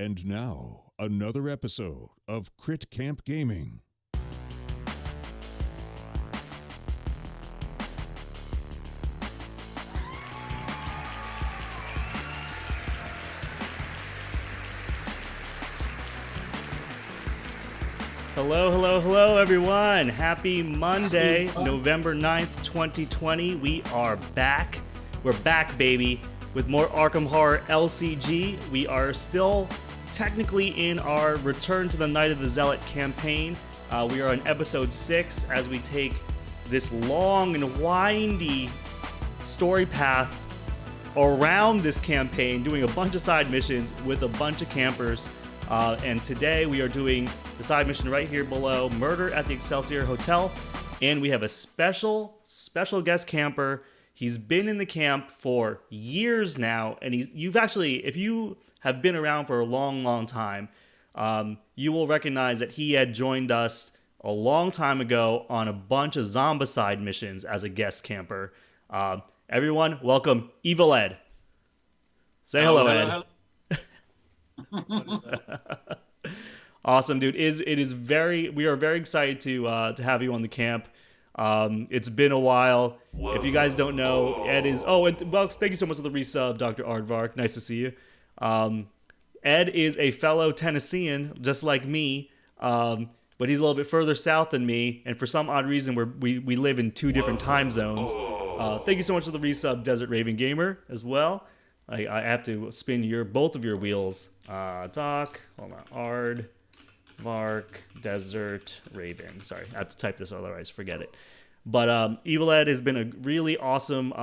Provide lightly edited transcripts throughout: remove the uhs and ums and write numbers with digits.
And now, another episode of Crit Camp Gaming. Hello, everyone. Happy Monday, November 9th, 2020. We are back. We're back, baby, with more Arkham Horror LCG. We are still technically in our Return to the Night of the Zealot campaign. We are on episode 6 as we take this long and windy story path around this campaign, doing a bunch of side missions with a bunch of campers. And today we are doing the side mission right here below, Murder at the Excelsior Hotel. And we have a special guest camper. He's been in the camp for years now. And you've actually, if you have been around for a long time, you will recognize that he had joined us a long time ago on a bunch of zombicide missions as a guest camper. Everyone, welcome EvylEd. Say hello, Ed. Awesome, dude. We are very excited to have you on the camp. It's been a while. Whoa. If you guys don't know, Ed is thank you so much for the resub, Dr. Aardvark. Nice to see you. Ed is a fellow Tennessean, just like me, but he's a little bit further south than me, and for some odd reason we live in two different time zones. Thank you so much for the resub, Desert Raven Gamer, as well. I have to spin both of your wheels. Doc, hold on, Aardvark, Desert Raven. Sorry, I have to type this, otherwise forget it. But EvylEd has been a really awesome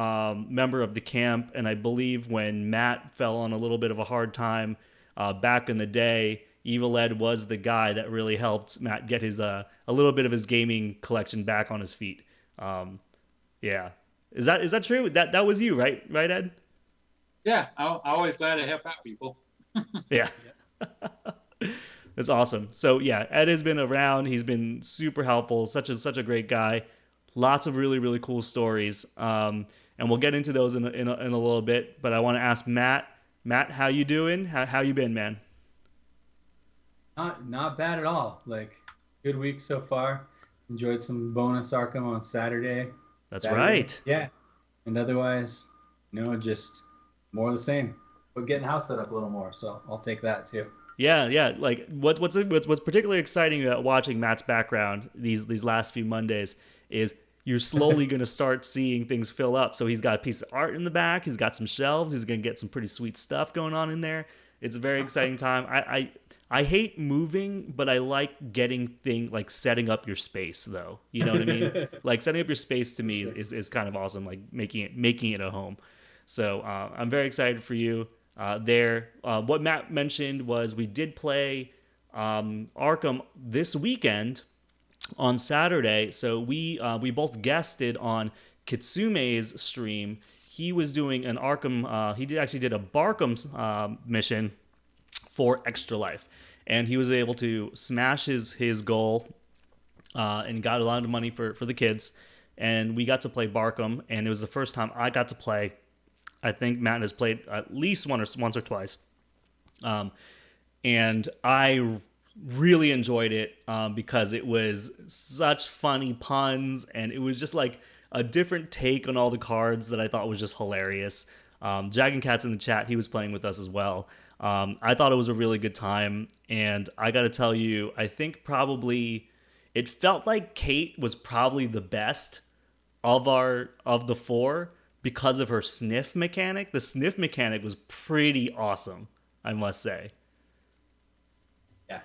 member of the camp, and I believe when Matt fell on a little bit of a hard time back in the day, EvylEd was the guy that really helped Matt get his a little bit of his gaming collection back on his feet. Yeah, is that true? That was you, right, Ed? Yeah, I'm always glad to help out people. Yeah. That's awesome. So yeah, Ed has been around. He's been super helpful. Such a great guy. Lots of really cool stories. And we'll get into those in a little bit. But I want to ask Matt. Matt, how you doing? How you been, man? Not bad at all. Like, good week so far. Enjoyed some bonus Arkham on Saturday. That's right. Yeah. And otherwise, just more of the same. But getting the house set up a little more, so I'll take that too. Yeah. Like what's particularly exciting about watching Matt's background these last few Mondays is you're slowly going to start seeing things fill up. So he's got a piece of art in the back. He's got some shelves. He's going to get some pretty sweet stuff going on in there. It's a very exciting time. I hate moving, but I like getting like setting up your space, though. You know what I mean? Like setting up your space to me is kind of awesome. Like making it a home. So I'm very excited for you there. What Matt mentioned was we did play Arkham this weekend on Saturday. So we both guested on Kitsume's stream. He was doing an Arkham. He did a Barkham mission for Extra Life, and he was able to smash his goal and got a lot of money for the kids. And we got to play Barkham, and it was the first time I got to play. I think Matt has played at least once or twice. And I really enjoyed it because it was such funny puns, and it was just like a different take on all the cards that I thought was just hilarious. Dragon Cat's in the chat. He was playing with us as well. I thought it was a really good time, and I got to tell you, I think probably it felt like Kate was probably the best of the four, because of her sniff mechanic. The sniff mechanic was pretty awesome, I must say. Yeah,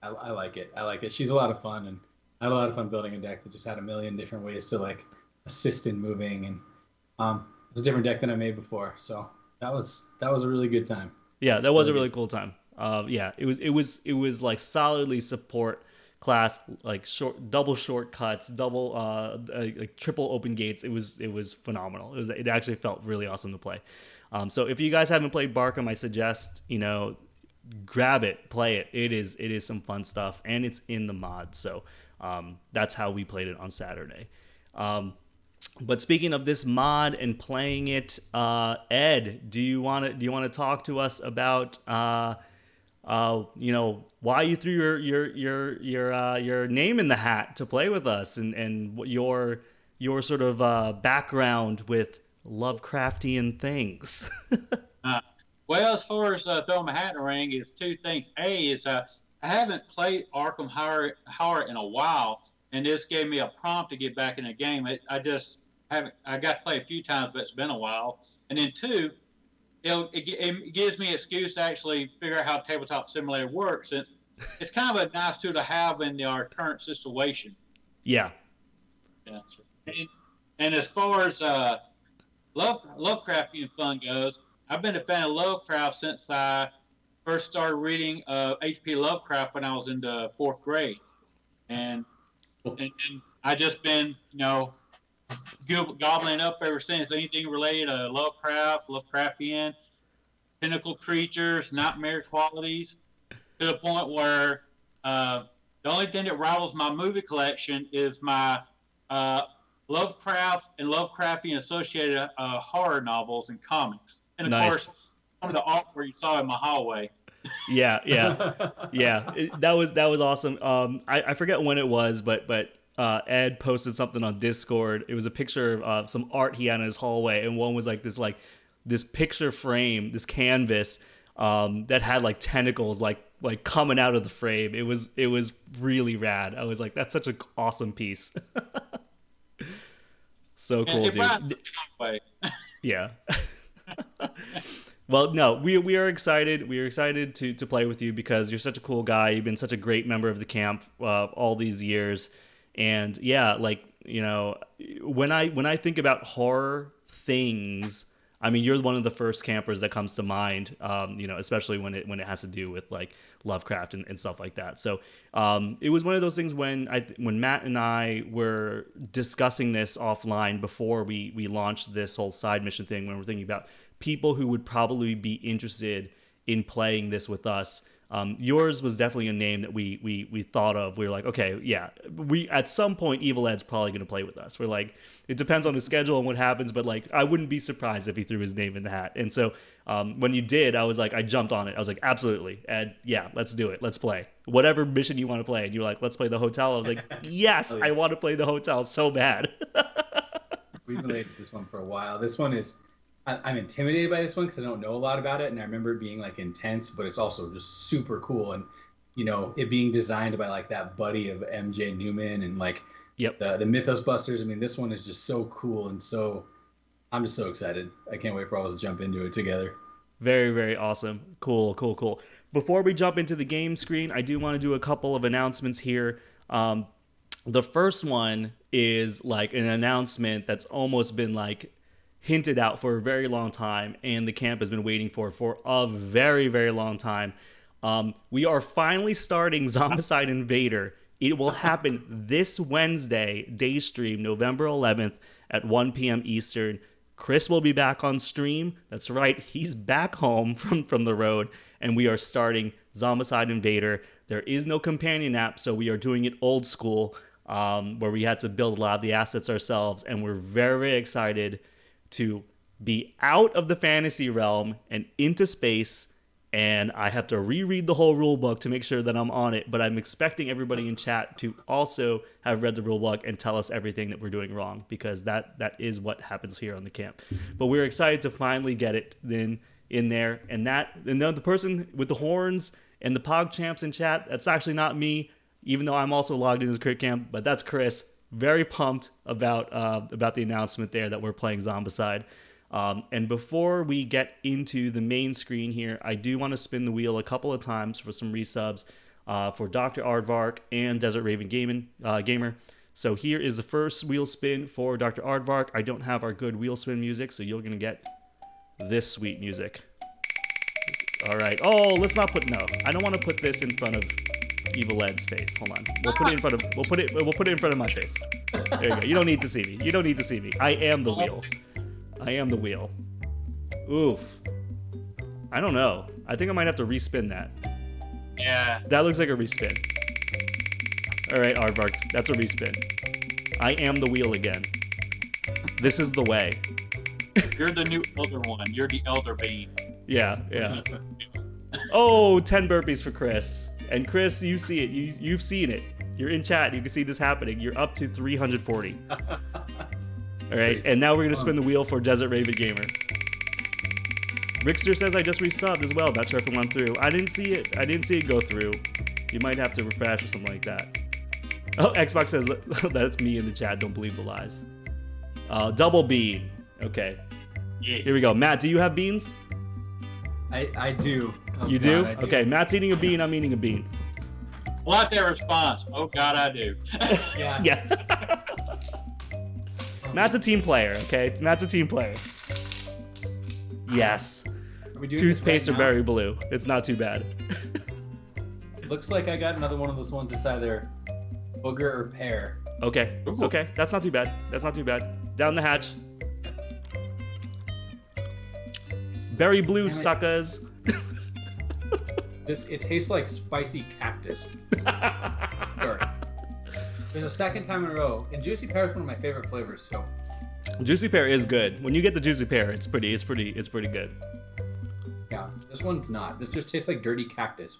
I like it. She's a lot of fun, and I had a lot of fun building a deck that just had a million different ways to like assist in moving, and it was a different deck than I made before. So that was a really good time. Yeah, that was a really cool time. It was like solidly support class, like double shortcuts, double like triple open gates. It was phenomenal. It actually felt really awesome to play. So if you guys haven't played Barkham, I suggest grab it, play it. It is some fun stuff, and it's in the mod. So that's how we played it on Saturday. But speaking of this mod and playing it, Ed, do you want to talk to us about why you threw your name in the hat to play with us, and what your sort of background with Lovecraftian things. Well, as far as throwing my hat in the ring, is two things. A is I haven't played Arkham Horror in a while, and this gave me a prompt to get back in the game. I just haven't. I got to play a few times, but it's been a while. And then two, it gives me an excuse to actually figure out how Tabletop Simulator works. It's kind of a nice tool to have in our current situation. Yeah. Yeah. And as far as Lovecraftian fun goes, I've been a fan of Lovecraft since I first started reading H.P. Lovecraft when I was in the 4th grade. And I just been, gobbling up ever since. Anything related to Lovecraft, Lovecraftian, pinnacle creatures, nightmare qualities, to the point where the only thing that rivals my movie collection is my Lovecraft and Lovecraftian associated horror novels and comics. And of course, some of the artwork you saw in my hallway. Yeah. That was awesome. I forget when it was, but Ed posted something on Discord. It was a picture of some art he had in his hallway, and one was this picture frame, this canvas that had like tentacles like coming out of the frame. It was really rad. I was like, that's such an awesome piece. So cool, dude. Yeah. Well, no, we are excited. We are excited to play with you because you're such a cool guy. You've been such a great member of the camp all these years. And yeah, when I think about horror things, I mean, you're one of the first campers that comes to mind, especially when it has to do with like Lovecraft and stuff like that. So it was one of those things when Matt and I were discussing this offline before we launched this whole side mission thing, when we're thinking about people who would probably be interested in playing this with us. Yours was definitely a name that we thought of. We were like, okay, yeah, we at some point EvylEd's probably going to play with us. We're like, it depends on his schedule and what happens, but like I wouldn't be surprised if he threw his name in the hat. And so when you did, I was like, I jumped on it. I was like, absolutely, Ed, yeah, let's do it. Let's play whatever mission you want to play. And you were like, let's play the hotel. I was like, yes, oh, yeah. I want to play the hotel so bad. We've related this one for a while. This one is. I'm intimidated by this one because I don't know a lot about it, and I remember it being like intense, but it's also just super cool, and it being designed by like that buddy of MJ Newman and like the Mythos Busters. I mean, this one is just so cool, and so I'm just so excited. I can't wait for all of us to jump into it together. Very, very awesome. Cool. Before we jump into the game screen, I do want to do a couple of announcements here. The first one is like an announcement that's almost been like hinted out for a very long time, and the camp has been waiting for a very, very long time. We are finally starting Zombicide Invader. It will happen this Wednesday, day stream, November 11th at 1 p.m. Eastern. Chris will be back on stream. That's right, he's back home from the road, and we are starting Zombicide Invader. There is no companion app, so we are doing it old school, where we had to build a lot of the assets ourselves, and we're very, very excited to be out of the fantasy realm and into space, and I have to reread the whole rule book to make sure that I'm on it, but I'm expecting everybody in chat to also have read the rule book and tell us everything that we're doing wrong, because that is what happens here on the camp. But we're excited to finally get it in there, and the person with the horns and the Pog Champs in chat, that's actually not me, even though I'm also logged in as Crit Camp, but that's Chris. Very pumped about the announcement there that we're playing Zombicide. And before we get into the main screen here, I do want to spin the wheel a couple of times for some resubs for Dr. Aardvark and Desert Raven Gamer. So here is the first wheel spin for Dr. Aardvark. I don't have our good wheel spin music, so you're going to get this sweet music. All right. Oh, let's not put, no. I don't want to put this in front of EvylEd's face. Hold on. We'll put it in front of my face. There you go. You don't need to see me. I am the wheel. Oof. I don't know. I think I might have to respin that. Yeah. That looks like a respin. All right, Aardvark. That's a respin. I am the wheel again. This is the way. You're the new elder one. You're the elder being. Yeah. Oh, 10 burpees for Chris. And Chris, you see it. You've seen it. You're in chat. You can see this happening. You're up to 340. All right, and now we're going to spin the wheel for Desert Raven Gamer. Rickster says I just resubbed as well. Not sure if it went through. I didn't see it. I didn't see it go through. You might have to refresh or something like that. Oh, Xbox says that's me in the chat. Don't believe the lies. Double bean. Okay. Yeah. Here we go. Matt, do you have beans? I do. Oh, You God, do? I Okay, Matt's eating a bean. I'm eating a bean. Like that response. Oh God, I do. Yeah. Yeah. Matt's a team player, okay? Matt's a team player. Yes. Are we doing Toothpaste this or right now? berry blue. It's not too bad. Looks like I got another one of those ones that's either booger or pear. Okay. Ooh. Okay. That's not too bad. That's not too bad. Down the hatch. Berry blue Damn it. suckers. It tastes like spicy cactus. Sure. There's a second time in a row, and juicy pear is one of my favorite flavors. So Juicy pear is good. When you get the juicy pear, it's pretty good. yeah, this one's not. This just tastes like dirty cactus.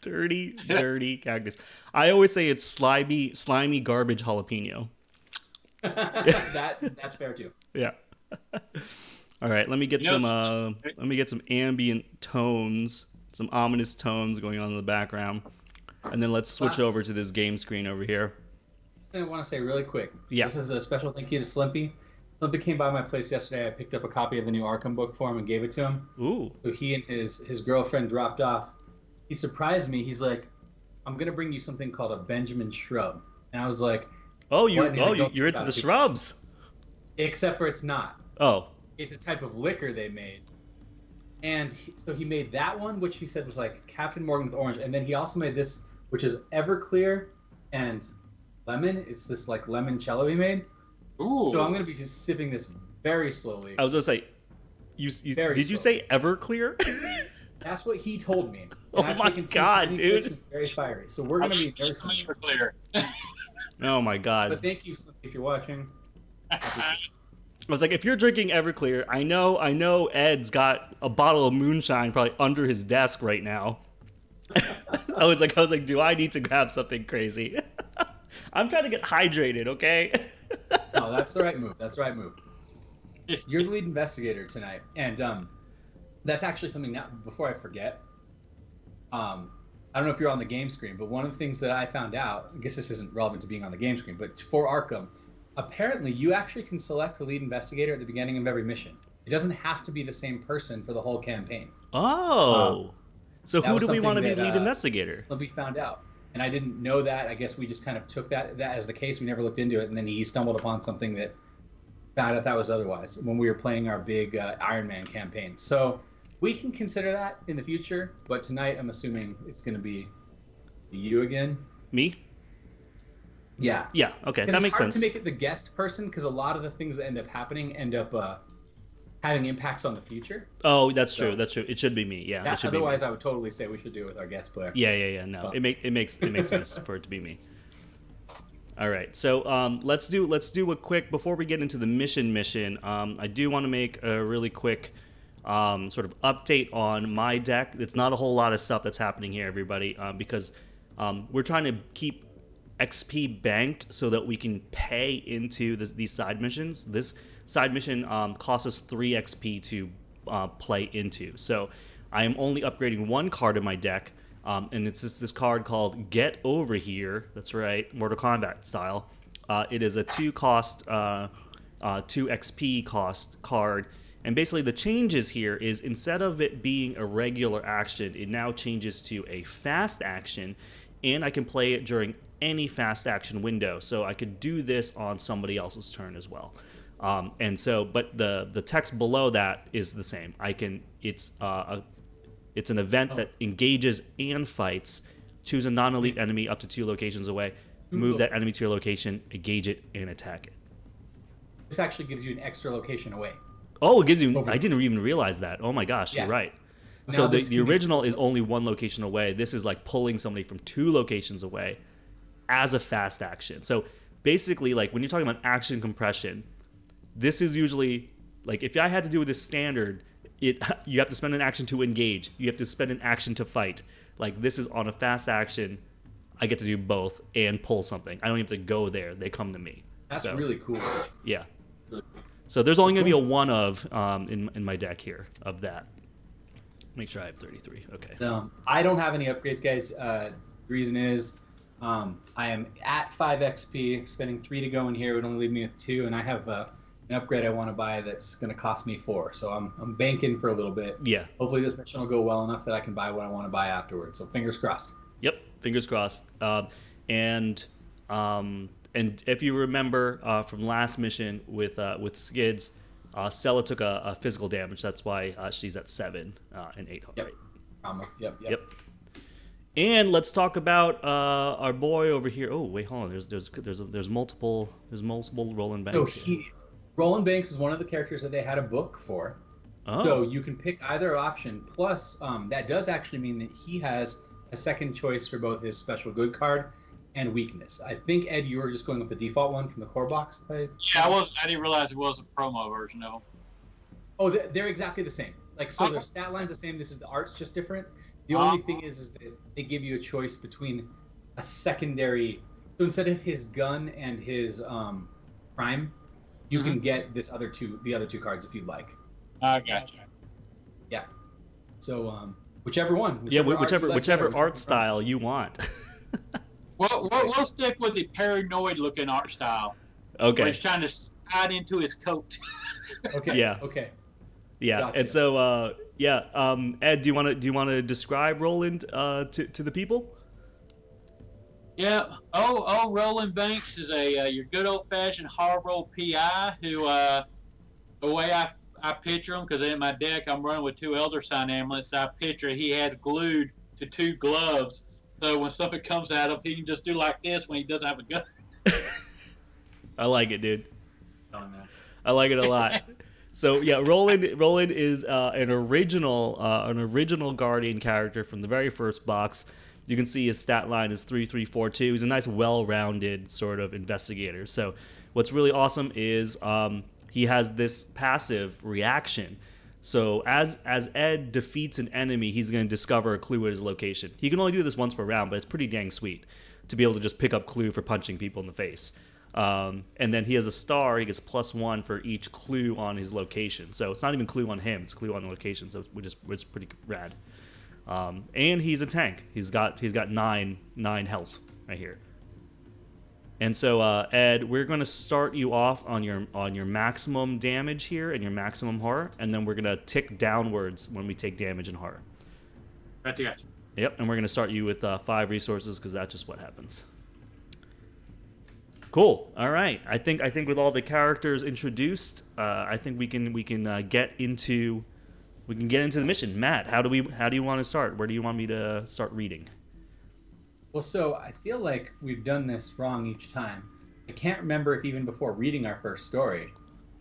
Dirty cactus. I always say it's slimy garbage jalapeno. That's fair too. Yeah. All right, let me get You know, some ambient tones, some ominous tones going on in the background. And then let's switch over to this game screen over here. I want to say really quick. Yeah. This is a special thank you to Slimpy. Slimpy came by my place yesterday. I picked up a copy of the new Arkham book for him and gave it to him. Ooh. So he and his girlfriend dropped off. He surprised me. He's like, "I'm gonna bring you something called a Benjamin shrub," and I was like, Oh, What? And he's like, you're into "Don't the speak." shrubs. "Except for it's not. Oh. It's a type of liquor they made." And so he made that one, which he said was like Captain Morgan with orange, and then he also made this, which is Everclear and lemon. It's this like limoncello he made. Ooh. So I'm gonna be just sipping this very slowly. I was gonna say, Very did you slow. say Everclear? That's what he told me. Oh And I've my taken two God, tiny dude. sips, it's very fiery. So we're gonna be very slow. super clear. Oh my But god. thank you, Slimpy, if you're watching. I was like, if you're drinking Everclear, I know Ed's got a bottle of moonshine probably under his desk right now. I was like, do I need to grab something crazy? I'm trying to get hydrated, okay? No, that's the right move. That's the right move. You're the lead investigator tonight, and that's actually something that before I forget. I don't know if you're on the game screen, but one of the things that I found out, I guess this isn't relevant to being on the game screen, but for Arkham, apparently you actually can select the lead investigator at the beginning of every mission. It doesn't have to be the same person for the whole campaign. Oh. So that who was do we want to be something that, lead investigator? We found out, and I didn't know that. I guess we just kind of took that as the case. We never looked into it, and then he stumbled upon something that found out that was otherwise when we were playing our big Iron Man campaign. So we can consider that in the future, but tonight I'm assuming it's going to be you again. Me? Yeah. Yeah, okay, 'Cause that it's makes hard sense. to make it the guest person because a lot of the things that end up happening end up having impacts on the future. Oh, that's true. So- That's true. It should be me. Yeah, it should be me. Otherwise, I would totally say we should do it with our guest player. Yeah. No, Well. it makes sense for it to be me. All right, so let's do a quick before we get into the mission. I do want to make a really quick sort of update on my deck. It's not a whole lot of stuff that's happening here, everybody, because we're trying to keep XP banked so that we can pay into these side missions. This side mission costs us 3 XP to play into. So I am only upgrading one card in my deck, and it's this card called Get Over Here. That's right, Mortal Kombat style. It is a 2 XP cost card. And basically the changes here is instead of it being a regular action, it now changes to a fast action, and I can play it during any fast action window. So I could do this on somebody else's turn as well. And so, but the text below that is the same. It's an event that engages and fights. Choose a non-elite enemy up to 2 locations away. Move that enemy to your location, engage it, and attack it. This actually gives you an extra location away. Oh, it gives you. I didn't even realize that. Oh my gosh, Yeah. you're right. Now So this the can be- original is only 1 location away. This is like pulling somebody from 2 locations away as a fast action. So basically, like when you're talking about action compression, this is usually like if I had to do this standard, you have to spend an action to engage. You have to spend an action to fight. Like, this is on a fast action. I get to do both and pull something. I don't have to go there. They come to me. That's really cool. Yeah. Really cool. So there's only going to be a one of in my deck here of that. Make sure I have 33. Okay. I don't have any upgrades, guys. The reason is I am at 5 XP, spending 3 to go in here. It would only leave me with 2, and I have an upgrade I want to buy that's going to cost me 4. So I'm banking for a little bit. Yeah. Hopefully this mission will go well enough that I can buy what I want to buy afterwards. So fingers crossed. Yep. Fingers crossed. And if you remember from last mission with Skids, Stella took a physical damage. That's why she's at 7 and 8. Yep. Right? Yep. And let's talk about our boy over here. Oh wait, hold on. There's multiple Roland Banks. So Roland Banks is one of the characters that they had a book for. Oh. So you can pick either option. Plus, that does actually mean that he has a second choice for both his special good card and weakness. I think, Ed, you were just going with the default one from the core box. Yeah, I didn't realize it was a promo version of them. Oh, they're exactly the same. Like, so their stat line's the same. This is the art's just different. The only thing is that they give you a choice between a secondary. So instead of his gun and his prime, you can get the other two cards if you'd like. I gotcha. Yeah. So whichever one. Whichever art style you want. We'll stick with the paranoid-looking art style. Okay. Where he's trying to hide into his coat. Okay. Yeah. Okay. Yeah. Gotcha. And so, Ed, do you want to describe Roland to the people? Yeah. Roland Banks is your good old-fashioned hard roll PI who, the way I picture him, because in my deck I'm running with 2 Elder Sign amulets. I picture he has glued to 2 gloves. So when something comes at him, he can just do like this when he doesn't have a gun. I like it, dude. Oh, no. I like it a lot. So yeah, Roland is an original Guardian character from the very first box. You can see his stat line is 3342. He's a nice, well-rounded sort of investigator. So what's really awesome is he has this passive reaction. So as Ed defeats an enemy, he's going to discover a clue at his location. He can only do this once per round, but it's pretty dang sweet to be able to just pick up clue for punching people in the face. And then he has a star. He gets +1 for each clue on his location. So it's not even clue on him; it's clue on the location. So which is pretty rad. And he's a tank. He's got 9 health right here. And so, Ed, we're going to start you off on your maximum damage here and your maximum horror, and then we're going to tick downwards when we take damage and horror. Gotcha. Yep, and we're going to start you with 5 resources because that's just what happens. Cool. All right. I think with all the characters introduced, I think we can get into the mission. Matt, how do you want to start? Where do you want me to start reading? Well, so I feel like we've done this wrong each time. I can't remember if even before reading our first story.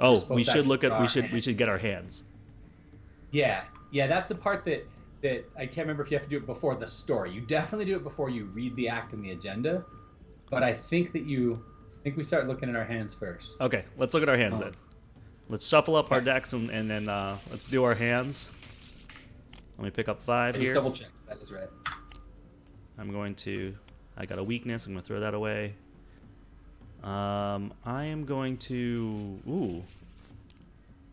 Oh, we should get our hands. Yeah, that's the part that I can't remember if you have to do it before the story. You definitely do it before you read the act and the agenda. But I think we start looking at our hands first. Okay, let's look at our hands then. Let's shuffle up our decks and then let's do our hands. Let me pick up 5 here. Just double check. That is right. I got a weakness. I'm going to throw that away. I am going to... Ooh.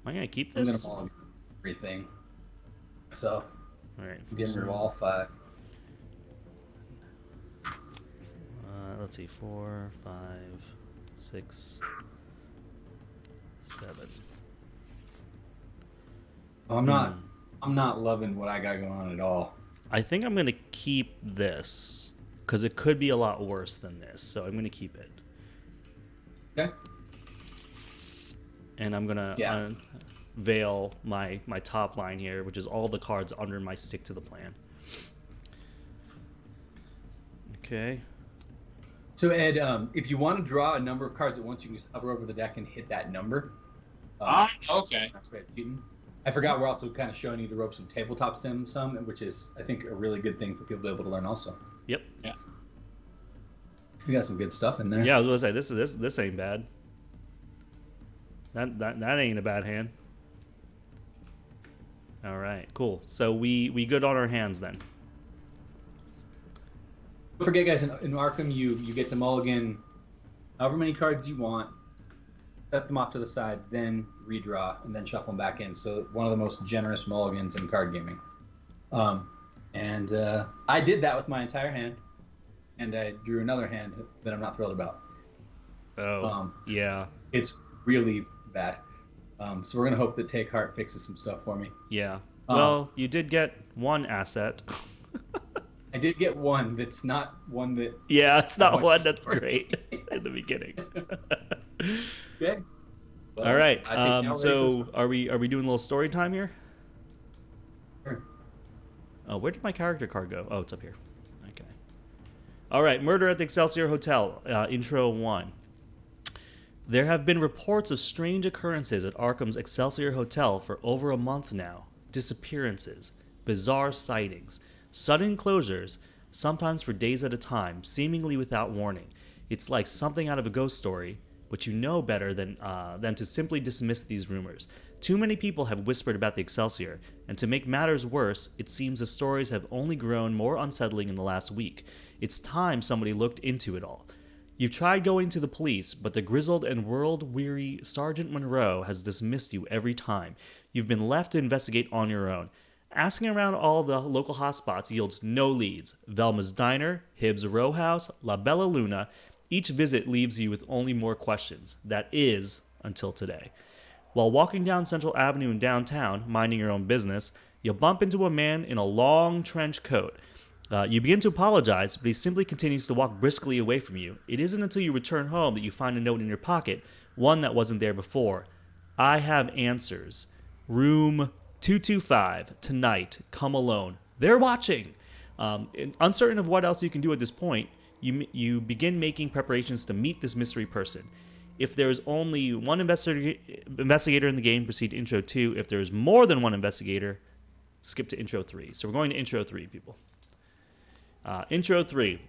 Am I going to keep this? I'm going to follow everything. So, all right. I'm getting rid of all 5. Let's see. 4, 5, 6, 7. I'm not loving what I got going on at all. I think I'm going to keep this because it could be a lot worse than this. So I'm going to keep it. Okay. And I'm going to unveil my top line here, which is all the cards under my stick to the plan. Okay. So Ed, if you want to draw a number of cards at once, you can just hover over the deck and hit that number. Okay. I forgot we're also kind of showing you the ropes of tabletop sim some, which is, I think, a really good thing for people to be able to learn also. Yep. Yeah. We got some good stuff in there. Yeah, I was gonna say this ain't bad. That ain't a bad hand. All right, cool. So we good on our hands then. Don't forget, guys, in Arkham, you get to mulligan however many cards you want, set them off to the side, then redraw, and then shuffle them back in. So one of the most generous mulligans in card gaming. And I did that with my entire hand, and I drew another hand that I'm not thrilled about. Oh, yeah. It's really bad. So we're going to hope that Take Heart fixes some stuff for me. Yeah. Well, you did get one asset. I did get one that's not one that... Yeah, it's not one that's great in the beginning. Okay. Well, all right. So are we doing a little story time here? Sure. Oh, where did my character card go? Oh, it's up here. Okay. All right. Murder at the Excelsior Hotel. Intro 1. There have been reports of strange occurrences at Arkham's Excelsior Hotel for over a month now. Disappearances, bizarre sightings, sudden closures, sometimes for days at a time, seemingly without warning. It's like something out of a ghost story, but you know better than to simply dismiss these rumors. Too many people have whispered about the Excelsior, and to make matters worse, it seems the stories have only grown more unsettling in the last week. It's time somebody looked into it all. You've tried going to the police, but the grizzled and world-weary Sergeant Monroe has dismissed you every time. You've been left to investigate on your own. Asking around all the local hotspots yields no leads. Velma's Diner, Hibbs Row House, La Bella Luna. Each visit leaves you with only more questions. That is, until today. While walking down Central Avenue in downtown, minding your own business, you bump into a man in a long trench coat. You begin to apologize, but he simply continues to walk briskly away from you. It isn't until you return home that you find a note in your pocket, one that wasn't there before. I have answers. Room 225, tonight, come alone. They're watching. Uncertain of what else you can do at this point, you begin making preparations to meet this mystery person. If there is only one investigator in the game, proceed to intro 2. If there is more than one investigator, skip to intro 3. So we're going to intro 3, people. Intro 3.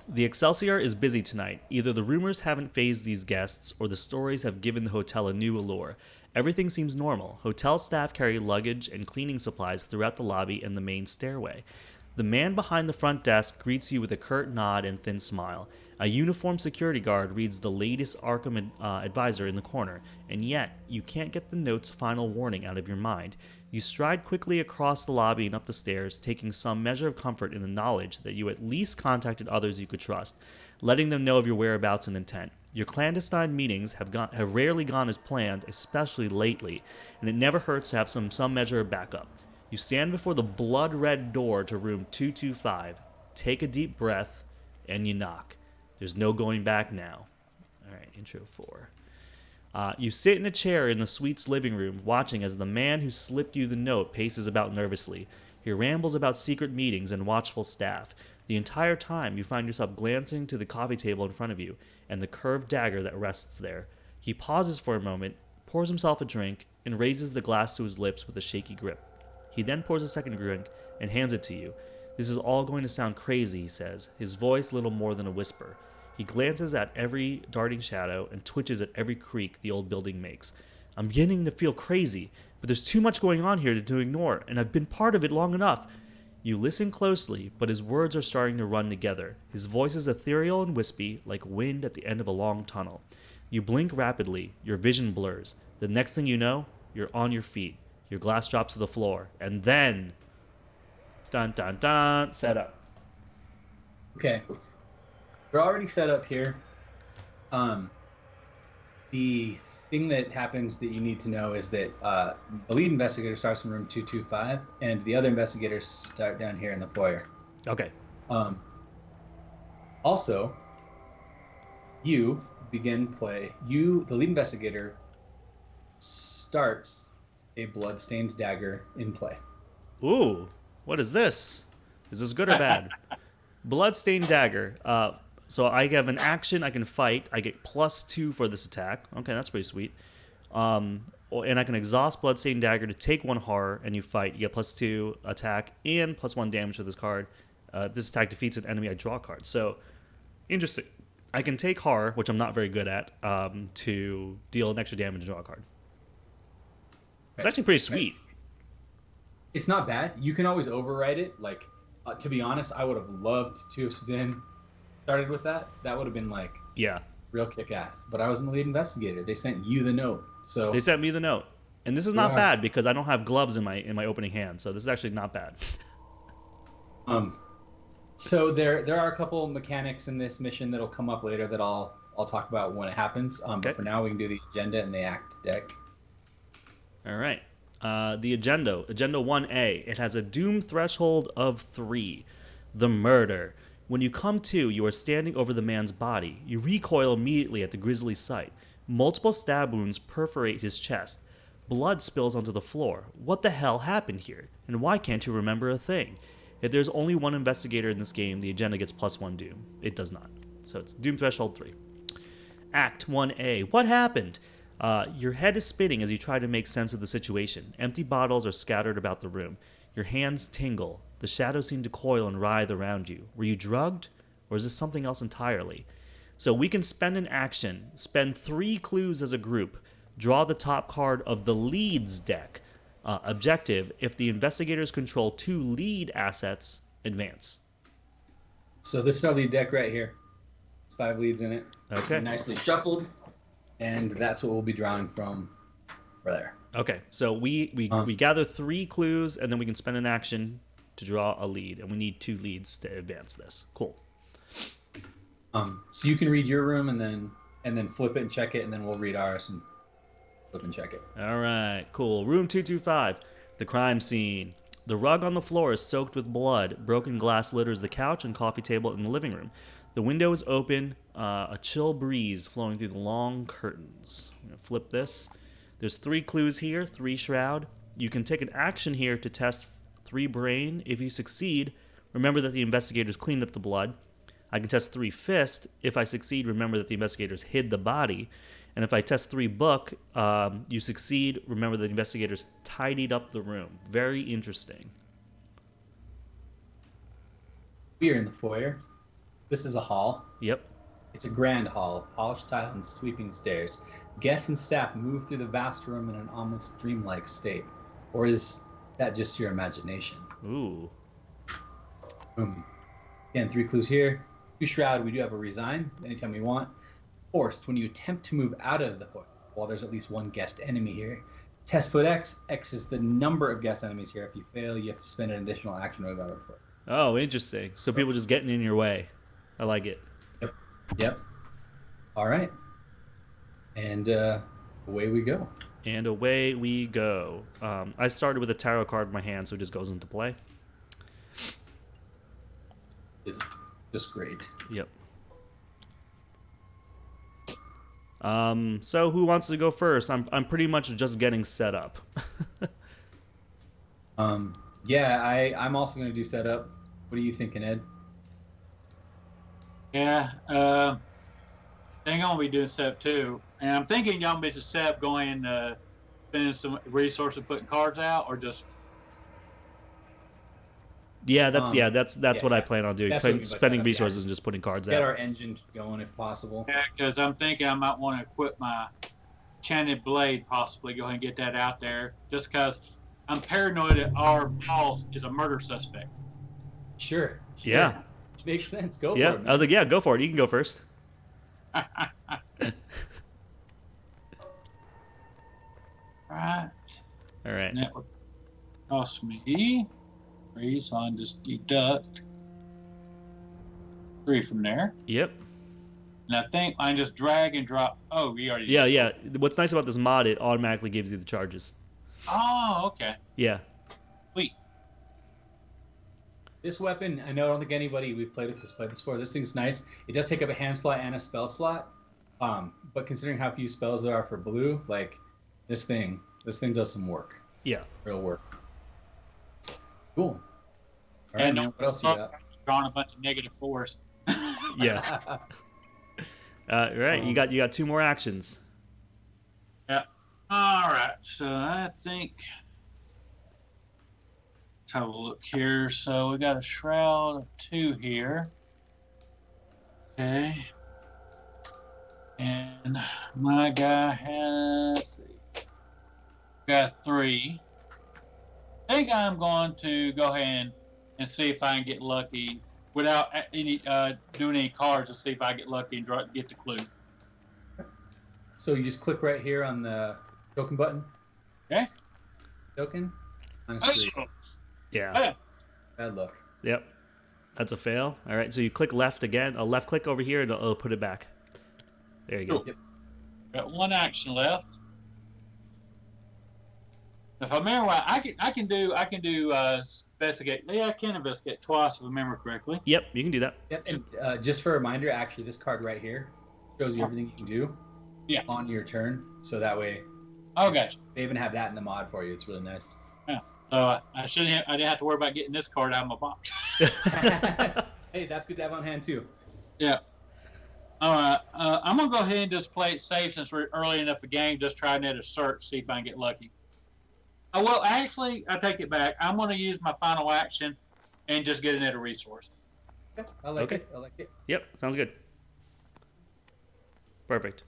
The Excelsior is busy tonight. Either the rumors haven't fazed these guests, or the stories have given the hotel a new allure. Everything seems normal. Hotel staff carry luggage and cleaning supplies throughout the lobby and the main stairway. The man behind the front desk greets you with a curt nod and thin smile. A uniformed security guard reads the latest Arkham advisor in the corner, and yet you can't get the note's final warning out of your mind. You stride quickly across the lobby and up the stairs, taking some measure of comfort in the knowledge that you at least contacted others you could trust, letting them know of your whereabouts and intent. Your clandestine meetings have rarely gone as planned, especially lately, and it never hurts to have some measure of backup. You stand before the blood-red door to room 225, take a deep breath, and you knock. There's no going back now. All right, intro 4. You sit in a chair in the suite's living room, watching as the man who slipped you the note paces about nervously. He rambles about secret meetings and watchful staff. The entire time, you find yourself glancing to the coffee table in front of you and the curved dagger that rests there. He pauses for a moment, pours himself a drink, and raises the glass to his lips with a shaky grip. He then pours a second drink and hands it to you. This is all going to sound crazy, he says, his voice little more than a whisper. He glances at every darting shadow and twitches at every creak the old building makes. I'm beginning to feel crazy, but there's too much going on here to ignore, and I've been part of it long enough. You listen closely, but his words are starting to run together. His voice is ethereal and wispy, like wind at the end of a long tunnel. You blink rapidly, your vision blurs. The next thing you know, you're on your feet. Your glass drops to the floor, and then... Dun dun dun, set up. Okay. We're already set up here. The thing that happens that you need to know is that the lead investigator starts in room 225, and the other investigators start down here in the foyer. Okay. Also, you begin play. The lead investigator, starts a blood-stained dagger in play. Ooh, what is this? Is this good or bad? Bloodstained dagger. So I have an action, I can fight. I get +2 for this attack. Okay, that's pretty sweet. And I can exhaust Bloodstained Dagger to take 1 horror, and you fight. You get +2 attack and +1 damage for this card. If this attack defeats an enemy, I draw a card. So, interesting. I can take horror, which I'm not very good at, to deal an extra damage and draw a card. It's actually pretty sweet. It's not bad. You can always override it. Like, to be honest, I would have loved to have been started with that. That would have been like Yeah. real kick-ass. But I wasn't the lead investigator. They sent you the note. So They sent me the note. And this is not bad because I don't have gloves in my opening hand, so this is actually not bad. So there are a couple of mechanics in this mission that'll come up later that I'll talk about when it happens. Okay. But for now, we can do the agenda and the act deck. All right. The agenda 1A. It has a doom threshold of 3. The murder. When you come to, you are standing over the man's body. You recoil immediately at the grisly sight. Multiple stab wounds perforate his chest. Blood spills onto the floor. What the hell happened here? And why can't you remember a thing? If there's only one investigator in this game, the agenda gets +1 doom. It does not. So it's doom threshold 3. Act 1A. What happened? Your head is spinning as you try to make sense of the situation. Empty bottles are scattered about the room. Your hands tingle. The shadows seem to coil and writhe around you. Were you drugged? Or is this something else entirely? So we can spend an action, spend 3 clues as a group, draw the top card of the leads deck. Objective, if the investigators control 2 lead assets, advance. So this is our lead deck right here. There's 5 leads in it. Okay. Nicely shuffled. And that's what we'll be drawing from for there. Okay, so we gather 3 clues, and then we can spend an action to draw a lead, and we need 2 leads to advance this. Cool. So you can read your room and then flip it and check it, and then we'll read ours and flip and check it. All right, cool. Room 225, the crime scene. The rug on the floor is soaked with blood. Broken glass litters the couch and coffee table in the living room. The window is open, a chill breeze flowing through the long curtains. I'm going to flip this. There's 3 clues here, 3 shroud. You can take an action here to test 3 brain. If you succeed, remember that the investigators cleaned up the blood. I can test 3 fist. If I succeed, remember that the investigators hid the body. And if I test 3 book, you succeed, remember that the investigators tidied up the room. Very interesting. We are in the foyer. This is a hall. Yep. It's a grand hall, polished tile and sweeping stairs. Guests and staff move through the vast room in an almost dreamlike state. Or is that just your imagination? Ooh. Again, 3 clues here. 2 shroud, we do have a resign anytime we want. Forced, when you attempt to move out of the foyer, while there's at least 1 guest enemy here. Test foot X. X is the number of guest enemies here. If you fail, you have to spend an additional action to move out of the foyer. Oh, interesting. So people just getting in your way. I like it. Yep. All right. And away we go. And away we go. I started with a tarot card in my hand, so it just goes into play. It's just great. Yep. So who wants to go first? I'm pretty much just getting set up. Yeah, I'm also going to do setup. What are you thinking, Ed? Yeah, I think I'm gonna be doing setup too, and I'm thinking y'all be setup going spending some resources putting cards out, or just that's what I plan on doing. That's what we mean by Spending setup, resources yeah. and just putting cards Get out. our engine going if possible. yeah, because I'm thinking I might want to equip my Enchanted Blade, possibly go ahead and get that out there, just because I'm paranoid that our boss is a murder suspect. Sure. Yeah. Makes sense. Go Yeah, for it. I was like, yeah, go for it. You can go first. Right. All right. And that would cost me 3, so I just deduct 3 from there. Yep. And I think I can just drag and drop. Oh, we already. Yeah. What's nice about this mod, it automatically gives you the charges. Oh, okay. Yeah. Sweet. This weapon, I don't think anybody we've played this before. This thing's nice. It does take up a hand slot and a spell slot. But considering how few spells there are for blue, like this thing does some work. Yeah. Real work. Cool. All right, And man, what else you got? Drawing a bunch of negative 4s. Yeah. Right. You got 2 more actions. Yeah. All right. So I think. Let's have a look here. So we got a shroud of 2 here. Okay. And my guy has got 3. think I'm going to go ahead and see if I can get lucky without any doing any cards to see if I get lucky and get the clue. So you just click right here on the token button. Okay. Token. Honestly, Yeah. bad luck. Yep. That's a fail. All right. So you click left again. A left click over here, and it'll put it back. There you go. Cool. Got one action left. If I remember right, I can do investigate. Yeah, I can investigate twice if I remember correctly. Yep, you can do that. Yep. And just for a reminder, actually, this card right here shows you everything you can do. Yeah. On your turn, so that way. Okay. They even have that in the mod for you. It's really nice. Yeah. So I didn't have to worry about getting this card out of my box. Hey, that's good to have on hand too. Yeah. All right. I'm gonna go ahead and just play it safe since we're early enough the game. Just try to search, see if I can get lucky. Well, actually, I take it back. I'm gonna use my final action and just get another resource. Okay. I like it. Yep, sounds good. Perfect.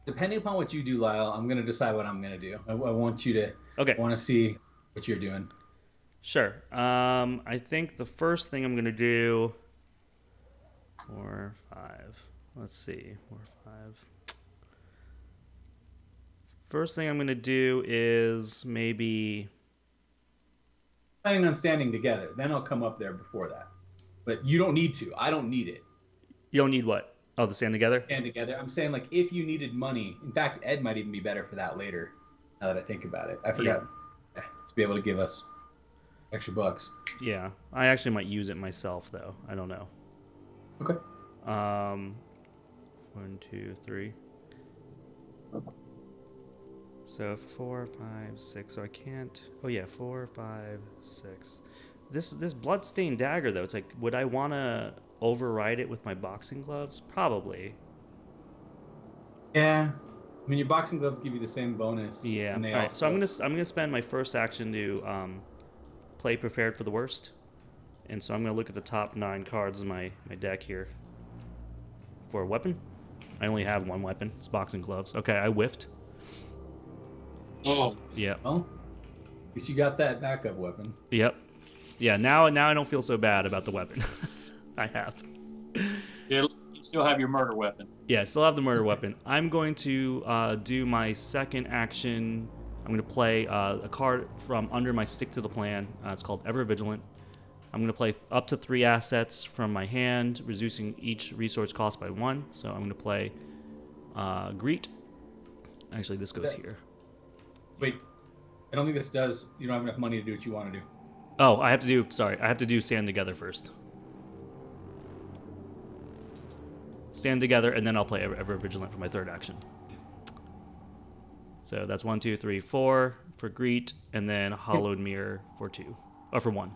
Depending upon what you do, Lyle, I'm going to decide what I'm going to do. I want you to. Okay. I want to see what you're doing. Sure. I think the first thing I'm going to do. 4, 5. Let's see. 4, 5. First thing I'm going to do is maybe. Planning on standing together. Then I'll come up there before that. But you don't need to. I don't need it. You don't need what? Oh, the stand together? Stand together. I'm saying, like, if you needed money. In fact, Ed might even be better for that later, now that I think about it. I forgot to be able to give us extra bucks. Yeah. I actually might use it myself, though. I don't know. Okay. 1, 2, 3. So 4, 5, 6. So I can't. Oh, yeah. 4, 5, 6. This bloodstained dagger, though, it's like, would I want to override it with my boxing gloves? Probably. Yeah. I mean, your boxing gloves give you the same bonus. Yeah. And they All right. also... So I'm gonna spend my first action to play prepared for the worst, and so I'm gonna look at the top 9 cards in my deck here for a weapon. I only have one weapon. It's boxing gloves. Okay, I whiffed. Oh. Yeah. Well, at least you got that backup weapon. Yep. Yeah. Now I don't feel so bad about the weapon. I have. Yeah, you still have your murder weapon. Yeah, I still have the murder weapon. I'm going to do my second action. I'm going to play a card from under my stick to the plan. It's called EvylEd. I'm going to play up to 3 assets from my hand, reducing each resource cost by 1. So I'm going to play Greet. Actually, this goes here. Wait, I don't think this does. You don't have enough money to do what you want to do. Oh, I have to do stand together first. Stand together, and then I'll play EvylEd for my third action. So that's 1, 2, 3, 4 for Greet, and then Hollowed Mirror for 2, or for 1.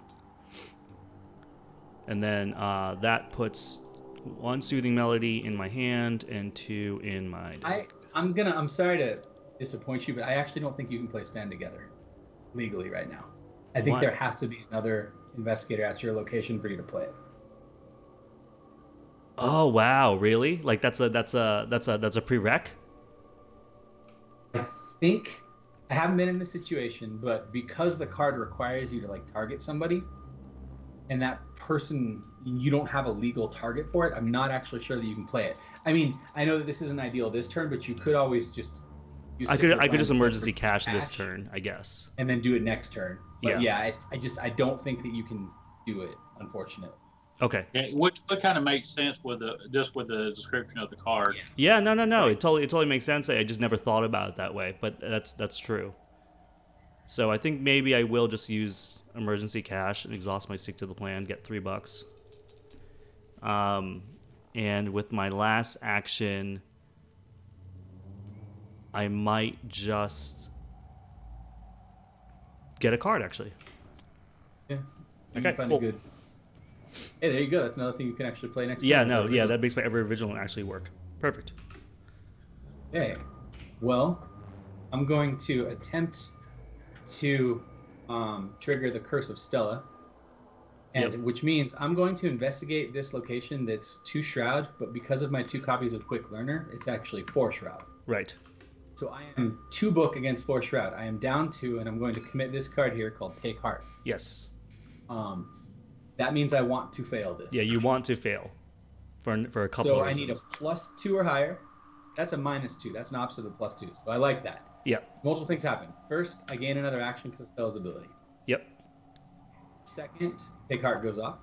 And then that puts 1 Soothing Melody in my hand and 2 in my deck. I'm sorry to disappoint you, but I actually don't think you can play stand together legally right now. I think there has to be another investigator at your location for you to play it. Oh wow, really? Like that's a prereq? I think I haven't been in this situation, but because the card requires you to like target somebody, and that person you don't have a legal target for it, I'm not actually sure that you can play it. I mean, I know that this isn't ideal this turn, but you could always just use I could just emergency cash this turn, I guess. And then do it next turn. But I don't think that you can do it, unfortunately. Okay. Yeah, which would kind of make sense with the description of the card. Yeah, no. Right. It totally makes sense. I just never thought about it that way, but that's true. So I think maybe I will just use emergency cash and exhaust my stick to the plan, get $3. And with my last action, I might just get a card actually. Yeah. Okay. Cool. Good. Hey, there you go. That's another thing you can actually play next Yeah, time. that makes my EvylEd actually work. Perfect. Okay. Well, I'm going to attempt to trigger the Curse of Stella, and which means I'm going to investigate this location that's 2 Shroud, but because of my 2 copies of Quick Learner, it's actually 4 Shroud. Right. So I am 2 book against 4 shroud. I am down 2, and I'm going to commit this card here called Take Heart. Yes. That means I want to fail this. Yeah, you want to fail for a couple So of I reasons. need a +2 or higher. That's a -2. That's an opposite of the +2. So I like that. Yeah. Multiple things happen. First, I gain another action because of Stella's ability. Yep. Second, Take Heart goes off.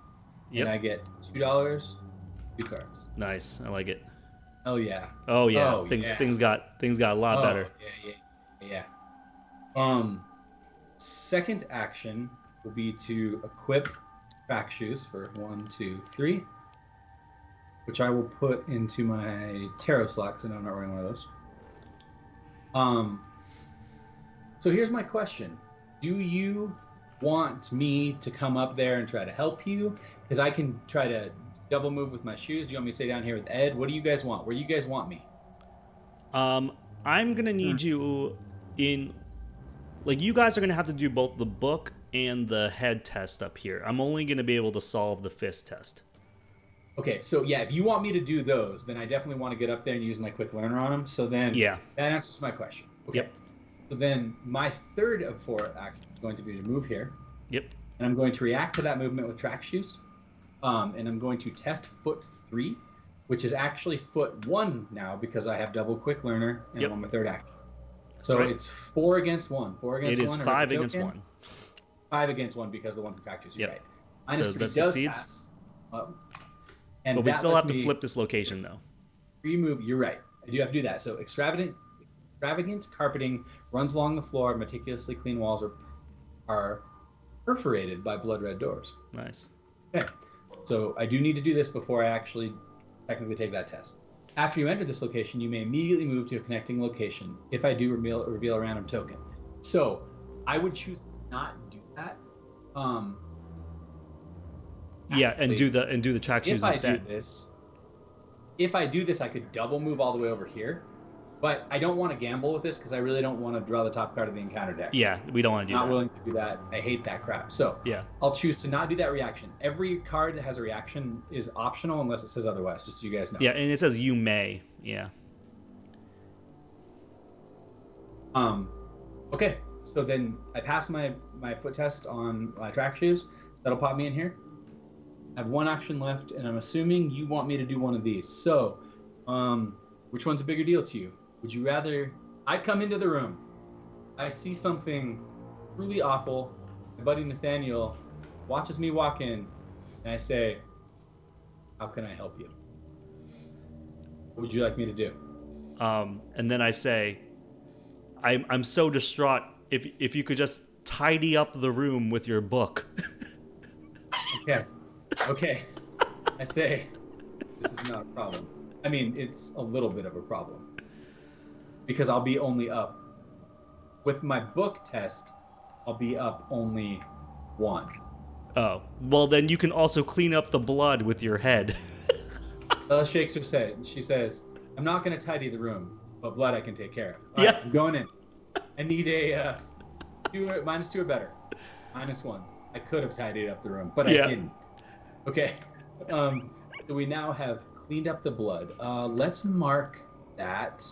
Yep. And I get $2, 2 cards. Nice. I like it. Oh yeah. Oh yeah. Oh, things yeah. things got a lot better. Yeah. Second action will be to equip track shoes for 1, 2, 3, which I will put into my tarot slot because I'm not wearing one of those. So here's my question: do you want me to come up there and try to help you? Because I can try to double move with my shoes. Do you want me to stay down here with Ed? What do you guys want? Where do you guys want me? I'm gonna need you in. Like, you guys are gonna have to do both the book and the head test up here. I'm only gonna be able to solve the fist test. Okay, so yeah, if you want me to do those, then I definitely want to get up there and use my quick learner on them. So then Yeah. that answers my question. Okay. Yep. So then my third of 4 actions is going to be to move here. Yep. And I'm going to react to that movement with track shoes. And I'm going to test foot 3, which is actually foot 1 now because I have double quick learner and Yep. I'm on my third action. That's So right. it's 4 against 1. 4 against It is 1. 5 against token. 1. 5 against 1 because the one from track shoes. You're Yep. right. So -3 that does succeeds. pass. And But we that still lets have to me flip this location though. remove. You're right. I do have to do that. So extravagant carpeting runs along the floor. Meticulously clean walls are perforated by blood red doors. Nice. Okay. So I do need to do this before I actually technically take that test. After you enter this location, you may immediately move to a connecting location. If I do, reveal a random token. So I would choose to not do that. Yeah, and do the track shoes If I instead. do this, I could double move all the way over here. But I don't want to gamble with this because I really don't want to draw the top card of the encounter deck. Yeah, we don't want to do Not that. willing to do that. I hate that crap. So Yeah. I'll choose to not do that reaction. Every card that has a reaction is optional unless it says otherwise, just so you guys know. Yeah, and it says you may. Yeah. Okay, so then I pass my foot test on my track shoes. That'll pop me in here. I have 1 action left, and I'm assuming you want me to do one of these. So, which one's a bigger deal to you? Would you rather I come into the room, I see something truly awful, my buddy Nathaniel watches me walk in, and I say, how can I help you? What would you like me to do? And then I say, I'm so distraught. If you could just tidy up the room with your book. Okay. I say, this is not a problem. I mean, it's a little bit of a problem. Because I'll be only up. With my book test, I'll be up only 1. Oh, well then you can also clean up the blood with your head. Stella shakes her head. She says, I'm not going to tidy the room, but blood I can take care of. All Yeah. right, I'm going in. I need a -2 or better. -1. I could have tidied up the room, but Yeah. I didn't. Okay. So we now have cleaned up the blood. Let's mark that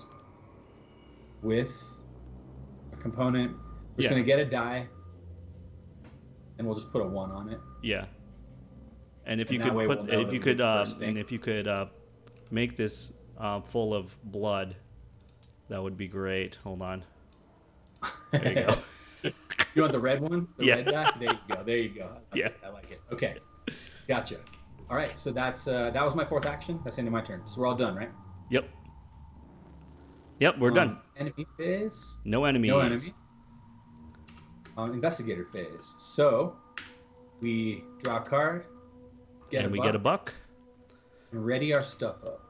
with a component. We're just Yeah. going to get a die, and we'll just put a 1 on it. Yeah. And if And you that could way put, we'll know if you that could, we're first thing. and if you could make this full of blood, that would be great. Hold on. There you go. You want the red one? The Yeah. red die? There you go. Yeah. I like it. Okay. Gotcha. All right. So that was my 4th action. That's the end of my turn. So we're all done, right? Yep. Yep, we're done. Enemy phase. No enemies. No enemies. Investigator phase. So we draw a card. Get And a we buck, get a buck. and ready our stuff up.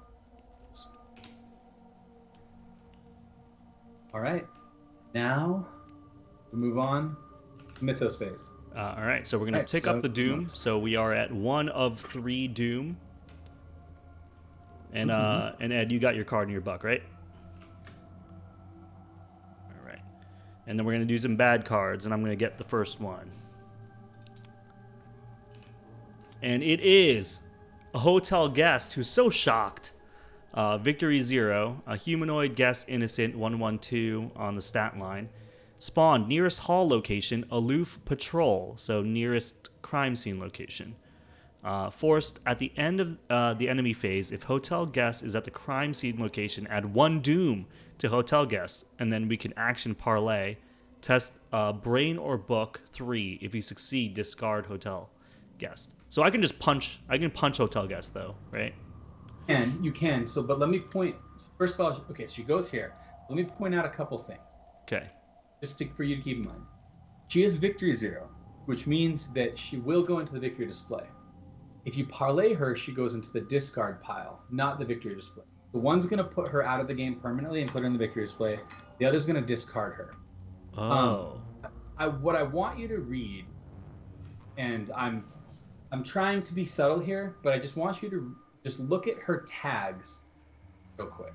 All right. Now we move on to Mythos phase. All right, so we're going Right, to tick so up the doom. nice. So we are at 1 of 3 doom. And and Ed, you got your card in your buck, right? All right. And then we're going to do some bad cards, and I'm going to get the first one. And it is a hotel guest who's so shocked Victory 0, a humanoid guest innocent 112 on the stat line. Spawn, nearest hall location, aloof patrol, so nearest crime scene location. Forced, at the end of the enemy phase, if hotel guest is at the crime scene location, add 1 doom to hotel guest, and then we can action parlay. Test brain or book 3. If you succeed, discard hotel guest. So I can just punch. I can punch hotel guest though, right? And you can. So, but let me point. First of all, okay. So she goes here. Let me point out a couple things. Okay. Just for you to keep in mind. She is Victory 0, which means that she will go into the Victory display. If you parlay her, she goes into the discard pile, not the Victory display. So one's going to put her out of the game permanently and put her in the Victory display. The other's going to discard her. Oh. What I want you to read, and I'm trying to be subtle here, but I just want you to just look at her tags real quick.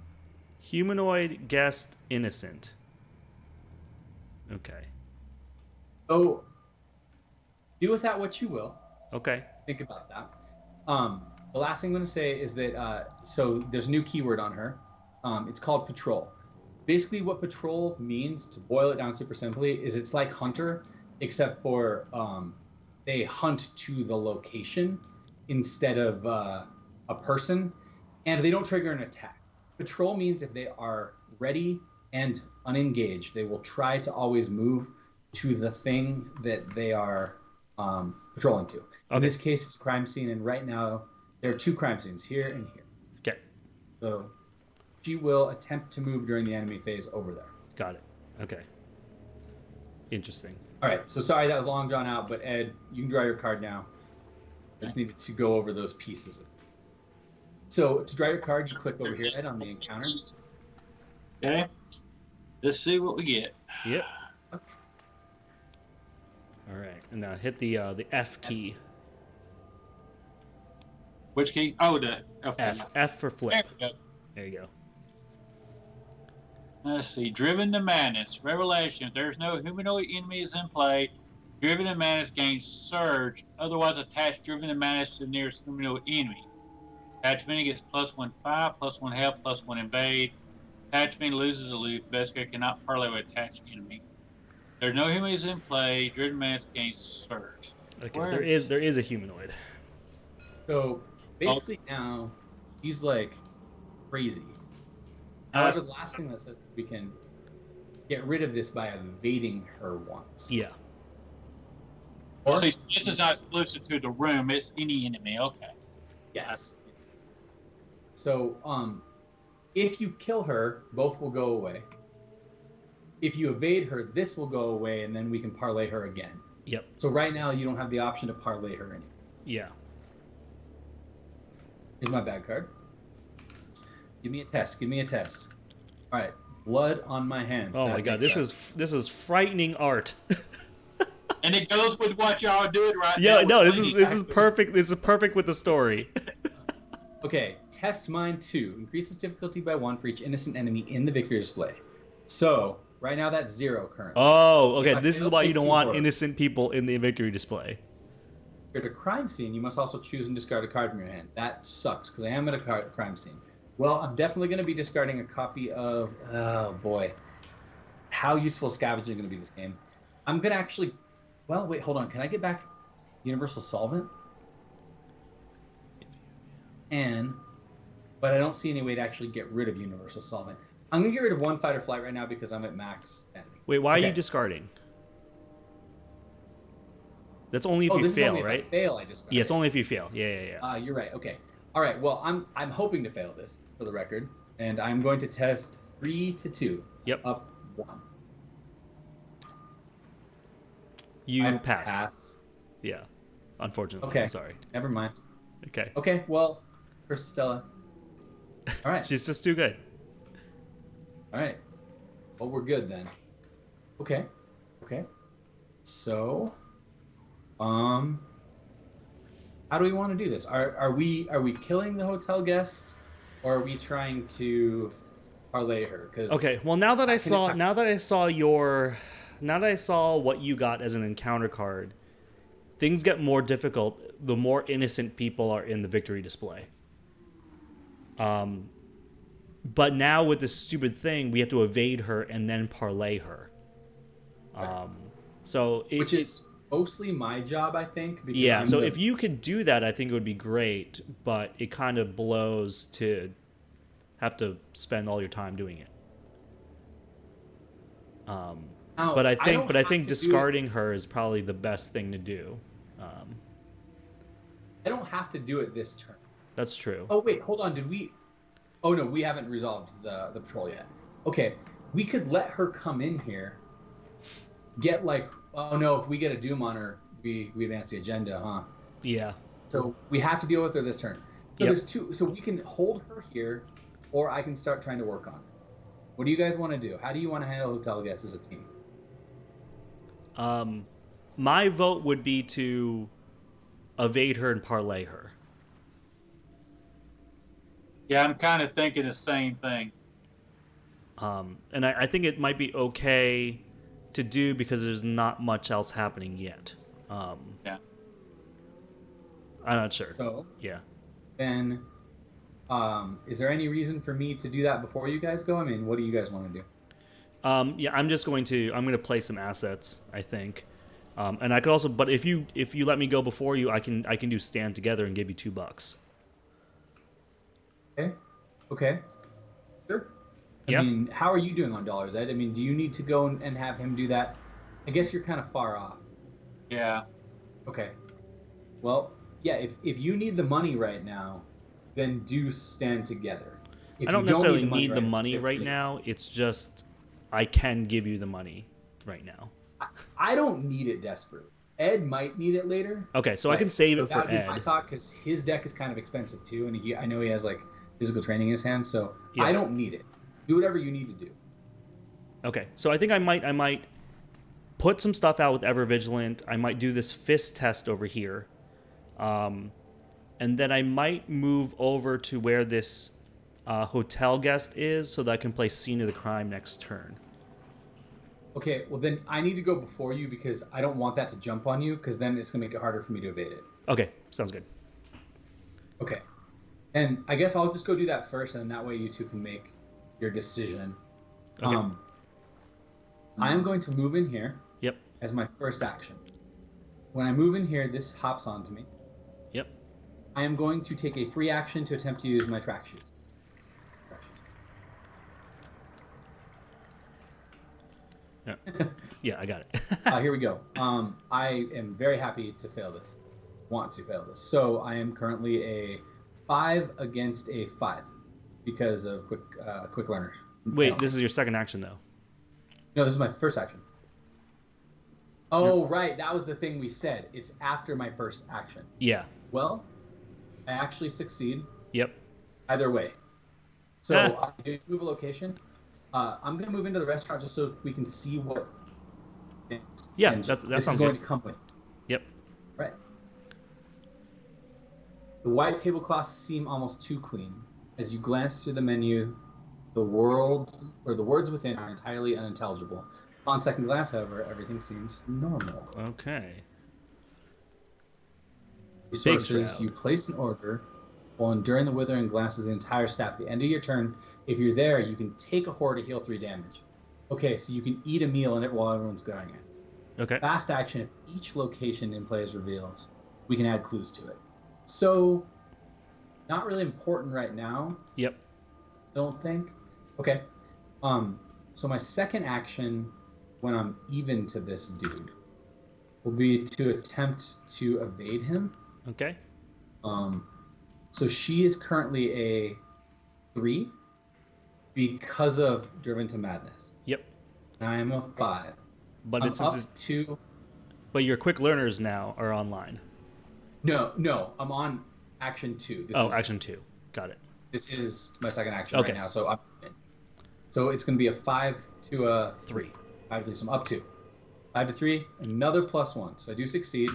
Humanoid guest innocent. Okay. So do with that what you will. Okay. Think about that. The last thing I'm going to say is that so there's a new keyword on her. It's called patrol. Basically, what patrol means, to boil it down super simply, is it's like hunter, except for they hunt to the location instead of a person, and they don't trigger an attack. Patrol means if they are ready and unengaged, they will try to always move to the thing that they are patrolling to. In this case, it's a crime scene, and right now there are 2 crime scenes, here and here. Okay. So she will attempt to move during the enemy phase over there. Got it. Okay. Interesting. All right. So sorry that was long drawn out, but Ed, you can draw your card now. I just needed to go over those pieces with you. So to draw your card, you click over here, Ed, on the encounter. Okay. Let's see what we get. Yep. Okay. All right. And now hit the F key. Which key? Oh, the F. F for flip. There we go. There you go. Let's see. Driven to Madness. Revelation. If there's no humanoid enemies in play, Driven to Madness gains Surge. Otherwise, attach Driven to Madness to the nearest humanoid enemy. Attachment gets +1/5, +1 health, +1 invade. Attachment loses aloof. Best character cannot parlay with attached enemy. There's no humanoids in play. Driven to Madness gains Surge. Okay. There is a humanoid. So basically now he's like crazy. However, the last thing that says we can get rid of this by evading her once. Yeah. Or, so this is not exclusive to the room. It's any enemy. Okay. Yes. So if you kill her, both will go away. If you evade her, this will go away, and then we can parlay her again. Yep. So right now you don't have the option to parlay her anymore. Yeah. Here's my bad card. Give me a test. Give me a test. All right. Blood on my hands. Oh my god, this is frightening art. And it goes with what y'all are doing right now. Yeah, no, this is perfect. This is perfect with the story. Okay, test mine 2. Increases difficulty by 1 for each innocent enemy in the victory display. So right now that's 0 currently. Oh, okay. This is why you don't want innocent people in the victory display. At a crime scene, you must also choose and discard a card from your hand. That sucks because I am at a crime scene. Well, I'm definitely going to be discarding a copy of. Oh boy, how useful is scavenging going to be this game? I'm going to actually. Well, wait, hold on. Can I get back Universal Solvent? But I don't see any way to actually get rid of Universal Solvent. I'm going to get rid of 1 fight or flight right now because I'm at max enemy. Wait, why are you discarding? That's only if you fail, only right? If I fail, I discard. Yeah, it's only if you fail. Yeah. You're right. Okay. All right. Well, I'm hoping to fail this for the record, and I'm going to test 3 to 2. Yep. Up 1. You pass. Yeah. Unfortunately. Okay. I'm sorry. Never mind. Okay. Okay. Well, first Stella. All right. She's just too good. All right. Well, we're good then. Okay. So, how do we want to do this? Are we killing the hotel guest, or are we trying to parlay her? Okay. Well, now that I saw what you got as an encounter card, things get more difficult the more innocent people are in the victory display. But now with this stupid thing, we have to evade her and then parlay her. Right. Which is mostly my job, I think. Because yeah. So if you could do that, I think it would be great. But it kind of blows to have to spend all your time doing it. But I think discarding her is probably the best thing to do. I don't have to do it this turn. That's true. Oh wait, hold on. Did we? Oh no, we haven't resolved the patrol yet. Okay, we could let her come in here. Get like, oh no, if we get a doom on her, we advance the agenda, huh? Yeah. So we have to deal with her this turn. So there's two. So we can hold her here, or I can start trying to work on her. What do you guys want to do? How do you want to handle hotel guests as a team? My vote would be to evade her and parlay her. Yeah, I'm kind of thinking the same thing. And I think it might be okay to do because there's not much else happening yet. Yeah. I'm not sure. So yeah. Then, is there any reason for me to do that before you guys go? I mean, what do you guys want to do? Yeah, I'm going to play some assets, I think. And I could also, but if you let me go before you, I can do stand together and give you $2. Okay. Sure. I mean, how are you doing on dollars, Ed? I mean, do you need to go and have him do that? I guess you're kind of far off. Yeah. Okay. Well, yeah, if you need the money right now, then do stand together. If I don't necessarily need the money right now. It's just I can give you the money right now. I don't need it desperately. Ed might need it later. Okay, so I can save it for Ed. I thought because his deck is kind of expensive too, and I know he has like physical training in his hand, so I don't need it. Do whatever you need to do. Okay, so I think I might put some stuff out with EverVigilant. I might do this fist test over here, and then I might move over to where this hotel guest is, so that I can play Scene of the Crime next turn. Okay, well then I need to go before you because I don't want that to jump on you because then it's going to make it harder for me to evade it. Okay, sounds good. Okay. And I guess I'll just go do that first, and that way you two can make your decision. Okay. I am going to move in here Yep. as my first action. When I move in here, this hops onto me. Yep. I am going to take a free action to attempt to use my track shoes. Yeah, yeah, I got it. Here we go. I am very happy to fail this. Want to fail this. So I am currently a 5 against a 5 because of quick learners. Wait, this is your second action though. No, this is my first action. Oh, right. That was the thing we said. It's after my first action. Yeah. Well, I actually succeed. Yep. Either way. So I do move a location. I'm going to move into the restaurant just so we can see what. Yeah, that sounds is going to come with. Yep. Right. The white tablecloths seem almost too clean. As you glance through the menu, the words within are entirely unintelligible. On second glance, however, everything seems normal. Okay. Resources, you place an order while enduring the withering glances of the entire staff. At the end of your turn, if you're there, you can take a horror to heal 3 damage. Okay, so you can eat a meal while everyone's going in. Okay. Fast action, if each location in play is revealed, we can add clues to it. So, not really important right now. Yep. I don't think. Okay. So my second action, when I'm even to this dude, will be to attempt to evade him. Okay. So she is currently a 3 because of Driven to Madness. Yep. And I am a 5. But it's up to. But your quick learners now are online. No, I'm on action 2. Action 2. Got it. This is my second action right now. So it's going to be a 5 to a 3. 5 to 3. So I'm up 2. 5 to 3. Another +1. So I do succeed.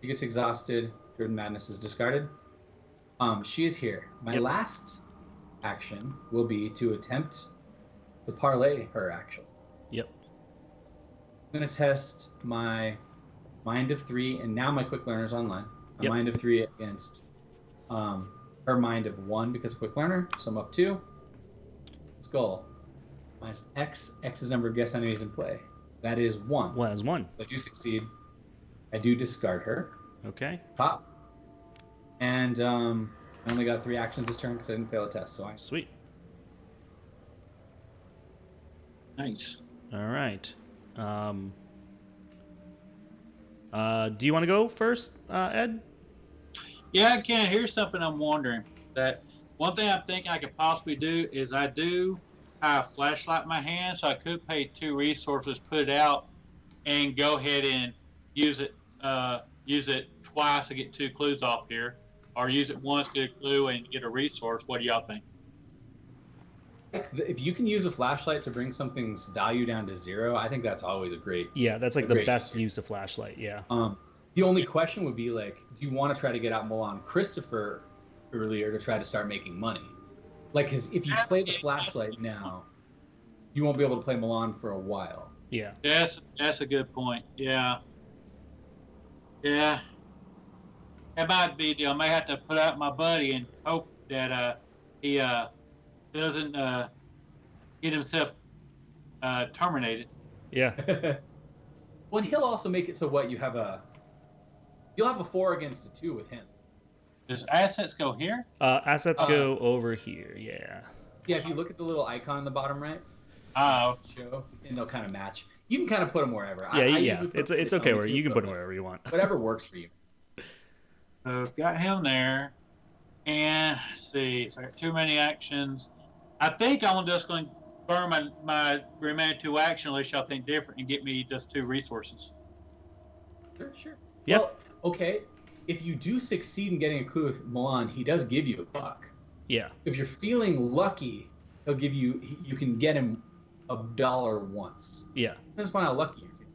He gets exhausted. Driven Madness is discarded. She is here. My last action will be to attempt to parlay her action. Yep. I'm going to test my Mind of 3, and now my Quick Learner's online. My Mind of 3 against her Mind of 1 because of Quick Learner, so I'm up 2. skull. Minus X. X is number of guess enemies in play. That is 1. Well, that's 1. I do succeed. I do discard her. Okay. Pop. And I only got 3 actions this turn because I didn't fail a test. So I. Sweet. Nice. All right. Do you want to go first, Ed? Yeah, I can. Here's something I'm wondering. That one thing I'm thinking I could possibly do is I do have a flashlight in my hand, so I could pay 2 resources, put it out, and go ahead and use it twice to get 2 clues off here, or use it once to get a clue and get a resource. What do y'all think? If you can use a flashlight to bring something's value down to 0, I think that's always a great. Yeah, that's like the best use of flashlight. Yeah. The only question would be like, do you want to try to get out Milan Christopher earlier to try to start making money? Like, because if you play the flashlight now, you won't be able to play Milan for a while. Yeah. That's a good point. Yeah. Yeah. It might be. I may have to put out my buddy and hope that he doesn't get himself terminated. Yeah. Well, and he'll also make it so what you'll have a 4 against a 2 with him. Does assets go here? Assets go over here. Yeah. Yeah, if you look at the little icon in the bottom right, Oh, show, and they'll kind of match. You can kind of put them wherever. Yeah, I yeah. usually put It's them okay on where the you can two, put them but wherever you want. whatever works for you. I've got him there. And let's see, so I got too many actions. I think I'm just going to burn my remaining 2 actions unless y'all think different and get me just 2 resources. Sure. Yep. Well, okay. If you do succeed in getting a clue with Milan, he does give you $1. Yeah. If you're feeling lucky, he'll give you. You can get him $1 once. Yeah. Depends upon how lucky you're feeling.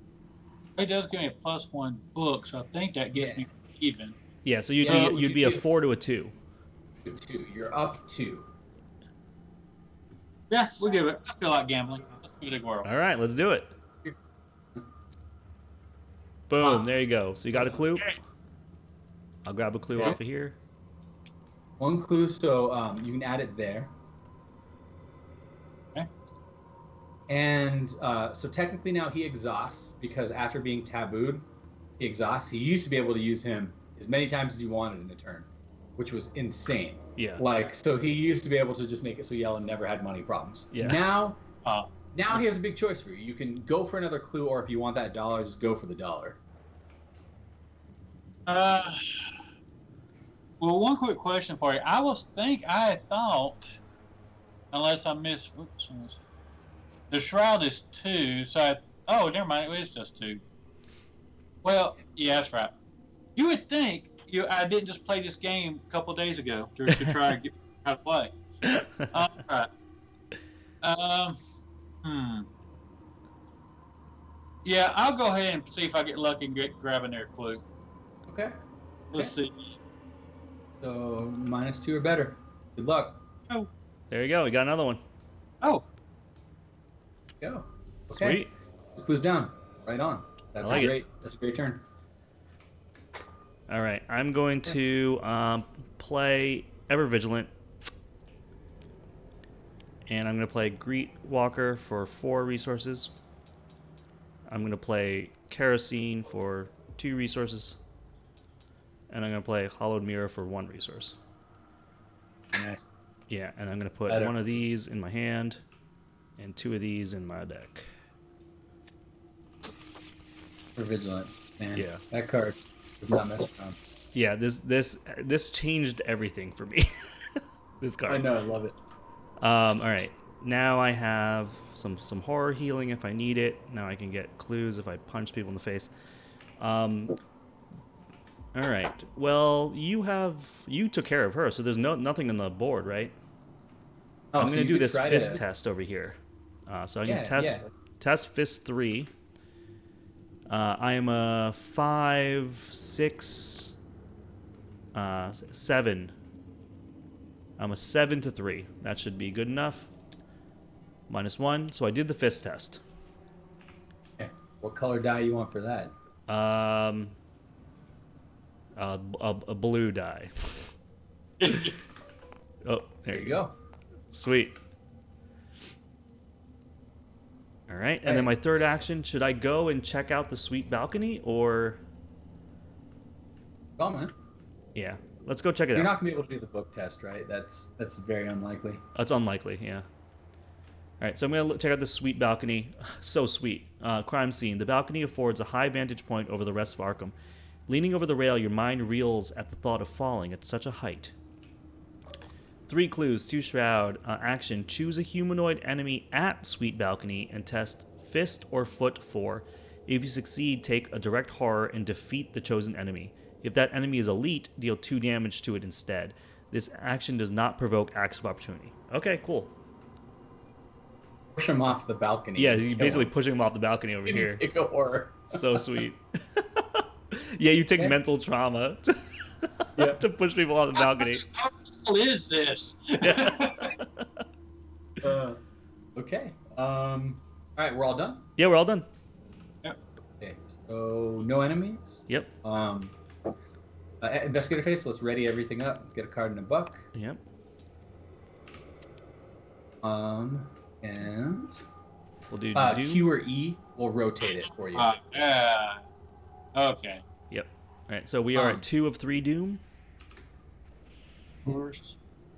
It does give me a +1 book, so I think that gets me even. Yeah. So Yeah, you'd be a 4 to a 2. 2. You're up 2. Yeah, we'll give it. I feel like gambling. Let's give it a whirl. All right, let's do it. Boom. There you go. So you got a clue. I'll grab a clue off of here. 1 clue, so you can add it there. Okay. And so technically now he exhausts because after being tabooed, he exhausts. He used to be able to use him as many times as you wanted in a turn, which was insane. Yeah. Like, so he used to be able to just make it so Yellen never had money problems. Yeah. Now he has a big choice for you. You can go for another clue, or if you want that $1, just go for the $1. Well, one quick question for you. I thought, unless I missed, the shroud is 2, so never mind, it is just 2. Well, yeah, that's right. You would think I didn't just play this game a couple of days ago to try to get how to play. All right. Yeah, I'll go ahead and see if I get lucky and grab another clue. Okay. Let's see. So -2 or better. Good luck. Oh. There you go. We got another one. Oh. Go. Okay. Sweet. The clue's down. Right on. That's like That's a great turn. All right. I'm going to play Ever Vigilant. And I'm going to play Greet Walker for 4 resources. I'm going to play Kerosene for 2 resources. And I'm going to play Hollowed Mirror for 1 resource. Nice. Yeah, and I'm going to put Better. 1 of these in my hand and 2 of these in my deck. We're vigilant, man. Yeah. That card does not mess around. Yeah, this changed everything for me. This card. I know, I love it. All right. Now I have some horror healing if I need it. Now I can get clues if I punch people in the face. All right. Well, you took care of her, so there's nothing on the board, right? Oh, I'm so going to you do could this try fist to- test over here. So I Yeah, can test fist 3. I am a 5, 6, 7. I'm a 7 to 3. That should be good enough. -1. So I did the fist test. Okay. What color die you want for that? A blue die. Oh, There you go. Sweet. All right, and then my third action, should I go and check out the suite balcony, or... Well, man. Yeah, let's go check it out. You're not going to be able to do the book test, right? That's very unlikely. That's unlikely, yeah. All right, so I'm going to check out the suite balcony. So sweet. Crime scene. The balcony affords a high vantage point over the rest of Arkham. Leaning over the rail, your mind reels at the thought of falling at such a height. 3 clues, 2 shroud. Action. Choose a humanoid enemy at suite balcony and test fist or foot 4. If you succeed, take a direct horror and defeat the chosen enemy. If that enemy is elite, deal 2 damage to it instead. This action does not provoke acts of opportunity. Okay, cool. Push him off the balcony. Yeah, you're basically pushing him off the balcony over here. Take a horror. So sweet. Yeah, you take mental trauma to push people off the balcony. How is this? Okay. All right, we're all done? Yeah, we're all done. Okay, so no enemies. Yep. Investigator phase, so let's ready everything up. Get a card and a buck. Yep. And we'll do Q or E will rotate it for you. Okay. Yep. All right, so we are at 2 of 3 doom. Of course.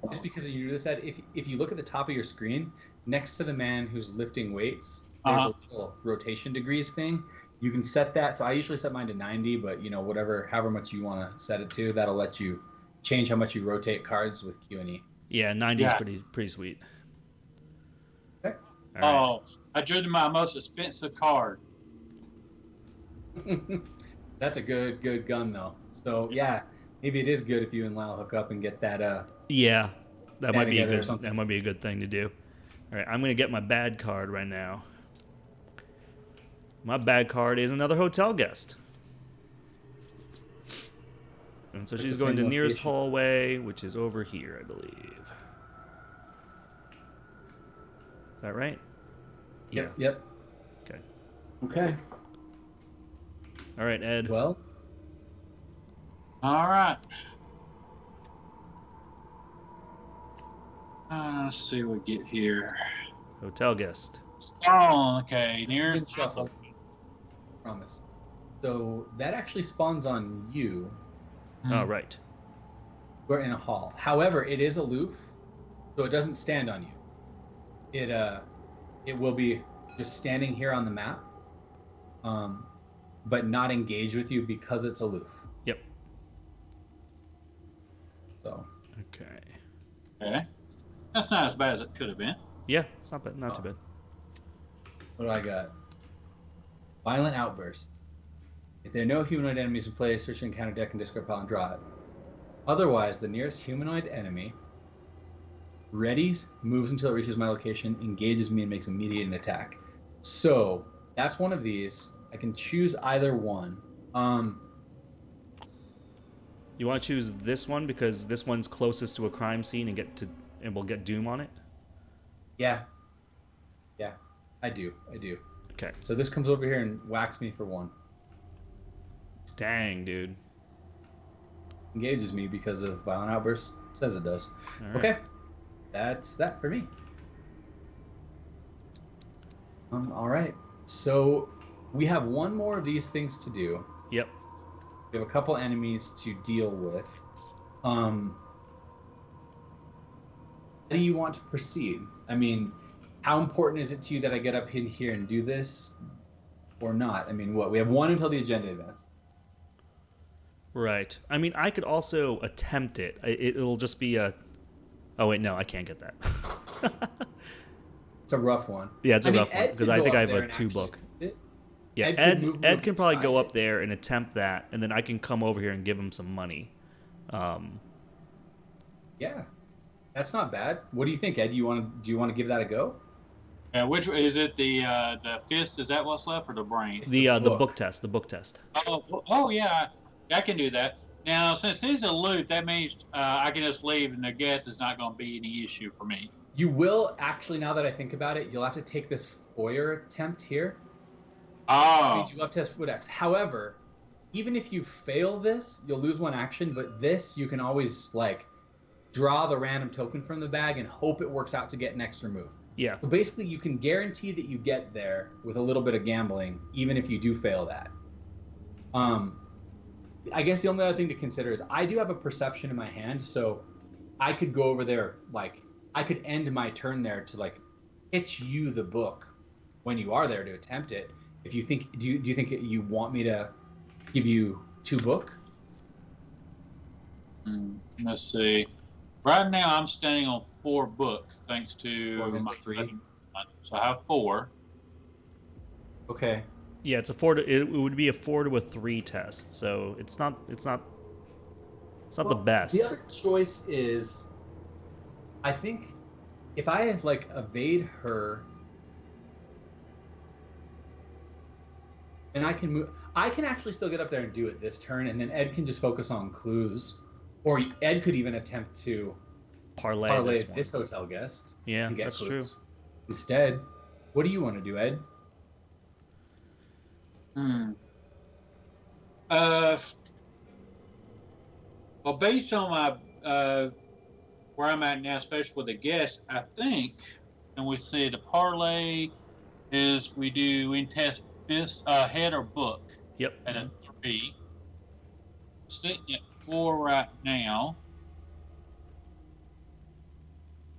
Just because you notice that if you look at the top of your screen, next to the man who's lifting weights, there's a little rotation degrees thing. You can set that. So I usually set mine to 90, but however much you want to set it to, that'll let you change how much you rotate cards with Q and E. Yeah, 90 is pretty sweet. Okay. All right. I drew my most expensive card. That's a good gun though. So yeah, maybe it is good if you and Lyle hook up and get that. Yeah, that might be a good thing to do. All right, I'm gonna get my bad card right now. My bad card is another hotel guest. And so she's going to the nearest hallway, which is over here, I believe. Is that right? Yep. Okay. Okay. All right, Ed. Well. All right. Let's see what we get here. Hotel guest. Oh, okay. Nearest shuffle. Promise. So that actually spawns on you. Oh, right. We're in a hall. However, it is aloof, so it doesn't stand on you. It will be just standing here on the map, but not engage with you because it's aloof. Yep. So. Okay. That's not as bad as it could have been. Yeah, it's not bad. Not too bad. What do I got? Violent outburst. If there are no humanoid enemies in play, search the encounter deck and discard pile and draw it. Otherwise, the nearest humanoid enemy readies, moves until it reaches my location, engages me, and makes immediate an attack. So that's one of these. I can choose either one. You want to choose this one because this one's closest to a crime scene and we'll get doom on it? Yeah, I do. Okay. So this comes over here and whacks me for 1. Dang, dude. Engages me because of violent outburst. Says it does. All right. Okay. That's that for me. All right. So we have one more of these things to do. Yep. We have a couple enemies to deal with. How do you want to proceed? I mean, how important is it to you that I get up in here and do this or not? I mean, we have 1 until the agenda events. Right. I mean, I could also attempt it. It'll just be a... Oh, wait, no, I can't get that. It's a rough one. Yeah, it's a rough one because I think I have a 2 book. Yeah, Ed can probably go up there and attempt that, and then I can come over here and give him some money. Yeah, that's not bad. What do you think, Ed? Do you want to give that a go? Which is it? The fist? Is that what's left, or the brain? The book test. The book test. Oh yeah, I can do that. Now, since these are loot, that means I can just leave, and the gas is not going to be any issue for me. You will actually. Now that I think about it, you'll have to take this foyer attempt here. Oh. Means you have to test foot X. However, even if you fail this, you'll lose 1 action. But this, you can always draw the random token from the bag and hope it works out to get an extra move. Yeah. So basically, you can guarantee that you get there with a little bit of gambling, even if you do fail that. I guess the only other thing to consider is I do have a perception in my hand, so I could go over there, like I could end my turn there to like pitch you the book when you are there to attempt it. If you think, do you think you want me to give you 2 book? Let's see. Right now, I'm standing on 4 book, thanks to 4 my against 3. So I have 4. Okay. Yeah, it's a 4 to, it would be a 4 to a 3 test, so it's not the best. The other choice is, I think, if I like evade her, and I can move, I can actually still get up there and do it this turn, and then Ed can just focus on clues, or Ed could even attempt to parlay this hotel guest. Yeah, and get that's clues. true. Instead, what do you want to do, Ed? Well, based on my where I'm at now, especially with the guests, I think, and we say the parlay is we can test fist, head or book. Yep. At a 3. Sitting at 4 right now.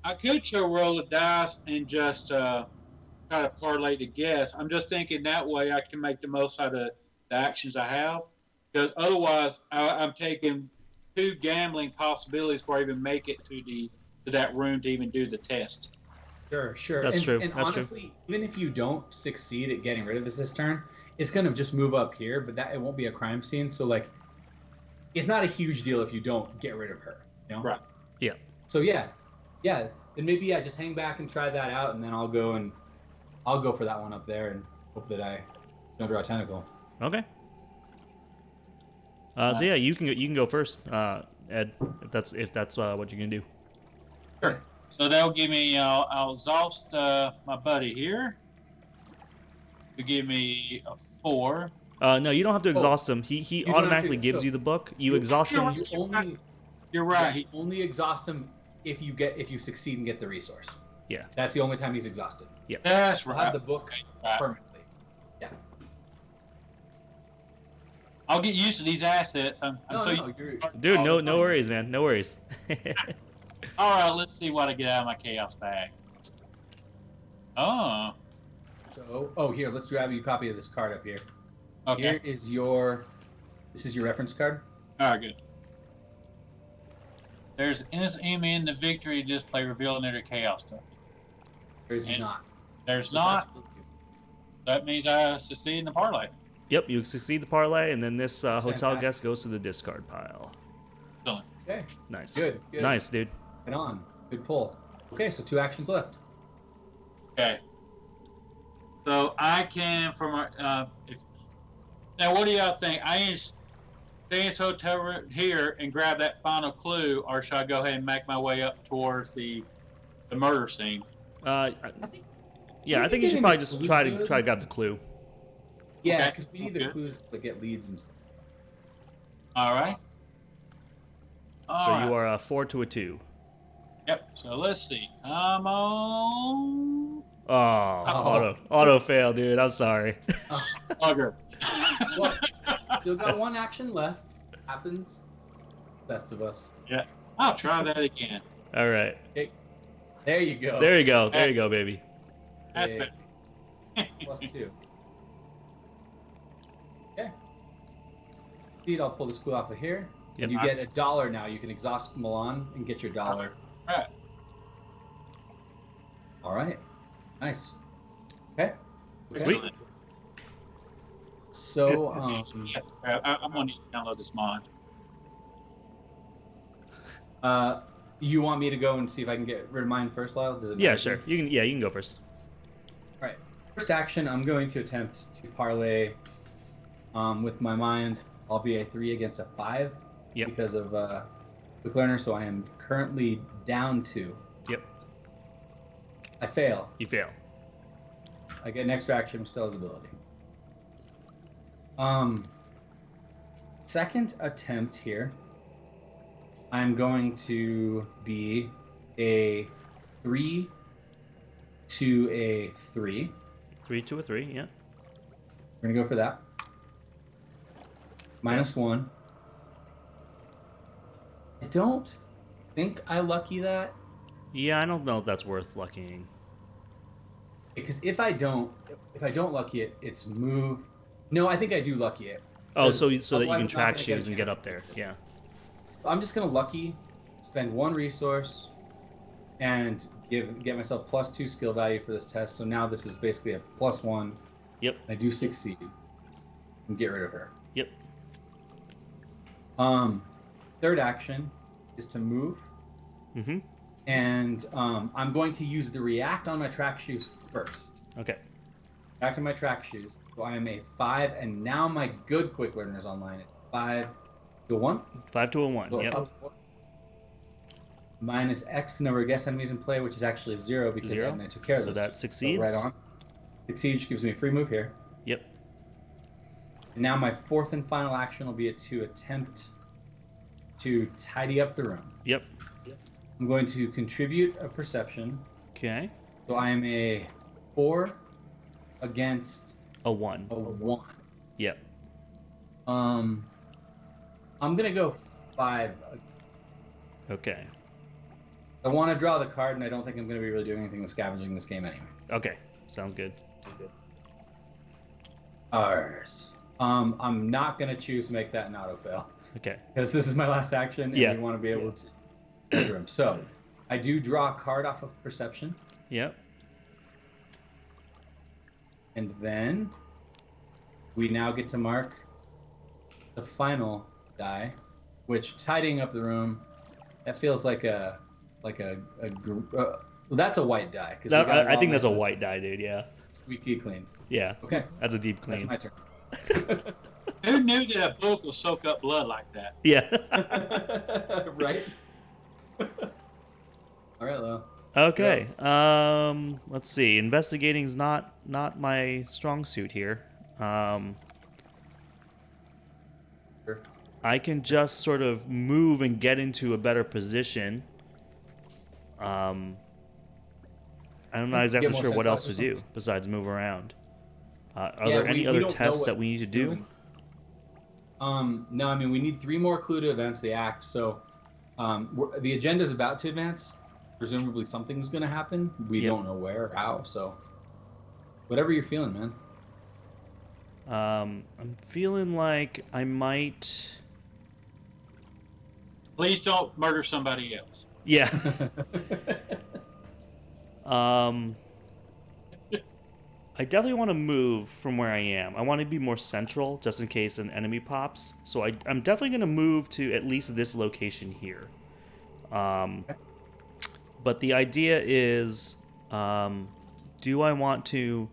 I could try roll the dice and just try to parlay the guess. I'm just thinking that way I can make the most out of the actions I have. Because otherwise, I'm taking 2 gambling possibilities before I even make it to that room to even do the test. Sure. That's true. And That's honestly, true. even if you don't succeed at getting rid of this turn, it's gonna just move up here, but it won't be a crime scene. So like, it's not a huge deal if you don't get rid of her. You know? Right. Yeah. So yeah. Then maybe just hang back and try that out, and then I'll go for that one up there and hope that I don't draw a tentacle. Okay. So yeah, you can go first, Ed, if that's what you're gonna do. Sure. So that'll give me. I'll exhaust my buddy here. To give me a 4. No, you don't have to exhaust him. He automatically gives so you the book. You exhaust him. You're right. You only exhaust him if you succeed and get the resource. Yeah. That's the only time he's exhausted. Yeah. That's We'll right. have the book permanently. Yeah. I'll get used to these assets. Dude, no worries, man. No worries. All right, let's see what I get out of my chaos bag. Oh. So, here, let's grab you a copy of this card up here. Okay. Here is this is your reference card. All right, good. There's innocent enemy in the victory display revealed under chaos stuff. There's not. There's not. That means I succeed in the parlay. Yep, you succeed the parlay, and then this hotel fantastic. guest goes to the discard pile. Excellent. Okay. Nice. Good. Nice, dude. Right on. Good pull. Okay, so 2 actions left. Okay. So I can now what do y'all think? I can stay in this hotel here and grab that final clue, or should I go ahead and make my way up towards the murder scene? I think you should probably just try to get the clue. Yeah, because we need the clues to get leads and stuff. All right. So you are 4 to a 2. Yep. So let's see. I'm on. Auto fail, dude. I'm sorry. Bugger. Well, still got 1 action left. Happens. Best of us. Yeah. I'll try that again. All right. Okay. There you go. There you go, baby. That's better. +2. Okay. See, I'll pull this clue off of here. Yep. And you get $1 now. You can exhaust Milan and get your $1. All right. All right. Nice. Okay. Sweet. So, I'm going to download this mod. you want me to go and see if I can get rid of mine first, Lyle? Does it Yeah, matter? sure. You can go first. All right. First action, I'm going to attempt to parlay with my mind. I'll be a 3 against a 5 because of quick learner, so I am currently down 2. Yep. I fail. You fail. I get an extra action, still has ability. Second attempt here, I'm going to be a 3 to a 3. 3 to a 3, yeah. We're going to go for that. -1. I don't think I lucky that. Yeah, I don't know if that's worth luckying. Because if I don't lucky it, it's move. No, I think I do lucky it. Oh, so that you Otherwise, can I'm not track gonna shoes a and get chance. up there. Yeah. I'm just gonna lucky, spend 1 resource, and get myself +2 skill value for this test. So now this is basically a +1. Yep. I do succeed. And get rid of her. Yep. Third action is to move. Mm-hmm. And I'm going to use the react on my track shoes first. Okay. Back to my track shoes. So I am a 5, and now my good quick learner's online at 5 to 1. 5 to a 1. So Yep. Minus X number of guest enemies in play, which is actually 0 because 0. I took care of So this. that succeeds. So right on. Succeeds gives me a free move here. Yep. And now my 4th and final action will be to attempt to tidy up the room. Yep. I'm going to contribute a perception. Okay. So I am a 4 against A 1. a 1. Yep. I'm gonna go 5. Okay. I want to draw the card, and I don't think I'm gonna be really doing anything with scavenging this game anyway. Okay. Sounds good. Ours. I'm not gonna choose to make that an auto fail Okay. because this is my last action, and Yeah. we want to be able to enter him. So I do draw a card off of perception, Yep. and then we now get to mark the final die, which tidying up the room. That feels like that's a white die. I think that's a white die, dude. Yeah. Squeaky clean. Yeah. Okay, That's a deep that's clean. my turn. Who knew that a book will soak up blood like that? Yeah. Right? All right, Lo. Okay. Let's see. Investigating's not my strong suit here. Sure. I can just sort of move and get into a better position. I'm not exactly more sure what sense else to or something. do besides move around. Are Yeah, there any we other don't know tests what that we need to we're do? doing. No, I mean, we need 3 more clue to advance the act. So the agenda is about to advance. Presumably something's going to happen. We Yep. don't know where or how. So whatever you're feeling, man. I'm feeling like I might. Please don't murder somebody else. Yeah. I definitely want to move from where I am. I want to be more central just in case an enemy pops. So I'm definitely going to move to at least this location here. But the idea is, do I want to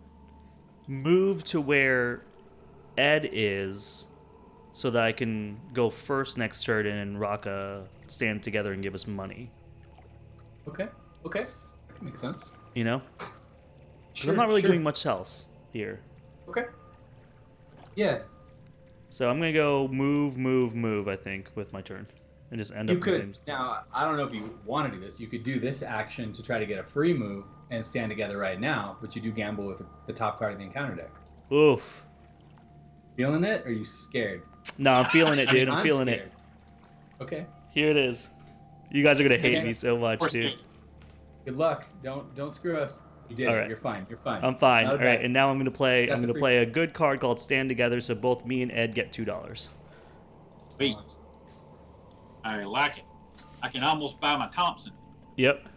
move to where Ed is so that I can go first next turn and Raka stand together and give us money? Okay. That can make sense. You know? 'Cause I'm not really doing much else here. Okay. Yeah. So I'm going to go move, I think, with my turn. And just end You up the could. same. Now, I don't know if you want to do this. You could do this action to try to get a free move and stand together right now, but you do gamble with the top card of the encounter deck. Oof. Feeling it? Or are you scared? No, I'm feeling it, dude. I'm feeling scared. it. Okay. Here it is. You guys are going to hate Okay. me so much, Of course, dude. Good luck. Don't screw us. You did. All it. right. You're fine. I'm fine. Not All a right, bad- and now I'm going to play. Got I'm the going to free- play a good card called Stand Together, so both me and Ed get $2. Sweet. I like it. I can almost buy my Thompson. Yep.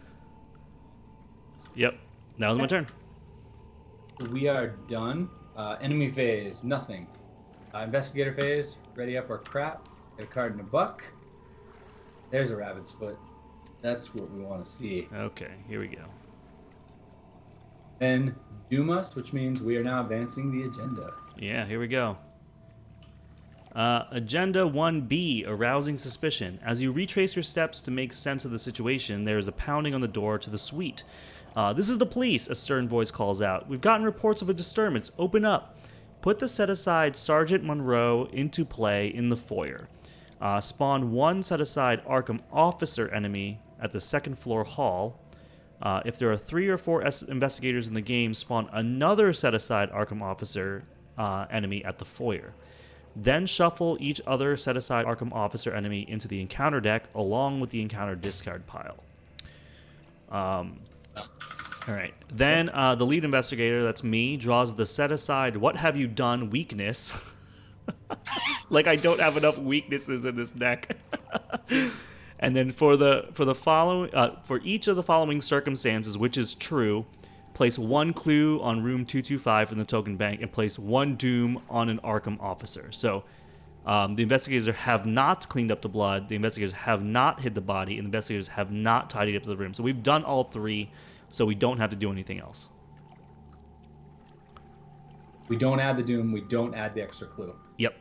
That was my turn. We are done. Enemy phase, nothing. Investigator phase, ready up our crap. Get a card and a buck. There's a rabbit's foot. That's what we want to see. Okay, here we go. Then Doom us, which means we are now advancing the agenda. Yeah, here we go. Agenda 1B, arousing suspicion. As you retrace your steps to make sense of the situation, there is a pounding on the door to the suite. This is the police, a stern voice calls out. We've gotten reports of a disturbance. Open up. Put the set-aside Sergeant Monroe into play in the foyer. Spawn one set-aside Arkham officer enemy at the second floor hall. If there are 3 or 4 investigators in the game, spawn another set-aside Arkham Officer enemy at the foyer. Then shuffle each other set-aside Arkham Officer enemy into the encounter deck along with the encounter discard pile. All right. Then the lead investigator, that's me, draws the set-aside "What have you done?" weakness. Like I don't have enough weaknesses in this deck. And then for the following for each of the following circumstances, which is true, place 1 clue on room 225 in the token bank and place 1 doom on an Arkham Officer. So the investigators have not cleaned up the blood, the investigators have not hid the body, and the investigators have not tidied up the room. So we've done all 3, so we don't have to do anything else. We don't add the doom. We don't add the extra clue. Yep.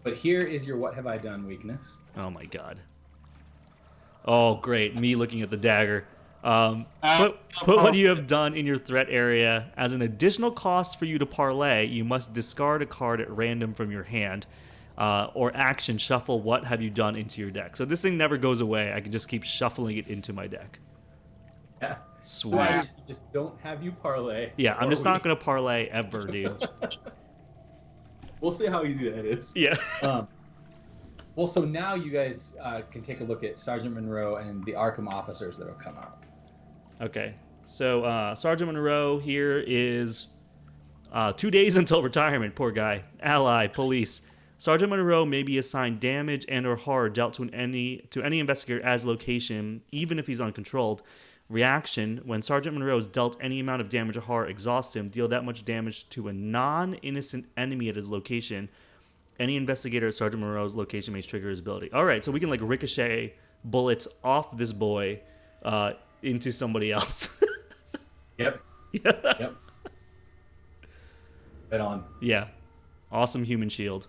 But here is your "What have I done" weakness. Oh my god. Oh great, me looking at the dagger. Put what you have done in your threat area. As an additional cost for you to parlay, you must discard a card at random from your hand, or action shuffle "What have you done" into your deck. So this thing never goes away. I can just keep shuffling it into my deck. Yeah. Sweet. Just don't have you parlay. Yeah, I'm just not going to parlay ever, dude. We'll see how easy that is. Yeah. Well, so now you guys can take a look at Sergeant Monroe and the Arkham officers that will come out. Okay. So Sergeant Monroe here is 2 days until retirement. Poor guy. Ally, police. Sergeant Monroe may be assigned damage and or horror dealt to any investigator as location, even if he's uncontrolled. Reaction: when Sergeant Monroe is dealt any amount of damage or horror exhausts him, deal that much damage to a non-innocent enemy at his location. Any investigator at Sergeant Monroe's location may trigger his ability. All right, so we can like ricochet bullets off this boy into somebody else. Yep. Yeah. Yep. Right on. Yeah. Awesome human shield.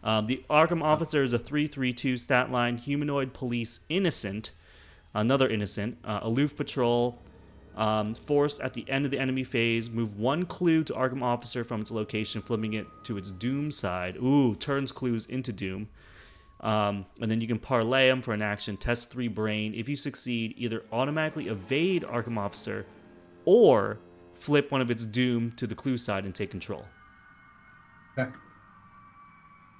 The Arkham Officer is a 3/3/2 stat line. Humanoid police innocent. Another innocent. Aloof patrol. Force at the end of the enemy phase. Move 1 clue to Arkham Officer from its location, flipping it to its Doom side. Ooh, turns clues into Doom. And then you can parlay them for an action. Test 3 brain. If you succeed, either automatically evade Arkham Officer or flip one of its Doom to the clue side and take control.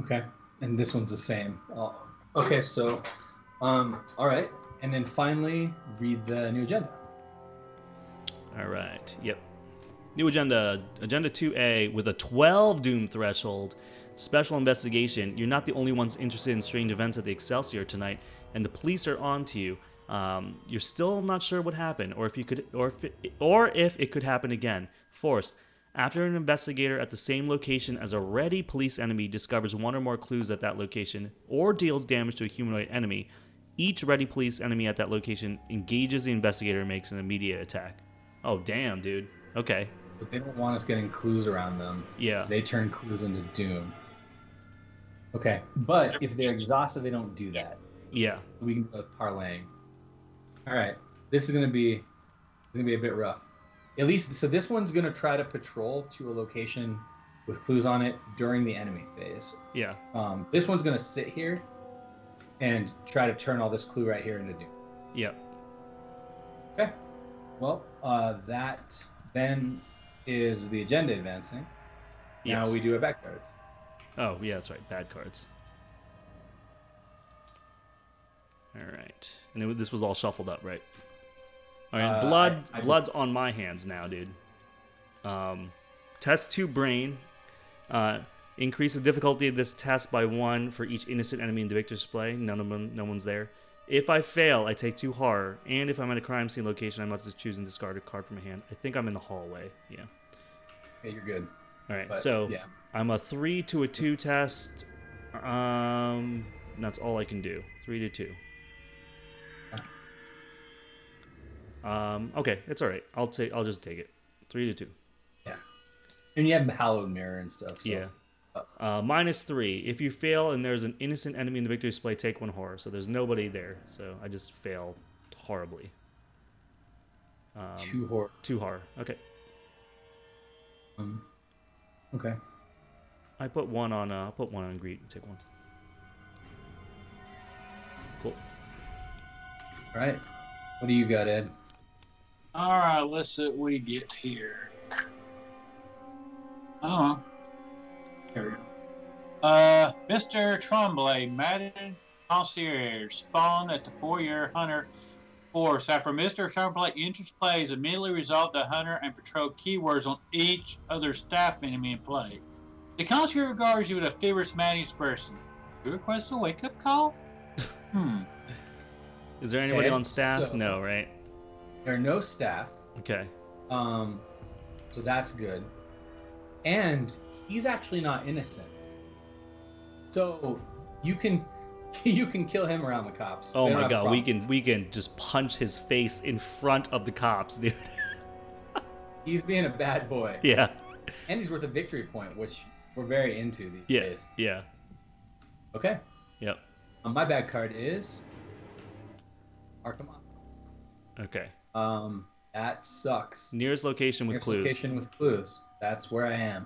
Okay. And this one's the same. Okay, so, all right. And then finally, read the new agenda. All right. Yep. New agenda. Agenda 2A with a 12 Doom threshold. Special investigation. You're not the only ones interested in strange events at the Excelsior tonight, and the police are on to you. You're still not sure what happened, or if it could happen again. Force. After an investigator at the same location as a ready police enemy discovers 1 or more clues at that location, or deals damage to a humanoid enemy, each ready police enemy at that location engages the investigator and makes an immediate attack. Oh, damn, dude. Okay. But they don't want us getting clues around them. Yeah. They turn clues into Doom. Okay. But if they're exhausted, they don't do that. Yeah. We can go with parlaying. All right. This is gonna be a bit rough. At least, so this one's gonna try to patrol to a location with clues on it during the enemy phase. Yeah. This one's gonna sit here and try to turn all this clue right here into Doom. Yep. Okay. Well, that then is the agenda advancing. Yes. Now we do our back cards. Oh, yeah, that's right. Bad cards. All right. And this was all shuffled up, right? All right. Blood's on my hands now, dude. Test 2 brain. Increase the difficulty of this test by 1 for each innocent enemy in the victor's display. No one's there. If I fail, I take 2 horror. And if I'm at a crime scene location, I must choose and discard a card from my hand. I think I'm in the hallway. Yeah. Okay, you're good. All right. But, so yeah. I'm a 3 to a 2 test. That's all I can do. 3 to 2. Okay, it's all right. I'll just take it. 3 to 2. Yeah. And you have the hallowed mirror and stuff. So. Yeah. -3. If you fail and there's an innocent enemy in the victory display, take 1 horror. So there's nobody there. So I just fail horribly. 2 horror. 2 horror. Okay. Okay. I put 1 on. I'll put 1 on greet and take 1. Cool. All right. What do you got, Ed? All right, let's see what we get here. Oh, here we go. Mr. Tremblay, Madden Concierge, spawned at the 4-year Hunter Force. After Mr. Tremblay enters plays, immediately resolve the Hunter and patrol keywords on each other staff enemy in play. The Concierge regards you with a feverish Madden expression. You request a wake-up call? Is there anybody Okay, on staff? so- No, right? There are no staff. Okay. So that's good. And he's actually not innocent. So you can kill him around the cops. Oh They don't my have a god, problem. we can just punch his face in front of the cops, dude. He's being a bad boy. Yeah. And he's worth a victory point, which we're very into these Yeah. days. Yeah. Okay. Yep. My bad card is Arkham. Okay. That sucks. Nearest location with Nearest clues. location with clues. That's where I am.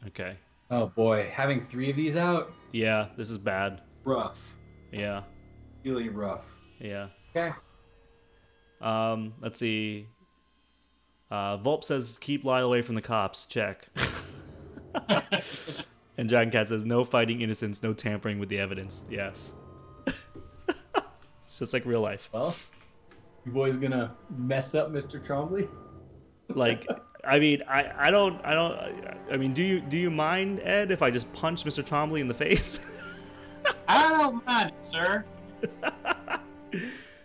Okay. Oh boy, having 3 of these out, Yeah, this is bad. rough. Yeah. Really rough. Yeah. Okay. Let's see. Volp says keep Lyle away from the cops. Check. And Dragon Cat says no fighting innocents, no tampering with the evidence. Yes. It's just like real life. Well, you boys gonna mess up Mr. Trombley? Like, I mean, I mean, do you mind, Ed, if I just punch Mr. Trombley in the face? I don't mind it, sir.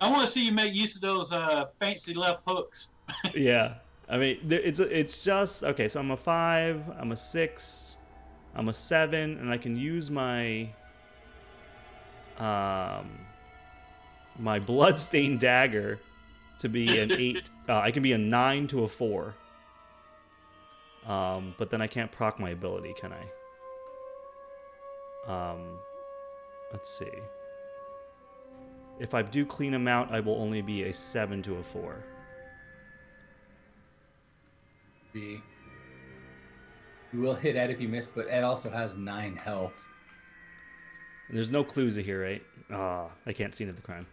I want to see you make use of those fancy left hooks. Yeah. I mean, it's just okay. So I'm a 5, I'm a 6, I'm a 7, and I can use my my bloodstained dagger to be an 8. I can be a 9 to a 4. But then I can't proc my ability, can I? Let's see. If I do clean him out, I will only be a 7 to a 4. You will hit Ed if you miss, but Ed also has 9 health. There's no clues here, right? I can't see into the crime.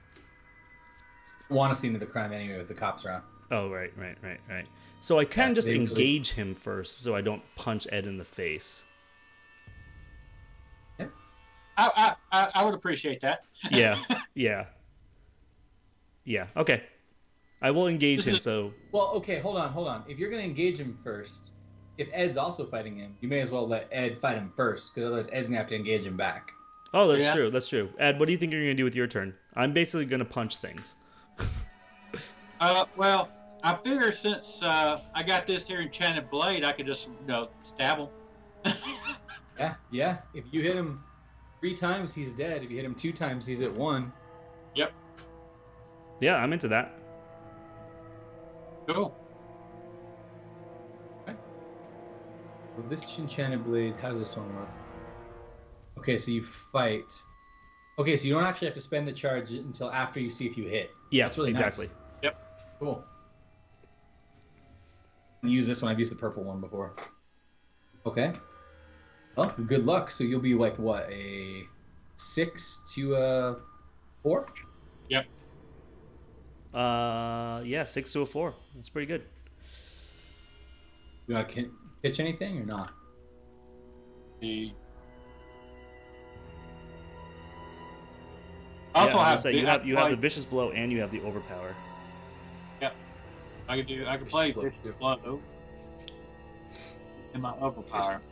Want to see into the crime anyway with the cops around. Oh, right. So I can Yeah, just they really- engage him first, so I don't punch Ed in the face. I would appreciate that. Yeah. Okay. I will engage This him. is- So Well, okay, hold on. If you're gonna engage him first, if Ed's also fighting him, you may as well let Ed fight him first, because otherwise Ed's gonna have to engage him back. oh, that's Yeah. true. That's true. Ed, what do you think you're gonna do with your turn? I'm basically gonna punch things. Well, I figure since I got this here enchanted blade, I could just stab him. Yeah. If you hit him 3 times, he's dead. If you hit him 2 times, he's at 1. Yep. Yeah, I'm into that. Cool. Well, this enchanted blade, how does this one work? Okay, so you fight. Okay, so you don't actually have to spend the charge until after you see if you hit. Yeah, That's really exactly. nice. Yep. Cool. I'll use this one. I've used the purple one before. Okay. Well, good luck. So you'll be like what, a 6 to a 4? Yep. Yeah, 6 to a 4. That's pretty good. You want to pitch anything or not? Also, yeah, I have was gonna say, you have the vicious blow and you have the overpower. I could play Vicious Vicious Blow. Blow in my overpower.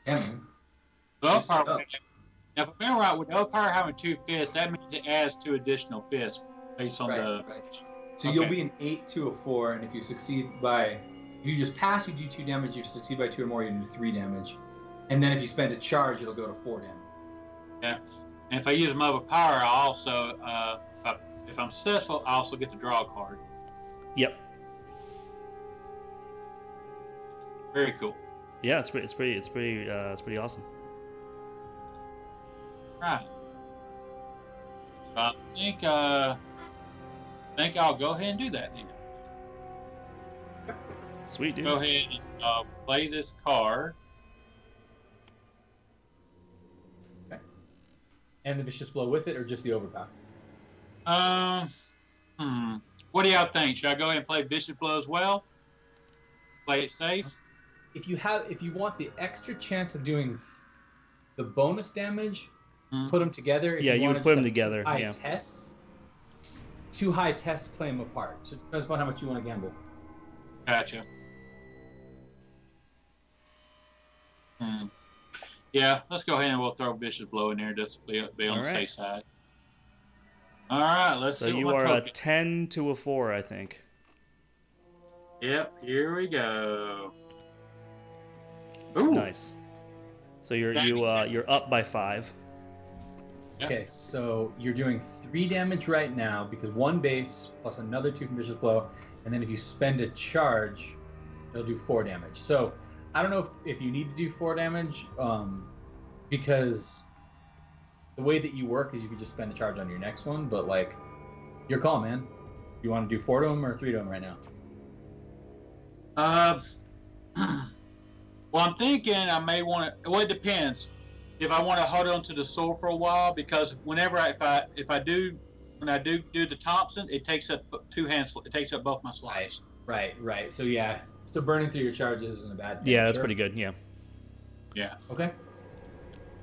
Yeah, man. The Just overpower. up. Now, if I remember right, with the overpower having 2 fists, that means it adds 2 additional fists based on the. Right. So you'll Okay. be an 8 to a 4, and if you succeed if you just pass, you do 2 damage. If you succeed by 2 or more, you do 3 damage. And then if you spend a charge, it'll go to 4 damage. Yeah. And if I use my overpower, I also, if I'm successful, I also get to draw a card. Yep. Very cool. Yeah, it's pretty awesome. Right. I think I'll go ahead and do that then. Sweet, dude. Go ahead and play this card. And the vicious blow with it, or just the overpower? What do y'all think? Should I go ahead and play Vicious Blow as well? Play it safe? If you want the extra chance of doing the bonus damage, put them together. If Yeah, you would put them together. High tests. 2 high tests, play them apart. So it depends on how much you want to gamble. Gotcha. Yeah, let's go ahead and we'll throw Vicious Blow in there just to be on the safe side. All right, let's see. So you are a 10 to a 4, I think. Yep, here we go. Ooh. Nice. So you're up by 5. Okay, so you're doing 3 damage right now because 1 base plus another 2 from Vicious Blow, and then if you spend a charge, it'll do 4 damage. So I don't know if you need to do 4 damage, because the way that you work is you can just spend a charge on your next one, but like, your call, man. You want to do 4 to him or 3 to him right now? Well, I'm thinking I may want to. Well, it depends. If I want to hold on to the sword for a while, because whenever when I do the Thompson, it takes up 2 hands. It takes up both my slots. Right. So yeah. So burning through your charges isn't a bad thing. Yeah, that's pretty good. Yeah. Okay.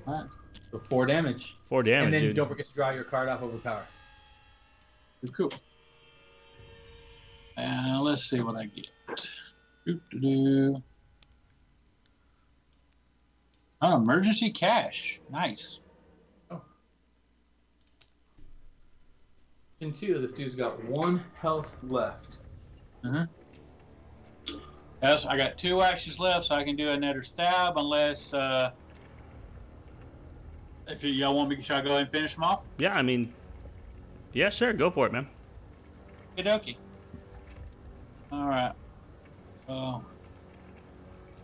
All right. So 4 damage. 4 damage, and then dude. don't forget to draw your card off overpower. Cool. Let's see what I get. Oh, emergency cash. Nice. Oh. And 2, this dude's got 1 health left. Yes, I got 2 actions left, so I can do another stab unless if y'all want me, should I go ahead and finish them off? Yeah, I mean, yeah, sure, go for it, man. Okie dokie. All right. So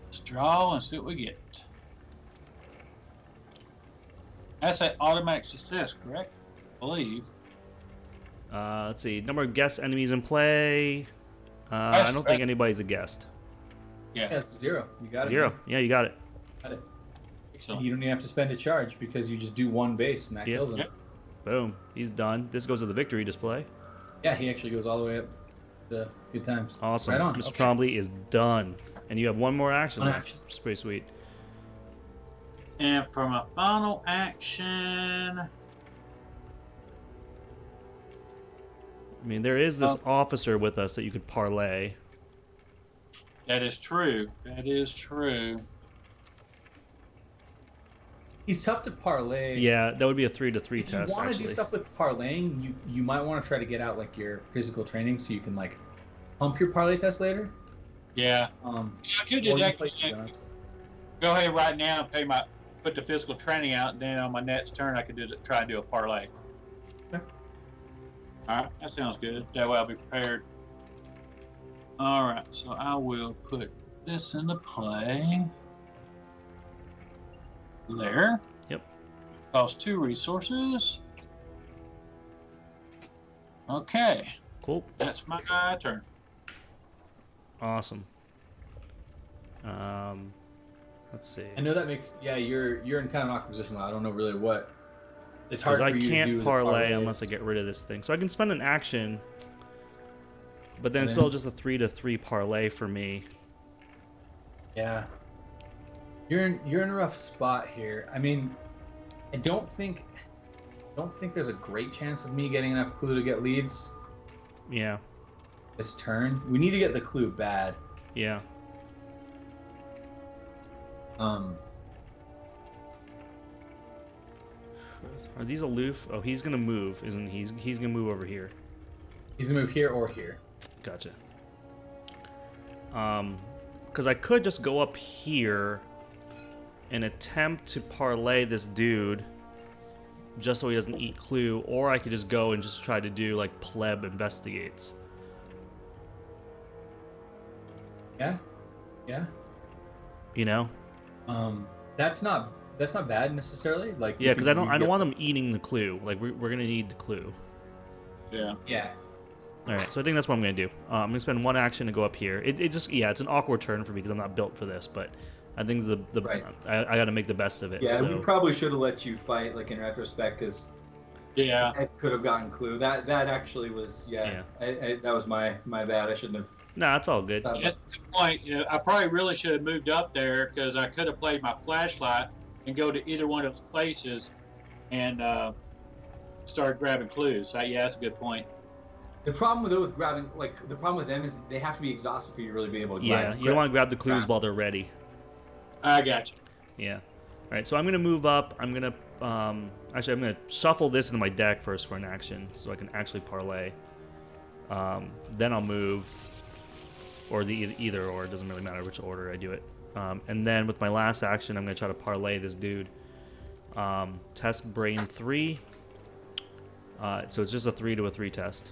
let's draw and see what we get. That's an automatic success, correct? I believe. Let's see. Number of guest enemies in play. I don't think anybody's a guest. Yeah, it's 0. You got it. 0. Man. Yeah, you got it. Got it. Excellent. You don't even have to spend a charge because you just do 1 base and that kills him. Yep. Boom. He's done. This goes to the victory display. Yeah, he actually goes all the way up to good times. Awesome. Right on. Mr. Okay. Trombley is done. And you have 1 more action One left, action. which is pretty sweet. And for my final action, I mean, there is this officer with us that you could parlay. that is true. That is true. He's tough to parlay. Yeah, that would be a 3 to 3 If test, you want to actually. do stuff with parlaying, you might want to try to get out like your physical training so you can like pump your parlay test later. Yeah. I could do or you that. play Zealot. Go ahead right now and put the physical training out, and then on my next turn I could try and do a parlay. Okay. All right, that sounds good. That way I'll be prepared. All right, so I will put this into play. There. Yep. Cost 2 resources. Okay, Cool. that's my turn. Awesome. Let's see. I know that makes you're in kind of an awkward position now. I don't know really what. It's hard Because for I you to can't do the parlay parlays. unless I get rid of this thing. So I can spend an action, but then it's And still just a 3 to 3 parlay for me. Yeah. You're in a rough spot here. I mean, I don't think there's a great chance of me getting enough clue to get leads Yeah. this turn. We need to get the clue bad. Yeah. Are these aloof? Oh, he's gonna move, isn't he? He's gonna move over here. He's gonna move here or here. Gotcha. Because I could just go up here and attempt to parlay this dude just so he doesn't eat clue, or I could just go and just try to do like pleb investigates. Yeah. Yeah. You know? That's not bad necessarily. Like Yeah, because I don't want them eating the clue. Like we're gonna need the clue. Yeah. Yeah. All right, so I think that's what I'm gonna do. I'm gonna spend 1 action to go up here. It just it's an awkward turn for me because I'm not built for this, but I think Right. I got to make the best of it. Yeah, so. we probably should have let you fight, like in retrospect, because Yeah. I could have gotten Clue. That actually was that was my bad. I shouldn't have. No, that's all good. thought That's the point. I probably really should have moved up there because I could have played my flashlight and go to either one of those places and start grabbing clues. Yeah, that's a good point. The problem with grabbing, the problem with them is they have to be exhausted for you to really be able to grab. You don't want to grab the clues while they're ready. I got you. Yeah. All right, so I'm gonna move up. I'm gonna actually I'm gonna shuffle this into my deck first for an action, so I can actually parlay. Then I'll move, or either or. It doesn't really matter which order I do it. And then with my last action, I'm gonna try to parlay this dude. Test Brain 3. So it's just a 3 to a 3 test.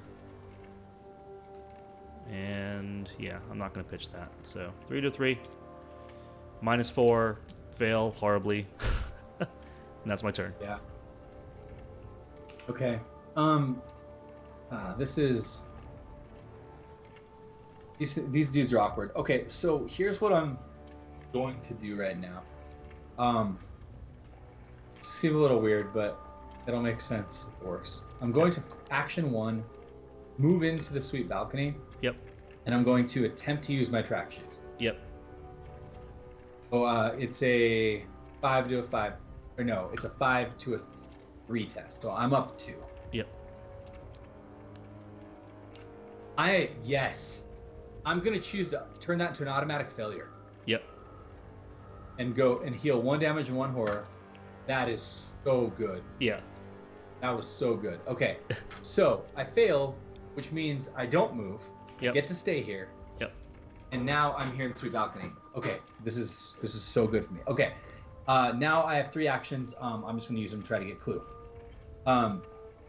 And yeah, I'm not gonna pitch that. So 3 to 3. -4. Fail horribly. And that's my turn. Yeah. Okay. This is these dudes are awkward. Okay, so here's what I'm going to do right now. Seems a little weird, but it'll make sense. It works. I'm going to action 1, move into the suite balcony. Yep. And I'm going to attempt to use my track shoes. Yep. So it's a 5 to a 5, or no, it's a 5 to a 3 test. So I'm up 2. Yep. I'm gonna choose to turn that into an automatic failure. Yep. And go and heal 1 damage and 1 horror. That is so good. Yeah. That was so good. Okay, so I fail, which means I don't move. Yep. I get to stay here. Yep. And now I'm here in the suite balcony. Okay, this is so good for me. Okay, now I have 3 actions. I'm just gonna use them to try to get clue.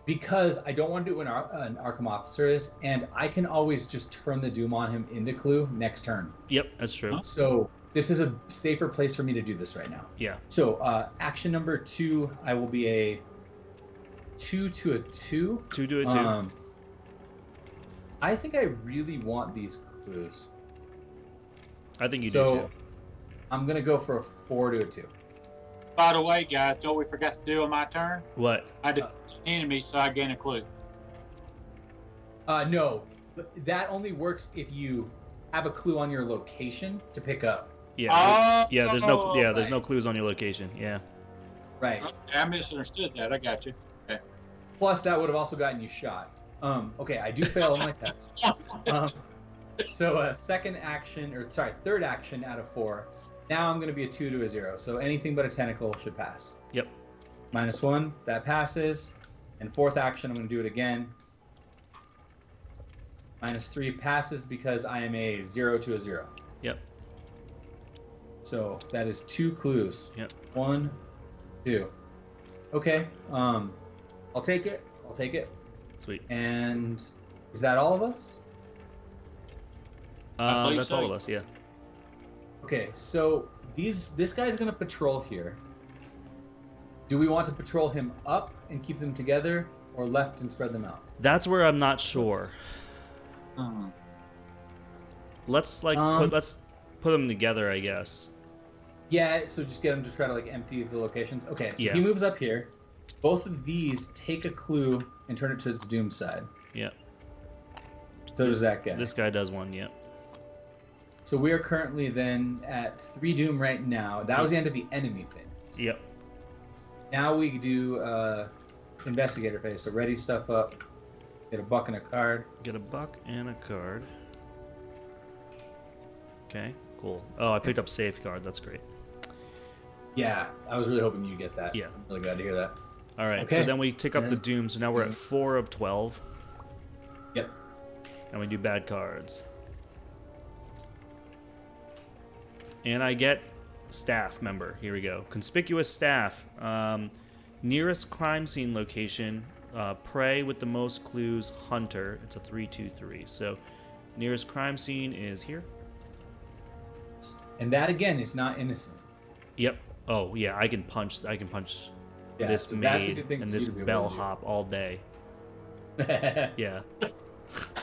Because I don't want to do what an Arkham officer is, and I can always just turn the Doom on him into clue next turn. Yep, that's true. So this is a safer place for me to do this right now. Yeah. So action number 2, I will be a 2 to a 2. 2 to a 2. I think I really want these clues. I think you do So too. I'm gonna go for a 4 to a 2. By the way, guys, know what we forgot to do on my turn? What? I defeated an enemy, so I gain a clue. No, but that only works if you have a clue on your location to pick up. Yeah. Oh, There's no clues on your location. Yeah. Right. Okay, I misunderstood that. I got you. Okay. Plus, that would have also gotten you shot. Okay, I do fail on my test. So third action out of 4. Now I'm going to be a 2 to a 0. So anything but a tentacle should pass. Yep. -1, that passes. And 4th action, I'm going to do it again. -3 passes because I am a 0 to a 0. Yep. So that is 2 clues. Yep. 1, 2. Okay. I'll take it. Sweet. And is that all of us? That's all of us. Yeah. Okay, so this guy's gonna patrol here. Do we want to patrol him up and keep them together, or left and spread them out? That's where I'm not sure. Let's put them together, I guess. Yeah, so just get him to try to empty the locations. Okay, so Yeah. he moves up here. Both of these take a clue and turn it to its doom side. Yeah. So does that guy. This guy does one. Yep. So we are currently then at 3 doom right now. That was the end of the enemy phase. Yep. Now we do investigator phase. So ready stuff up. Get a buck and a card. Get a buck and a card. Okay. Cool. Oh, I picked up safeguard. That's great. Yeah, I was really hoping you'd get that. Yeah. I'm really glad to hear that. All right. Okay. So then we tick up the doom. So now we're at 4 of 12. Yep. And we do bad cards. And I get staff member. Here we go. Conspicuous staff. Nearest crime scene location. Prey with the most clues. Hunter. It's a 3/2/3. So nearest crime scene is here. And that again is not innocent. Yep. Oh yeah. I can punch. Yeah, This so that's a maid good thing and for this you to be able to do. bellhop all day. Yeah.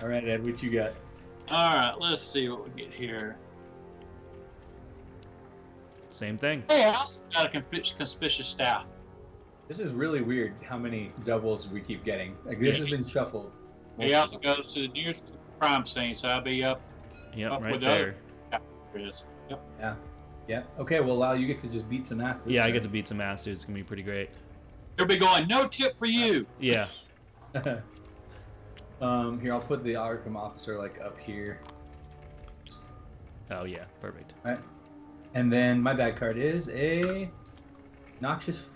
All right, Ed, what you got? All right, let's see what we get here. Same thing. Hey, I also got a conspicuous staff. This is really weird how many doubles we keep getting. Like this has been shuffled. He also goes to the nearest crime scene, so I'll be up. Yep, up right with there. Yep. Yeah. Yeah. Okay. Well, Lau, you get to just beat some ass. Yeah, I get to beat some ass, dude. It's gonna be pretty great. He'll be going. No tip for you. Yeah. Here, I'll put the Arkham officer like up here. Oh yeah, perfect. All right. And then my bad card is a noxious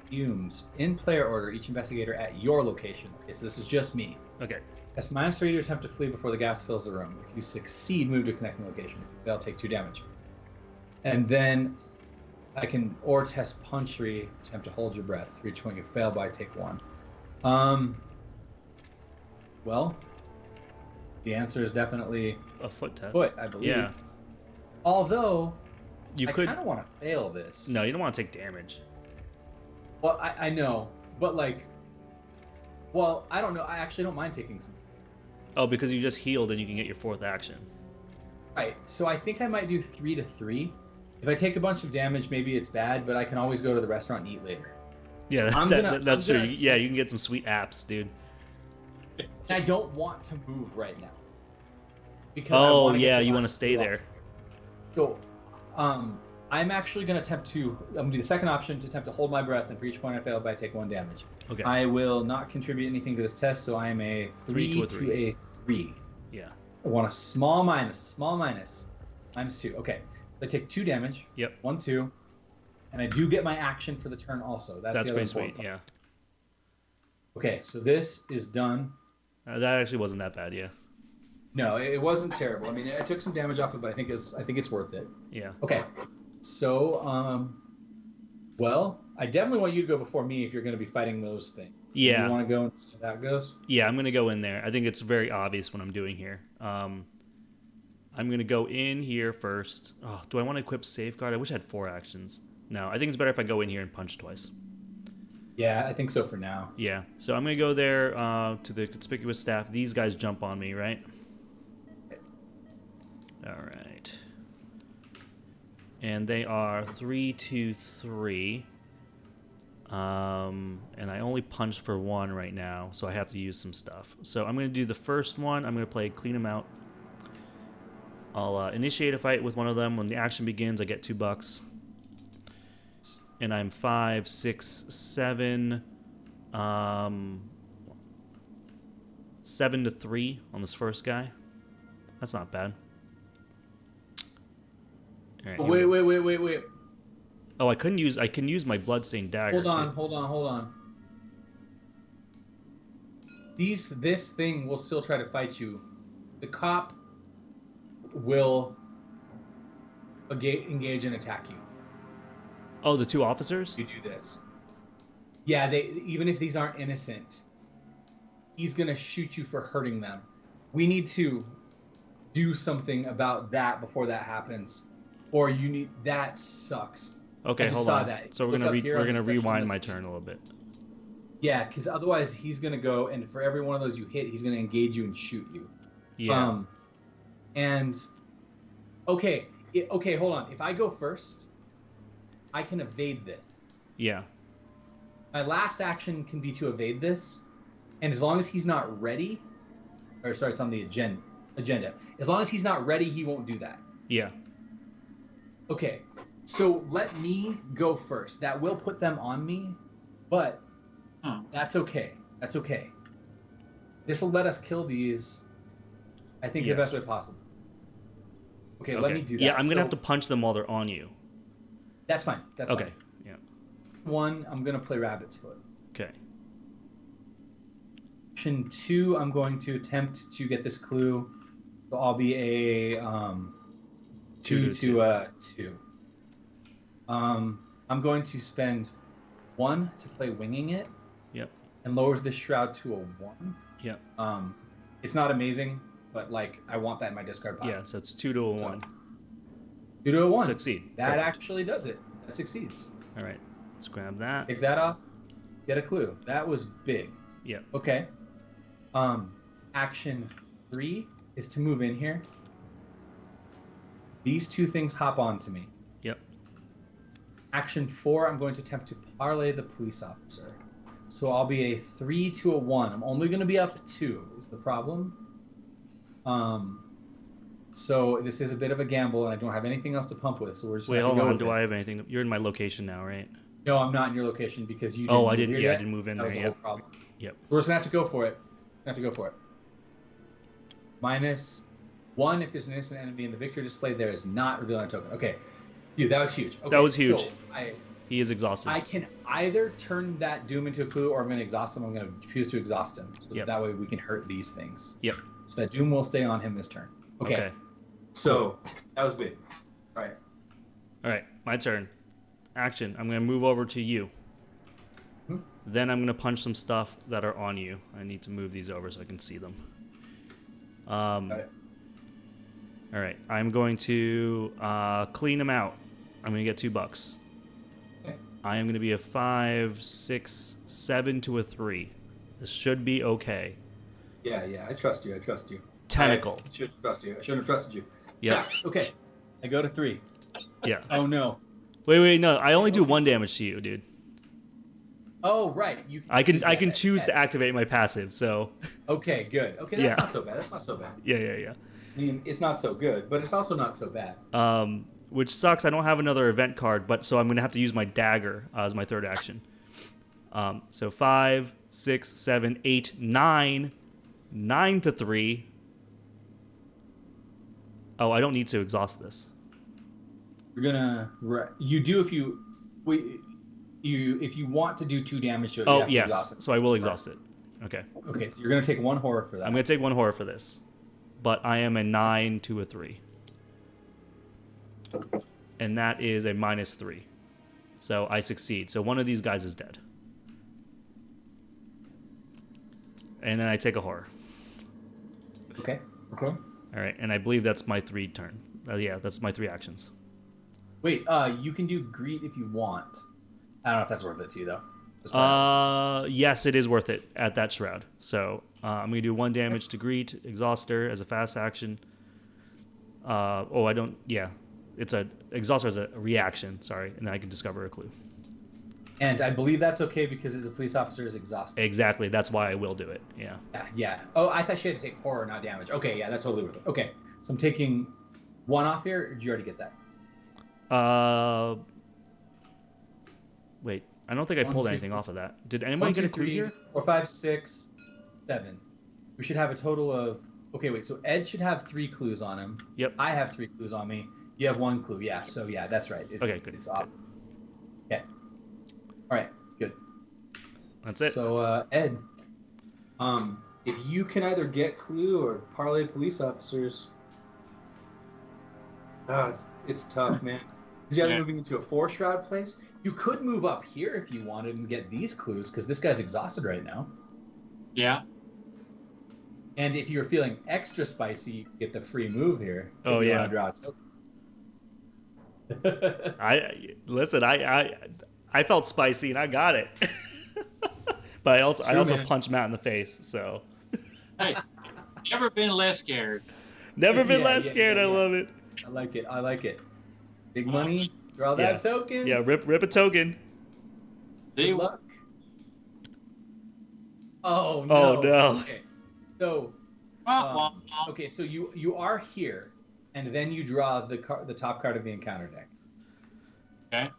fumes in player order. Each investigator at your location. Okay, so this is just me. Okay. That's -3 to attempt to flee before the gas fills the room. If you succeed, move to a connecting location. They'll take 2 damage. And then I can or test punchery, attempt to hold your breath. 3 when you fail by take 1. Well, the answer is definitely A foot test. foot, I believe. Yeah. Although You I could. kind of want to fail this. No, you don't want to take damage. Well, I know, but like, well, I don't know. I actually don't mind taking some. Oh, because you just healed and you can get your 4th action. Right. So I think I might do 3 to 3. If I take a bunch of damage, maybe it's bad, but I can always go to the restaurant and eat later. Yeah, that's true. Yeah, you can get some sweet apps, dude. And I don't want to move right now. Because I wanna get the you want to last stay 2 there. So, I'm actually going to attempt to. I'm going to do the second option to attempt to hold my breath, and for each point I fail, I take 1 damage. Okay. I will not contribute anything to this test, so I am a 3 to a to 3. a 3. Yeah. I want a small minus, -2. Okay, so I take 2 damage. Yep. 1, 2, and I do get my action for the turn also. That's the pretty other sweet. important Yeah. part. Okay, so this is done. That actually wasn't that bad. Yeah. No, it wasn't terrible. I mean, I took some damage off it, but I think it's worth it. Yeah. Okay, so well, I definitely want you to go before me if you're going to be fighting those things. Yeah. You want to go and see how that goes? Yeah, I'm gonna go in there. I think it's very obvious what I'm doing here. I'm gonna go in here first. Oh, do I want to equip safeguard? I wish I had 4 actions. No, I think it's better if I go in here and punch twice. Yeah, I think so for now. Yeah, so I'm gonna go there to the conspicuous staff. These guys jump on me, right? All right. And they are 3, 2, 3. And I only punched for 1 right now, so I have to use some stuff. So I'm going to do the first one. I'm going to play Clean Them Out. I'll initiate a fight with one of them. When the action begins, I get $2. And I'm 5, 6, 7. 7 to 3 on this first guy. That's not bad. All right, Wait. Oh, I can use my bloodstained dagger. Hold on. This thing will still try to fight you. The cop will engage and attack you. Oh, the 2 officers? You do this. Yeah, even if these aren't innocent, he's gonna shoot you for hurting them. We need to do something about that before that happens, or that sucks. Okay, hold on. That. So we're gonna rewind my turn a little bit. Yeah, because otherwise he's gonna go, and for every one of those you hit, he's gonna engage you and shoot you. Yeah. Okay, hold on. If I go first, I can evade this. Yeah. My last action can be to evade this, and as long as he's not ready, or sorry, it's on the agenda. As long as he's not ready, he won't do that. Yeah. Okay, so let me go first. That will put them on me, but that's okay. That's okay. This will let us kill these, I think, the best way possible. Okay, let me do that. Yeah, I'm going to have to punch them while they're on you. That's fine. That's okay. fine. Yeah. 1, I'm going to play Rabbit's Foot. Okay. Action 2, I'm going to attempt to get this clue. So I'll be a 2 to 2. I'm going to spend 1 to play Winging It. Yep. And lowers this shroud to a 1. Yep. It's not amazing, but like I want that in my discard pile. Yeah, so it's 2 to a 1. 2 to a 1. Succeed. That Perfect. actually does it. That succeeds. All right. Let's grab that. Take that off. Get a clue. That was big. Yep. Okay. Action 3 is to move in here. These 2 things hop onto me. Yep. Action 4, I'm going to attempt to parlay the police officer. So I'll be a 3 to a 1. I'm only going to be up 2 is the problem. So this is a bit of a gamble, and I don't have anything else to pump with. So we're just Wait, going to hold go on. with Do it. I have anything? You're in my location now, right? No, I'm not in your location because you. Oh, I move didn't. here Yeah, I yet. didn't move in That there was the yet. whole problem. Yep. We're just gonna have to go for it. -1 if there's an innocent enemy, and the victory displayed there is not revealed on a token. Okay, dude, that was huge. Okay, That was huge. So He is exhausted. I can either turn that doom into a clue, or I'm gonna exhaust him. I'm gonna refuse to exhaust him, so that way we can hurt these things. Yep. So that doom will stay on him this turn. Okay. So that was big. All right. All right, my turn. Action. I'm going to move over to you. Then I'm going to punch some stuff that are on you. I need to move these over so I can see them. All right. I'm going to clean them out. I'm going to get $2. Okay. I am going to be a 5, 6, 7 to a 3. This should be okay. Yeah. I trust you. Tentacle. I shouldn't trust you. I shouldn't have trusted you. Yep. Yeah. Okay. I go to 3. Yeah. Oh no. Wait, no. I only do 1 damage to you, dude. Oh right. I can choose to activate my passive, so. Okay, good. Okay, that's not so bad. That's not so bad. Yeah. I mean, it's not so good, but it's also not so bad. Which sucks. I don't have another event card, but so I'm going to have to use my dagger as my third action. So 5, 6, 7, 8, 9. 9 to 3. Oh, I don't need to exhaust this. You're gonna. You do if you want to do 2 damage to it. Oh yes. So I will exhaust it. Okay. Okay, so you're gonna take 1 horror for that. I'm going to take 1 horror for this, but I am a 9 to a 3. And that is a -3. So I succeed. So one of these guys is dead. And then I take a horror. Okay. All right, and I believe that's my 3 turn. Yeah, that's my 3 actions. Wait, you can do greet if you want. I don't know if that's worth it to you though. Yes, it is worth it at that shroud. So I'm gonna do 1 damage to greet, exhauster as a fast action. I don't. Yeah, it's a exhauster as a reaction. Sorry, and then I can discover a clue. And I believe that's okay because the police officer is exhausted. Exactly. That's why I will do it. Yeah. Yeah. Oh, I thought she had to take horror, not damage. Okay, yeah, that's totally worth it. Okay, so I'm taking 1 off here. Or did you already get that? Wait. I don't think I pulled anything off of that. Did anybody get a clue here? 4, 5, 6, 7. We should have a total of. Okay, wait. So Ed should have 3 clues on him. Yep. I have 3 clues on me. You have 1 clue. Yeah. So yeah, that's right. Okay. Good. It's off. Okay. All right. Good. That's it. So Ed, if you can either get clue or parlay police officers. Oh, it's tough, man. Because you're moving into a 4 shroud place. You could move up here if you wanted and get these clues, because this guy's exhausted right now. Yeah. And if you're feeling extra spicy, you get the free move here. Oh yeah. Draw I felt spicy and I got it. But I also punched Matt in the face. So. Hey, never been less scared. Never been less scared. I love it. I like it. Big money. Draw that token. Yeah, rip a token. Good luck. Oh no. Oh no. Okay. So okay, so you are here, and then you draw the top card of the encounter deck. Okay.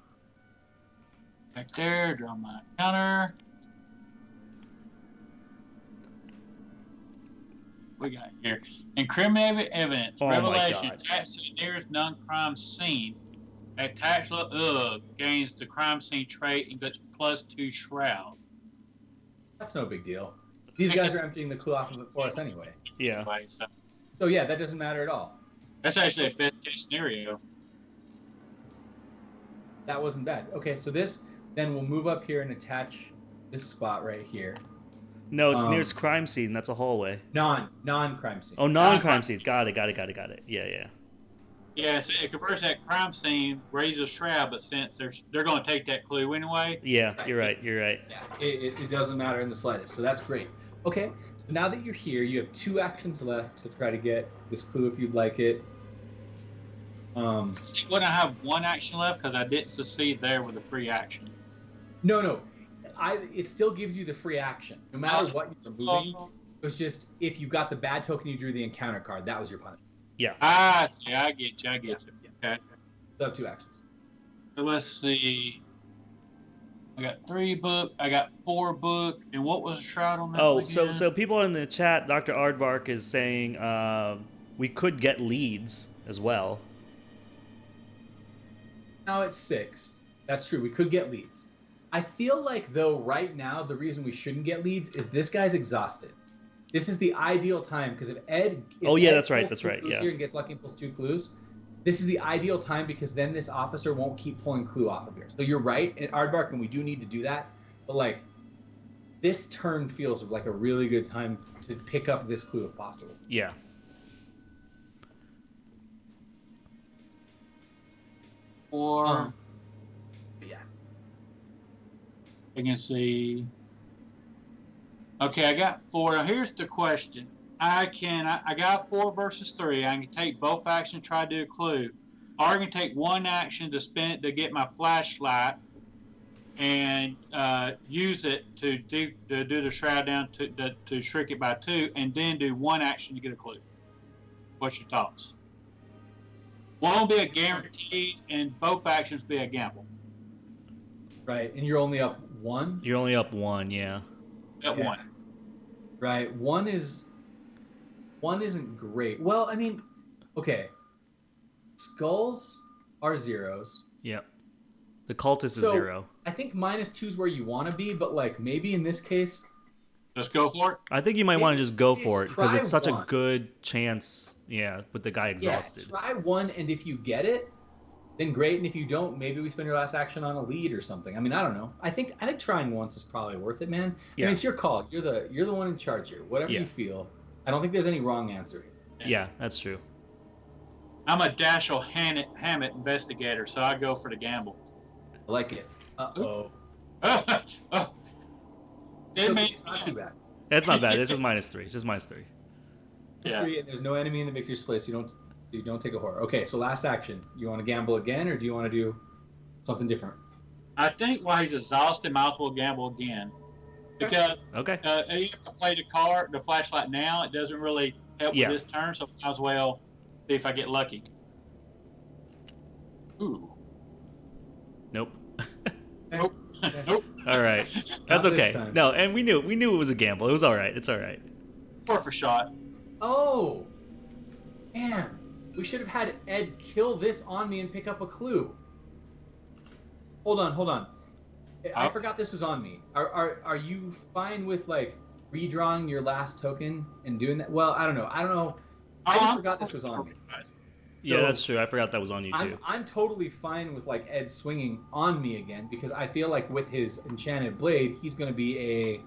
Back there, draw my counter. We got here. Incriminating evidence. Oh Revelation. my God. Attached to the nearest non-crime scene. Attached gains the crime scene trait and gets +2 shroud. That's no big deal. These guys are emptying the clue off of it for us anyway. Yeah. Anyway, so yeah, that doesn't matter at all. that's actually a best case scenario. That wasn't bad. Okay, so then we'll move up here and attach this spot right here. No, it's near its crime scene. That's a hallway. Non-crime scene. Oh, non-crime scene. Got it. Yeah. Yeah, so it converts that crime scene, raises a shroud, but since they're going to take that clue anyway. Yeah, you're right. Yeah, it doesn't matter in the slightest, so that's great. Okay, so now that you're here, you have 2 actions left to try to get this clue if you'd like it. Wouldn't I have one action left because I didn't succeed there with a free action? No. It still gives you the free action. No matter what you're moving, it was just if you got the bad token, you drew the encounter card. That was your punishment. Yeah. I see. I get you. Yeah. Okay. So have 2 actions. So let's see. I got 3 book. I got 4 book. And what was the shroud on that? Oh, so people in the chat, Dr. Aardvark is saying we could get leads as well. Now it's 6. That's true. We could get leads. I feel like, though, right now, the reason we shouldn't get leads is this guy's exhausted. This is the ideal time, because if Ed that's right. Yeah. Here and gets lucky and pulls 2 clues, this is the ideal time because then this officer won't keep pulling clue off of here. So you're right, and Aardvark, and we do need to do that. But, like, this turn feels like a really good time to pick up this clue if possible. Yeah. Or... yeah. I can see. Okay, I got 4. Now here's the question. I got 4 versus 3. I can take both actions, try to do a clue. Or I can take 1 action to spend it to get my flashlight and use it to do the shroud down to shrink it by 2, and then do 1 action to get a clue. What's your thoughts? One will be a guarantee, and both actions be a gamble. Right, and you're only up 1? You're only up 1, yeah. At 1. Right, 1 isn't great. Well, I mean, okay. Skulls are 0s. Yep. The cultist is 0. I think -2 is where you want to be, but like maybe in this case, just go for it. I think you might want to just go for it because it's such 1. a good chance. Yeah, with the guy exhausted. Yeah, try 1, and if you get it, then great. And if you don't, maybe we spend your last action on a lead or something. I mean, I don't know. I think trying once is probably worth it, man. Yeah. I mean, it's your call. You're the one in charge here. Whatever you feel. I don't think there's any wrong answer here. Yeah, that's true. I'm a Dashiell Hammett investigator, so I go for the gamble. I like it. Uh-oh. It makes it's not too bad. It's not bad. It's just -3. It's just -3. Yeah. 3, and there's no enemy in the victor's place. You don't take a horror. Okay, so last action. You want to gamble again, or do you want to do something different? I think while he's exhausted, might as well gamble again. Because Okay. you have to play the flashlight now. It doesn't really help with this turn, so might as well see if I get lucky. Ooh. Nope. Nope. Nope. All right. That's Not this okay. time. No, and we knew it was a gamble. It was all right. It's all right. Worth a shot. Oh, man. We should have had Ed kill this on me and pick up a clue. Hold on. I forgot this was on me. Are you fine with like redrawing your last token and doing that? Well, I don't know. I just forgot this was on me. Yeah, So, that's true. I forgot that was on you too. I'm totally fine with like Ed swinging on me again because I feel like with his enchanted blade, he's going to be a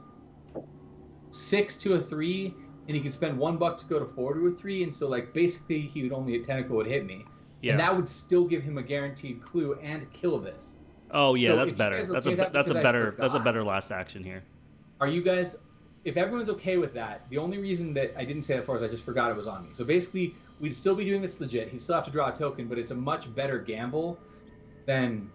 6 to a 3, and he can spend $1 to go to forward with 3, and so like basically he would only a tentacle would hit me, and that would still give him a guaranteed clue and kill this. Oh yeah, So that's if you better. guys are That's okay with that, because I a forgot. better last action here. Are you guys? If everyone's okay with that, the only reason that I didn't say that before is I just forgot it was on me. So basically, we'd still be doing this legit. He'd still have to draw a token, but it's a much better gamble than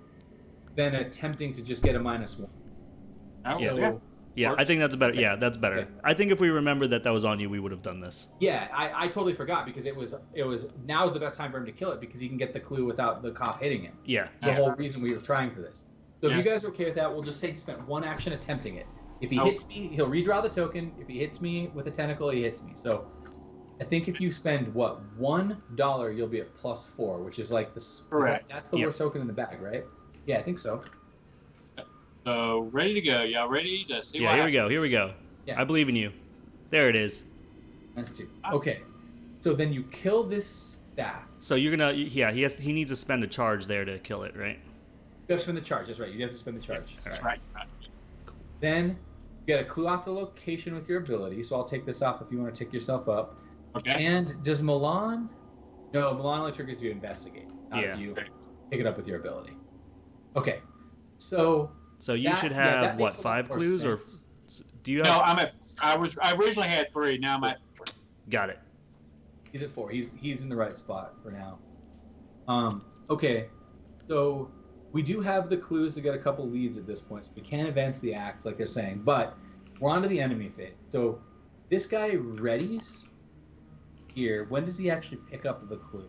attempting to just get a -1. So, Yeah, I think that's better. Yeah, that's better. Okay. I think if we remembered that was on you, we would have done this. yeah, I totally forgot because it was now's the best time for him to kill it because he can get the clue without the cop hitting him. Yeah. It's the whole reason we were trying for this. So if you Yes. guys are okay with that, we'll just say he spent 1 action attempting it. If he hits me, he'll redraw the token. If he hits me with a tentacle, he hits me. So I think if you spend $1, you'll be at +4, which is like this. Correct. That's the worst token in the bag, right? Yeah, I think so. So ready to go. Y'all ready to see Yeah, what here we go. Yeah. I believe in you. There it is. That's 2. Okay. So then you kill this staff. So you're gonna, he needs to spend a charge there to kill it, right? You have to spend the charge. That's right. You have to spend the charge. That's right. Then you get a clue off the location with your ability. So I'll take this off if you want to tick yourself up. Okay. And does Milan? No, Milan only triggers you to investigate. Not if you Okay. pick it up with your ability. Okay. So you should have what, 5 clues or do you have? No, I originally had 3. Now I'm at 4. Got it. he's at 4. He's in the right spot for now. Okay, so we do have the clues to get a couple leads at this point, so we can advance the act, like they're saying. But we're on to the enemy phase. So this guy readies here. When does he actually pick up the clue?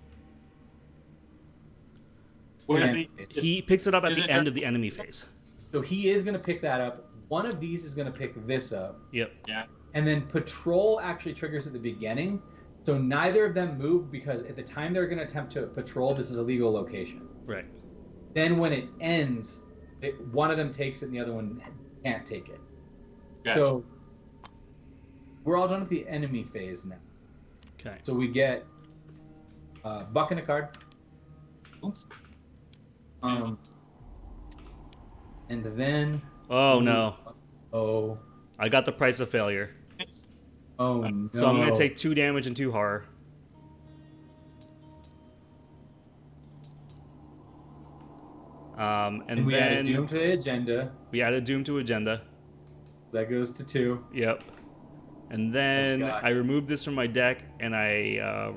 He picks it up at the end of the enemy phase. So he is going to pick that up. One of these is going to pick this up. Yep. Yeah. And then patrol actually triggers at the beginning. So neither of them move because at the time they're going to attempt to patrol, this is a legal location. Right. Then when it ends, one of them takes it and the other one can't take it. Gotcha. So we're all done with the enemy phase now. Okay. So we get buck and a card. And then... Oh, no. Oh. I got the price of failure. Oh, no. So I'm going to take 2 damage and 2 horror. And we then added Doom to the agenda. we added Doom to agenda. That goes to 2. Yep. And then God. I removed this from my deck, and I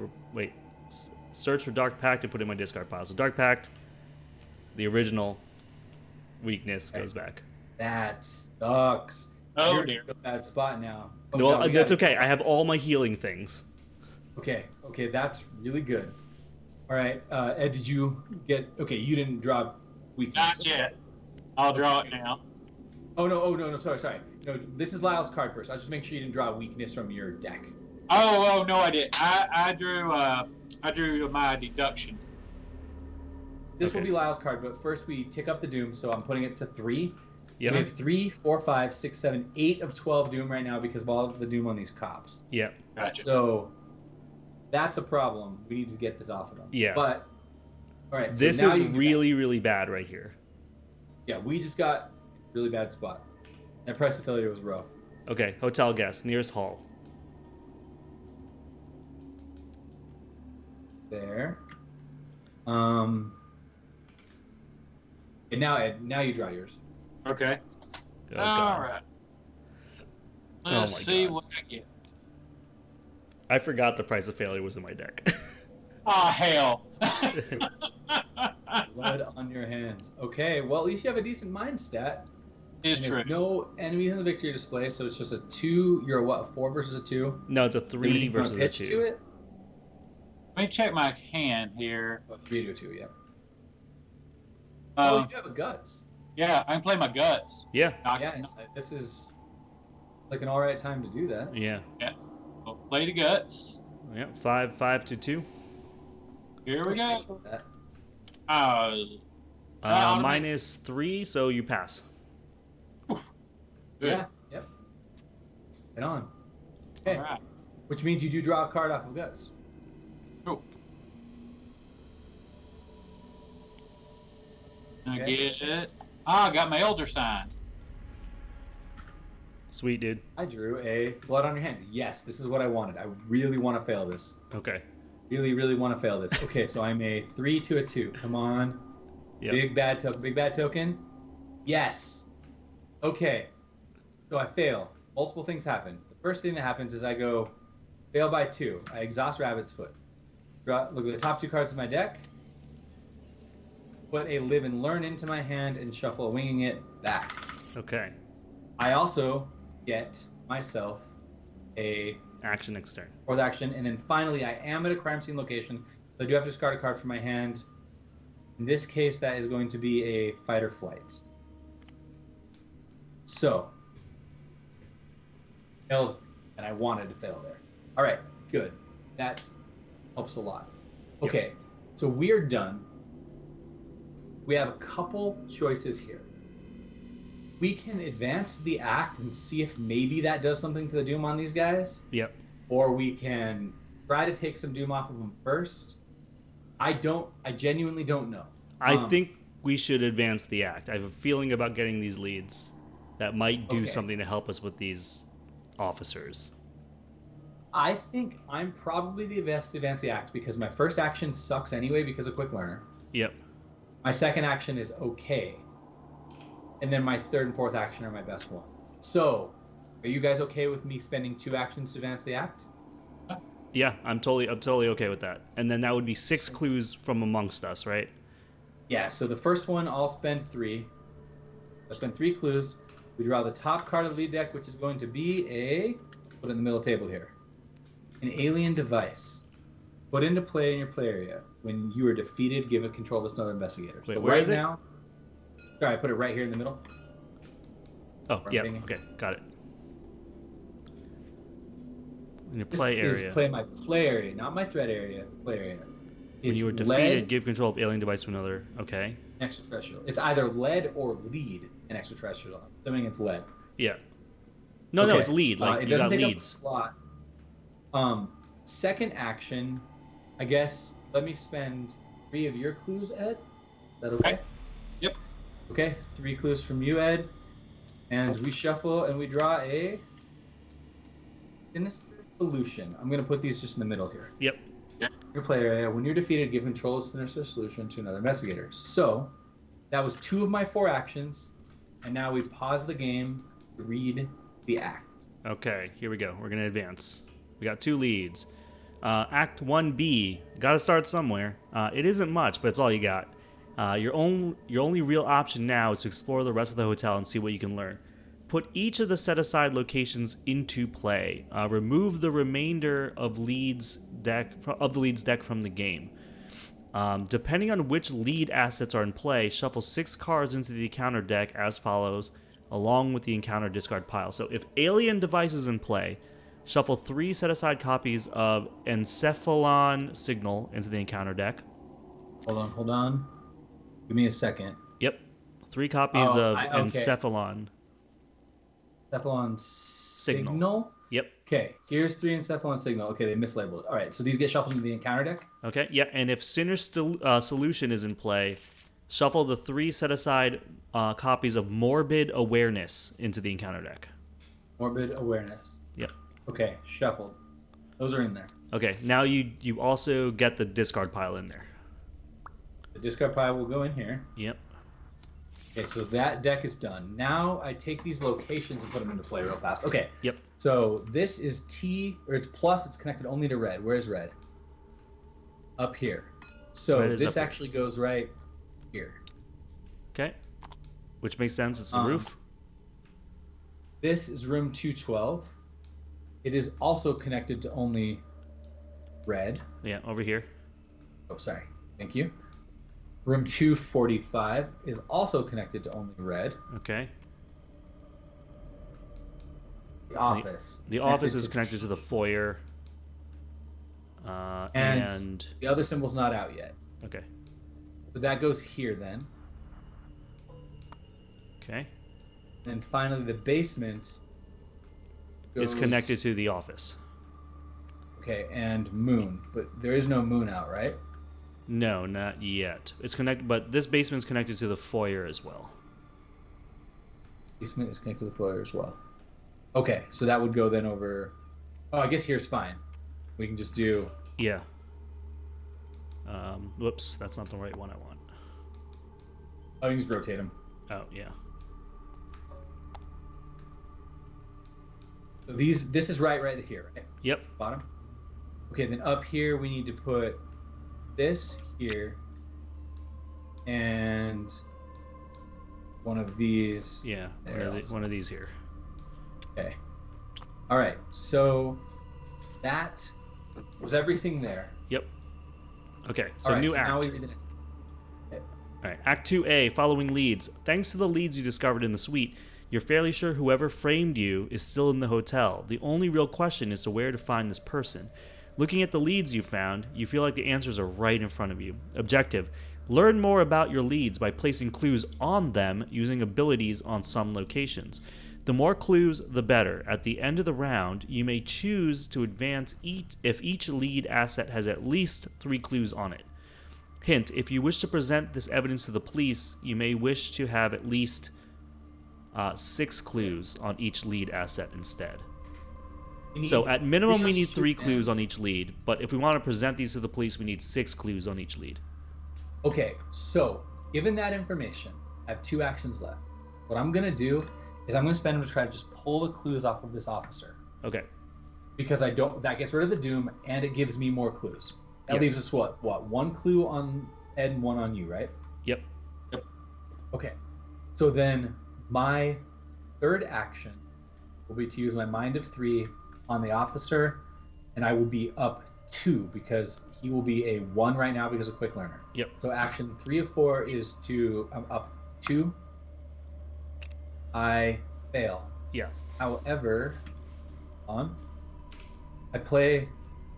search for Dark Pact and put it in my discard pile. So Dark Pact, the original weakness, goes back. That sucks. Oh, You're dear. in a bad spot now. Oh, No, God, we that's gotta- okay. I have all my healing things. Okay, that's really good. All right, Ed, did you get... Okay, you didn't draw weakness. Not yet. I'll draw it now. Oh, no, sorry. No, this is Lyle's card first. I'll just make sure you didn't draw weakness from your deck. Oh, no, I didn't. I drew my deduction. This Okay. will be Lyle's card, but first we tick up the Doom, so I'm putting it to 3. Yep. We have 3, 4, 5, 6, 7, 8 of 12 Doom right now because of all of the Doom on these cops. Yep. Gotcha. So that's a problem. We need to get this off of them. Yeah. But all right. So This now is you can do really, really bad right here. that. Yeah, we just got a really bad spot. That price of failure was rough. Okay, hotel guest, nearest hall. There. And now Ed, now you draw yours. Okay. Oh, All God. right. Oh, Let's my see God. what I get. I forgot the price of failure was in my deck. Oh, hell. Blood on your hands. Okay, well at least you have a decent mind stat. It's And true. there's no enemies in the victory display, so it's just a 2. You're a what? A 4 versus a 2. No, it's a Then 3 you wanna versus a pitch 2. to it. Let me check my hand here. Oh, 3 to a 2. Yeah. Um, you have a guts. yeah, I can play my guts. Yeah, Yeah, this is like an all right time to do that. yeah. I'll play the guts. Yeah, 5 to 2. Here we go. That. Minus 3, so you pass. Good. Yeah. Yep. Right on. Okay. All right. Which means you do draw a card off of guts. Cool. I Okay. get it. I got my elder sign. Sweet, dude. I drew a blood on your hands. Yes, this is what I wanted. I really want to fail this. Okay. Really, really want to fail this. Okay, so I'm a 3 to a 2. Come on. Yep. Big bad token. Big bad token. Yes. Okay. So I fail. Multiple things happen. The first thing that happens is I go fail by 2. I exhaust Rabbit's Foot. Look at the top 2 cards of my deck. Put a Live and Learn into my hand and shuffle a Winging It back. Okay. I also get myself a Action extern. fourth action, and then finally I am at a crime scene location, so I do have to discard a card from my hand. In this case, that is going to be a fight or flight. So, failed, and I wanted to fail there. All right, good. That helps a lot. Okay, so we're done. We have a couple choices here. We can advance the act and see if maybe that does something to the Doom on these guys. Yep. Or we can try to take some Doom off of them first. I genuinely don't know. I think we should advance the act. I have a feeling about getting these leads that might do Okay. something to help us with these officers. I think I'm probably the best to advance the act because my first action sucks anyway because of Quick Learner. Yep. My second action is okay. And then my third and fourth action are my best one. So, are you guys okay with me spending 2 actions to advance the act? Yeah, I'm totally okay with that. And then that would be 6 clues from amongst us, right? Yeah, so the first one, I'll spend 3. I'll spend 3 clues. We draw the top card of the lead deck, which is going to be put it in the middle table here, an alien device. Put into play in your play area. When you are defeated, give it control to another investigator. Wait, so where right is it? now, sorry, I put it right here in the middle. Oh, yeah, okay, got it. In your play This area. is play my play area, not my threat area. Play area. When you were defeated, give control of alien device to another. Okay. Extraterrestrial. It's either lead or lead in extraterrestrial. I'm assuming it's lead. Yeah. No, Okay. it's lead. Like it you doesn't got take leads. up a slot. Second action, I guess. Let me spend 3 of your clues, Ed. Is that okay? Yep. Okay, 3 clues from you, Ed, and we shuffle and we draw a sinister solution. I'm gonna put these just in the middle here. Yep. Your play area. When you're defeated, give control of sinister solution to another investigator. So that was 2 of my 4 actions, and now we pause the game to read the act. Okay, here we go. We're gonna advance. We got 2 leads. Act 1B. Got to start somewhere. It isn't much, but it's all you got. Your only real option now is to explore the rest of the hotel and see what you can learn. Put each of the set-aside locations into play. Remove the remainder of the lead's deck from the game. Depending on which lead assets are in play, shuffle 6 cards into the encounter deck as follows, along with the encounter discard pile. So if alien device is in play, shuffle 3 set-aside copies of Encephalon Signal into the encounter deck. Hold on. Give me a second. Yep. 3 copies of okay. Encephalon. Encephalon Signal? Yep. Okay, here's 3 Encephalon Signal. Okay, they mislabeled. All right, so these get shuffled into the encounter deck? Okay, yeah, and if Sinister Solution is in play, shuffle the 3 set-aside copies of Morbid Awareness into the encounter deck. Morbid Awareness. Yep. Okay, shuffled. Those are in there. Okay, now you also get the discard pile in there. The discard pile will go in here. Yep. Okay, so that deck is done. Now I take these locations and put them into play real fast. Okay. Yep. So this is T, or it's plus, it's connected only to red. Where's red? Up here. So this actually goes right here. Okay. Which makes sense. It's the roof. This is room 212. It is also connected to only red. Yeah, over here. Oh, sorry. Thank you. Room 245 is also connected to only red. Okay. The office. The office is connected to the foyer. And the other symbol's not out yet. Okay. So that goes here then. Okay. And finally, the basement is connected to the office. Okay, and moon. But there is no moon out, right? No, not yet. It's connected, but this basement's connected to the foyer as well. Basement is connected to the foyer as well. Okay, so that would go then over. Oh, I guess here's fine. We can just do. Yeah. Whoops, that's not the right one I want. Oh, you can just rotate them. Oh, yeah. So this is right here, right? Yep. Bottom. Okay, then up here we need to put this here and one of these. Yeah, one of these here. Okay. All right. So that was everything there. Yep. Okay. So new act. Now we read the next. All right. Act 2A. Following leads. Thanks to the leads you discovered in the suite, you're fairly sure whoever framed you is still in the hotel. The only real question is to where to find this person. Looking at the leads you found, you feel like the answers are right in front of you. Objective: learn more about your leads by placing clues on them using abilities on some locations. The more clues, the better. At the end of the round, you may choose to advance if each lead asset has at least 3 clues on it. Hint: if you wish to present this evidence to the police, you may wish to have at least 6 clues on each lead asset instead. So at minimum, we need 3 clues on each lead, but if we want to present these to the police, we need 6 clues on each lead. Okay, so given that information, I have 2 actions left. What I'm going to do is I'm going to spend them to try to just pull the clues off of this officer. Okay. because I don't. That gets rid of the doom, and it gives me more clues. That Yes. leaves us what? One clue on Ed and one on you, right? Yep. Okay. So then my third action will be to use my Mind of 3 on the officer, and I will be up 2 because he will be a 1 right now because of Quick Learner. Yep. So action 3 of 4 is to I'm up 2. I fail. Yeah. However, I play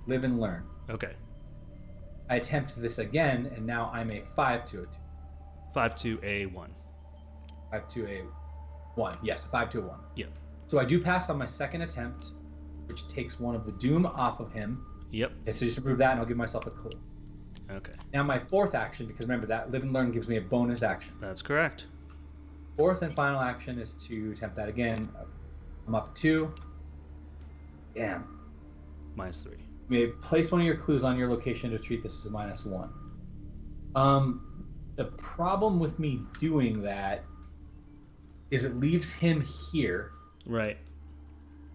Live and Learn. Okay. I attempt this again, and now I'm a 5 to a 2. 5 to a 1. 5 to a 1. Yes, 5 to a 1. Yep. So I do pass on my second attempt, which takes one of the doom off of him. Yep. Okay, so just to prove that, and I'll give myself a clue. Okay. Now my fourth action, because remember that Live and Learn gives me a bonus action. That's correct. Fourth and final action is to attempt that again. I'm up 2. Damn. -3. You may place one of your clues on your location to treat this as a -1. The problem with me doing that is it leaves him here, Right.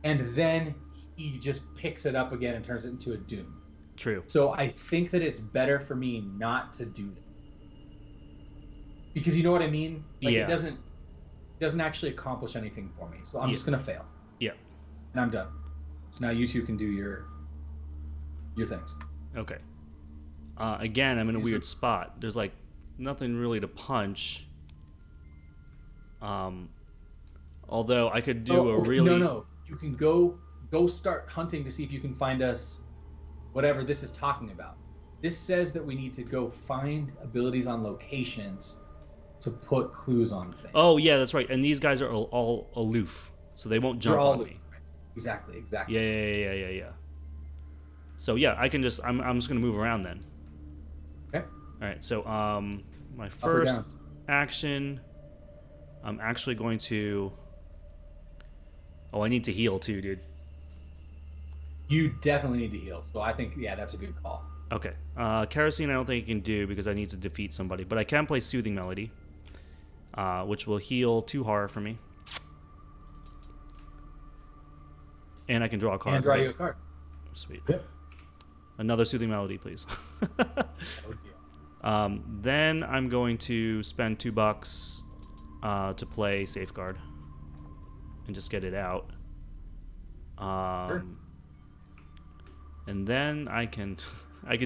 and then he just picks it up again and turns it into a doom. True. So I think that it's better for me not to do that. Because you know what I mean? Like Yeah. it doesn't actually accomplish anything for me. So I'm Yeah. just gonna fail. Yeah. And I'm done. So now you two can do your things. Okay. Again, I'm in a weird spot. There's like nothing really to punch. Although I could do a really No. You can go start hunting to see if you can find us whatever this is talking about. This says that we need to go find abilities on locations to put clues on things. Oh yeah, that's right. And these guys are all aloof, so they won't jump They're all on aloof. me. Exactly. Yeah. So yeah, I can just I'm just gonna move around then. Okay. All right. So my or first down? action, I'm actually going to. Oh, I need to heal too, dude. You definitely need to heal. So I think that's a good call. Okay. Kerosene I don't think I can do because I need to defeat somebody, but I can play Soothing Melody, which will heal 2 horror for me. And I can draw a card. And draw right? you a card. Sweet. Yep. Another Soothing Melody, please. That would be awesome. Then I'm going to spend $2 to play Safeguard and just get it out. Sure. And then I can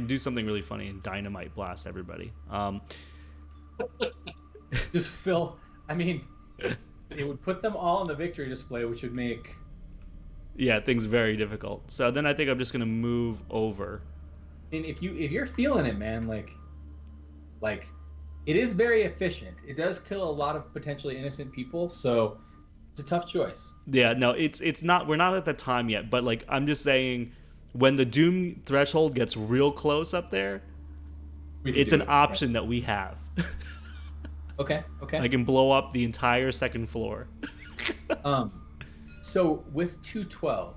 do something really funny and dynamite blast everybody. Just Phil. I mean, it would put them all on the victory display, which would make. Yeah, things very difficult. So then I think I'm just gonna move over. And if you're feeling it, man, like it is very efficient. It does kill a lot of potentially innocent people, so it's a tough choice. Yeah, no, it's not. We're not at the time yet, but like I'm just saying, when the doom threshold gets real close up there, it's an option that we have. Okay. I can blow up the entire second floor. So with 212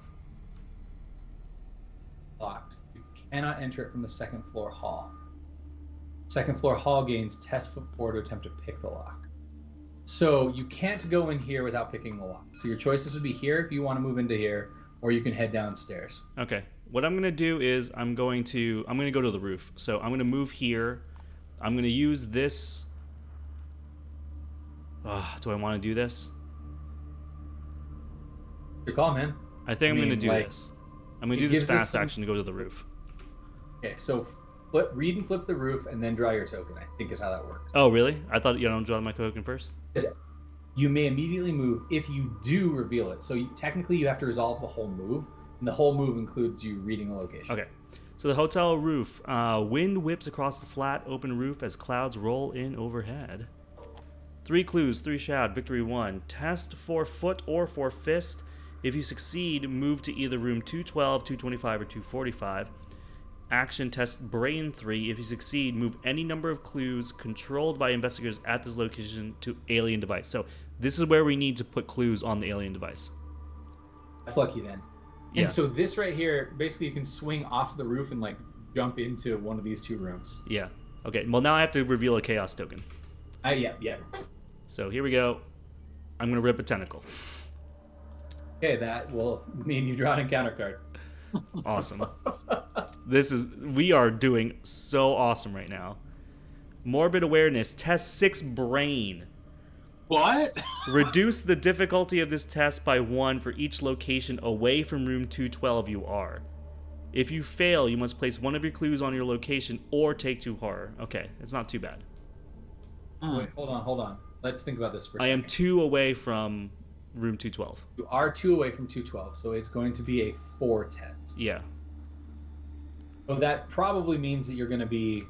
locked, you cannot enter it from the second floor hall. Second floor hall gains test foot 4 to attempt to pick the lock. So you can't go in here without picking the lock. So your choices would be here if you want to move into here, or you can head downstairs. Okay. What I'm gonna do is I'm gonna go to the roof. So I'm gonna move here. I'm gonna use this. Do I want to do this? Your call, man. I think I'm gonna do like, this. I'm gonna it do this gives us fast some- action to go to the roof. Okay, so read and flip the roof, and then draw your token. I think is how that works. Oh, really? I thought you don't draw my token first. You may immediately move if you do reveal it. So technically, you have to resolve the whole move, and the whole move includes you reading the location. Okay. So the hotel roof. Wind whips across the flat, open roof as clouds roll in overhead. 3 clues, 3 shad, victory 1. Test for foot or for fist. If you succeed, move to either room 212, 225, or 245. Action test brain 3. If you succeed, move any number of clues controlled by investigators at this location to alien device. So this is where we need to put clues on the alien device. That's lucky then. Yeah. And so this right here, basically, you can swing off the roof and like jump into one of these 2 rooms. Yeah. Okay. Well, now I have to reveal a chaos token. Yeah. So here we go. I'm gonna rip a tentacle. Okay, that will mean you draw an encounter card. Awesome. We are doing so awesome right now. Morbid awareness, test 6 brain. What? Reduce the difficulty of this test by 1 for each location away from room 212 you are. If you fail, you must place one of your clues on your location or take 2 horror. Okay, it's not too bad. Wait, hold on. Let's think about this for a I second. am 2 away from room 212. You are 2 away from 212, so it's going to be a 4 test. Yeah. So that probably means that you're going to be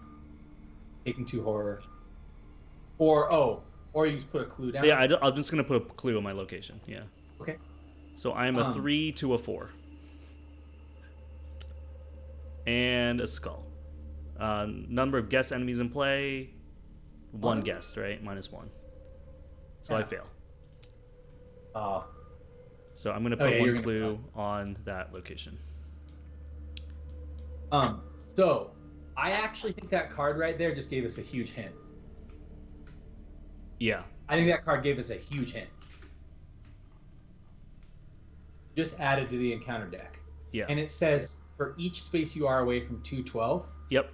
taking 2 horror. Or you just put a clue down. Yeah, I'm just going to put a clue on my location. Yeah. Okay. So I'm a 3 to a 4. And a skull. Number of guest enemies in play, 1 guest, right? -1. So Yeah. I fail. Oh. So I'm going to put you're one gonna clue fail. on that location. So I actually think that card right there just gave us a huge hint. Yeah. I think that card gave us a huge hint. Just added to the encounter deck. Yeah. And it says for each space you are away from 212. Yep.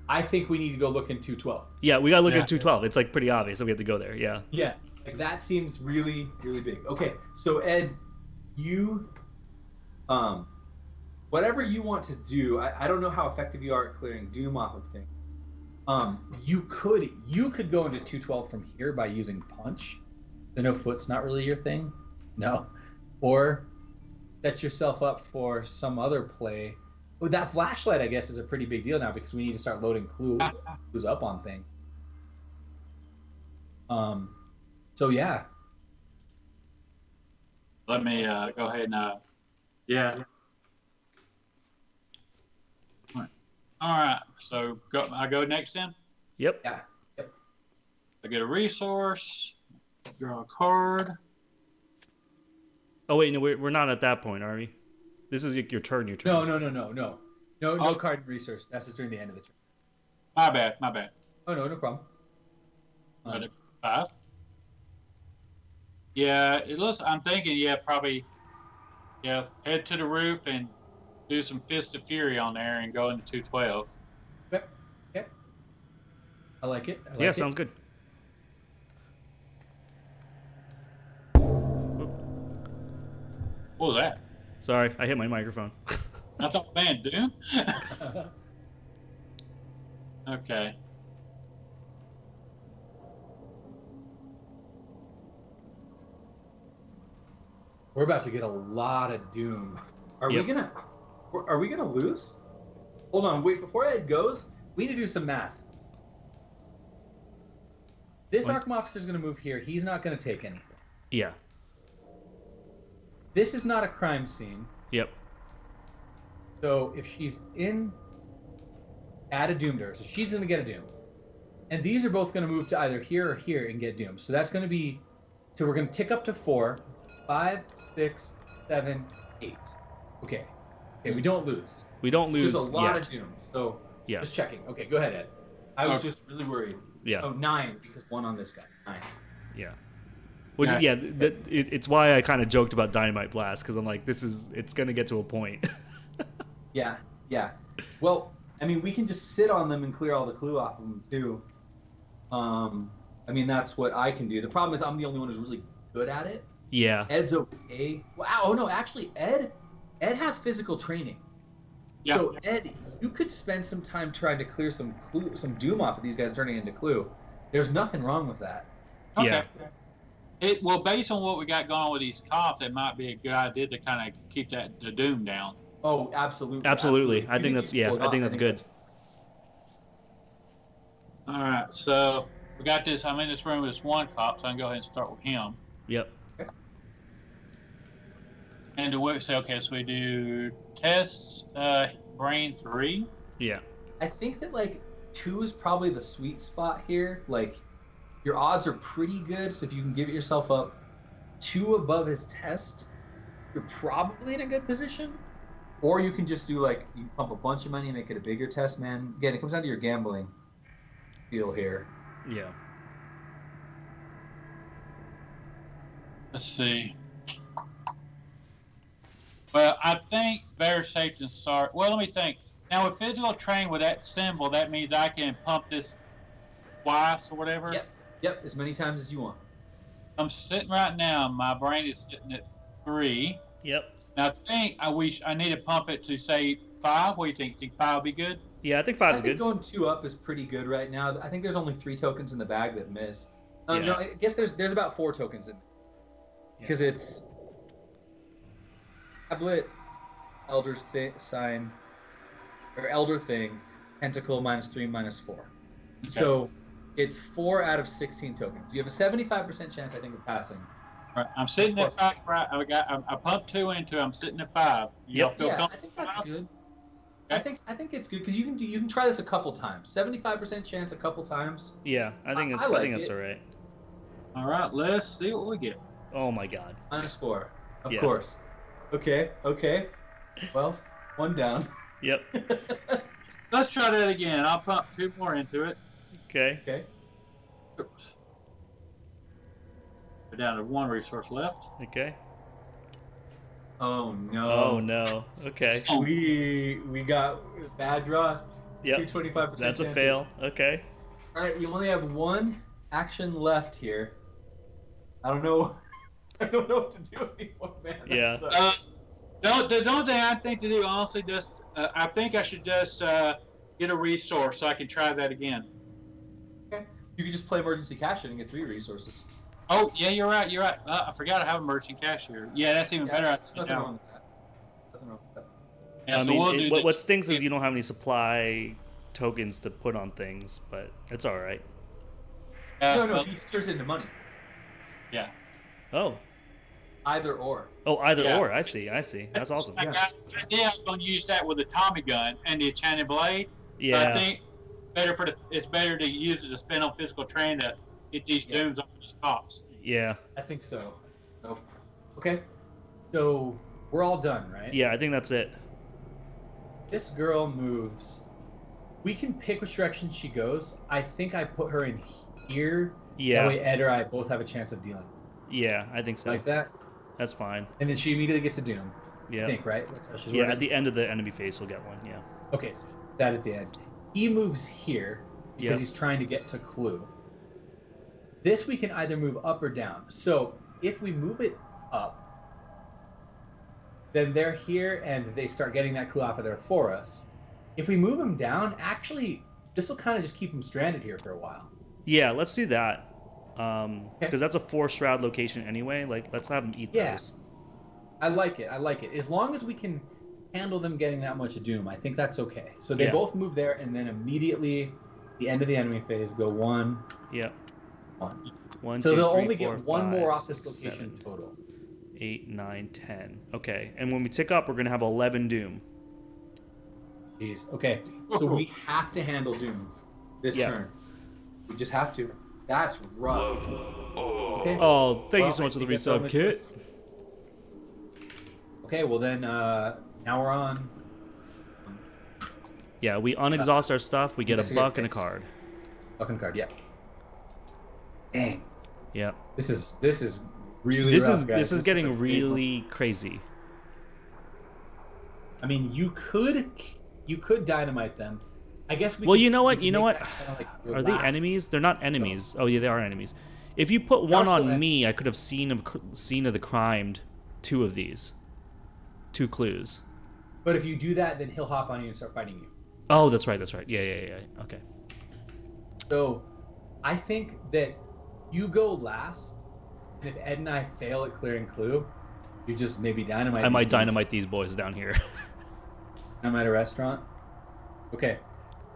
I think we need to go look in 212. Yeah, we got to look Yeah. at 212. It's like pretty obvious that we have to go there. Yeah. Yeah, like that seems really, really big. Okay, so Ed, you, whatever you want to do, I don't know how effective you are at clearing Doom off of things. You could go into 212 from here by using Punch. I know Foot's not really your thing. No. Or set yourself up for some other play. Well, that flashlight, I guess, is a pretty big deal now because we need to start loading clues up on things. So yeah. Let me go ahead and yeah. All right. So I go next then. Yep. Yeah. Yep. I get a resource. Draw a card. Oh wait, no, we're not at that point, are we? This is your turn. No card resource. That's just during the end of the turn. My bad. Oh no problem. Got a 5. Yeah, it looks. I'm thinking. Yeah, probably. Yeah, head to the roof and do some Fist of Fury on there and go into 212. Okay. I like it. Yeah, sounds good. What was that? Sorry, I hit my microphone. I thought, man, Doom. Okay. We're about to get a lot of Doom. Are we gonna lose? Hold on, wait. Before Ed goes, we need to do some math. This What? Arkham officer is gonna move here. He's not gonna take anything. Yeah. This is not a crime scene. Yep. So if she's add a Doom to her, so she's gonna get a Doom, and these are both gonna move to either here or here and get Doom. So that's gonna be, so we're gonna tick up to 4, 5, 6, 7, 8. Okay, we don't lose. We don't lose There's a lot yet. of Doom. So Yeah. just checking. Okay, go ahead, Ed. I was just really worried. Yeah. Oh, 9 because 1 on this guy. 9. Yeah. Which Yeah. it's why I kind of joked about Dynamite Blast because I'm like, it's gonna get to a point. Yeah. Well, I mean, we can just sit on them and clear all the clue off of them too. I mean, that's what I can do. The problem is I'm the only one who's really good at it. Yeah. Ed's okay. Wow. Oh no, actually, Ed has physical training. Yeah. So Ed, you could spend some time trying to clear some Doom off of these guys turning into clue. There's nothing wrong with that. Yeah. Well, based on what we got going on with these cops, it might be a good idea to kind of keep the Doom down. Oh, absolutely. Absolutely. If I you think that's you pull it off, good. All right, so we got this. I'm in this room with this one cop, so I can go ahead and start with him. Yep. And to say, okay, so we do tests, brain 3. Yeah. I think that like 2 is probably the sweet spot here. Like your odds are pretty good, so if you can give it yourself up 2 above his test, you're probably in a good position. Or you can just do like you pump a bunch of money and make it a bigger test, man. Again, it comes down to your gambling feel here. Yeah. Let's see. Well, I think better safe than sorry. Well, let me think. Now, with physical train with that symbol, that means I can pump this twice or whatever. Yep, as many times as you want. I'm sitting right now. My brain is sitting at 3. Yep. Now, I need to pump it to say 5. What do you think? Think 5 will be good? Yeah, I think 5 is good. Going 2 up is pretty good right now. I think there's only 3 tokens in the bag that missed. No, I guess there's about 4 tokens in because it's tablet, elder sign, or elder thing, tentacle -3 -4. Okay. So it's 4 out of 16 tokens. You have a 75% chance, I think, of passing. All right, I'm sitting at 5. Right, I pumped 2 into it. I'm sitting at 5. Yep. Feel I think that's good. Okay. I think it's good because you can try this a couple times. 75% chance a couple times. Yeah, I think that's all right. All right, let's see what we get. Oh my God. -4, of course. Okay. Well, 1 down. Yep. Let's try that again. I'll pump 2 more into it. Okay. Oops. We're down to 1 resource left. Okay. Oh no. Oh no. Okay. We got bad draws. Yep. 25%. That's a fail. Okay. All right, you only have 1 action left here. I don't know what to do anymore, man. Yeah. The only thing I think to do, honestly, I think I should just get a resource so I can try that again. Okay. You can just play emergency cash in and get 3 resources. Oh, yeah, you're right. I forgot I have emergency cash here. Yeah, that's even better. Nothing wrong with that. Yeah, I mean, what stinks is you don't have any supply tokens to put on things, but it's all right. No, he turns it into money. Yeah. Oh. Either or. Oh, either or. I see. That's awesome. I was going to use that with the Tommy gun and the enchanted blade. Yeah. But I think it's better to use it to spend on physical train to get these dooms off these cops. Yeah. I think so. Okay. So we're all done, right? Yeah, I think that's it. This girl moves. We can pick which direction she goes. I think I put her in here. Yeah. That way Ed or I both have a chance of dealing. Yeah, I think so. Like that? That's fine. And then she immediately gets a doom. Yeah. I think, right? That's how she's yeah, at the end of the enemy phase, we'll get one, yeah. Okay, so that at the end. He moves here because he's trying to get to Clue. This we can either move up or down. So if we move it up, then they're here and they start getting that Clue off of there for us. If we move them down, actually, this will kind of just keep them stranded here for a while. Yeah, let's do that. Because that's a 4 shroud location anyway. Like, let's have them eat those. I like it. As long as we can handle them getting that much doom, I think that's okay. So they both move there, and then immediately, the end of the enemy phase, go 1. Yep. 1. 1, so 2, they'll 3, only 4, get 1 5, more off 6, this location 7, total. 8, 9, 10. Okay, and when we tick up, we're gonna have 11 doom. Jeez. Okay, so we have to handle doom this turn. We just have to. That's rough. Okay. Oh, thank you so much for the resub, Kit. Okay, well then, now we're on. Yeah, we unexhaust our stuff. We get a buck and a card. Buck and a card, yeah. Dang. Yeah. This is really rough, guys. This is getting really crazy. I mean, you could dynamite them. I guess we. Well, you know what? Are they last. enemies? They're not enemies. Oh yeah, they are enemies. If you put one on me, I could have seen of the crimed 2 of these. 2 clues. But if you do that, then he'll hop on you and start fighting you. Oh, that's right. Yeah. Okay. So, I think that you go last, and if Ed and I fail at clearing Clue, you just maybe dynamite. I might dynamite these boys down here. Dynamite a restaurant. Okay.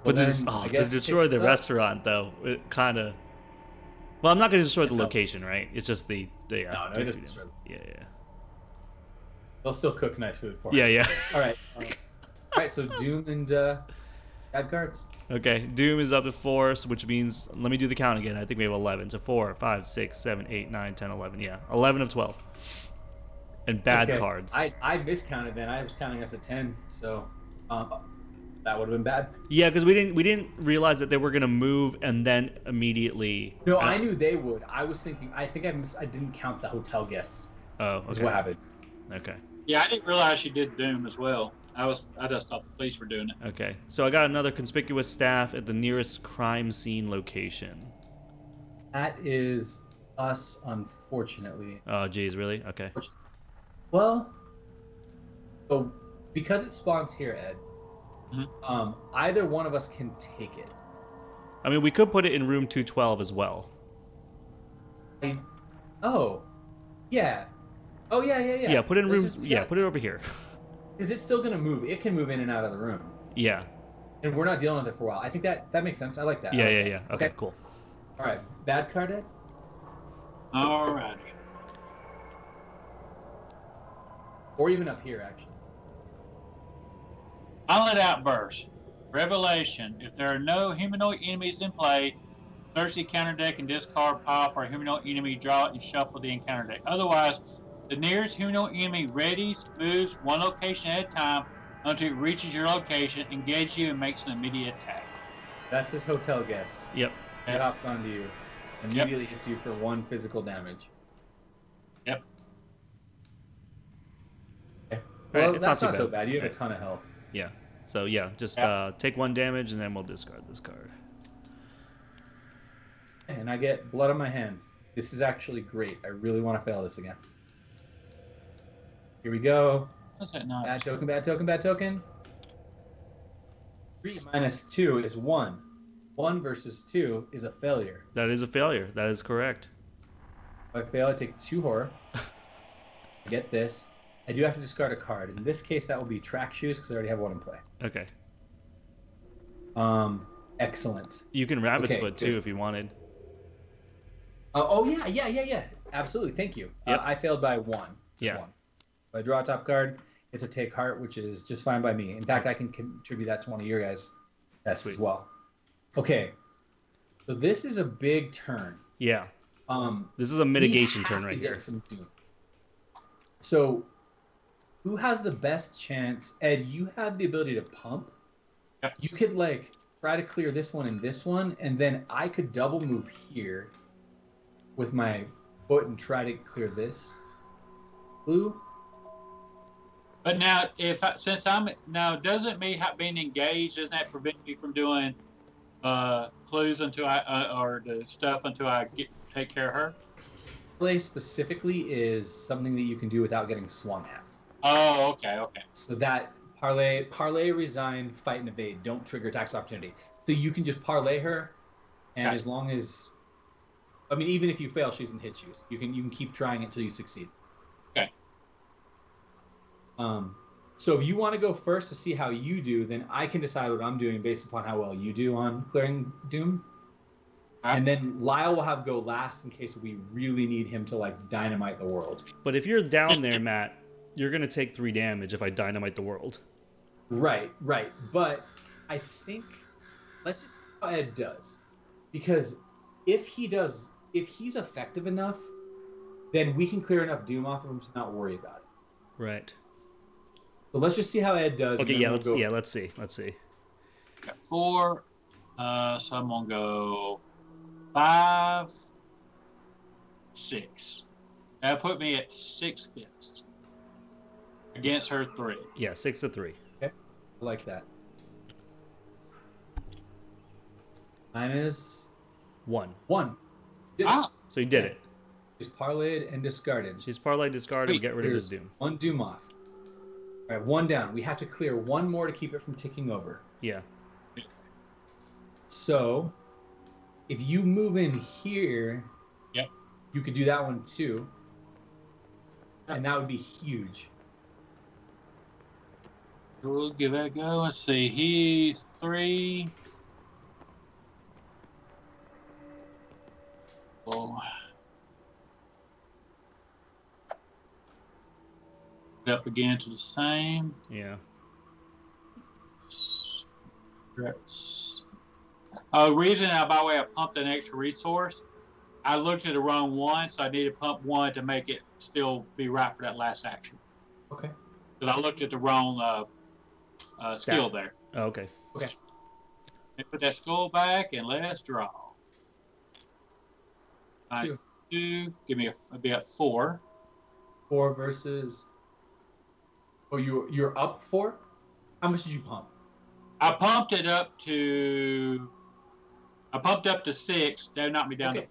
But to destroy the restaurant, though, it kind of. Well, I'm not going to destroy the location, right? It's just the No, it doesn't destroy. Yeah. They'll still cook nice food for us. Yeah. All right. So Doom and bad cards. Okay, Doom is up to 4, which means, let me do the count again. I think we have 11. So 4, 5, 6, 7, 8, 9, 10, 11. Yeah, 11 of 12. And bad cards. I miscounted then. I was counting us at 10. So that would have been bad. Yeah, because we didn't realize that they were gonna move and then immediately. No, I knew they would. I was thinking. I think I didn't count the hotel guests. Oh, okay. Is what happened. Okay. Yeah, I didn't realize she did Doom as well. I just thought the police were doing it. Okay, so I got another conspicuous staff at the nearest crime scene location. That is us, unfortunately. Oh, geez, really? Okay. Well, so because it spawns here, Ed, either one of us can take it. I mean, we could put it in room 212 as well. Oh, yeah. Oh, yeah. Yeah, put it in room. Yeah, put it over here. Is it still gonna move? It can move in and out of the room. Yeah. And we're not dealing with it for a while. I think that makes sense. I like that. Yeah. Okay, cool. All right, bad card, Ed? All righty. Or even up here, actually. Violent outburst. Revelation. If there are no humanoid enemies in play, search the encounter deck and discard pile for a humanoid enemy, draw it, and shuffle the encounter deck. Otherwise, the nearest humanoid enemy readies, moves one location at a time until it reaches your location, engages you, and makes an immediate attack. That's this hotel guest. Yep. He hops onto you and immediately hits you for 1 physical damage. Yep. Okay. Right, Well, it's that's not not too so bad. bad. You have Right. a ton of health. Yeah. So yeah, just Yes. take 1 damage and then we'll discard this card. And I get blood on my hands. This is actually great. I really want to fail this again. Here we go. What's that not? Bad token, bad token, bad token. 3 minus 2 is 1. 1 versus 2 is a failure. That is a failure. That is correct. If I fail, I take 2 horror. I get this. I do have to discard a card. In this case, that will be track shoes because I already have 1 in play. Okay. Excellent. You can rabbit's Okay, foot good. too if you wanted. Oh yeah. Absolutely. Thank you. Yep. I failed by 1. Just Yeah. 1. If I draw a top card, it's a take heart, which is just fine by me. In fact, I can contribute that to one of your guys' tests as Sweet. well. Okay. So this is a big turn. Yeah. This is a mitigation We turn have right to get here. some doom. So, who has the best chance? Ed, you have the ability to pump. Yep. You could try to clear this one and this one, and then I could double move here with my foot and try to clear this blue. But now, since I'm now, doesn't me being engaged, doesn't that prevent me from doing clues until or the stuff until I take care of her? Play specifically is something that you can do without getting swung at. Oh, okay. So that parlay, resign, fight, and evade don't trigger attacks of opportunity. So you can just parlay her, and Okay. as long as, I mean, even if you fail, she doesn't hit you. So you can keep trying until you succeed. Okay. So if you want to go first to see how you do, then I can decide what I'm doing based upon how well you do on clearing Doom. Alright. And then Lyle will have go last in case we really need him to dynamite the world. But if you're down there, Matt, you're gonna take 3 damage if I dynamite the world. Right. But I think let's just see how Ed does. Because if he's effective enough, then we can clear enough Doom off of him to not worry about it. Right. So let's just see how Ed does. Okay. and then Yeah. we'll Let's see. Let's see. Got 4. So I'm gonna go 5, 6. That put me at 6 fists against her 3. Yeah. 6 to 3. I like that. Minus 1. 1. Did it. Ah, So you did it. She's parlayed and discarded. She's parlay discarded. Wait, Get rid of There's his Doom. 1 Doom off. All right, 1 down. We have to clear 1 more to keep it from ticking over. Yeah. So, if you move in here, Yep. you could do that one too. And that would be huge. we'll give it a go. Let's see. He's 3. Oh. Up again to the same. Yeah. Reason by the way I pumped an extra resource, I looked at the wrong one, so I needed to pump 1 to make it still be right for that last action. Okay. Because I looked at the wrong skill there. Oh, okay. Okay. And put that skull back and let's draw. All right, 2. Give me a 4. 4 versus Oh, you're up 4? How much did you pump? I pumped up to 6. That knocked me down Okay.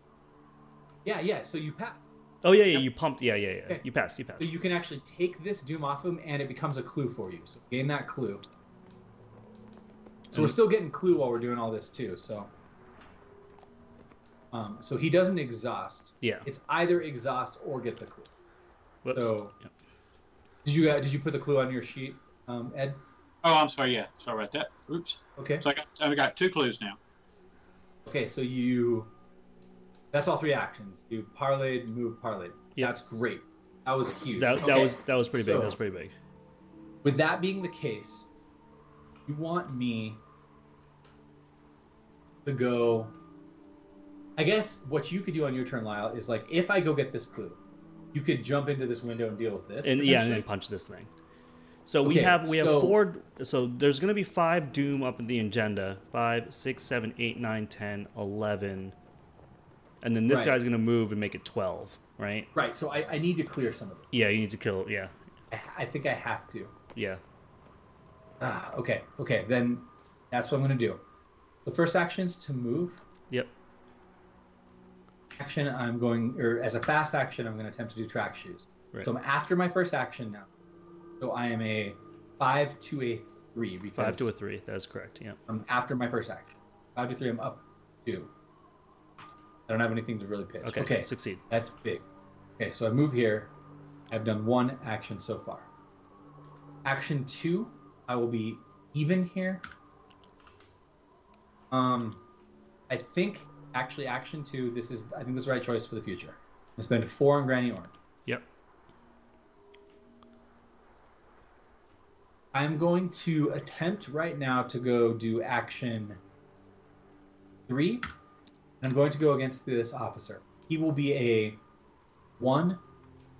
to. Yeah. So you pass. Oh yeah, Yep. you pumped. Yeah. Okay. You passed. So you can actually take this doom off him, and it becomes a clue for you. So gain that clue. So we're still getting clue while we're doing all this too. So, so he doesn't exhaust. Yeah. It's either exhaust or get the clue. Whoops. So, Yep. did you put the clue on your sheet, Ed? Oh, I'm sorry. Yeah, sorry about that. Oops. Okay. So I got 2 clues now. Okay, so that's all 3 actions. You parlayed, moved, parlayed. Yep. That's great. That was huge. That Okay, was pretty big. so That was pretty big. With that being the case, you want me to go. I guess what you could do on your turn, Lyle, is like if I go get this clue, you could jump into this window and deal with this. And then punch this thing. So we Okay, have so- 4. So there's going to be 5 doom up in the agenda. 5, 6, 7, 8, 9, 10, 11. And then this Right. guy's going to move and make it 12, right? Right. So I need to clear some of it. Yeah, you need to kill. Yeah. I think I have to. Yeah. Okay. Then that's what I'm going to do. The first action is to move. Yep. Action, as a fast action, I'm going to attempt to do track shoes. Right. So I'm after my first action now. So I am a 5 to a 3. Because 5 to a 3. That is correct. Yeah. I'm after my first action. 5 to 3, I'm up 2. I don't have anything to really pitch. Okay. Succeed. That's big. Okay, so I move here. I've done 1 action so far. Action 2, I will be even here. I think actually action 2, I think this is the right choice for the future. I spend 4 on Granny Orn. Yep. I'm going to attempt right now to go do action 3. I'm going to go against this officer. He will be a 1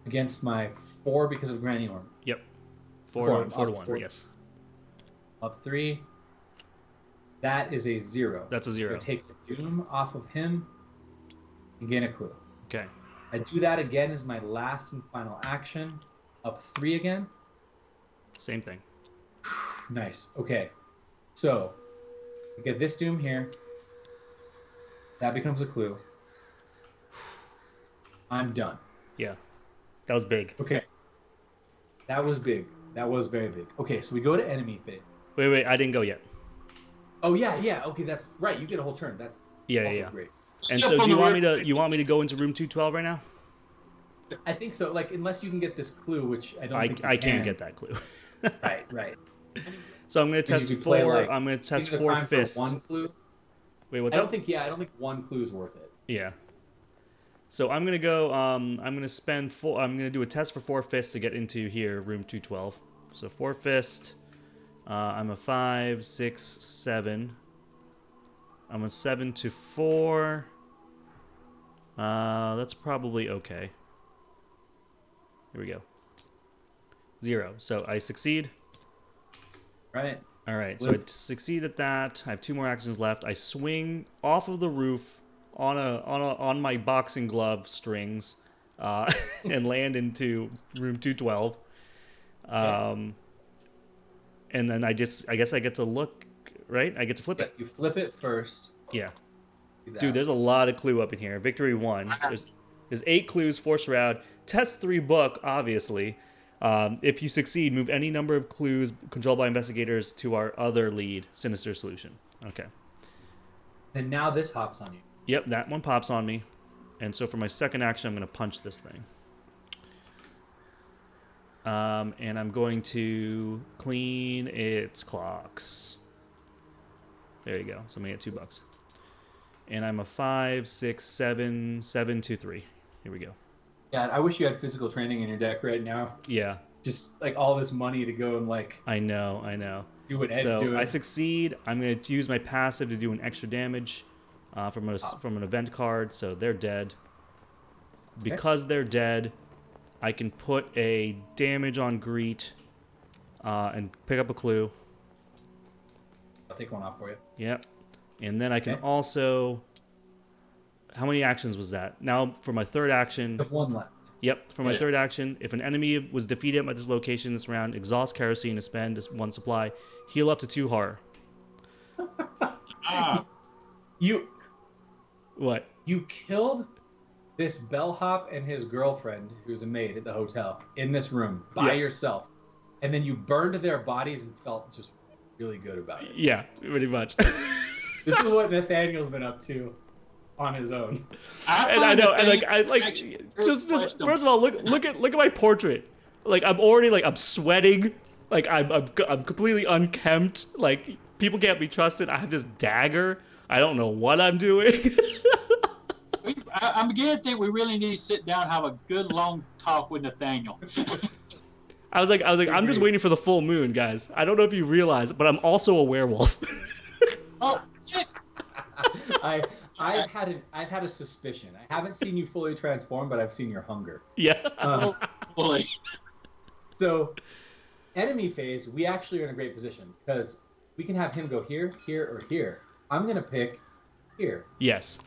against my 4 because of Granny Orm. Yep. 4 to 1. 4. Yes. Up 3. That is a 0. That's a 0. So take the doom off of him and gain a clue. Okay. I do that again as my last and final action. Up 3 again. Same thing. Nice. Okay. So we get this doom here. That becomes a clue. I'm done. Yeah. That was big. Okay. That was big. That was very big. Okay, so we go to enemy phase. Wait. I didn't go yet. Oh yeah. Okay, that's right. You get a whole turn. That's also great. And Step so on do you the want red me to go into room 212 right now? I think so. Like unless you can get this clue, which I don't think you I can. can't get that clue. Right. So I'm going to test You could play, 4. like, I'm going to test King of the 4 Crime for fist. 1 clue. Wait, what's I up? don't think 1 clue is worth it. Yeah. So I'm gonna go. I'm gonna spend 4. I'm gonna do a test for 4 fists to get into here, room 212. So 4 fist. I'm a 5, 6, 7. I'm a 7 to 4. That's probably okay. Here we go. 0. So I succeed. Right. All right. So I succeed at that. I have 2 more actions left. I swing off of the roof on my boxing glove strings, and land into room 212. And then I guess I get to look, right? I get to flip it. You flip it first. Yeah. Do that. Dude, there's a lot of clue up in here. Victory 1. There's 8 clues, force shroud. Test 3 book, obviously. If you succeed, move any number of clues controlled by investigators to our other lead, Sinister Solution. Okay. And now this hops on you. Yep, that one pops on me. And so for my second action, I'm going to punch this thing. And I'm going to clean its clocks. There you go. So I'm going to get $2. And I'm a 5, 6, 7, 7, 2, 3. Here we go. Yeah, I wish you had physical training in your deck right now. Yeah. Just like all this money to go and like I know. do what Ed's So doing. I succeed. I'm going to use my passive to do an extra damage from an event card. So they're dead. Because they're dead, I can put a damage on Greet and pick up a clue. I'll take one off for you. Yep. And then I can also... How many actions was that? Now for my third action... You have 1 left. Yep, for my third action, if an enemy was defeated at this location this round, exhaust kerosene to spend one supply, heal up to 2 horror. You What? killed this bellhop and his girlfriend, who's a maid at the hotel, in this room by yourself, and then you burned their bodies and felt just really good about it. Yeah, pretty much. This is what Nathaniel's been up to on his own. I know, and just first of all, look at my portrait. Like, I'm already I'm sweating. Like, I'm completely unkempt. Like, people can't be trusted. I have this dagger. I don't know what I'm doing. I'm beginning to think we really need to sit down and have a good long talk with Nathaniel. I was like, I'm just waiting for the full moon, guys. I don't know if you realize, but I'm also a werewolf. Oh, shit. I've had a suspicion. I haven't seen you fully transform, but I've seen your hunger. Yeah. Boy. So, enemy phase, we actually are in a great position because we can have him go here, here, or here. I'm gonna pick here. Yes.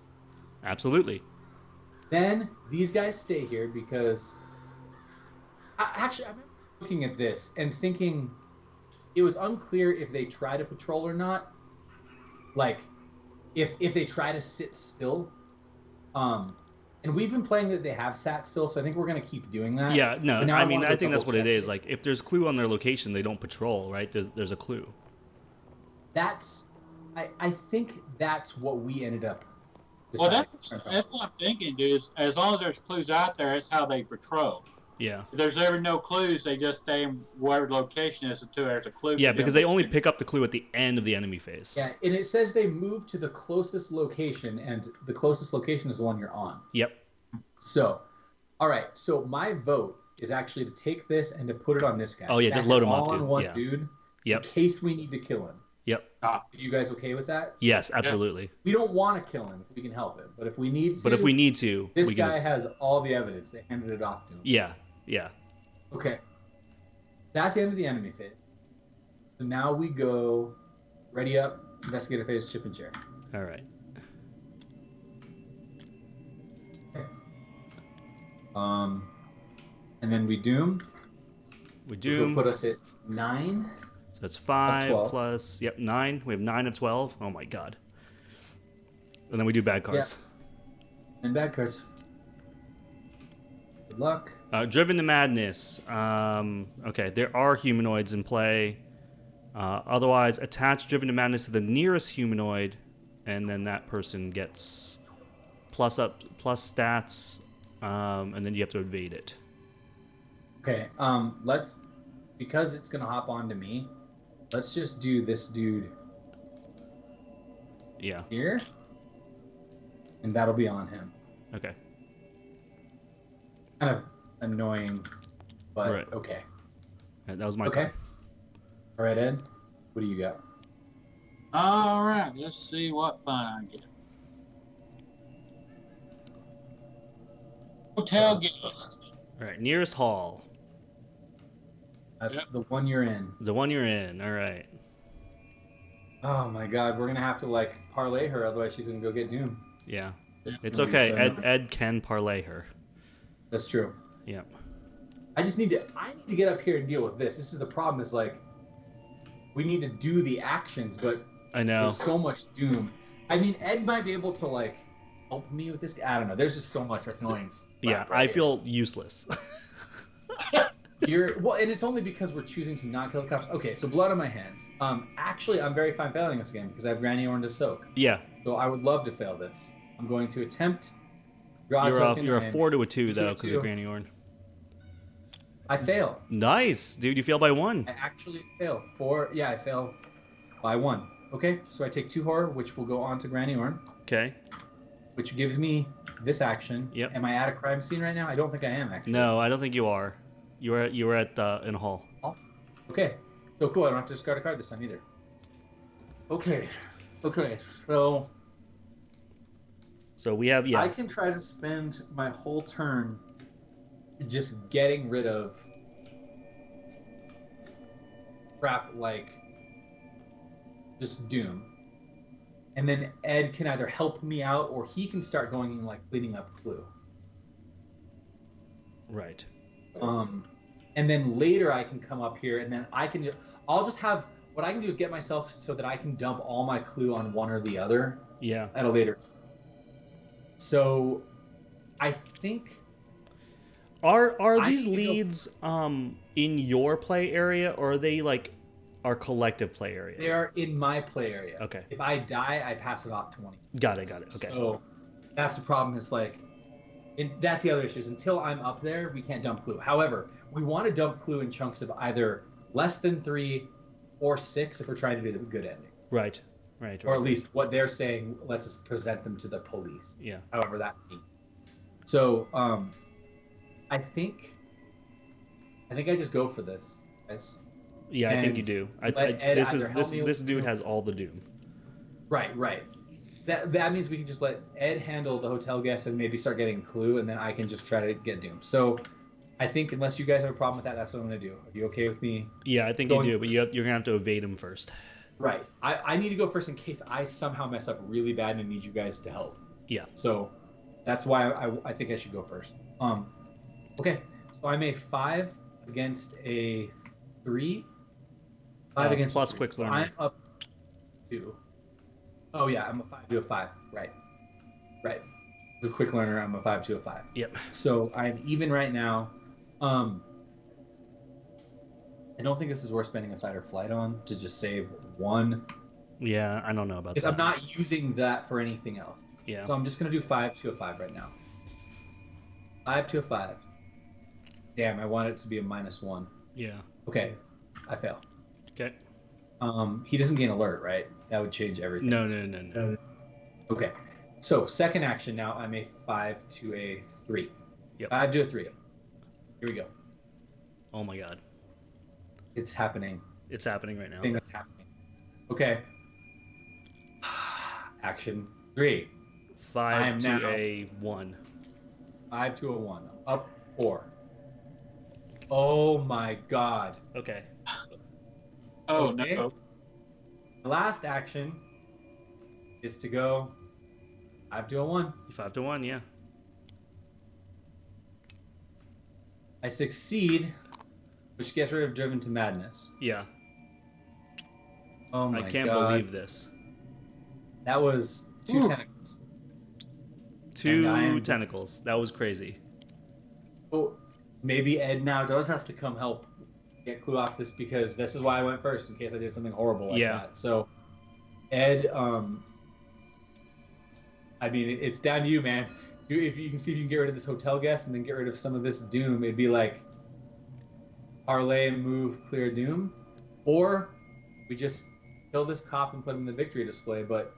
Absolutely. Then these guys stay here because I remember looking at this and thinking it was unclear if they try to patrol or not. Like, if they try to sit still. And we've been playing that they have sat still, so I think we're gonna keep doing that. Yeah, no, I mean, I think that's what it is. It. Like, if there's clue on their location, they don't patrol, right? There's a clue. I think that's what we ended up. Well, that's what I'm thinking, dude. As long as there's clues out there, that's how they patrol. Yeah. If there's ever no clues, they just stay in whatever location is until there's a clue. Yeah, because they only pick up the clue at the end of the enemy phase. Yeah, and it says they move to the closest location, and the closest location is the one you're on. Yep. So, all right. So my vote is actually to take this and to put it on this guy. Oh yeah, just load him up, dude. dude. On one Yeah. dude. Yep. In case we need to kill him. Yep. Are you guys okay with that? Yes, absolutely. We don't want to kill him if we can help it, but if we need to. But if we need to, this we guy can just... has all the evidence. They handed it off to him. Yeah. Yeah. Okay. That's the end of the enemy phase. So now we go ready up, investigative phase, chip and chair. All right. Okay. And then we doom. We Which will doom. put us at 9. So it's 5 12. plus 9. We have 9 of 12. Oh my god. And then we do bad cards. Yeah. And bad cards. Good luck. Driven to madness. Okay, there are humanoids in play. Otherwise, attach driven to madness to the nearest humanoid, and then that person gets plus stats, and then you have to evade it. Okay. Because it's gonna hop onto me. Let's just do this dude. Yeah. Here. And that'll be on him. Okay. Kind of annoying, but Right. okay. That was my Okay. card. All right, Ed. What do you got? All right, let's see what fun I get. Hotel guest. All right, nearest hall. That's Yep. the one you're in. The one you're in. All right. Oh my God, we're gonna have to parlay her, otherwise she's gonna go get Doom. Yeah. This is It's gonna be okay. so Ed annoying. Ed can parlay her. That's true. Yeah. I need to get up here and deal with this. This is the problem. Is we need to do the actions, but I know. there's so much Doom. I mean, Ed might be able to help me with this. I don't know. There's just so much annoying. Yeah, I feel useless. And it's only because we're choosing to not kill the cops. Okay, so blood on my hands. Actually, I'm very fine failing this game because I have Granny Orn to soak. Yeah. So I would love to fail this. I'm going to attempt. Draw You're a 4 to a 2 though, because two. of Granny Orn. I fail. Nice, dude. You fail by 1. I actually fail. 4. Yeah, I fail by 1. Okay, so I take 2 horror, which will go on to Granny Orn, Okay. which gives me this action. Yep. Am I at a crime scene right now? I don't think I am, actually. No, I don't think you are. You were at in a hall. Okay, so cool. I don't have to discard a card this time either. Okay, so So we have I can try to spend my whole turn just getting rid of crap like just Doom. And then Ed can either help me out or he can start going and cleaning up Clue. Right. And then later I can come up here and then I'll just have, what I can do is get myself so that I can dump all my clue on one or the other. Yeah. At a later. So I think. Are these leads in your play area, or are they like our collective play area? They are in my play area. Okay. If I die, I pass it off to one. Got it. Okay. So that's the problem. Is like, that's the other issue. Is until I'm up there, we can't dump clue. However, we want to dump clue in chunks of either less than 3 or 6 if we're trying to do the good ending. Right. Or at least what they're saying. Let's us present them to the police. Yeah. However that means. So I think I just go for this, guys. Yeah, I think you do. This dude has all the doom. Right. That means we can just let Ed handle the hotel guests and maybe start getting clue, and then I can just try to get doom. So I think unless you guys have a problem with that, that's what I'm gonna do. Are you okay with me? Yeah, I think you do, but you're gonna have to evade him first. Right. I need to go first in case I somehow mess up really bad and need you guys to help. Yeah. So that's why I think I should go first. Okay. So I'm a 5 against a 3. 5 against plus 3. quick so learner. I'm up 2. Oh yeah, I'm a 5 to a 5. Right. As a quick learner, I'm a 5 to a 5. Yep. So I'm even right now. I don't think this is worth spending a fight or flight on to just save 1. Yeah, I don't know about that. Because I'm not using that for anything else. Yeah. So I'm just gonna do 5 to a 5 right now. 5 to a 5. Damn, I want it to be a -1. Yeah. Okay, I fail. Okay. He doesn't gain alert, right? That would change everything. No. Okay. So second action now, I'm a 5 to a 3. Yep. 5 to a 3. Here we go. Oh my god. It's happening. It's happening right now. I think that's happening. Okay. Action 3. 5 to a 1. 5 to a 1. Up 4. Oh my god. Okay. Oh, Okay. no. The last action is to go 5 to a 1. 5 to 1, yeah. I succeed, which gets rid of Driven to Madness. Yeah. Oh my god. I can't believe this. That was 2 tentacles. 2 tentacles. That was crazy. Oh, maybe Ed now does have to come help get clue off this, because this is why I went first, in case I did something horrible like that. So, Ed, I mean, it's down to you, man. If you can see if you can get rid of this hotel guest and then get rid of some of this doom, it'd be like parlay, move, clear doom, or we just kill this cop and put him in the victory display. But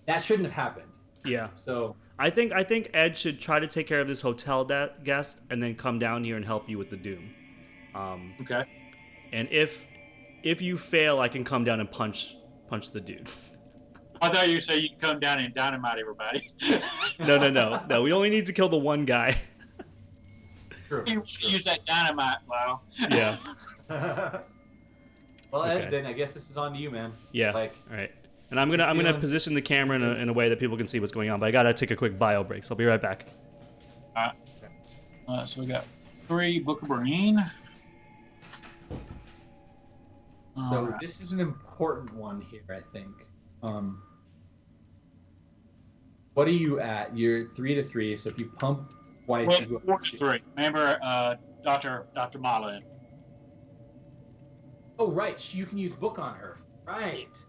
that shouldn't have happened. Yeah. So I think Ed should try to take care of this hotel guest and then come down here and help you with the doom. Okay. And if you fail, I can come down and punch the dude. I thought you said you could come down and dynamite everybody. No. We only need to kill the one guy. true. You use that dynamite, wow. Yeah. Well, Ed, Okay. then I guess this is on to you, man. Yeah. Like, all right. And I'm gonna position the camera in a way that people can see what's going on. But I gotta take a quick bio break, so I'll be right back. All right. So we got 3 Book of Brain. So Alright. this is an important one here, I think. What are you at? You're 3 to 3. So if you pump twice, Well, you go 4 to 3. Remember, Dr. Malin. Oh, right. You can use book on her. Right.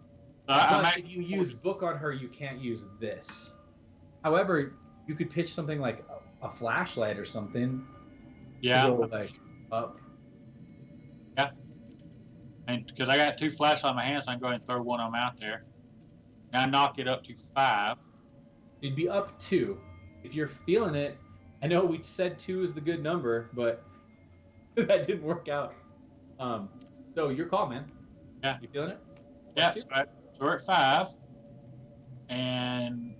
I'm But actually if you use book on her, you can't use this. However, you could pitch something like a flashlight or something. Yeah. To go, like, up. And because I got 2 flashlights on my hands, so I can go ahead and throw one of them out there. And I knock it up to 5. You'd be up 2. If you're feeling it, I know we said 2 is the good number, but that didn't work out. So your call, man. Yeah. You feeling it? Yeah, Two? so we're at 5. And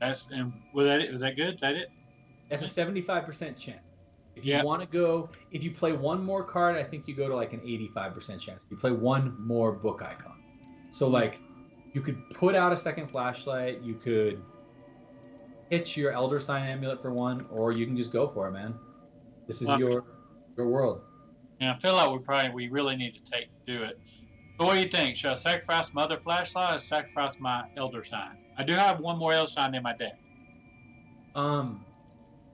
was that it? Was that good? Is that it? That's a 75% chance. If you Yeah. want to go, if you play one more card, I think you go to like an 85% chance. You play one more book icon. So like, you could put out a second flashlight. You could pitch your Elder Sign amulet for one, or you can just go for it, man. This is Well, your world. And I feel like we really need to do it. So what do you think? Should I sacrifice my other flashlight or sacrifice my Elder Sign? I do have one more Elder Sign in my deck.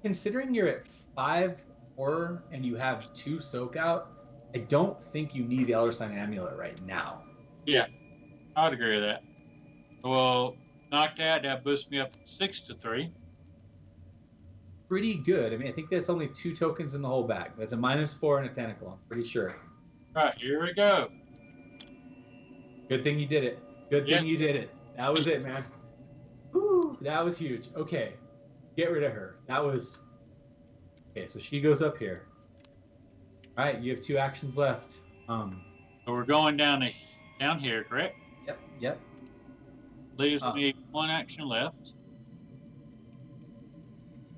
Considering you're at 5 horror and you have 2 soak out, I don't think you need the Elder Sign amulet right now. Yeah, I would agree with that. Well, knock that boosts me up 6-3. Pretty good. I mean, I think that's only 2 tokens in the whole bag. That's a -4 and a tentacle, I'm pretty sure. All right, here we go. Good thing you did it. Good thing you did it. That was it, man. Woo, that was huge. Okay, get rid of her. That was... Okay, so she goes up here. All right, you have 2 actions left. So we're going down here, correct? Yep. Leaves me 1 action left.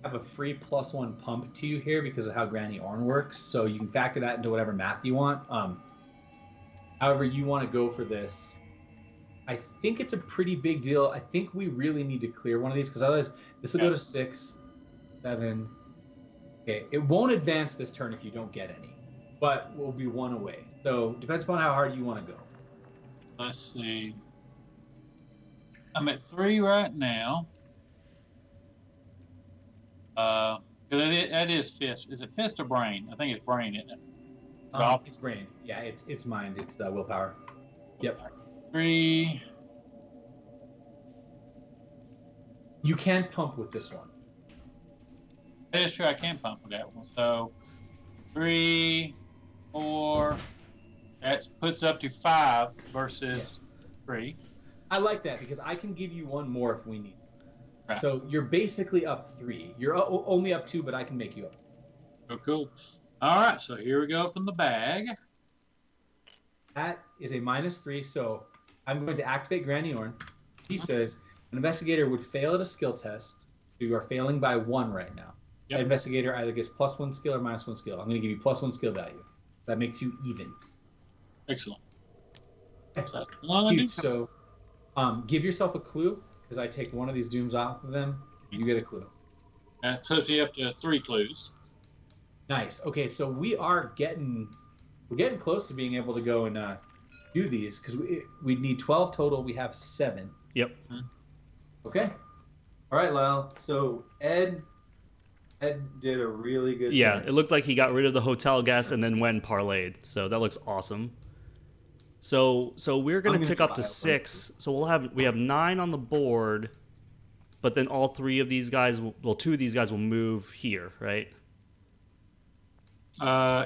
I have a free +1 pump to you here because of how Granny Orn works, so you can factor that into whatever math you want. However you want to go for this. I think it's a pretty big deal. I think we really need to clear one of these because otherwise this will go to 6, 7. Okay, it won't advance this turn if you don't get any, but we'll be 1 away. So depends upon how hard you want to go. Let's see. I'm at 3 right now. That is fist. Is it fist or brain? I think it's brain, isn't it? It's brain. Yeah, it's mind. It's willpower. Yep. 3. You can pump with this one. That is true. I can pump with that one. So 3, 4. That puts up to 5 versus 3. I like that because I can give you 1 more if we need. Right. So you're basically up 3. You're only up 2, but I can make you up. Oh, cool. All right, so here we go from the bag. That is a -3, so I'm going to activate Granny Orn. He says an investigator would fail at a skill test. So you are failing by 1 right now. Yep. That investigator either gets +1 skill or -1 skill. I'm going to give you +1 skill value. That makes you even. Excellent. Cute. So give yourself a clue because I take one of these dooms off of them. You get a clue. That puts me up to 3 clues. Nice. Okay, so we're getting close to being able to go and do these because we need 12 total. We have 7. Yep. Okay. All right, Lyle. So Ed did a really good Yeah, turn. it looked like he got rid of the hotel guest and then went parlayed. So that looks awesome. So we're gonna tick up to 6. So we have 9 on the board, but then all 3 of these guys, 2 of these guys will move here, right?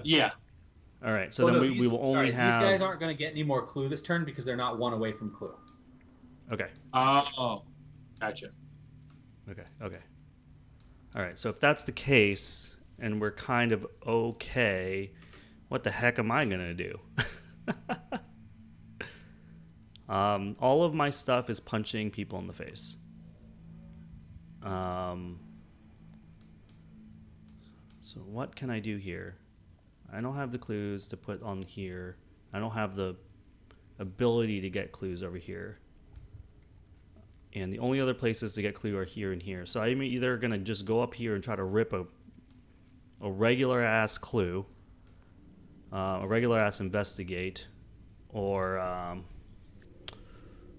Yeah. All right. So then we will only have. These guys aren't going to get any more clue this turn because they're not 1 away from clue. Okay. Oh, gotcha. Okay. All right. So if that's the case, and we're kind of okay, what the heck am I gonna do? All of my stuff is punching people in the face. So what can I do here? I don't have the clues to put on here. I don't have the ability to get clues over here. And the only other places to get clue are here and here. So I'm either going to just go up here and try to rip a regular ass clue, a regular ass investigate, or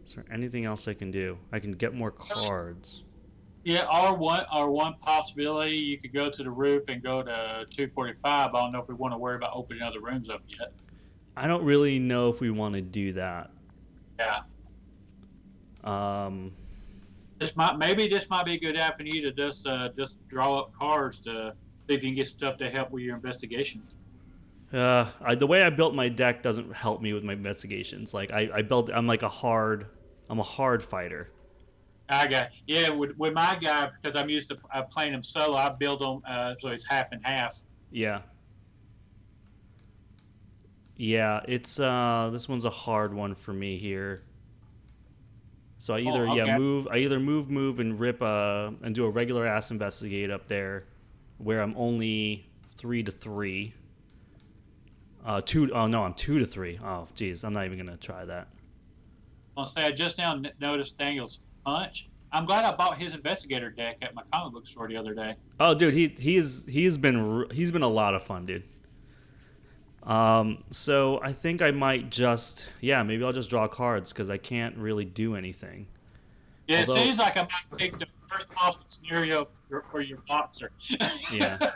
is there anything else I can do? I can get more cards. Yeah, or one possibility, you could go to the roof and go to 245. I don't know if we want to worry about opening other rooms up yet. I don't really know if we want to do that. Yeah. This might be a good avenue to just draw up cards to see if you can get stuff to help with your investigations. The way I built my deck doesn't help me with my investigations. Like I'm a hard fighter. With my guy, because I'm used to playing him solo, I build him so he's half and half. Yeah, it's this one's a hard one for me here. So I either move and rip and do a regular ass investigate up there, where I'm only 3-3. I'm 2-3. Oh, geez, I'm not even gonna try that. I'll say I just now noticed Daniel's punch. I'm glad I bought his investigator deck at my comic book store the other day. Oh, dude, he's been a lot of fun, dude. So I think I might just maybe I'll just draw cards because I can't really do anything. Yeah, Although- it seems like I might pick the first possible scenario for your boxer. Yeah,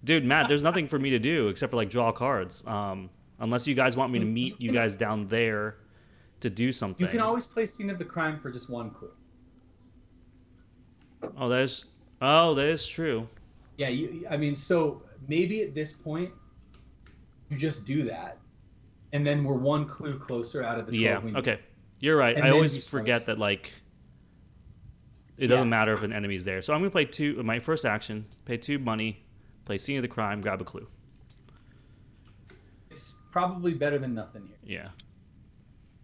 dude, Matt, there's nothing for me to do except for like draw cards. Unless you guys want me to meet you guys down there to do something. You can always play Scene of the Crime for just one clue. Oh, that is true. Yeah, I mean, so maybe at this point, you just do that, and then we're one clue closer out of the 12 Yeah. we need. Okay. You're right. And I then always you start- forget that like it doesn't matter if an enemy's there. So I'm gonna play two. My first action: pay 2 money, play Scene of the Crime, grab a clue. It's probably better than nothing here. Yeah.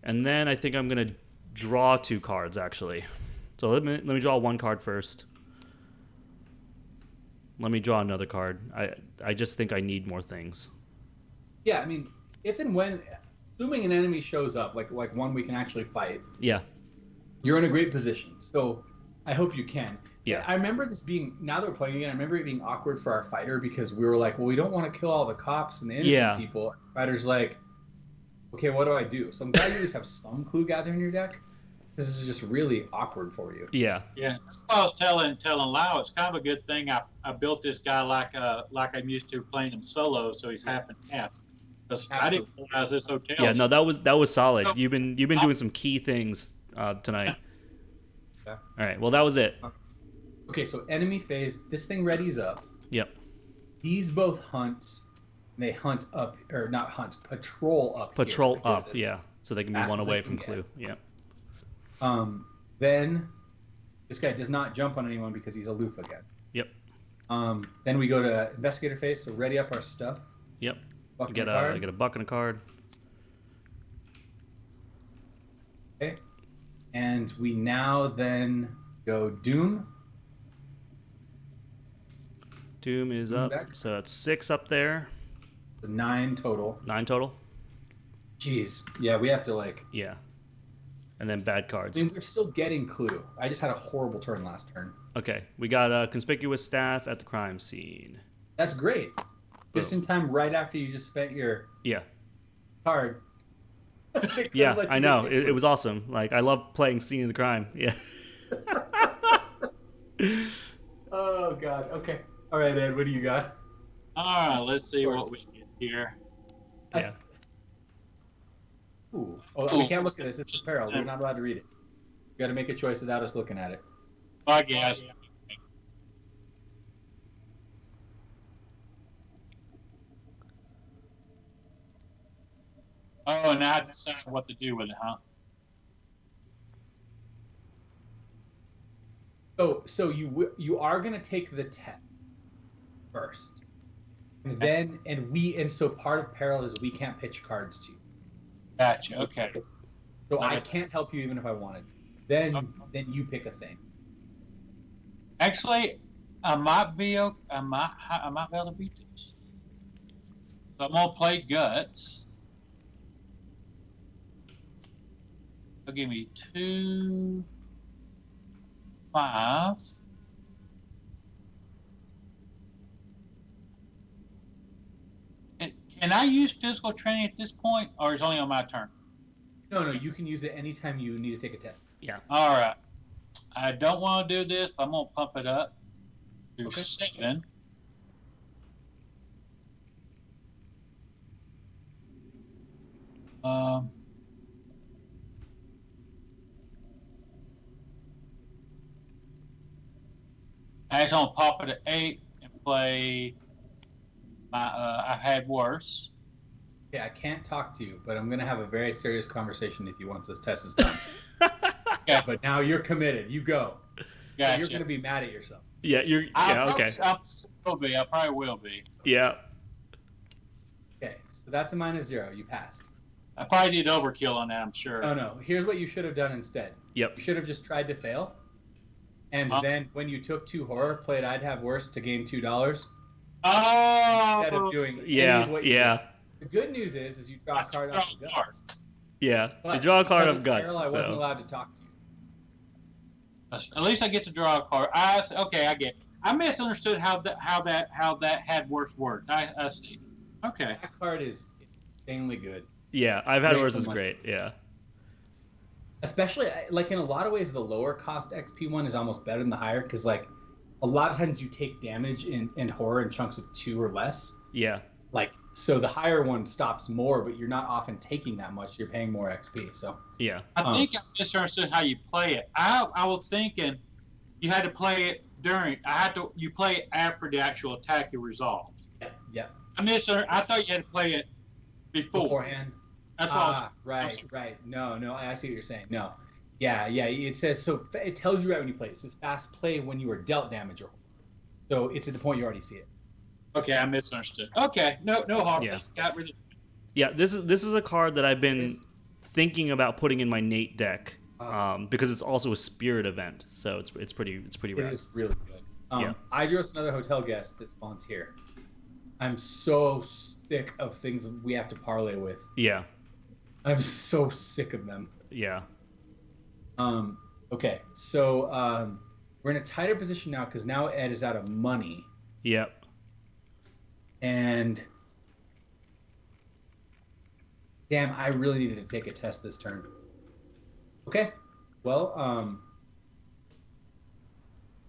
And then I think I'm gonna draw 2 cards actually. So let me draw 1 card first. Let me draw another card. I just think I need more things. Yeah, I mean, if and when, assuming an enemy shows up, like one we can actually fight, Yeah. you're in a great position. So I hope you can. Yeah. I remember this being, now that we're playing again, I remember it being awkward for our fighter because we were like, well, we don't want to kill all the cops and the innocent people. The fighter's like, okay, what do I do? So I'm glad you at least have some clue gather in your deck because this is just really awkward for you. Yeah. Yeah, that's what I was telling Lau. It's kind of a good thing I built this guy like I'm used to playing him solo, so he's half and half. Because I didn't realize this hotel. Yeah. No, that was solid. You've been doing some key things tonight. Yeah. All right. Well, that was it. Okay, so enemy phase, this thing readies up. Yep. These both hunt. They hunt up, or not hunt, patrol up. Patrol here because up. Yeah. So they can be fast one as away they from can clue. get. Yeah. Then this guy does not jump on anyone because he's aloof again. Yep. Then we go to investigator phase, so ready up our stuff. Yep. Buck I get and a card. I get a buck and a card. Okay. And we now then go Doom. Doom is up. Back. So it's 6 up there. So 9 total. 9 total. Jeez. Yeah, we have to like. Yeah. And then bad cards. I mean, we're still getting clue. I just had a horrible turn last turn. Okay. We got a conspicuous staff at the crime scene. That's great. Just in time, right after you just spent your Yeah. card. Yeah, I know. It was awesome. Like, I love playing Scene of the Crime. Yeah. Oh, God. Okay. All right, Ed, what do you got? All right, let's see what we get here. Yeah. Ooh. Oh, we can't look at this. It's a peril. We're not allowed to read it. You got to make a choice without us looking at it. I guess. Oh, now I decide what to do with it, huh? So you are going to take the test first. And then, and so part of peril is we can't pitch cards to you. Gotcha. Okay. So I can't help you even if I wanted to. Then you pick a thing. Actually, I might be able to beat this. So I'm gonna play guts. They'll give me 2, 5. Can I use physical training at this point, or is it only on my turn? No, you can use it anytime you need to take a test. Yeah. All right. I don't want to do this, but I'm going to pump it up to 7. I just want to pop it at 8 and play my I've had worse. Yeah, I can't talk to you, but I'm going to have a very serious conversation with you once this test is done. Yeah, but now you're committed. You go. Gotcha. So you're going to be mad at yourself. Yeah, okay. I probably will be. Yeah. Okay, so that's a -0. You passed. I probably did overkill on that, I'm sure. Oh, no. Here's what you should have done instead. Yep. You should have just tried to fail. And then when you took 2 horror, played I'd have worse to gain $2. Oh! Instead of doing Yeah, what you yeah. did. The good news is you draw a card off the guts. Yeah. But You draw a card because of it's guts. peril, I wasn't So. allowed to talk to you. At least I get to draw a card. Okay, I get. I misunderstood how that had worse words. I see. Okay. That card is insanely good. Yeah, I've had Great worse for is money. great. Yeah. Especially like in a lot of ways, the lower cost XP one is almost better than the higher because like a lot of times you take damage in horror in chunks of 2 or less. Yeah. Like so the higher one stops more, but you're not often taking that much. You're paying more XP. So Yeah. I think I misunderstood how you play it. I was thinking you had to play it during. You play it after the actual attack is resolved. yeah. I thought you had to play it Beforehand. That's what I was. Right. No, I see what you're saying. No. Yeah. It says so. It tells you right when you play. It says fast play when you are dealt damage or so it's at the point you already see it. Okay, I misunderstood. Okay, no harm. Yeah. Got rid of. Yeah, this is a card that I've been thinking about putting in my Nate deck because it's also a spirit event, so it's pretty rad. It is really good. I just another hotel guest that spawns here. I'm so sick of things we have to parlay with. Yeah. I'm so sick of them. Yeah. Okay, so we're in a tighter position now because now Ed is out of money. Yep. And damn, I really needed to take a test this turn. Okay, well,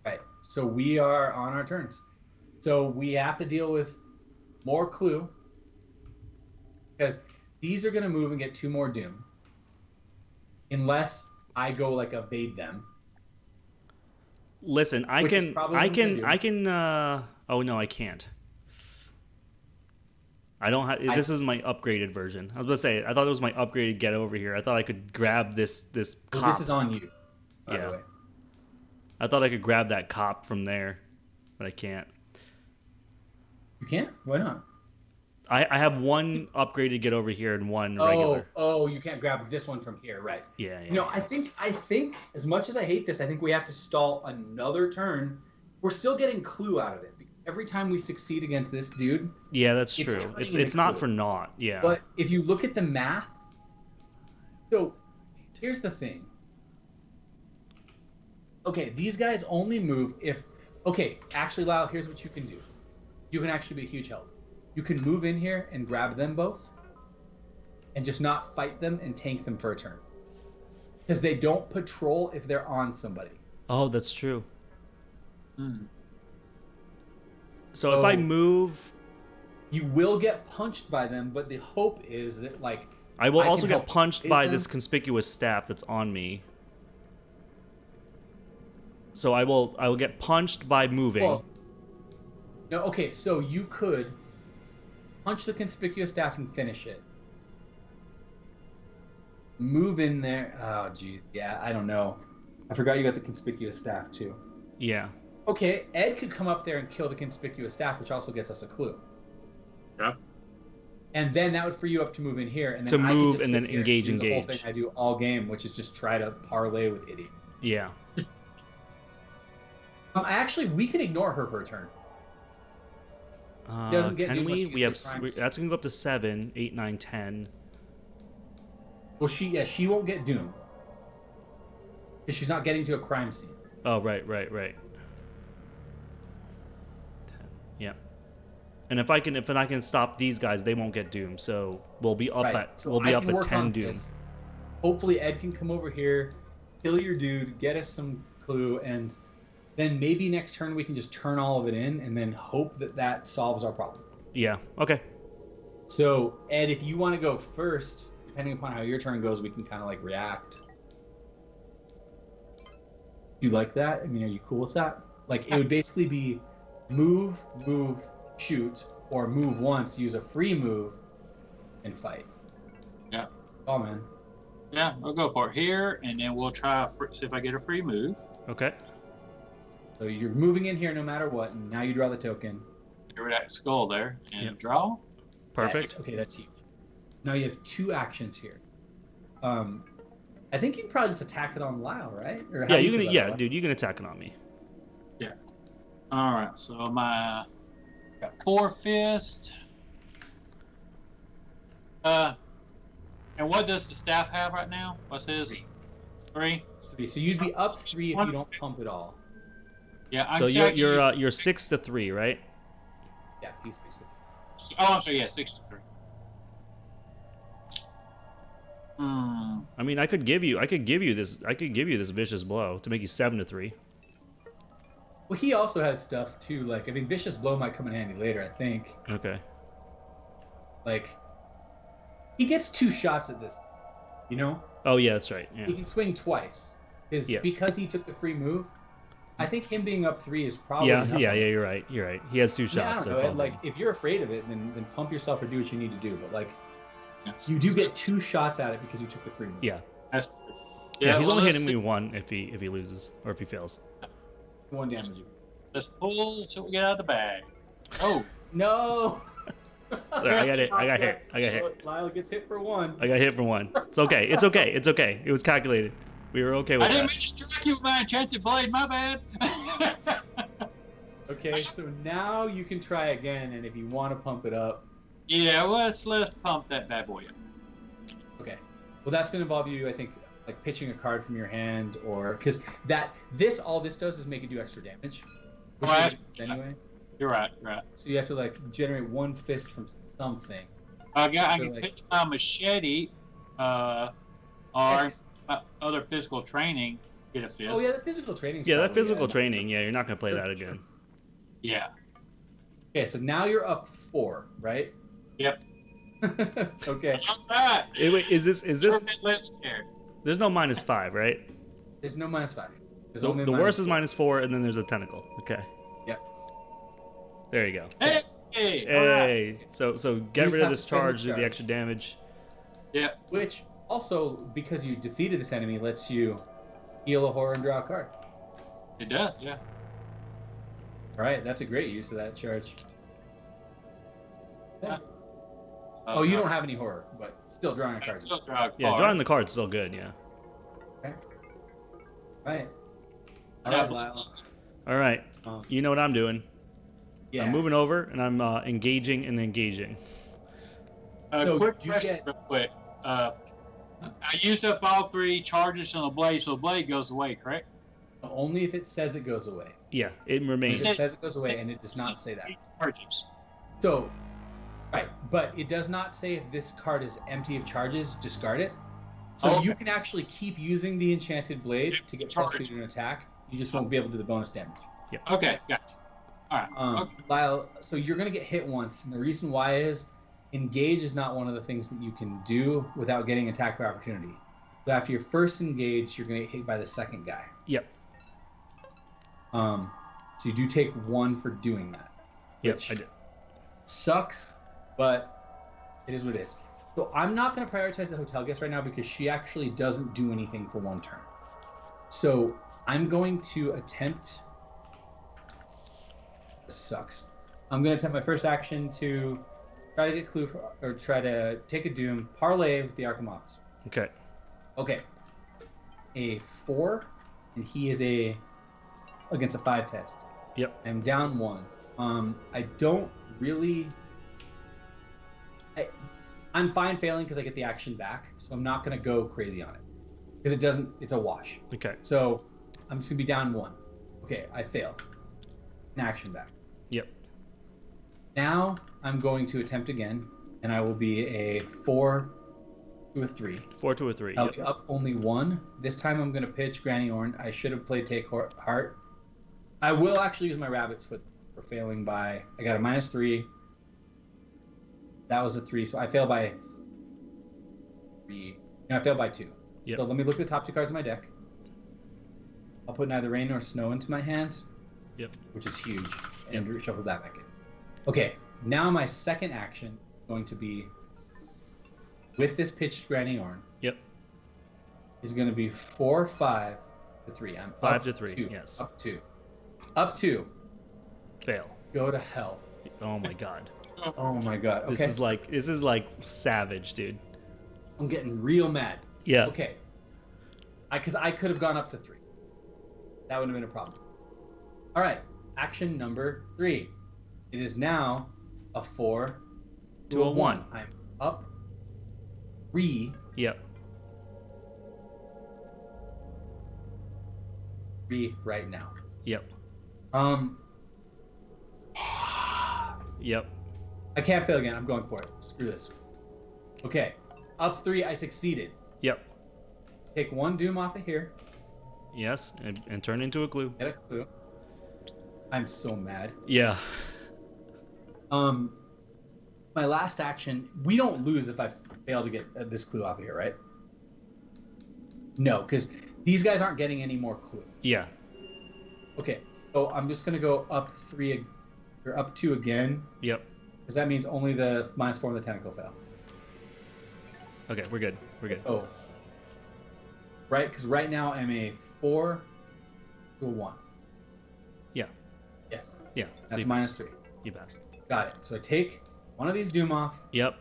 right. So we are on our turns. So we have to deal with more clue because these are going to move and get 2 more doom unless I go like evade them. Listen, I can oh no, I can't. I don't have. This is my upgraded version. I was about to say. I thought it was my upgraded get over here. I thought I could grab this cop. Well, this is on you. By the way. I thought I could grab that cop from there, but I can't. You can't? Why not? I have one upgraded get over here and one regular. Oh, you can't grab this one from here, right? Yeah. No, I think as much as I hate this, I think we have to stall another turn. We're still getting clue out of it. Every time we succeed against this dude. Yeah, that's true. It's not for naught. Yeah. But if you look at the math, so here's the thing. Okay, these guys only move if. Okay, actually, Lyle, here's what you can do. You can actually be a huge help. You can move in here and grab them both, and just not fight them and tank them for a turn, because they don't patrol if they're on somebody. Oh, that's true. So if I move, you will get punched by them, but the hope is that like I will also get punched by this conspicuous staff that's on me. So I will get punched by moving. Well, no, okay, so you could punch the conspicuous staff and finish it. Move in there. Oh, geez. Yeah, I don't know. I forgot you got the conspicuous staff, too. Yeah. Okay, Ed could come up there and kill the conspicuous staff, which also gets us a clue. Yeah. And then that would free you up to move in here. And then to move and then engage. The whole thing I do all game, which is just try to parlay with Idiot. Yeah. Actually, we can ignore her for a turn. Doesn't get can we? We have that's gonna go up to 7, 8, 9, 10. Well, she won't get Doom because she's not getting to a crime scene. Oh, right. 10. Yeah. And if I can stop these guys, they won't get Doom. So we'll be up at 10 Doom. This. Hopefully, Ed can come over here, kill your dude, get us some clue, and then maybe next turn we can just turn all of it in and then hope that solves our problem. Yeah. Okay. So, Ed, if you want to go first, depending upon how your turn goes, we can kind of like react. Do you like that? I mean, are you cool with that? Like, it would basically be move, shoot, or move once, use a free move, and fight. Yeah. Oh, man. Yeah, I'll go for it here, and then we'll try see if I get a free move. Okay. So you're moving in here no matter what, and now you draw the token. Get rid of that skull there, and draw. Perfect. Yes. Okay, that's huge. Now you have 2 actions here. I think you can probably just attack it on Lyle, right? Or yeah, dude, you can attack it on me. Yeah. All right, so my got 4 fist. And what does the staff have right now? What's his? 3. 3. So you'd be up 3 if you don't pump at all. Yeah, I'm So checking. you're 6 to 3, right? Yeah, he's 6 to 3. Oh, I'm sorry. Yeah, 6 to 3. I mean, I could give you this vicious blow to make you 7 to 3. Well, he also has stuff too. Like, I mean, vicious blow might come in handy later. I think. Okay. Like, he gets 2 shots at this. You know. Oh yeah, that's right. Yeah. He can swing twice. Because he took the free move. I think him being up 3 is probably. Yeah. You're right. He has 2 I shots. don't know, like, if you're afraid of it, then pump yourself or do what you need to do. But like, you do get 2 shots at it because you took the free move. Yeah. That's Yeah. He's well, only hitting me 1 if he loses or if he fails. 1 damage. Let's pull so we get out of the bag. Oh No. There, I got hit. Lyle gets hit for 1. I got hit for 1. It's okay. It was calculated. We were okay with I didn't that. mean to strike you with my enchanted blade. My bad. Okay, so now you can try again, and if you want to pump it up. Yeah, let's pump that bad boy up. Okay. Well, that's going to involve you, I think, like pitching a card from your hand, or because all this does is make it do extra damage. Anyway. You're right. So you have to like generate 1 fist from something. I can pitch my machete, or other physical training. Get a fist. Oh yeah, the physical training. Yeah, that physical training. Yeah, you're not gonna play that again. Yeah. Okay, so now you're up 4, right? Yep. Okay. All right. Wait, is this? Let's care. There's no -5, right? There's no -5. There's The only worst is -4. -4, and then there's a tentacle. Okay. Yep. There you go. Hey. Hey. So get just rid of have this to spend the charge, do the charge. extra damage. Yeah. Which also, because you defeated this enemy, lets you heal a horror and draw a card. It does. Yeah. All right, that's a great use of that charge. Yeah. Oh, you don't have any horror, but still drawing a card. Still draw a card. Yeah, drawing the card's still good. Yeah. Okay. Right. All Yeah. right, Lyle. All right. You know what I'm doing. Yeah. I'm moving over and I'm engaging and engaging. So Quick you question, get- real quick. I used up all 3 charges on the blade, so the blade goes away, correct? Only if it says it goes away. Yeah, it remains. If it says it goes away, and it does not say that. Charges. So, right, but it does not say if this card is empty of charges, discard it. So Okay. you can actually keep using the enchanted blade to get plus 2 Charge. to an attack. You just won't be able to do the bonus damage. Okay, gotcha. All right. Okay. Lyle, so you're going to get hit once, and the reason why is engage is not one of the things that you can do without getting attack by opportunity. So after your first engage, you're going to get hit by the second guy. Yep. So you do take 1 for doing that. Yep, which I did. Sucks, but it is what it is. So I'm not going to prioritize the hotel guest right now because she actually doesn't do anything for 1 turn. So I'm going to attempt. This sucks. I'm going to attempt my first action to try to get or try to take a doom, parlay with the Arkham officer. Okay. Okay. A 4, and he is against a 5 test. Yep. I'm down 1. I don't really. I'm fine failing because I get the action back, so I'm not going to go crazy on it because it doesn't. It's a wash. Okay. So I'm just going to be down 1. Okay, I fail. An action back. Yep. Now I'm going to attempt again, and I will be a 4 to a 3. 4 to a 3. I'll Yep. be up only 1. This time I'm going to pitch Granny Orn. I should have played Take Heart. I will actually use my Rabbit's Foot for failing by. I got a -3. That was a 3, so I failed by 3. No, I failed by 2. Yep. So let me look at the top 2 cards of my deck. I'll put neither rain nor snow into my hand. Yep. Which is huge, and reshuffle that back in. Okay, now my second action is going to be with this pitched Granny Orn. Yep. Is going to be 4, 5 to 3. I'm 5 up to 3. 2. Yes. Up 2. Up 2. Fail. Go to hell. Oh my god. Oh my god. Okay. This is like savage, dude. I'm getting real mad. Yeah. Okay. Because I could have gone up to 3. That would have been a problem. All right. Action number 3. It is now a 4 to a 1. I'm up 3. Yep. 3 right now. Yep. Yep. I can't fail again. I'm going for it. Screw this. Okay. Up 3, I succeeded. Yep. Take 1 doom off of here. Yes, and turn into a clue. Get a clue. I'm so mad. Yeah. My last action, we don't lose if I fail to get this clue off of here, right? No, because these guys aren't getting any more clue. Yeah. Okay, so I'm just going to go up 3, or up 2 again. Yep. Because that means only the -4 and the tentacle fail. Okay, we're good. We're good. Oh. Right, because right now I'm a 4 to a 1. Yeah. Yes. Yeah. So That's you -3. You pass. Got it. So I take one of these doom off. Yep.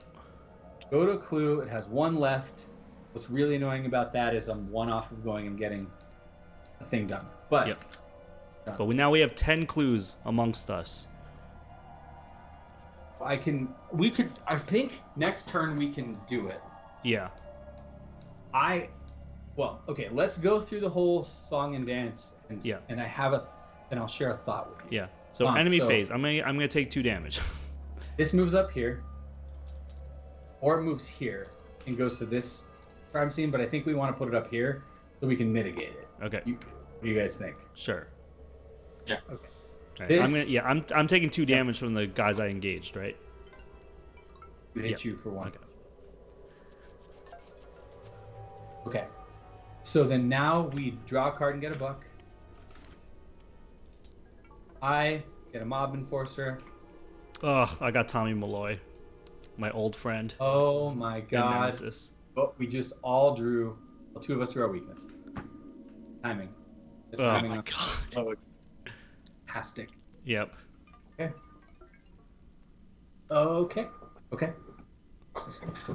Go to a clue. It has 1 left. What's really annoying about that is I'm 1 off of going and getting a thing done. But Yep. done. But now we have 10 clues amongst us. I think next turn we can do it. Yeah. Well, okay, let's go through the whole song and dance and Yeah. and I'll share a thought with you. Yeah. So enemy phase. I'm gonna take 2 damage. This moves up here, or it moves here and goes to this crime scene, but I think we want to put it up here so we can mitigate it. Okay. What do you guys think? Sure. Yeah. Okay. Right. I'm taking 2 damage from the guys I engaged, right? We hit Yep. you for 1. Okay. Okay. So then now we draw a card and get a buck. I get a mob enforcer. Oh, I got Tommy Malloy, my old friend. Oh my and god. Nemesis. But we just all drew, well, 2 of us drew our weakness. Timing. It's Oh timing my on- god. Oh, fantastic. Yep. Okay. Okay. Okay.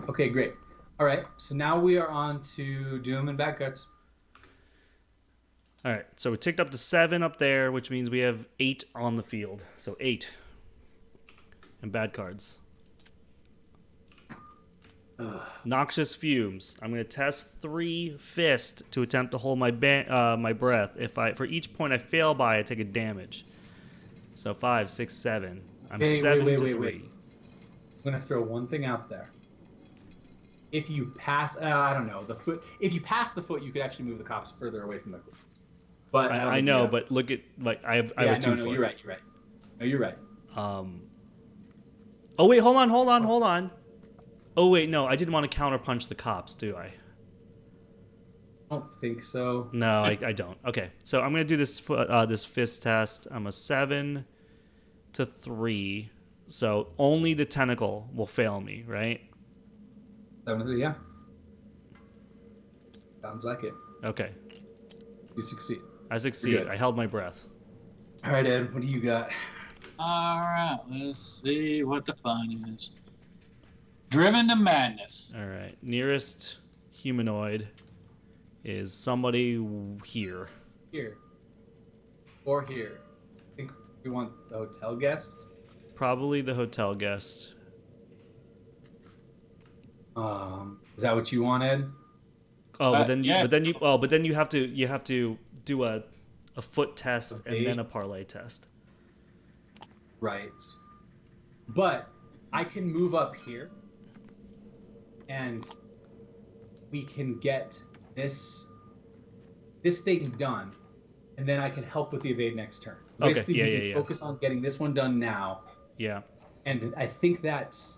Okay, great. All right. So now we are on to Doom and Bad Guts. All right. So we ticked up to 7 up there, which means we have 8 on the field. So 8. And bad cards. Noxious fumes. I'm going to test 3 fist to attempt to hold my my breath. For each point I fail by, I take a damage. So 5, 6, 7. I'm 7 to 3. Wait. I'm going to throw one thing out there. If you pass, I don't know, the foot. If you pass the foot, you could actually move the cops further away from the foot. But I know, but look at I have a 2 foot. You're right. No, you're right. Oh wait, hold on. Oh wait, no, I didn't want to counterpunch the cops, do I? I don't think so. No, I don't. Okay, so I'm gonna do this this fist test. I'm a 7 to 3, so only the tentacle will fail me, right? 7 to 3, yeah. Sounds like it. Okay, You succeed. I succeed. You're good. I held my breath. All right, Ed. What do you got? All right, let's see what the fun is. Driven to madness. All right, nearest humanoid is somebody here. Here. Or here. I think we want the hotel guest. Probably the hotel guest. Is that what you want, Ed? Oh, but then yeah. you have to do a foot test Okay. and then a parlay test. Right. But I can move up here and we can get this thing done, and then I can help with the evade next turn. Okay, Basically, we can yeah. focus on getting this one done now, Yeah. and I think that's...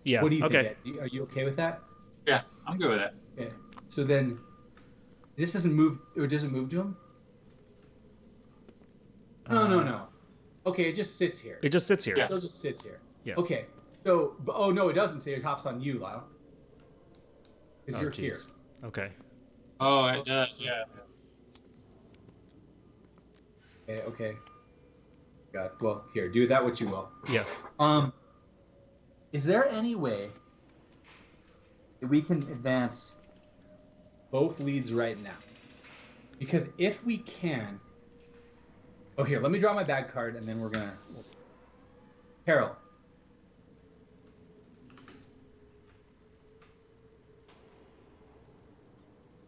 Yeah. What do you okay. think, Ed? Are you okay with that? Yeah, I'm good with that. Okay. So then, this doesn't move, or does it move to him? No. Okay, it just sits here. It just sits here. It still just sits here. Yeah. Okay. So, oh no, it doesn't say it hops on you, Lyle. Because Oh, you're here. jeez. Okay. Oh, it does, yeah. Okay. God. Well, here, do that what you will. Yeah. Is there any way that we can advance both leads right now? Because if we can... Oh, here, let me draw my bad card, and then we're gonna... Carol.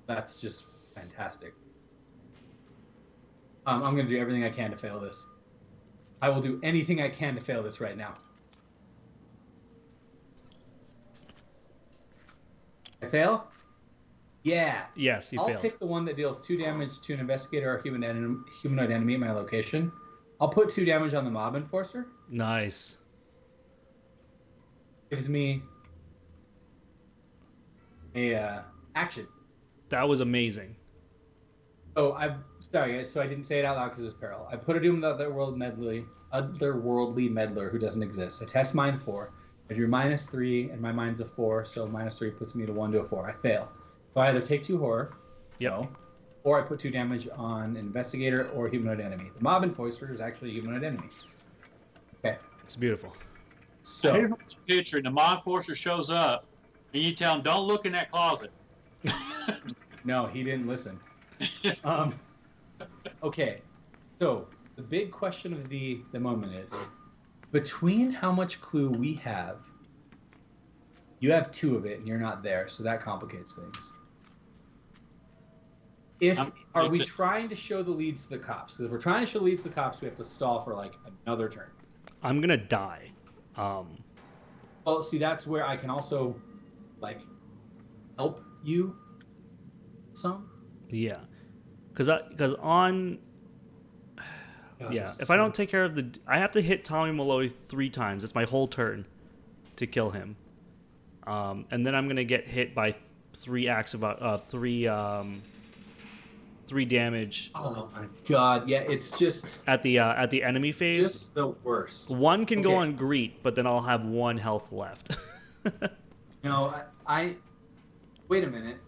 That's just fantastic. I'm going to do everything I can to fail this. I will do anything I can to fail this right now. I fail? Yeah. Yes, you I'll failed. pick the one that deals 2 damage to an investigator or humanoid enemy in my location. I'll put 2 damage on the mob enforcer. Nice. Gives me a action. That was amazing. Oh, I'm sorry, guys. So I didn't say it out loud because it's peril. I put a doom the otherworldly meddler who doesn't exist. I test mine 4. I drew -3, and my mine's a 4, so -3 puts me to 1 to a 4. I fail. So I either take 2 horror, no, or I put 2 damage on investigator or humanoid enemy. The mob enforcer is actually a humanoid enemy. Okay. It's beautiful. So here's a picture, and the mod enforcer shows up, and you tell him, "Don't look in that closet." No, he didn't listen. Okay, so the big question of the moment is, between how much clue we have, you have 2 of it, and you're not there, so that complicates things. Are we trying to show the leads to the cops? Because if we're trying to show the leads to the cops, we have to stall for like another turn. I'm gonna die. Well, see, that's where I can also like help you some. Yeah, because on. God, Yeah, if I don't take care of I have to hit Tommy Malloy 3 times. It's my whole turn to kill him, and then I'm gonna get hit by 3 damage. Oh my God! Yeah, it's just at the enemy phase. Just the worst. 1 can go on greet, but then I'll have 1 health left. No, I wait a minute.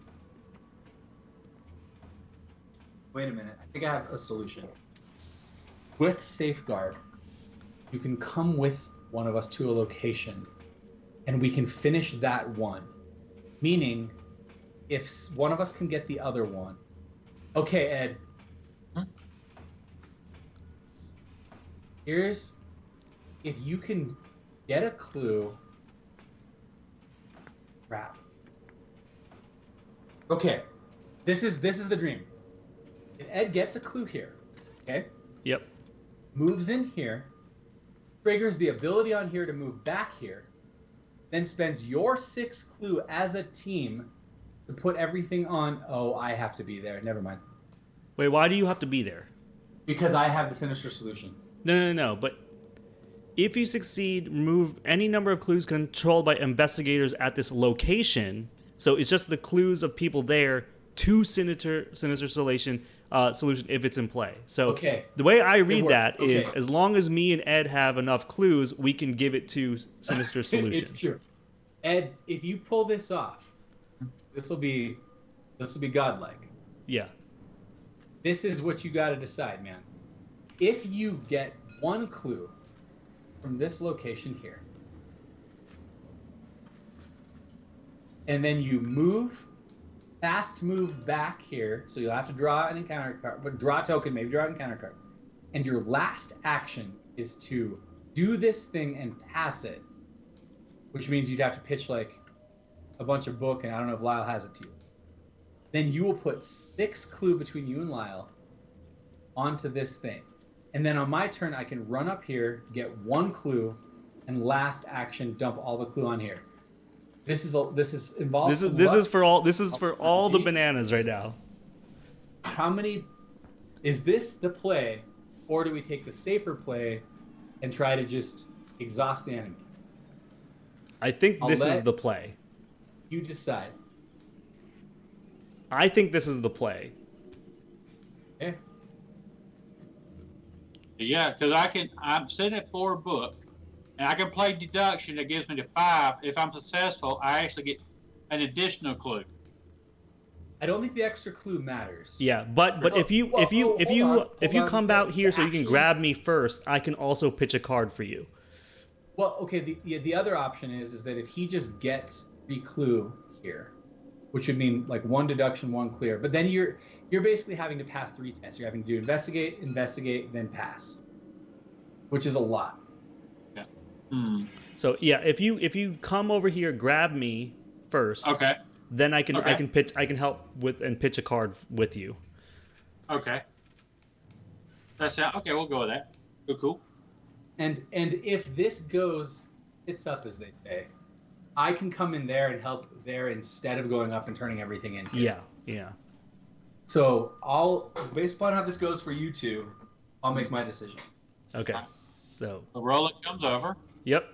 Wait a minute. I think I have a solution. With Safeguard, you can come with one of us to a location, and we can finish that one. Meaning, if one of us can get the other one. Okay, Ed. Here's, if you can get a clue. Crap. Okay, this is the dream. If Ed gets a clue here, okay? Yep. Moves in here, triggers the ability on here to move back here, then spends your 6 clue as a team to put everything on. Oh, I have to be there. Never mind. Wait, why do you have to be there? Because I have the sinister solution. No. But if you succeed, remove any number of clues controlled by investigators at this location. So it's just the clues of people there to sinister solution if it's in play. So the way I read that is, as long as me and Ed have enough clues, we can give it to sinister solution. It's true. Ed, if you pull this off, this will be godlike. Yeah. This is what you got to decide, man. If you get 1 clue from this location here, and then you fast move back here, so you'll have to draw an encounter card, but draw a token, maybe draw an encounter card, and your last action is to do this thing and pass it, which means you'd have to pitch like a bunch of book, and I don't know if Lyle has it to you. Then you will put 6 clue between you and Lyle onto this thing. And then on my turn, I can run up here, get 1 clue, and last action dump all the clue on here. This is involved. This is for all the bananas right now. How many is this the play, or do we take the safer play and try to just exhaust the enemies? I think this is the play. You decide. I think this is the play. Okay. Yeah, because I'm sitting at 4 book, and I can play deduction that gives me the 5. If I'm successful, I actually get an additional clue. I don't think the extra clue matters. Yeah, but if you come out here so you can grab me first, I can also pitch a card for you. Well, okay. The other option is that if he just gets 3 clue here, which would mean like 1 deduction, 1 clear, but then you're basically having to pass 3 tests. You're having to do investigate, then pass, which is a lot. Yeah. So yeah, if you come over here, grab me first. Okay. Then I can help with and pitch a card with you. Okay. That's okay. We'll go with that. Cool. And if this goes hits up, as they say, I can come in there and help there instead of going up and turning everything in here. Yeah. So based upon how this goes for you two, I'll make my decision. Okay. So The roller comes over. Yep.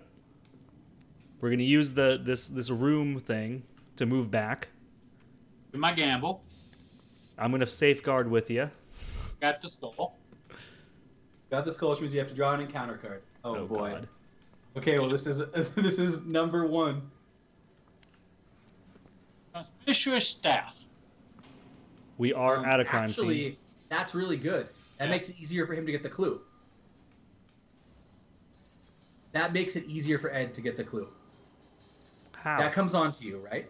We're gonna use this room thing to move back. Do my gamble. I'm gonna safeguard with you. Got the skull. Got the skull, which means you have to draw an encounter card. Oh boy. God. Okay, well this is number 1. Conspicuous staff. We are at a crime scene. Actually, that's really good. That makes it easier for him to get the clue. That makes it easier for Ed to get the clue. How? That comes on to you, right?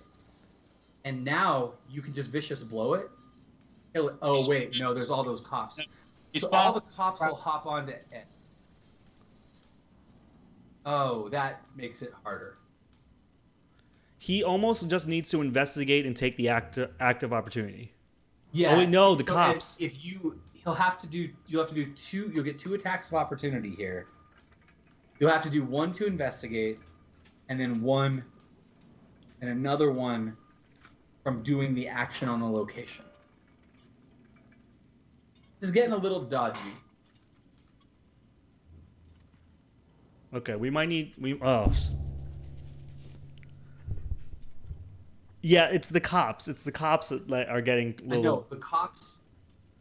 And now you can just vicious blow it. Kill it. Oh wait, no, there's all those cops. So all the cops will hop onto Ed. Oh, that makes it harder. He almost just needs to investigate and take the active opportunity. Yeah. Oh wait, no, the so cops. You'll have to do 2. You'll get 2 attacks of opportunity here. You'll have to do 1 to investigate, and then 1, and another 1 from doing the action on the location. This is getting a little dodgy. Okay, we might need Yeah, it's the cops. It's the cops that are getting little. I know the cops.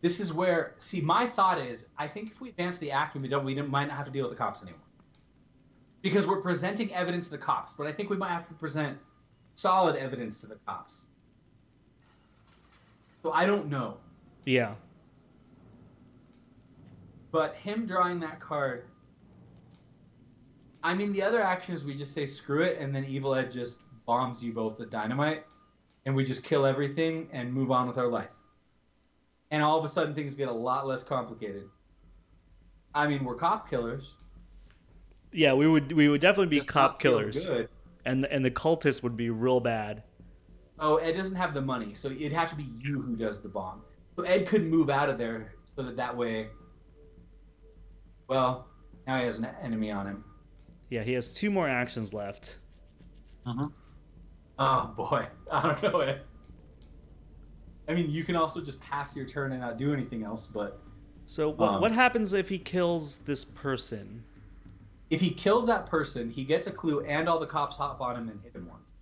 This is where my thought is I think if we advance the act, we might not have to deal with the cops anymore. Because we're presenting evidence to the cops, but I think we might have to present solid evidence to the cops. So I don't know. Yeah. But him drawing that card, I mean, the other action is we just say screw it, and then EvylEd just bombs you both with dynamite, and we just kill everything and move on with our life. And all of a sudden, things get a lot less complicated. I mean, we're cop killers. Yeah, we would definitely be Does cop not feel killers, good. and the cultists would be real bad. Oh, Ed doesn't have the money, so it'd have to be you who does the bomb. So Ed could move out of there so that way. Well, now he has an enemy on him. Yeah, he has 2 more actions left. Oh boy, I don't know, Ed. I mean, you can also just pass your turn and not do anything else, but. So what happens if he kills this person? If he kills that person, he gets a clue, and all the cops hop on him and hit him once.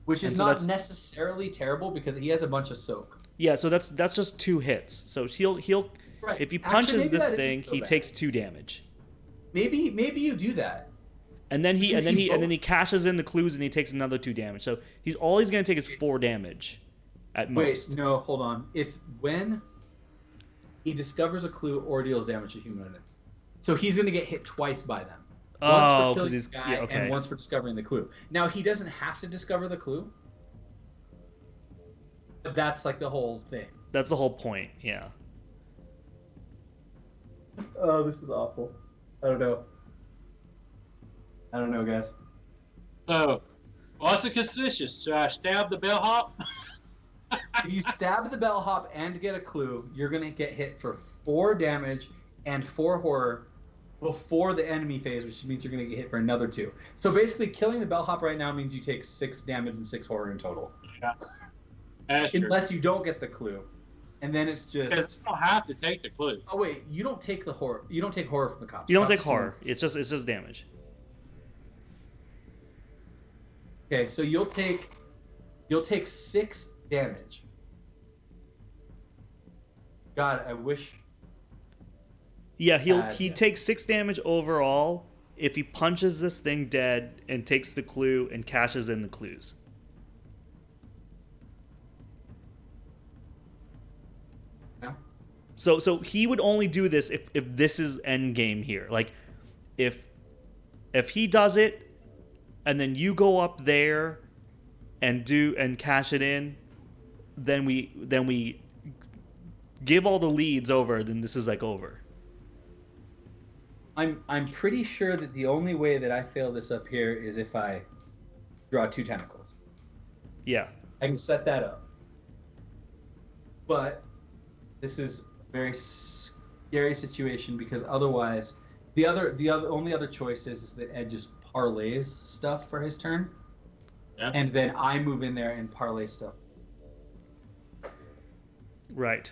Which is not necessarily terrible because he has a bunch of soak. Yeah, so that's just 2 hits. So he'll right. If he punches Actually, this thing, he takes 2 damage. Maybe you do that. And then he cashes in the clues and he takes another 2 damage. So he's going to take is 4 damage at most. Wait, no, hold on. It's when he discovers a clue or deals damage to human. So he's going to get hit twice by them. Once for killing the guy and once for discovering the clue. Now, he doesn't have to discover the clue. But that's like the whole thing. That's the whole point, yeah. Oh, this is awful. I don't know, guys. So, what's the conspicuous? Should I stab the bellhop? If you stab the bellhop and get a clue, you're going to get hit for 4 damage and 4 horror before the enemy phase, which means you're going to get hit for another 2. So basically, killing the bellhop right now means you take 6 damage and 6 horror in total. Yeah. That's true. Unless you don't get the clue. And then it's just... Because you don't have to take the clue. Oh, wait. You don't take the horror. You don't take horror from the cops. You don't take horror. It's just damage. Okay, so you'll take 6 damage. God, I wish... Yeah, he takes 6 damage overall if he punches this thing dead and takes the clue and cashes in the clues. Yeah. So he would only do this if this is end game here. Like if he does it and then you go up there and cash it in, then we give all the leads over, then this is like over. I'm pretty sure that the only way that I fail this up here is if I draw 2 tentacles. Yeah. I can set that up. But this is very scary situation because otherwise, the only other choice is that Ed just parlays stuff for his turn, and then I move in there and parlay stuff. Right.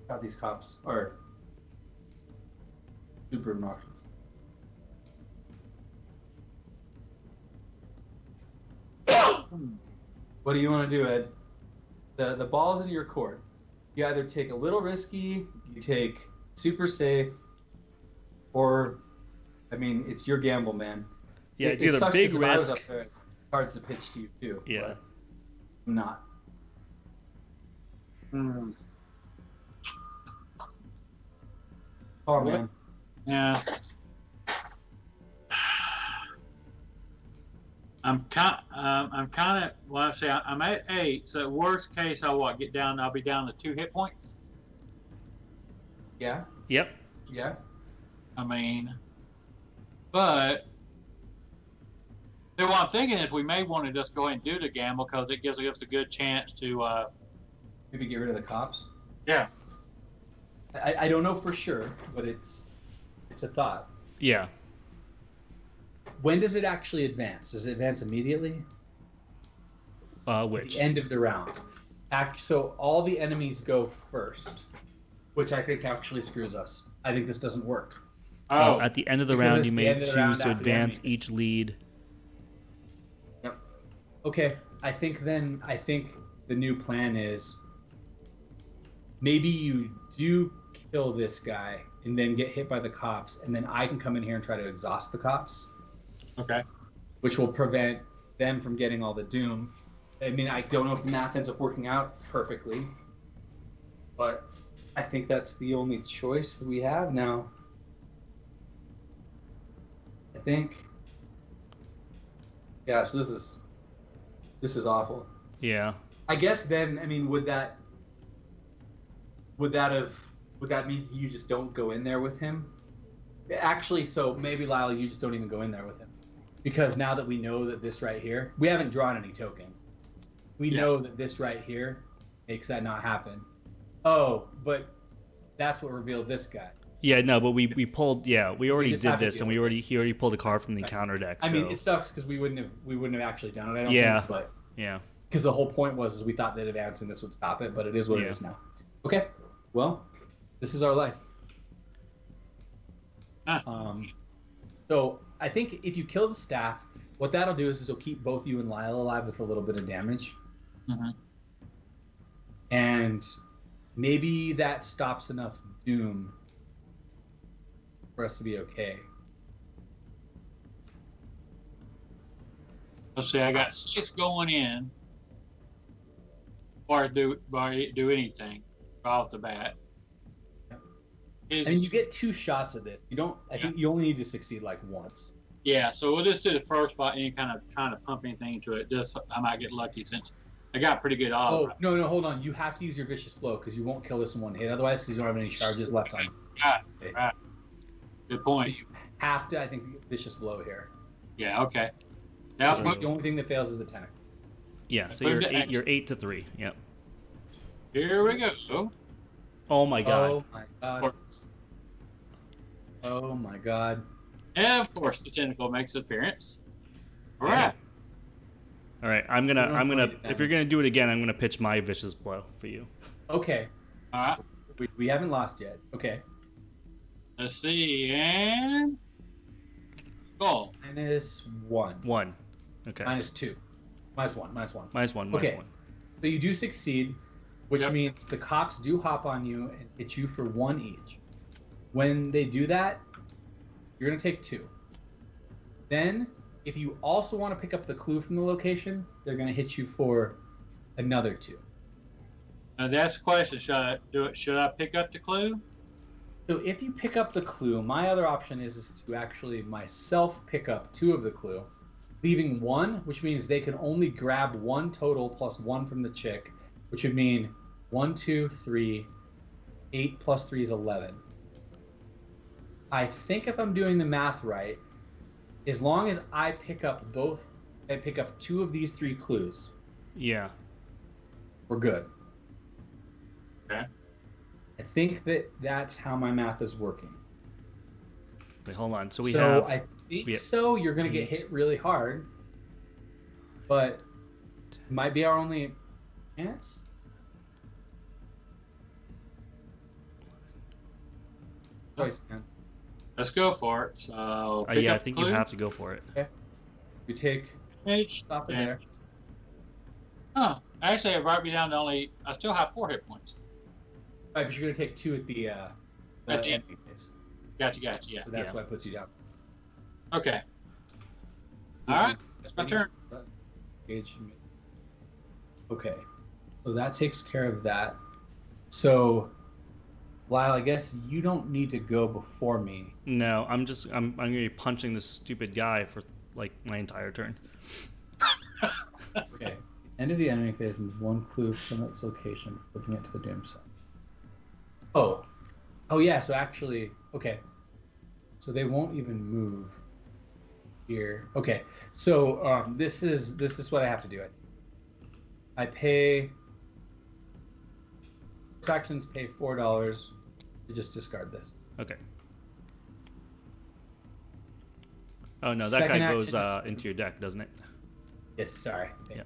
God, these cops are super obnoxious. What do you want to do, Ed? The ball's in your court. You either take a little risky, you take super safe, or, I mean, it's your gamble, man. Yeah, it's either big risk. I was up there, cards to pitch to you too. Yeah. I'm not. Oh man. Yeah. I'm kind of. Well, I say I'm at 8. So worst case, I'll be down to 2 hit points. Yeah. Yep. Yeah. I mean, but then what I'm thinking is we may want to just go ahead and do the gamble because it gives us a good chance to maybe get rid of the cops. Yeah. I don't know for sure, but it's a thought. Yeah. When does it actually advance? Does it advance immediately? Which? At the end of the round. So all the enemies go first, which I think actually screws us. I think this doesn't work. Oh, at the end of the round, you may choose to advance enemy. each lead. Yep. Okay, I think the new plan is maybe you do kill this guy and then get hit by the cops, and then I can come in here and try to exhaust the cops. Okay. Which will prevent them from getting all the doom. I mean, I don't know if the math ends up working out perfectly, but I think that's the only choice that we have now. I think. Gosh, this is awful. Yeah. I guess then, I mean, would that mean you just don't go in there with him? Actually, so maybe Lyle, you just don't even go in there with him. Because now that we know that this right here, we haven't drawn any tokens. We know that this right here makes that not happen. Oh, but that's what revealed this guy. Yeah, no, but we pulled. Yeah, we already did this, and he already pulled a card from the counter deck. So. I mean, it sucks because we wouldn't have actually done it. I don't think, but yeah, because the whole point was we thought that advancing this would stop it, but it is what it is now. Okay, well, this is our life. So I think if you kill the staff, what that'll do is it'll keep both you and Lyle alive with a little bit of damage. Mm-hmm. And maybe that stops enough doom for us to be okay. Let's see, I got 6 going in. Or do anything right off the bat. And you get 2 shots at this. You don't. I think you only need to succeed like once. Yeah, so we'll just do the first by any kind of trying to pump anything into it. Just I might get lucky since I got pretty good odds. Oh no, hold on. You have to use your vicious blow because you won't kill this in one hit otherwise because you don't have any charges left on you. Right. Good point. So you have to, I think, vicious blow here. Yeah. Okay. Now So the only thing that fails is the tentacle. Yeah. So you're 8 to 3. Yep. Here we go. Oh my god. Oh my god. Oh my god. And of course, the tentacle makes an appearance. All right. All right. I'm gonna. If you're gonna do it again, I'm gonna pitch my vicious blow for you. Okay. All right. We haven't lost yet. Okay. Let's see, and go. -1. 1. Okay. -2. -1. -1. Okay. So you do succeed, which means the cops do hop on you and hit you for 1 each. When they do that, you're going to take 2. Then, if you also want to pick up the clue from the location, they're going to hit you for another 2. Now that's the question. Should I do it? Should I pick up the clue? So if you pick up the clue, my other option is to actually myself pick up 2 of the clue, leaving 1, which means they can only grab 1 total plus 1 from the chick, which would mean 1, 2, 3, 8 plus 3 is 11. I think if I'm doing the math right, as long as I pick up 2 of these 3 clues, Yeah. we're good. Okay. I think that's how my math is working. Wait, hold on. So we so have. I think we have so. You're going to get 8. hit really hard, but it might be our only chance. Choice, man. Let's go for it. So pick Yeah, I up think clue. you have to go for it. Okay. We take Page. stop it and- there. Huh. Actually, it brought me down to only. I still have 4 hit points. Right, but you're going to take 2 at the At the end. enemy phase. Gotcha. Yeah. So that's Yeah. why it puts you down. Okay. All right. It's my turn. Okay, so that takes care of that. So, Lyle, I guess you don't need to go before me. No, I'm gonna be punching this stupid guy for like my entire turn. Okay. End of the enemy phase, move 1 clue from its location, flipping it to the doom side. Oh yeah. So actually, okay. So they won't even move here. Okay. So this is what I have to do. I pay. Actions pay $4 to just discard this. Okay. Oh no, that Second guy goes action is- into your deck, doesn't it? Yes, sorry. Yeah.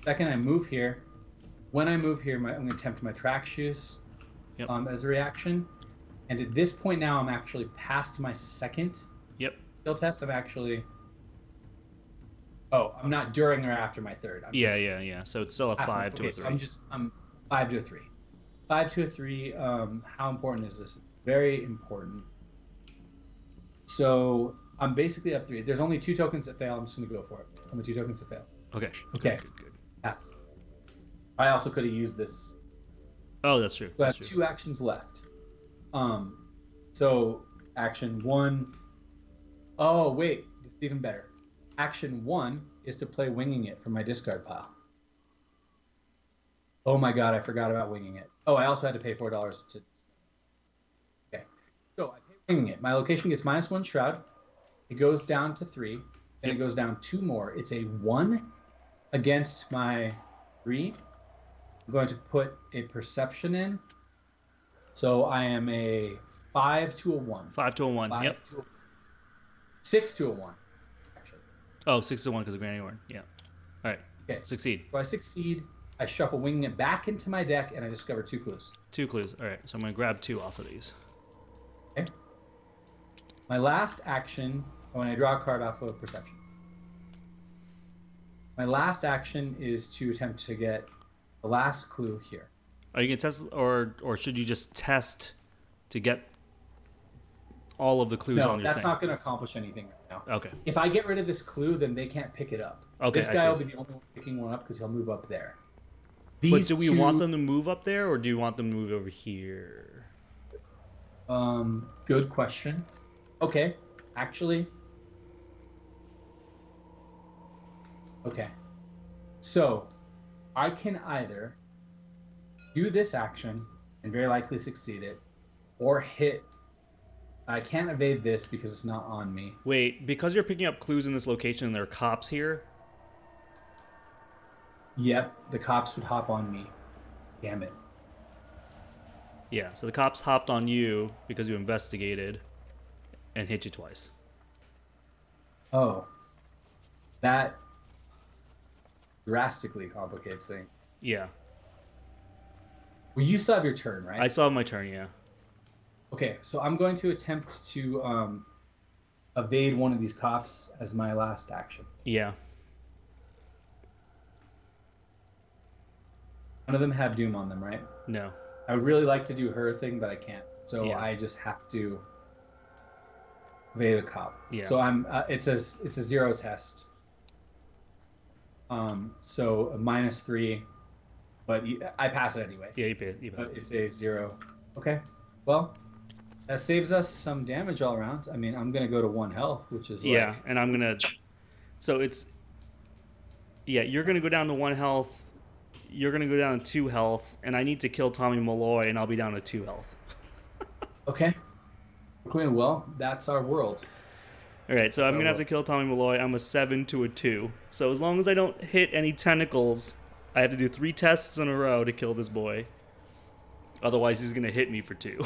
Second, I move here. When I move here, I'm going to attempt my track shoes Yep. as a reaction. And at this point now, I'm actually past my second Yep. skill test. I'm actually... Oh, I'm not during or after my third. I'm Yeah, just yeah, yeah. So it's still a past my- 5 to a okay, 3. so I'm 5 to a 3. 5 to a 3. How important is this? Very important. So I'm basically up 3. There's only 2 tokens that fail. I'm just going to go for it. Only 2 tokens that fail. Okay. Okay. Good. Pass. I also could have used this. Oh, that's true. So I have That's 2 actions left. So action 1. Oh wait, it's even better. Action 1 is to play Winging It from my discard pile. Oh my god, I forgot about Winging It. Oh, I also had to pay $4 to. Okay, so I pay Winging It. My location gets -1 shroud. It goes down to 3, and it goes down 2 more. It's a 1 against my 3. I'm going to put a perception in. So I am a 5 to a 1. 5 to a 1. 5 Yep. to a 6 to a 1, actually. Oh, 6 to 1 because of Granny Horn. Yeah. All right. Okay. Succeed. So I succeed. I shuffle Winging It back into my deck, and I discover 2 clues. 2 clues. All right. So I'm gonna grab 2 off of these. Okay. My last action, when I draw a card off of perception. My last action is to attempt to get the last clue here. Are you gonna test, or should you just test to get all of the clues No, on your that's thing? not going to accomplish anything right now. Okay. If I get rid of this clue, then they can't pick it up. Okay, This I guy see. will be the only one picking one up because he'll move up there. But do we want 2 them to move up there, or do you want them to move over here? Good question. Okay, actually. Okay. So, I can either do this action and very likely succeed it, or hit. I can't evade this because it's not on me. Wait, because you're picking up clues in this location and there are cops here. Yep, the cops would hop on me. Damn it. Yeah, so the cops hopped on you because you investigated and hit you twice. Oh. That drastically complicates things. Yeah. Well, you still have your turn, right? I still have my turn, yeah. Okay, so I'm going to attempt to evade one of these cops as my last action. Yeah. None of them have Doom on them, right? No. I would really like to do her thing, but I can't. So Yeah. I just have to evade the cop. Yeah. So I'm. It's a 0 test. So a -3, but I pass it anyway. Yeah, you pay it. But it's a 0. Okay. Well, that saves us some damage all around. I mean, I'm gonna go to 1 health, which is Yeah, like, and I'm gonna. So it's. Yeah, you're gonna go down to 1 health. You're gonna go down to 2 health, and I need to kill Tommy Malloy, and I'll be down to 2 health. okay. Okay. Well, that's our world. All right, so I'm So gonna have to kill Tommy Malloy. I'm a 7 to a 2. So as long as I don't hit any tentacles, I have to do 3 tests in a row to kill this boy. Otherwise, he's gonna hit me for 2.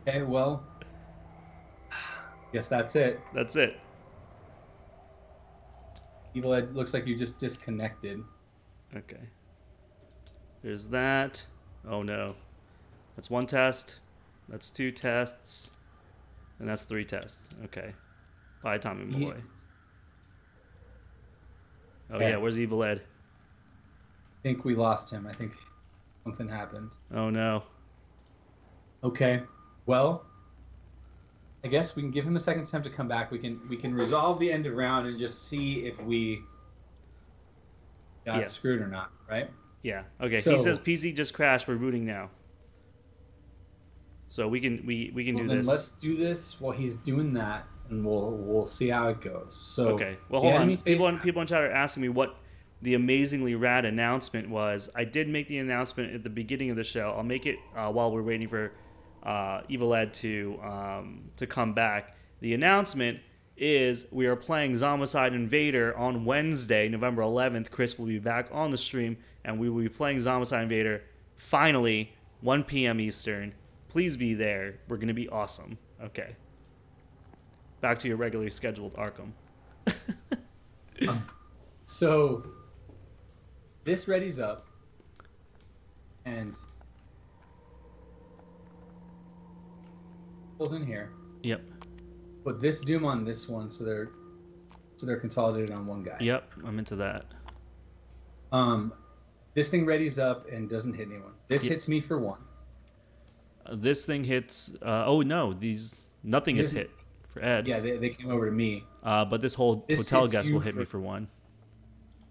Okay, well, guess that's it. That's it. EvylEd, looks like you just disconnected. Okay. There's that. Oh no. That's 1 test. That's 2 tests. And that's 3 tests. Okay. Bye, Tommy Malloy. Oh Okay. yeah, where's EvylEd? I think we lost him. I think something happened. Oh no. Okay. Well, I guess we can give him a second attempt to come back. We can resolve the end of round and just see if we got screwed or not, right? Yeah. Okay. So, he says PC just crashed. We're booting now. So we can do then this. let's do this while he's doing that, and we'll see how it goes. So okay. Well, hold on. People in chat are asking me what the amazingly rad announcement was. I did make the announcement at the beginning of the show. I'll make it while we're waiting for EvylEd to come back. The announcement is we are playing Zombicide Invader on Wednesday, November 11th. Chris will be back on the stream, and we will be playing Zombicide Invader finally 1 p.m. Eastern. Please be there. We're going to be awesome. Okay. Back to your regularly scheduled Arkham. So this readies up, and pulls in here. Yep. Put this Doom on this one, so they're consolidated on one guy. Yep, I'm into that. This thing readies up and doesn't hit anyone. This hits me for 1. This thing hits. Oh no, nothing gets hit for Ed. Yeah, they came over to me. But this hotel guest will hit me for 1.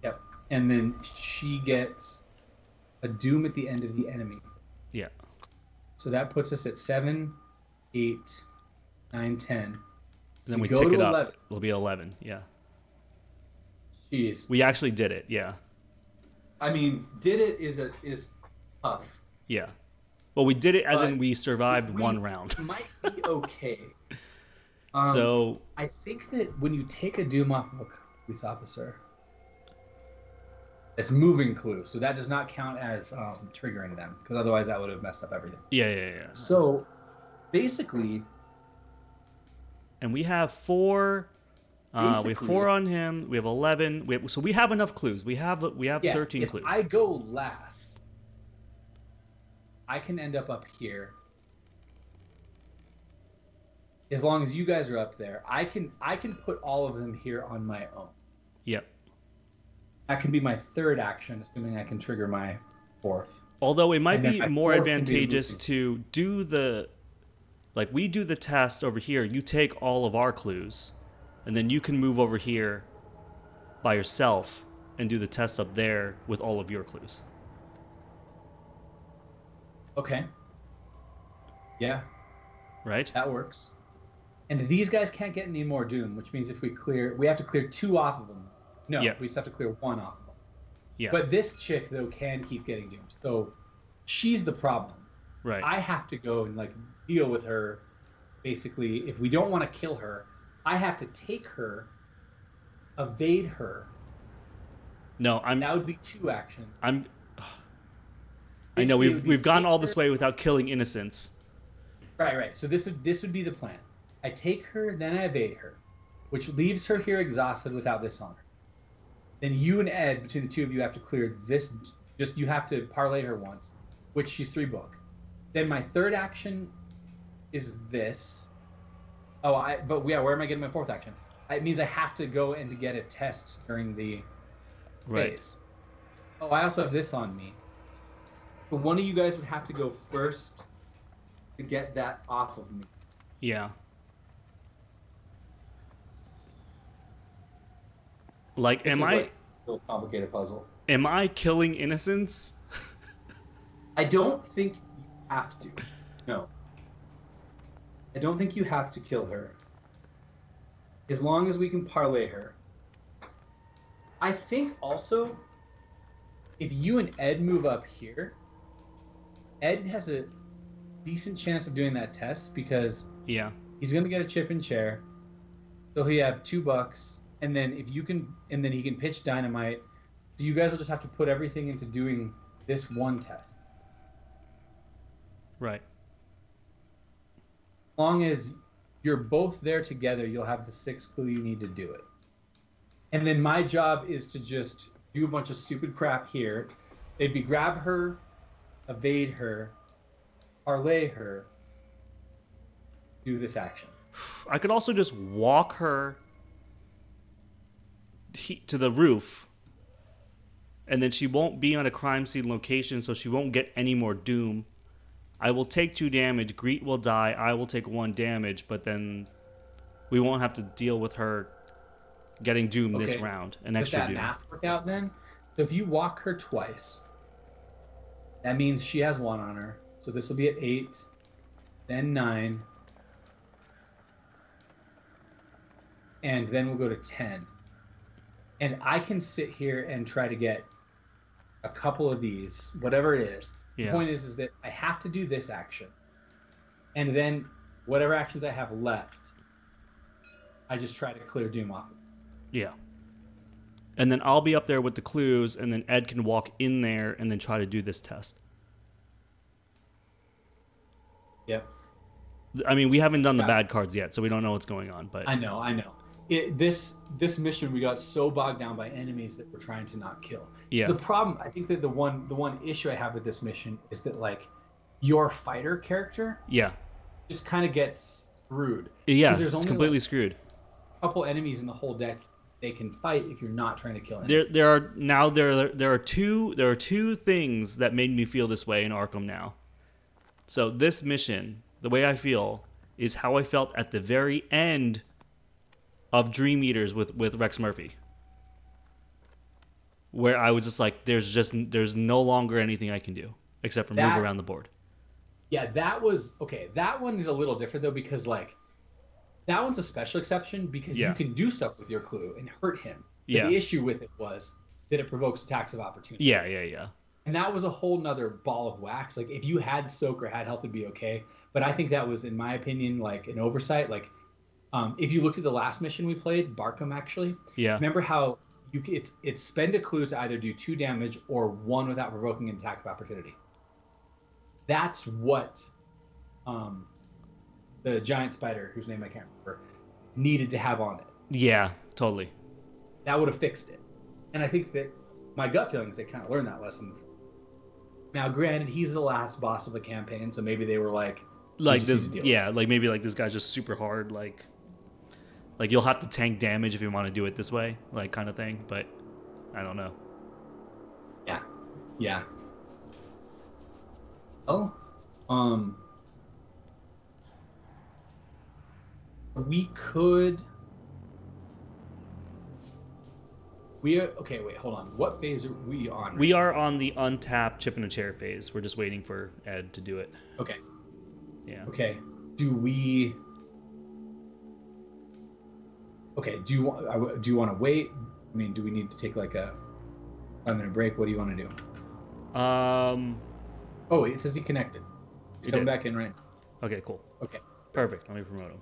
Yep. And then she gets a Doom at the end of the enemy. Yeah. So that puts us at 7, 8, 9, 10. And then we go tick to it up. 11. It'll be 11. Yeah. Jeez. We actually did it. Yeah. I mean, did it is tough. Yeah. Well, we did it as in we survived 1 round. Might be okay. So I think that when you take a Doom off of a police officer, it's moving clue, so that does not count as triggering them, because otherwise that would have messed up everything. Yeah. So basically, and we have 4. We have 4 on him. We have 11. So we have enough clues. We have 13 clues. If I go last, I can end up here. As long as you guys are up there, I can put all of them here on my own. Yep. That can be my 3rd action, assuming I can trigger my 4th. Although it might And then be my more 4th can be advantageous moving. to do we do the test over here. You take all of our clues, and then you can move over here by yourself and do the test up there with all of your clues. Okay. Yeah, Right? that works. And these guys can't get any more Doom, which means if we have to clear 2 off of them. No, Yeah. we just have to clear 1 off of them. Yeah. But this chick, though, can keep getting Doom. So she's the problem. Right. I have to go and deal with her. Basically, if we don't want to kill her, I have to take her, evade her. No, That would be 2 actions. I know Basically, it would be we've gone take all this her- way without killing innocents. Right. So this would be the plan. I take her, then I evade her, which leaves her here exhausted without this on her. Then you and Ed, between the 2 of you, have to clear this. Just you have to parlay her once, which she's 3 book. Then my 3rd action is this. Where am I getting my 4th action? It means I have to go and to get a test during the phase. Oh, I also have this on me. So one of you guys would have to go first to get that off of me. Yeah. Like, This am is I a real complicated puzzle. am I killing innocents? I don't think you have to. No. I don't think you have to kill her. As long as we can parlay her. I think also, if you and Ed move up here, Ed has a decent chance of doing that test because Yeah. he's going to get a chip and chair. So he have $2. And then he can pitch dynamite. So you guys will just have to put everything into doing this one test. Right. As long as you're both there together, you'll have the 6 clue you need to do it. And then my job is to just do a bunch of stupid crap here. It'd be grab her, evade her, parlay her, do this action. I could also just walk her to the roof, and then she won't be on a crime scene location, so she won't get any more doom. I will take 2 damage, Greet will die, I will take 1 damage, but then we won't have to deal with her getting doom this round. An extra doom. Does that doom. math work out then? So if you walk her twice, that means she has 1 on her. So this will be at 8, then 9, and then we'll go to 10. And I can sit here and try to get a couple of these, whatever it is. Yeah. The point is that I have to do this action. And then whatever actions I have left, I just try to clear doom off. Yeah. And then I'll be up there with the clues, and then Ed can walk in there and then try to do this test. Yep. I mean, we haven't done the bad cards yet, so we don't know what's going on. But I know. This mission, we got so bogged down by enemies that we're trying to not kill. Yeah. The problem, I think that the one issue I have with this mission is that like your fighter character, just kind of gets screwed. Yeah, there's only completely screwed. A couple enemies in the whole deck they can fight if you're not trying to kill enemies. There are two things that made me feel this way in Arkham now. So this mission, the way I feel, is how I felt at the very end of Dream Eaters with Rex Murphy, where I was just like, there's no longer anything I can do except for move around the board. Yeah, that was okay. That one is a little different though, because like that one's a special exception because you can do stuff with your clue and hurt him. But the issue with it was that it provokes attacks of opportunity. Yeah. And that was a whole nother ball of wax. Like if you had soak or had health, it'd be okay. But I think that was, in my opinion, like an oversight. Like if you looked at the last mission we played, Barkham actually. Yeah. Remember how it's spend a clue to either do 2 damage or 1 without provoking an attack of opportunity. That's what the giant spider, whose name I can't remember, needed to have on it. Yeah, totally. That would have fixed it. And I think that my gut feeling is they kind of learned that lesson. Now, granted, he's the last boss of the campaign, so maybe they were like this, like maybe like this guy's just super hard, like you'll have to tank damage if you want to do it this way, like kind of thing. But I don't know. Yeah. Oh, we could. Okay, wait, hold on. What phase are we on? We are on the untapped chip in a chair phase. We're just waiting for Ed to do it. Okay. Yeah. Okay. Do you want to wait? I mean, do we need to take like a 5-minute break? What do you want to do? Oh, wait, it says he connected. He's coming back in right now. Okay, cool. Okay. Perfect. Let me promote him.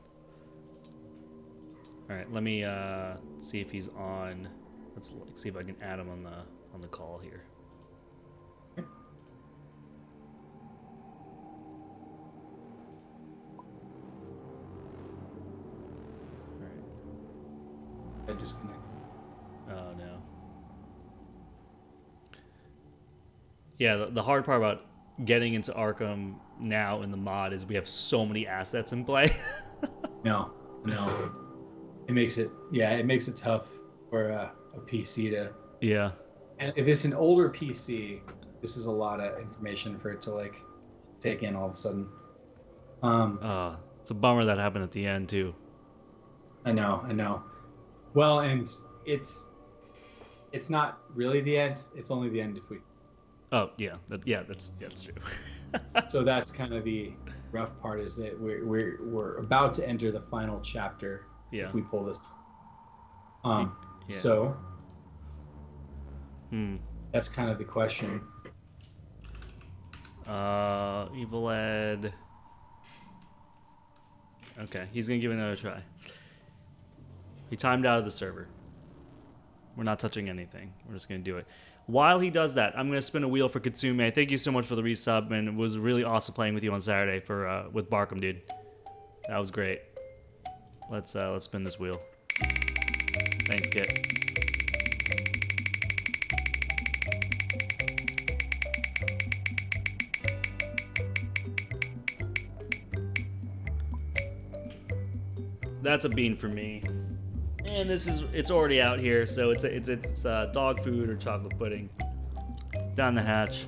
All right, let me see if he's on. Let's see if I can add him on the call here. Okay. All right. I disconnected. Oh no. Yeah, the hard part about getting into Arkham now in the mod is we have so many assets in play. No. It makes it tough for a PC to. Yeah. And if it's an older PC, this is a lot of information for it to like take in all of a sudden. It's a bummer that happened at the end too. I know. Well, and it's not really the end. It's only the end if we. Oh yeah, that's true. So that's kind of the rough part, is that we're about to enter the final chapter. Yeah. If we pull this. So. That's kind of the question. EvylEd. Okay, he's gonna give it another try. He timed out of the server. We're not touching anything. We're just gonna do it. While he does that, I'm gonna spin a wheel for Katsume. Thank you so much for the resub, and it was really awesome playing with you on Saturday for with Barkham, dude. That was great. Let's spin this wheel. Thanks, Kit. That's a bean for me. And it's already out here, so it's dog food or chocolate pudding. Down the hatch.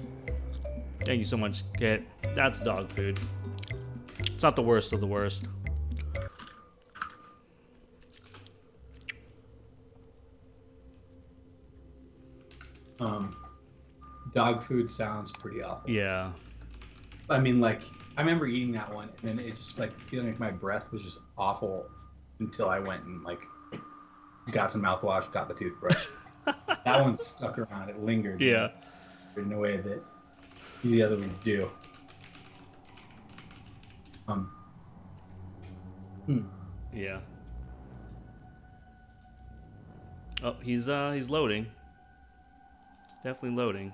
Thank you so much, Kit. That's dog food. It's not the worst of the worst. Dog food sounds pretty awful. Yeah. I mean, like, I remember eating that one, and then it just, like, feeling like my breath was just awful until I went and, like, got some mouthwash, got the toothbrush. That one stuck around. It lingered. Yeah. In a way that the other ones do. Yeah. Oh, he's loading. He's definitely loading.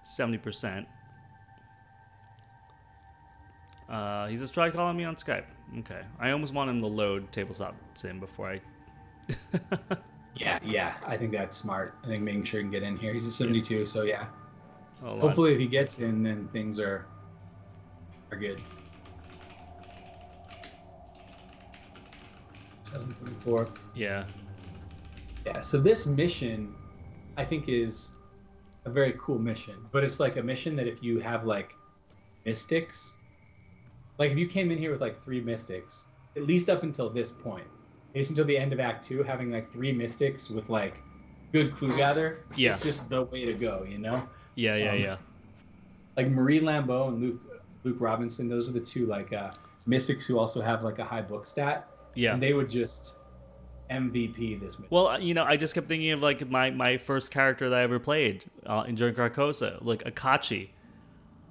70%. He's just tried calling me on Skype. Okay. I almost want him to load Tabletop Sim before I... Yeah. I think that's smart. I think making sure he can get in here. He's at 72, so yeah. Hold Hopefully if he gets in, then things are good. 7.4. Yeah. Yeah, so this mission, I think, is a very cool mission. But it's like a mission that if you have, like, mystics, like, if you came in here with, like, 3 mystics, at least up until this point, at least until the end of Act 2, having, like, 3 mystics with, like, good clue gather is just the way to go, you know? Yeah. Like, Marie Lambeau and Luke Robinson, those are the 2, like, mystics who also have, like, a high book stat. Yeah. And they would just MVP this mission. Well, you know, I just kept thinking of, like, my first character that I ever played in Journey Carcosa, like Akachi.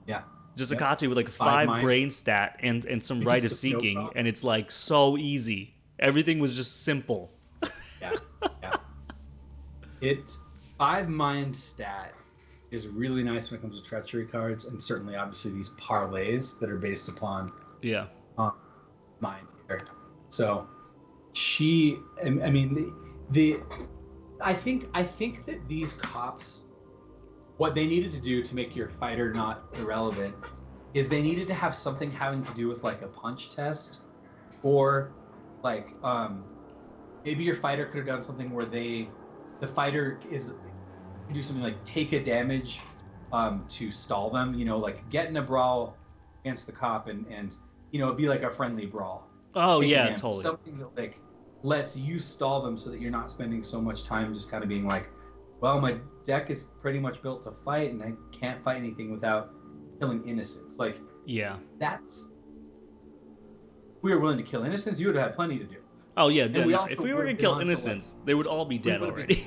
Yeah. Just Akachi with, like, 5 brain stat and some Rite of Seeking, and it's, like, so easy. Everything was just simple. Yeah. It's 5 mind stat is really nice when it comes to treachery cards, and certainly, obviously, these parlays that are based upon mind here. So I think that these cops, what they needed to do to make your fighter not irrelevant is they needed to have something having to do with, like, a punch test, or, like, maybe your fighter could have done something where the fighter do something like take a damage to stall them, you know, like get in a brawl against the cop and you know, it'd be like a friendly brawl. Oh, Take yeah, totally. Something that, like, lets you stall them so that you're not spending so much time just kind of being like, well, my deck is pretty much built to fight and I can't fight anything without killing innocents. Like, that's... If we were willing to kill innocents, you would have had plenty to do. Oh, yeah. If we were going to kill innocents, they would all be dead already.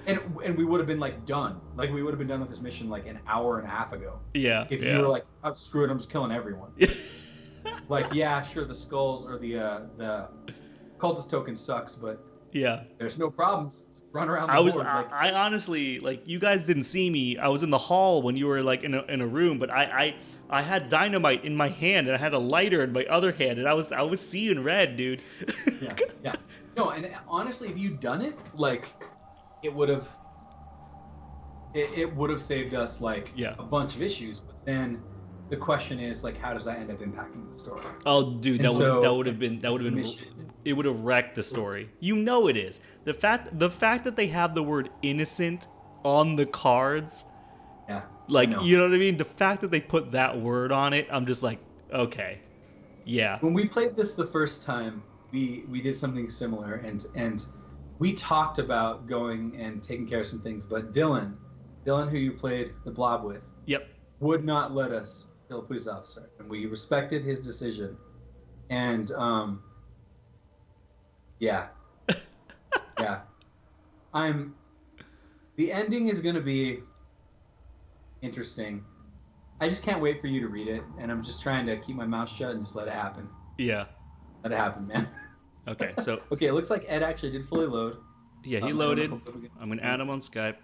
And we would have been, like, done. Like, we would have been done with this mission, like, an hour and a half ago. Yeah. If you were like, oh, screw it, I'm just killing everyone. Like, yeah, sure, the skulls or the cultist token sucks, but there's no problems. Run around the board. I honestly, like, you guys didn't see me. I was in the hall when you were, like, in a room, but I had dynamite in my hand and I had a lighter in my other hand and I was seeing red, dude. Yeah. No, and honestly, if you'd done it, like, it would have saved us, like, a bunch of issues. But then the question is, like, how does that end up impacting the story? Oh, dude, that would have been it would have wrecked the story. You know it is. The fact that they have the word innocent on the cards. Yeah. Like, you know what I mean? The fact that they put that word on it, I'm just like, okay. Yeah. When we played this the first time, we did something similar and we talked about going and taking care of some things, but Dylan, who you played the Blob with, would not let us kill a police officer, and we respected his decision. And yeah. The ending is gonna be interesting. I just can't wait for you to read it, and I'm just trying to keep my mouth shut and just let it happen. Yeah. Let it happen, man. Okay, so Okay, it looks like Ed actually did fully load. yeah, he I don't loaded. know if we can- I'm gonna add him on Skype.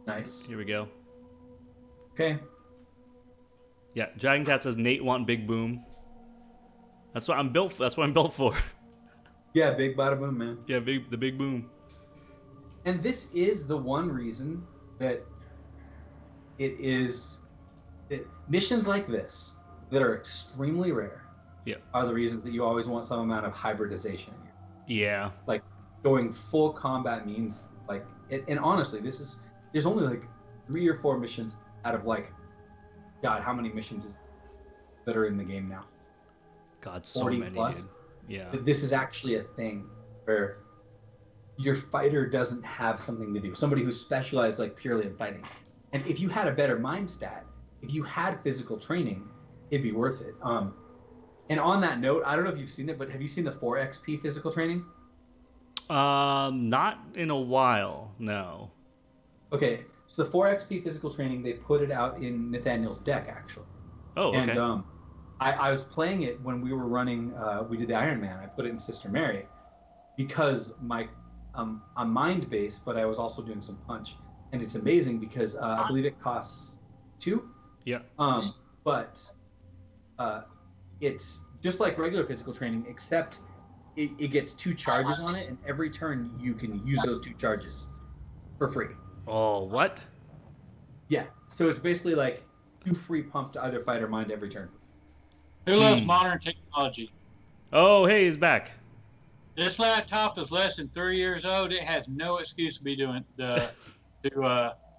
Nice. Here we go. Okay. Yeah, Dragon Cat says Nate want big boom. That's what I'm built for. That's what I'm built for. Yeah, big bada boom, man. Yeah, the big boom. And this is the one reason that missions like this that are extremely rare. Yeah. Are the reasons that you always want some amount of hybridization. Yeah. Like going full combat means like, and honestly, there's only like 3 or 4 missions out of like, God, how many missions that are in the game now? God, so 40 many. plus. Dude. Yeah. That this is actually a thing where your fighter doesn't have something to do. Somebody who's specialized like purely in fighting. And if you had a better mind stat, if you had physical training, it'd be worth it. And on that note, I don't know if you've seen it, but have you seen the 4XP physical training? Not in a while, no. Okay, so the 4XP physical training, they put it out in Nathaniel's deck actually. Oh, okay. And I was playing it when we were running. We did the Iron Man. I put it in Sister Mary because I'm mind based, but I was also doing some punch, and it's amazing because I believe it costs 2. Yeah. But it's just like regular physical training, except it gets 2 charges on it, and every turn you can use those 2 charges for free. Oh, what? Yeah. So it's basically like 2 free pump to either fight or mind every turn. Who loves modern technology? Oh, hey, he's back. This laptop is less than 3 years old. It has no excuse to be doing to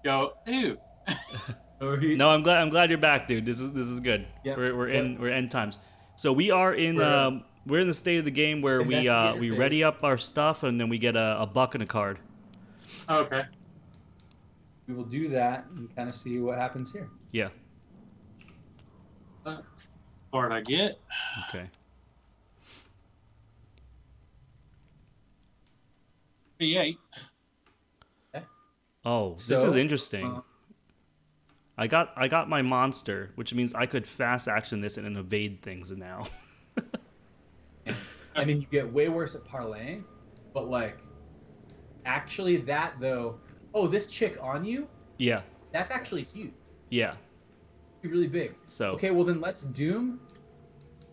go. Ew. No, I'm glad you're back, dude. This is good. Yep. We're end times. So we are in we're in the state of the game where we Investigator ready phase. up our stuff and then we get a buck and a card. Okay. We will do that and kind of see what happens here. Yeah. Card I get. Okay. B8. Oh, this So, is interesting. I got my monster, which means I could fast action this and evade things now. I mean, you get way worse at parlaying, but like, actually, that though. Oh, this chick on you? Yeah. That's actually huge. Yeah. Really big. So Okay, well then let's doom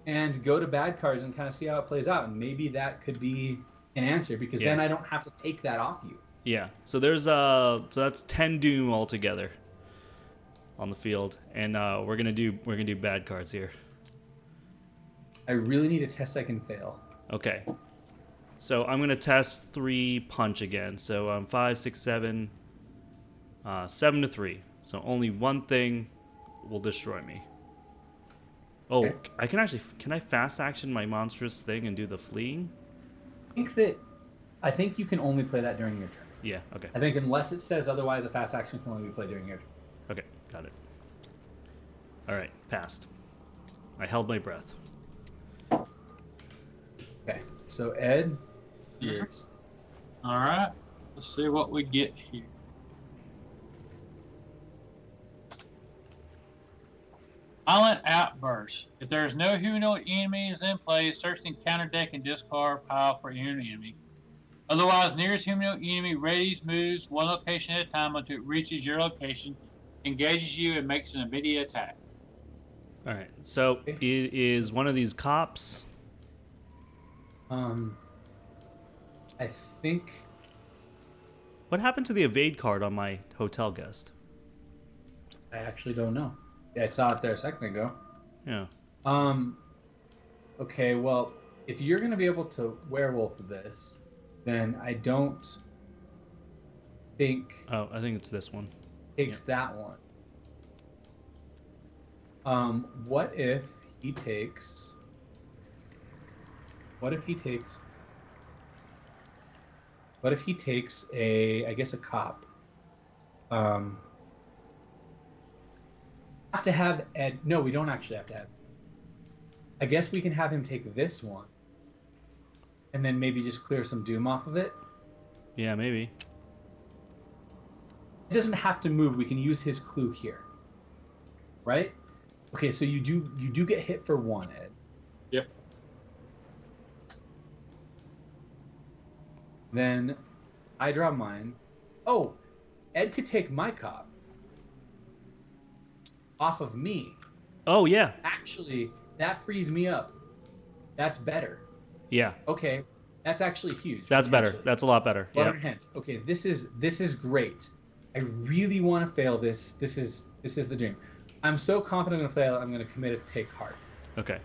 and go to bad cards and kind of see how it plays out, and maybe that could be an answer because then I don't have to take that off you. yeah. So there's so that's 10 doom altogether on the field, and we're gonna do bad cards here. I really need a test I can fail. Okay. So I'm gonna test 3 punch again. So 5, 6, 7, 7 to 3. So only one thing will destroy me. Oh, Okay. can I fast action my monstrous thing and do the fleeing? I think you can only play that during your turn. Yeah. Okay. I think unless it says otherwise, a fast action can only be played during your turn. Okay. Got it. All right. Passed. I held my breath. Okay, so Ed, yours. All right. Let's see what we get here. Violent outburst. If there is no humanoid enemies in play, search the encounter deck and discard pile for your enemy. Otherwise, nearest humanoid enemy readies moves one location at a time until it reaches your location, engages you, and makes an immediate attack. All right. So it is one of these cops. I think What happened to the evade card on my hotel guest? I actually don't know. Yeah, I saw it there a second ago. Yeah. Okay, well, if you're gonna be able to werewolf this, then I don't think Oh, I think it's this one. takes that one. What if he takes? What if he takes? What if he takes I guess a cop? Have to have Ed. No, we don't actually have to have. I guess we can have him take this one, and then maybe just clear some doom off of it. Yeah, maybe. It doesn't have to move. We can use his clue here, right? Okay, so you do get hit for 1, Ed. Yep. Then I draw mine. Oh, Ed could take my cop off of me. Oh, yeah. Actually, that frees me up. That's better. Yeah. Okay, that's actually huge. That's better. potentially. That's a lot better. Yeah. 100 hands. Okay, this is great. I really want to fail this. This is the dream. I'm so confident I'm gonna fail. I'm gonna commit it to take heart. Okay.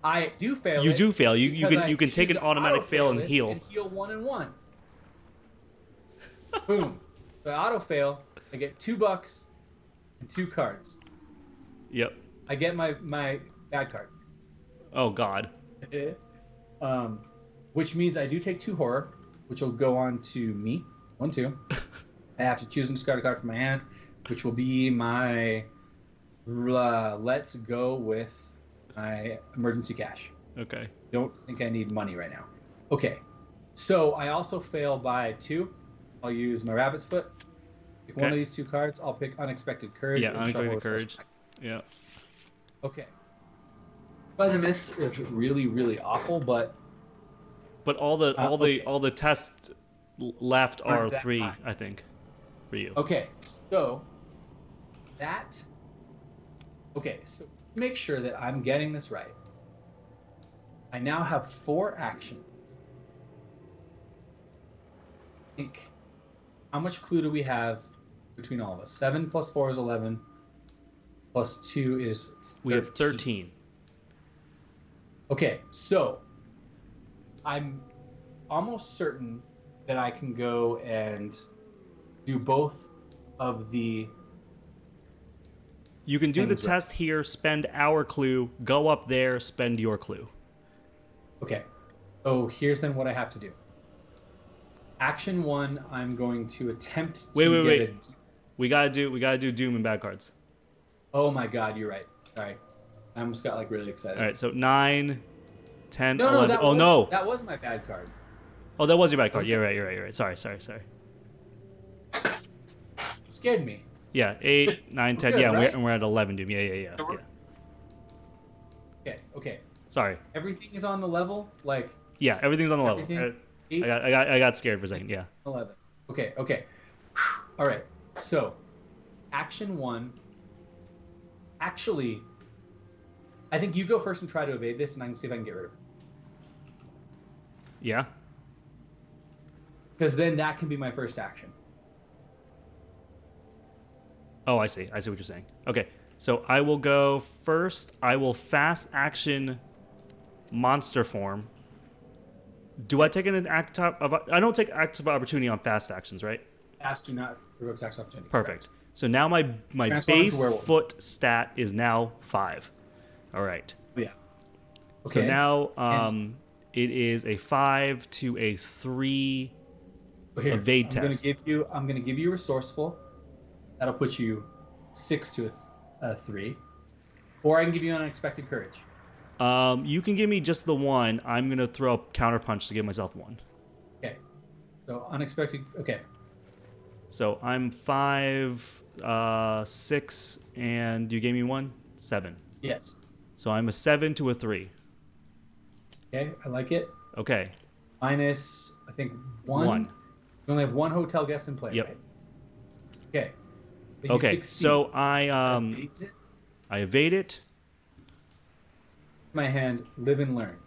I do fail. You it do fail. You because can I take choose an to automatic fail auto-fail and it heal. And heal 1 and 1. Boom. So I auto fail. I get $2 and 2 cards. Yep. I get my bad card. Oh God. Which means I do take 2 horror, which will go on to me. 1, 2. I have to choose and discard a card from my hand, which will be my. Let's go with my emergency cash. Okay. Don't think I need money right now. Okay. So I also fail by 2. I'll use my rabbit's foot. Pick one of these 2 cards. I'll pick unexpected courage. Yeah, and unexpected shuffle courage. slash. Yeah. Okay. Pleasant Miss is really, really awful, but all the tests left are Aren't that 3, high. I think, for you. okay. So that. Okay, so make sure that I'm getting this right. I now have 4 actions. I think. How much clue do we have between all of us? 7 plus 4 is 11. Plus 2 is 13. We have 13. Okay, so I'm almost certain that I can go and do both of the. You can do the things right. test here, spend our clue, go up there, spend your clue. Okay, so here's then what I have to do. Action 1, I'm going to attempt to Wait. get We gotta do Doom and bad cards. Oh my God, you're right. Sorry, I almost got like really excited. All right, so 9, 10, No, 11. no, that was my bad card. Oh, that was your bad card. You're right. Sorry. Scared me. Yeah, 8, 9, 10. Good, Yeah, right? we're at 11 Doom. Yeah. Okay. Sorry. Everything is on the level, like. Yeah, everything's on the level. Everything? 8, I got scared for a second. Yeah. 11. Okay. All right. So, action 1. Actually, I think you go first and try to evade this, and I can see if I can get rid of it. Yeah. Because then that can be my first action. Oh, I see what you're saying. Okay, so I will go first. I will fast action monster form. Do I take an act of? I don't take acts of opportunity on fast actions, right? Fast do not revoke tax opportunity. Perfect. So now my Transform into base werewolf. foot stat is now 5. All right. Yeah. So Okay. now it is a 5 to a 3 But here, evade I'm test. I'm gonna give you resourceful. That'll put you 6 to a 3. Or I can give you unexpected courage. You can give me just the 1. I'm gonna throw a counterpunch to give myself 1. Okay. So unexpected. Okay. So I'm 5, 6, and you gave me 1? 7. Yes. So I'm a 7 to a 3. Okay. I like it. Okay. Minus, I think 1. 1. You only have 1 hotel guest in play. Yep. Right? Okay. But you Okay. succeed. So I Evades it. I evade it. My hand, live and learn,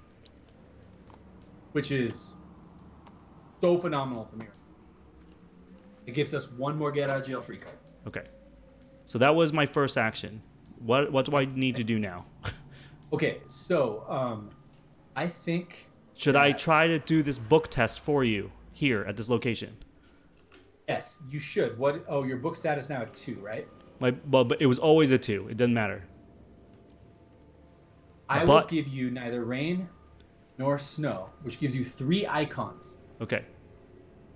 which is so phenomenal for me. It gives us 1 more get out of jail free card. Okay. So that was my first action. What do I need to do now? Okay, so I think. Should I that- try to do this book test for you here at this location? Yes, you should. What? Oh, your book stat is now at 2, right? But it was always a 2. It doesn't matter. I will But- give you neither rain nor snow, which gives you 3 icons. Okay.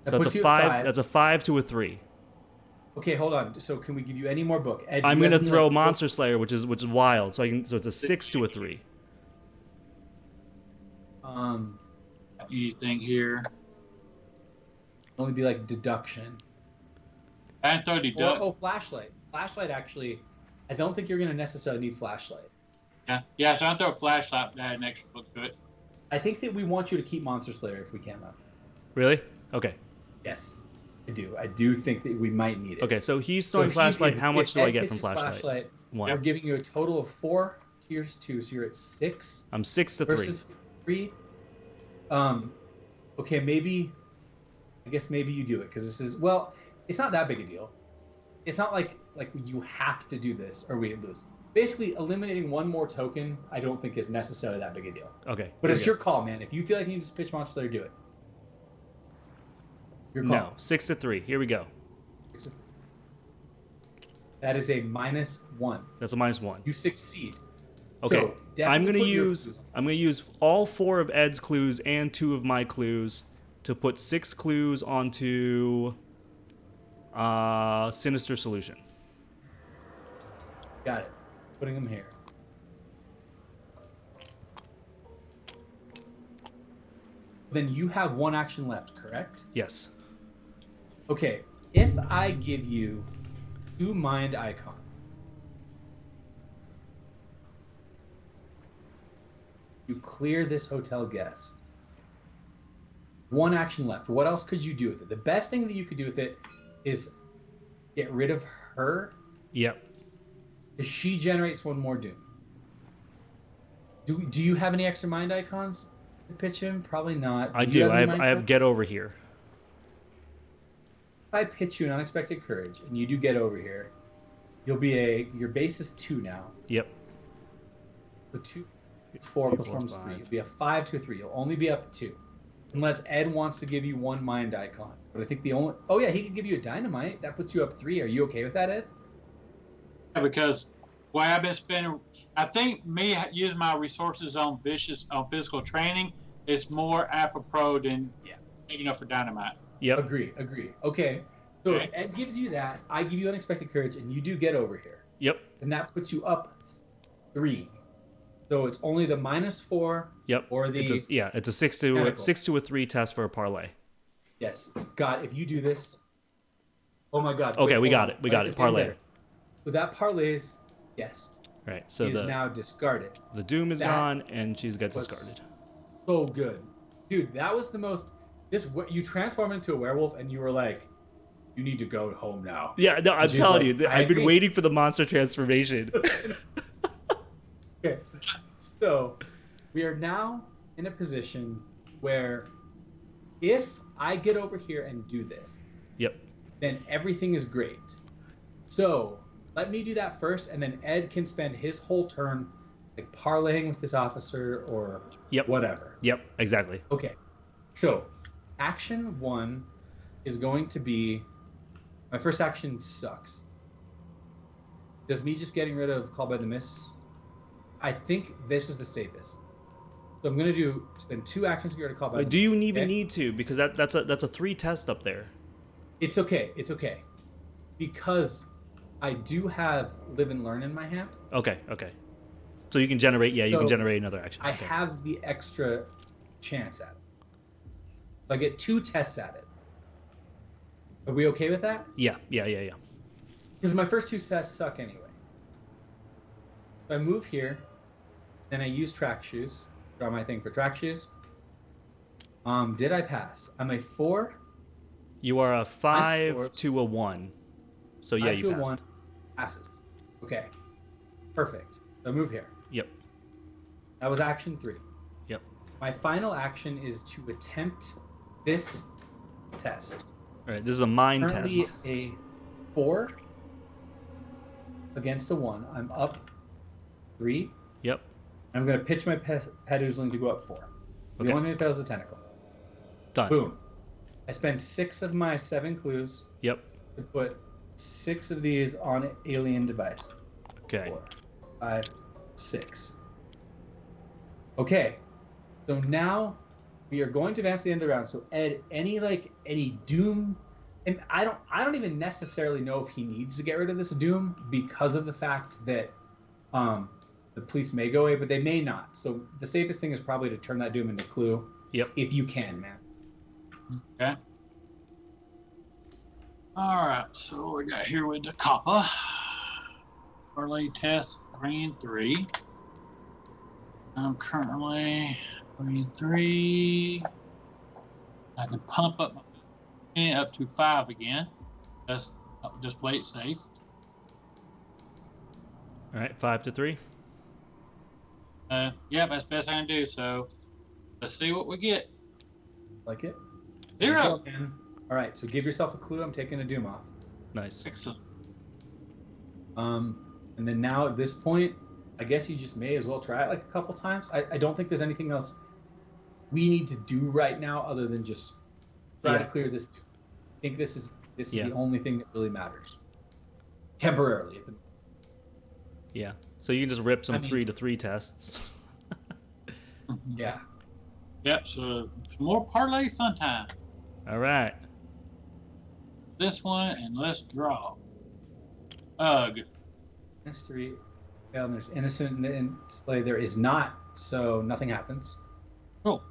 That So puts that's a you at 5. 5. That's a 5 to a 3. Okay, hold on. So can we give you any more book? Ed, do I'm you gonna have any, throw like, Monster Slayer, which is wild. So it's a 6 to a 3. Anything here? Only be like deduction. And throw deduct. Oh, flashlight. Flashlight actually. I don't think you're gonna necessarily need flashlight. Yeah, so I throw a flashlight. That had an extra book to it. I think that we want you to keep Monster Slayer if we can, though. Really? Okay. Yes, I do. I do think that we might need it. Okay, so he's throwing flashlight. How much do I get from flashlight? One. We're giving you a total of 4 tiers 2, so you're at 6. I'm 6 to 3. Versus 3. Okay, maybe. I guess maybe you do it because this is it's not that big a deal. It's not like you have to do this or we lose. Basically, eliminating one more token, I don't think is necessarily that big a deal. Okay. But it's your call, man. If you feel like you need to pitch Monster Slayer, do it. Your call. No, 6 to 3. Here we go. 6 to 3. That is a -1. That's a -1. You succeed. Okay. So I'm gonna use all 4 of Ed's clues and 2 of my clues to put 6 clues onto Sinister Solution. Got it. Putting them here. Then you have 1 action left, correct? Yes. Okay. If I give you 2 mind icon, you clear this hotel guest. 1 action left. What else could you do with it? The best thing that you could do with it is get rid of her. Yep. If she generates 1 more doom. Do you have any extra mind icons to pitch him? Probably not. I do. I have get over here. If I pitch you an unexpected courage and you do get over here, you'll be your base is 2 now. Yep. So 2, 4 becomes 3. You'll be a 5 to a 3. You'll only be up 2. Unless Ed wants to give you 1 mind icon. But I think he can give you a dynamite. That puts you up 3. Are you okay with that, Ed? Yeah, because the way I've been spending, I think me using my resources on physical training is more apropos than taking up for dynamite. Yep. Agree. Okay. So if Ed gives you that, I give you unexpected courage, and you do get over here. Yep. And that puts you up 3. So it's only the -4. Yep. Or the it's a 6 to a 3 test for a parlay. Yes. God, if you do this, oh my God. Okay, we got it. We got it. Parlay. So that parlay's guessed. Right. So is now discarded. The doom is gone, and she's got discarded. So good, dude. That was the most. You transformed into a werewolf, and you were like, "You need to go home now." Yeah. No, I'm telling you, I've been waiting for the monster transformation. Okay. So we are now in a position where if I get over here and do this, yep, then everything is great. So let me do that first, and then Ed can spend his whole turn like parlaying with this officer or whatever. Yep, exactly. Okay. So action 1 is going to be my first action sucks. Does me just getting rid of Call by the Miss? I think this is the safest. So I'm going to spend 2 actions to get rid of Call by the Miss. Do you even need to? Because that's a 3 test up there. It's okay. Because I do have Live and Learn in my hand. Okay. So you can generate, you can generate another action. I have the extra chance at it. So I get 2 tests at it. Are we okay with that? Yeah. Because my first 2 tests suck anyway. So I move here, then I use track shoes. Draw my thing for track shoes. Did I pass? I'm a 4. You are a 5 to a 1. So yeah, you passed. 1 passes. Okay. Perfect. So I move here. Yep. That was action 3. Yep. My final action is to attempt this test. All right, this is a mind Currently test. A 4 against a 1. I'm up 3. Yep. I'm going to pitch my pet oozling to go up 4. The only thing that fails is a tentacle. Done. Boom. I spend 6 of my 7 clues. Yep. To put 6 of these on an alien device. Okay. 4, 5, 6. Okay. So now we are going to advance to the end of the round. So Ed, any doom, and I don't even necessarily know if he needs to get rid of this doom because of the fact that the police may go away, but they may not. So the safest thing is probably to turn that doom into clue. Yep. If you can, man. Okay. All right. So we got here with the Kappa. Parlay test, green 3. I'm currently 3. I can pump up my up to 5 again. Just play it safe. All right, 5 to 3. Yeah, that's the best I can do. So let's see what we get. Like it? 0. All right, so give yourself a clue. I'm taking a doom off. Nice. Excellent. And then now at this point, I guess you just may as well try it like a couple times. I don't think there's anything else we need to do right now other than just try to clear this. I think this is the only thing that really matters. Temporarily. Yeah. So you can just rip some 3 to 3 tests. Yeah. Yep, so some more parlay fun time. All right. This one, and let's draw. Ugh. -3. Yeah, and there's innocent in the display. There is not, so nothing happens. Cool.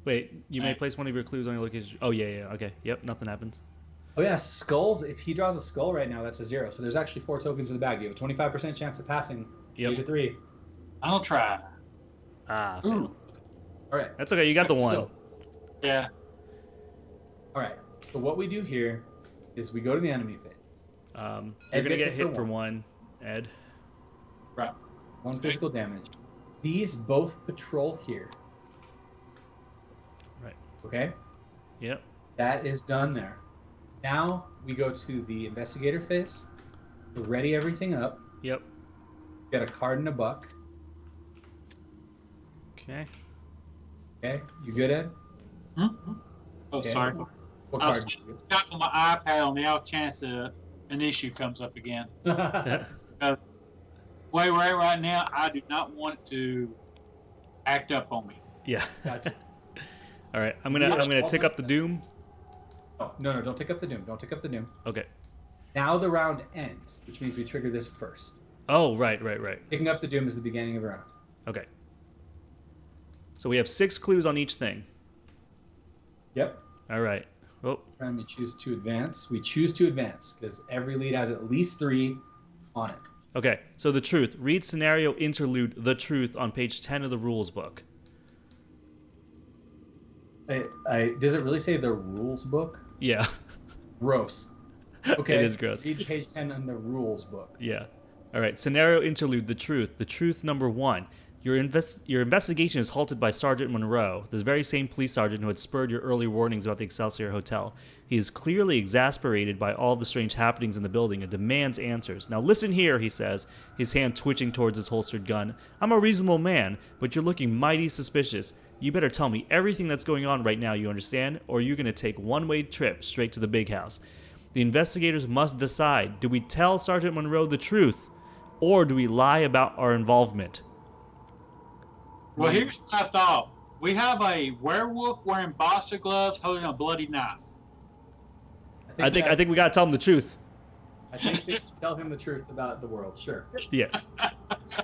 Wait, you may place one of your clues on your location. Oh, yeah. Okay. Yep, nothing happens. Oh, yeah, skulls. If he draws a skull right now, that's a 0. So there's actually 4 tokens in the bag. You have a 25% chance of passing 3 to 3. I'll try. Ah. Ooh. All right. That's okay. You got the 1. So, Yeah. all right. So what we do here is we go to the enemy phase. You're going to get hit for 1, Ed. Right. 1 physical damage. These both patrol here. Right. Okay? Yep. That is done there. Now we go to the investigator phase. To ready everything up. Yep. Get a card and a buck. Okay. Okay? You good, Ed? Mm-hmm. Oh, Okay. sorry. What I card? was stuck on my iPad on the off chance an issue comes up again. Way right now, I do not want it to act up on me. Yeah. Gotcha. All right. I'm gonna tick up the doom. Oh, no, don't take up the doom. Don't take up the doom. Okay. Now the round ends, which means we trigger this first. Oh, right. Picking up the doom is the beginning of the round. Okay. So we have 6 clues on each thing. Yep. All right. Oh. And we choose to advance. We choose to advance because every lead has at least 3 on it. Okay. So the truth. Read scenario interlude The Truth on page 10 of the rules book. Does it really say the rules book? Yeah. Gross. Okay. It is gross. Read page 10 in the rules book. Yeah. All right. Scenario interlude The Truth. The truth number 1. Your investigation is halted by Sergeant Monroe, the very same police sergeant who had spurred your early warnings about the Excelsior Hotel. He is clearly exasperated by all the strange happenings in the building and demands answers. Now listen here, he says, his hand twitching towards his holstered gun. I'm a reasonable man, but you're looking mighty suspicious. You better tell me everything that's going on right now, you understand? Or you're going to take one-way trip straight to the big house. The investigators must decide. Do we tell Sergeant Monroe the truth? Or do we lie about our involvement? Well, here's what I thought. We have a werewolf wearing boxer gloves holding a bloody knife. I think we gotta tell him the truth. I think they should tell him the truth about the world. Sure. Yeah. I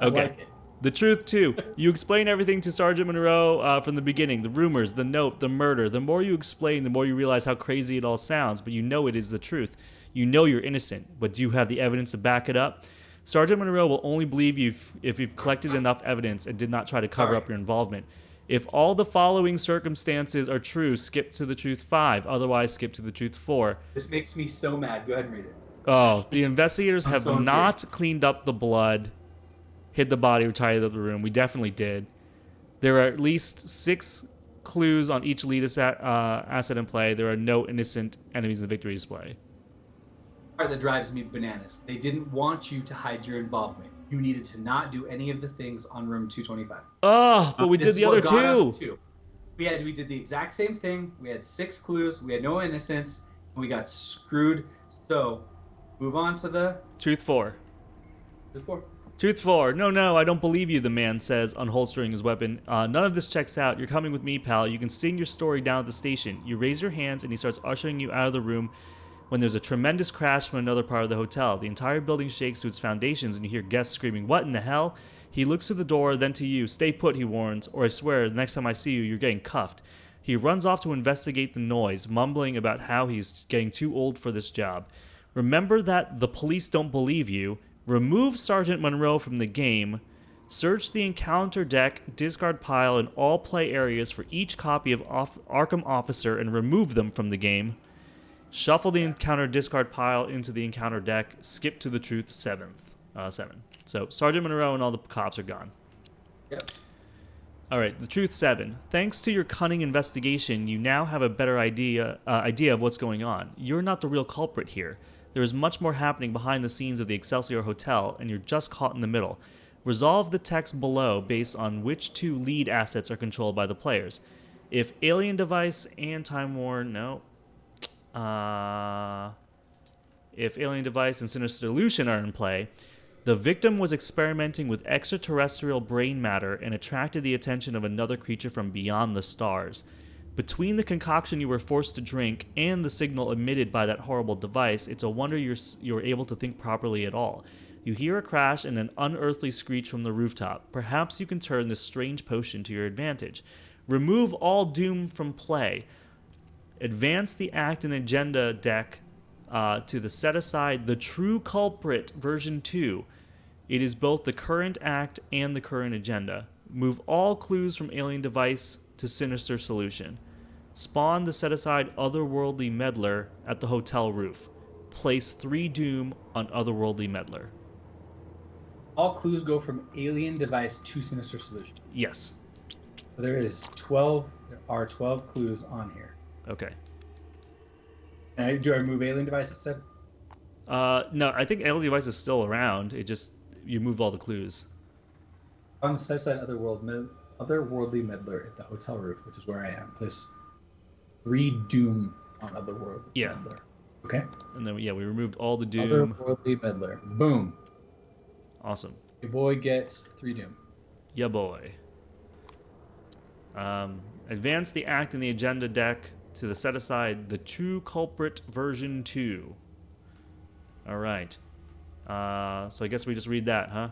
Okay. like it. The truth too. You explain everything to Sergeant Monroe from the beginning. The rumors, the note, the murder. The more you explain, the more you realize how crazy it all sounds. But you know it is the truth. You know you're innocent. But do you have the evidence to back it up? Sergeant Monroe will only believe you if you've collected enough evidence and did not try to cover up your involvement. If all the following circumstances are true, skip to the truth 5. Otherwise, skip to the truth 4. This makes me so mad. Go ahead and read it. Oh, the investigators have so not cleaned up the blood, hid the body, or tidied up the room. We definitely did. There are at least 6 clues on each lead asset in play. There are no innocent enemies in the victory display. Part that drives me bananas. They didn't want you to hide your involvement. You needed to not do any of the things on room 225. Oh, but we did the other 2. We did the exact same thing. We had 6 clues. We had no innocence. And we got screwed. So, move on to the Truth 4. Truth 4. Truth 4. No, I don't believe you, the man says, unholstering his weapon. None of this checks out. You're coming with me, pal. You can sing your story down at the station. You raise your hands, and he starts ushering you out of the room when there's a tremendous crash from another part of the hotel. The entire building shakes to its foundations, and you hear guests screaming, "What in the hell?" He looks to the door, then to you. "Stay put," he warns, "or I swear the next time I see you, you're getting cuffed." He runs off to investigate the noise, mumbling about how he's getting too old for this job. Remember that the police don't believe you. Remove Sergeant Monroe from the game Search the encounter deck, discard pile, and all play areas for each copy of Arkham Officer and remove them from the game. Shuffle the encounter discard pile into the encounter deck. Skip to the truth 7. So Sergeant Monroe and all the cops are gone. Yep. All right, the truth 7. Thanks to your cunning investigation, you now have a better idea of what's going on. You're not the real culprit here. There is much more happening behind the scenes of the Excelsior Hotel, and you're just caught in the middle. Resolve the text below based on which 2 lead assets are controlled by the players. If Alien Device and Time War, if Alien Device and Sinister Solution are in play, the victim was experimenting with extraterrestrial brain matter and attracted the attention of another creature from beyond the stars. Between the concoction you were forced to drink and the signal emitted by that horrible device, it's a wonder you're able to think properly at all. You hear a crash and an unearthly screech from the rooftop. Perhaps you can turn this strange potion to your advantage. Remove all doom from play. Advance the act and agenda deck to the set aside the true culprit version 2. It is both the current act and the current agenda. Move all clues from Alien Device to Sinister Solution. Spawn the set aside otherworldly meddler at the hotel roof. Place 3 doom on otherworldly meddler. All clues go from Alien Device to Sinister Solution. Yes. So there are 12 clues on here. Okay. And do I remove Alien Device instead? No, I think Alien Device is still around. It just, you moved all the clues. On the set aside otherworldly meddler at the hotel roof, which is where I am. Place 3 doom on otherworldly meddler. Okay. And then, we removed all the doom. Otherworldly meddler. Boom. Awesome. Your boy gets 3 doom. Yeah, boy. Advance the act in the agenda deck to the set aside the true culprit version 2. All right. So I guess we just read that, huh?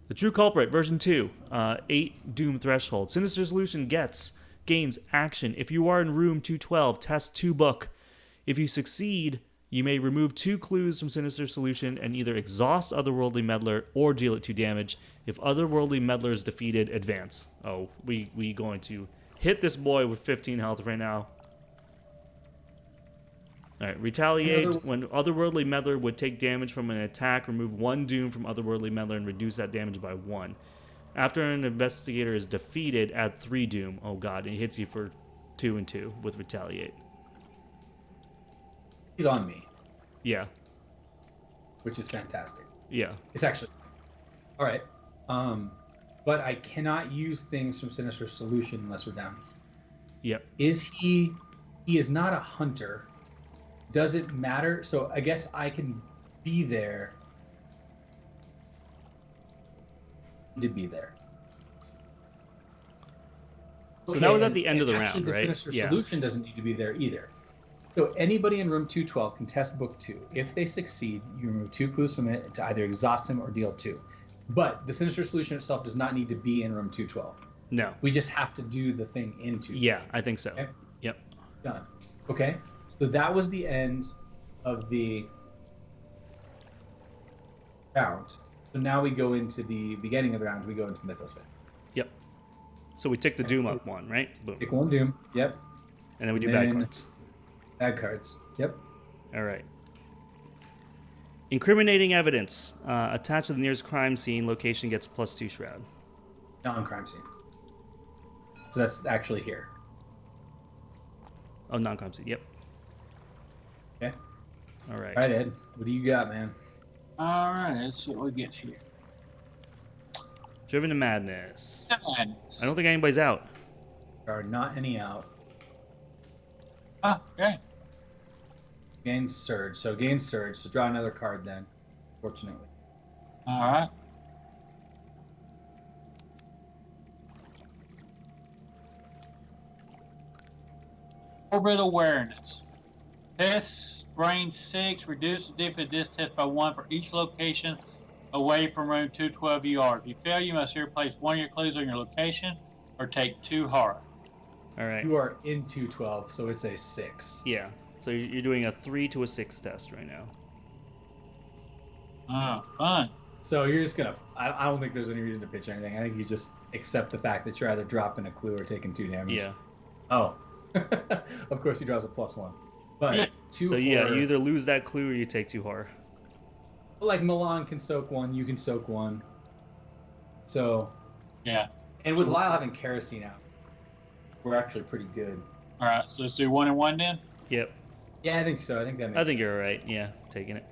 The true culprit version 2. 8 doom threshold. Sinister Solution gains action. If you are in room 212, test 2 book. If you succeed, you may remove 2 clues from Sinister Solution and either exhaust Otherworldly Meddler or deal it 2 damage. If Otherworldly Meddler is defeated, advance. Oh, we going to hit this boy with 15 health right now. All right, retaliate. When Otherworldly Meddler would take damage from an attack, remove 1 doom from Otherworldly Meddler and reduce that damage by 1. After an investigator is defeated, add 3 doom. Oh god, and he hits you for 2 and 2 with retaliate. He's on me. Yeah. Which is fantastic. Yeah. It's actually all right. But I cannot use things from Sinister Solution unless we're down here. Yep. He is not a hunter. Does it matter? So I guess I can be there to be there. So that was at the end of the actually, round, the right? Sinister Solution doesn't need to be there either. So anybody in room 212 can test book 2. If they succeed, you remove 2 clues from it to either exhaust him or deal 2. But the Sinister Solution itself does not need to be in room 212. No. We just have to do the thing in 212. Yeah, I think so. Okay? Yep. Done. Okay? So that was the end of the round. So now we go into the beginning of the round. We go into Mythos. Yep. So we tick the doom up 1, right? Boom. Take 1 doom. Yep. And then we do bad cards. Bad cards. Yep. All right. Incriminating evidence. Attached to the nearest crime scene, location gets +2 shroud. Non-crime scene. So that's actually here. Oh, non-crime scene. Yep. Okay. All right. All right, Ed. What do you got, man? All right, let's see what we get here. Driven to madness. Madness. I don't think anybody's out. There are not any out. Ah, okay. Gain surge. So gain surge. So draw another card then, fortunately. All right. Orbit awareness. Test brain 6. Reduce the difficulty of this test by 1 for each location away from room 212 you are. If you fail, you must either place 1 of your clues on your location or take 2 horror. All right. You are in 212, so it's a 6. Yeah. So you're doing a 3 to a 6 test right now. Oh, fun. So you're just gonna. I don't think there's any reason to pitch anything. I think you just accept the fact that you're either dropping a clue or taking 2 damage. Yeah. Oh. Of course, he draws a +1. But 2 So horror, yeah, you either lose that clue or you take 2 horror. like Milan can soak 1, you can soak 1. So. Yeah. And with Lyle having kerosene out, we're actually pretty good. All right. So let's do 1 and 1 then. Yep. Yeah, I think so. I think that makes I think sense. you're all right. Yeah, taking it.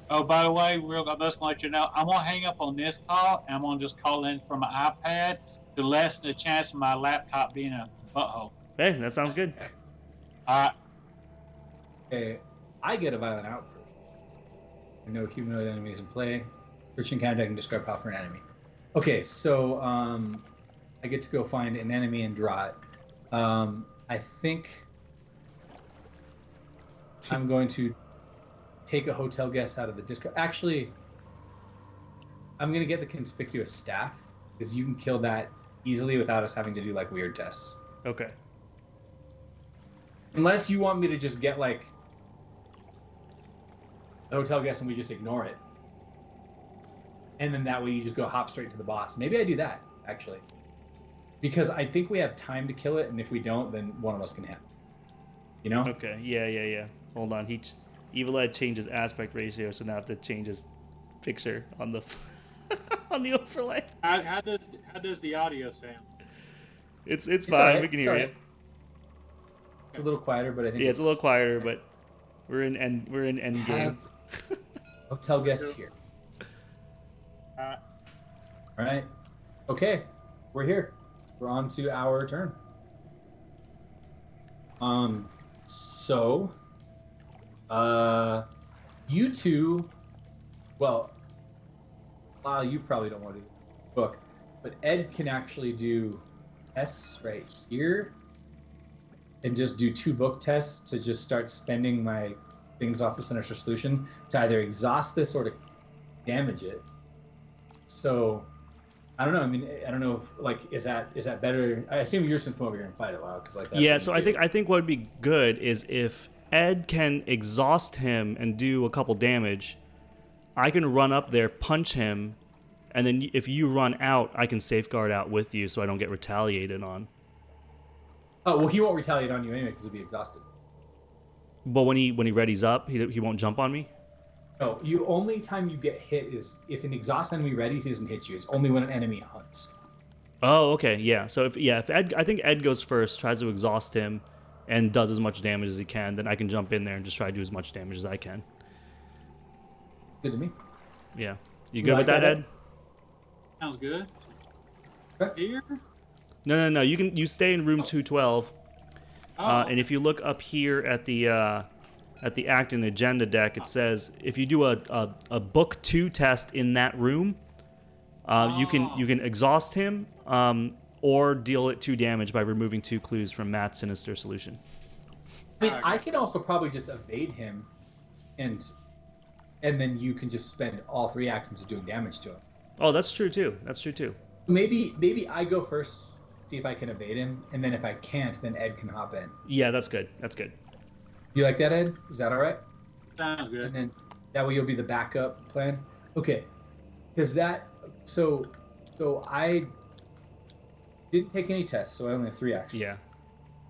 Oh, by the way, I'm just gonna let you know, I'm gonna hang up on this call, and I'm gonna just call in from my iPad to lessen the chance of my laptop being a butthole. Hey, that sounds good. All right. Okay, I get a violent outbreak. No humanoid enemies in play. Search and counter deck and describe power for an enemy. Okay, so I get to go find an enemy and draw it. I think I'm going to take a hotel guest out of the discard. Actually, I'm going to get the conspicuous staff because you can kill that easily without us having to do like weird tests. Okay. Unless you want me to just get like the hotel guest and we just ignore it. And then that way you just go hop straight to the boss. Maybe I do that, actually. Because I think we have time to kill it, and if we don't, then one of us can hit. You know? Okay. Yeah. Hold on. EvylEd changes aspect ratio, so now I have to change his picture on the on the overlay. How does the audio sound? It's It's fine. alright, We can it's hear alright. you. It's a little quieter, but I think Yeah, it's a little quieter, but we're in end game. have hotel guest here. Uh, All right. Okay, we're here. We're on to our turn. So, you two, well, you probably don't want to do the book, but Ed can actually do tests right here and just do 2 book tests to just start spending my things off of Sinister Solution to either exhaust this or to damage it. So, I don't know. I mean, I don't know if, like, is that better? I assume you're just going over here and fight it loud because like. That's Yeah, what so you do. I think what would be good is if Ed can exhaust him and do a couple damage, I can run up there, punch him, and then if you run out, I can safeguard out with you so I don't get retaliated on. Oh well, he won't retaliate on you anyway because he'll be exhausted. But when he readies up, he won't jump on me. No, only time you get hit is if an exhaust enemy readies, he doesn't hit you. It's only when an enemy hunts. Oh, okay, yeah. So if Ed, I think Ed goes first, tries to exhaust him, and does as much damage as he can, then I can jump in there and just try to do as much damage as I can. Good to me. Yeah, you good like with that, that, Ed? sounds good. Okay. Here. No. You stay in room 212, Oh. and if you look up here at the act and agenda deck, it says if you do a book 2 test in that room, you can exhaust him or deal it 2 damage by removing 2 clues from Matt's Sinister Solution. I mean, I can also probably just evade him, and then you can just spend all 3 actions doing damage to him. Oh, that's true too. Maybe I go first, see if I can evade him, and then if I can't, then Ed can hop in. Yeah, that's good. You like that, Ed? Is that all right? Sounds good. And then that way you'll be the backup plan. Okay, because that so I didn't take any tests, so I only have 3 actions. Yeah.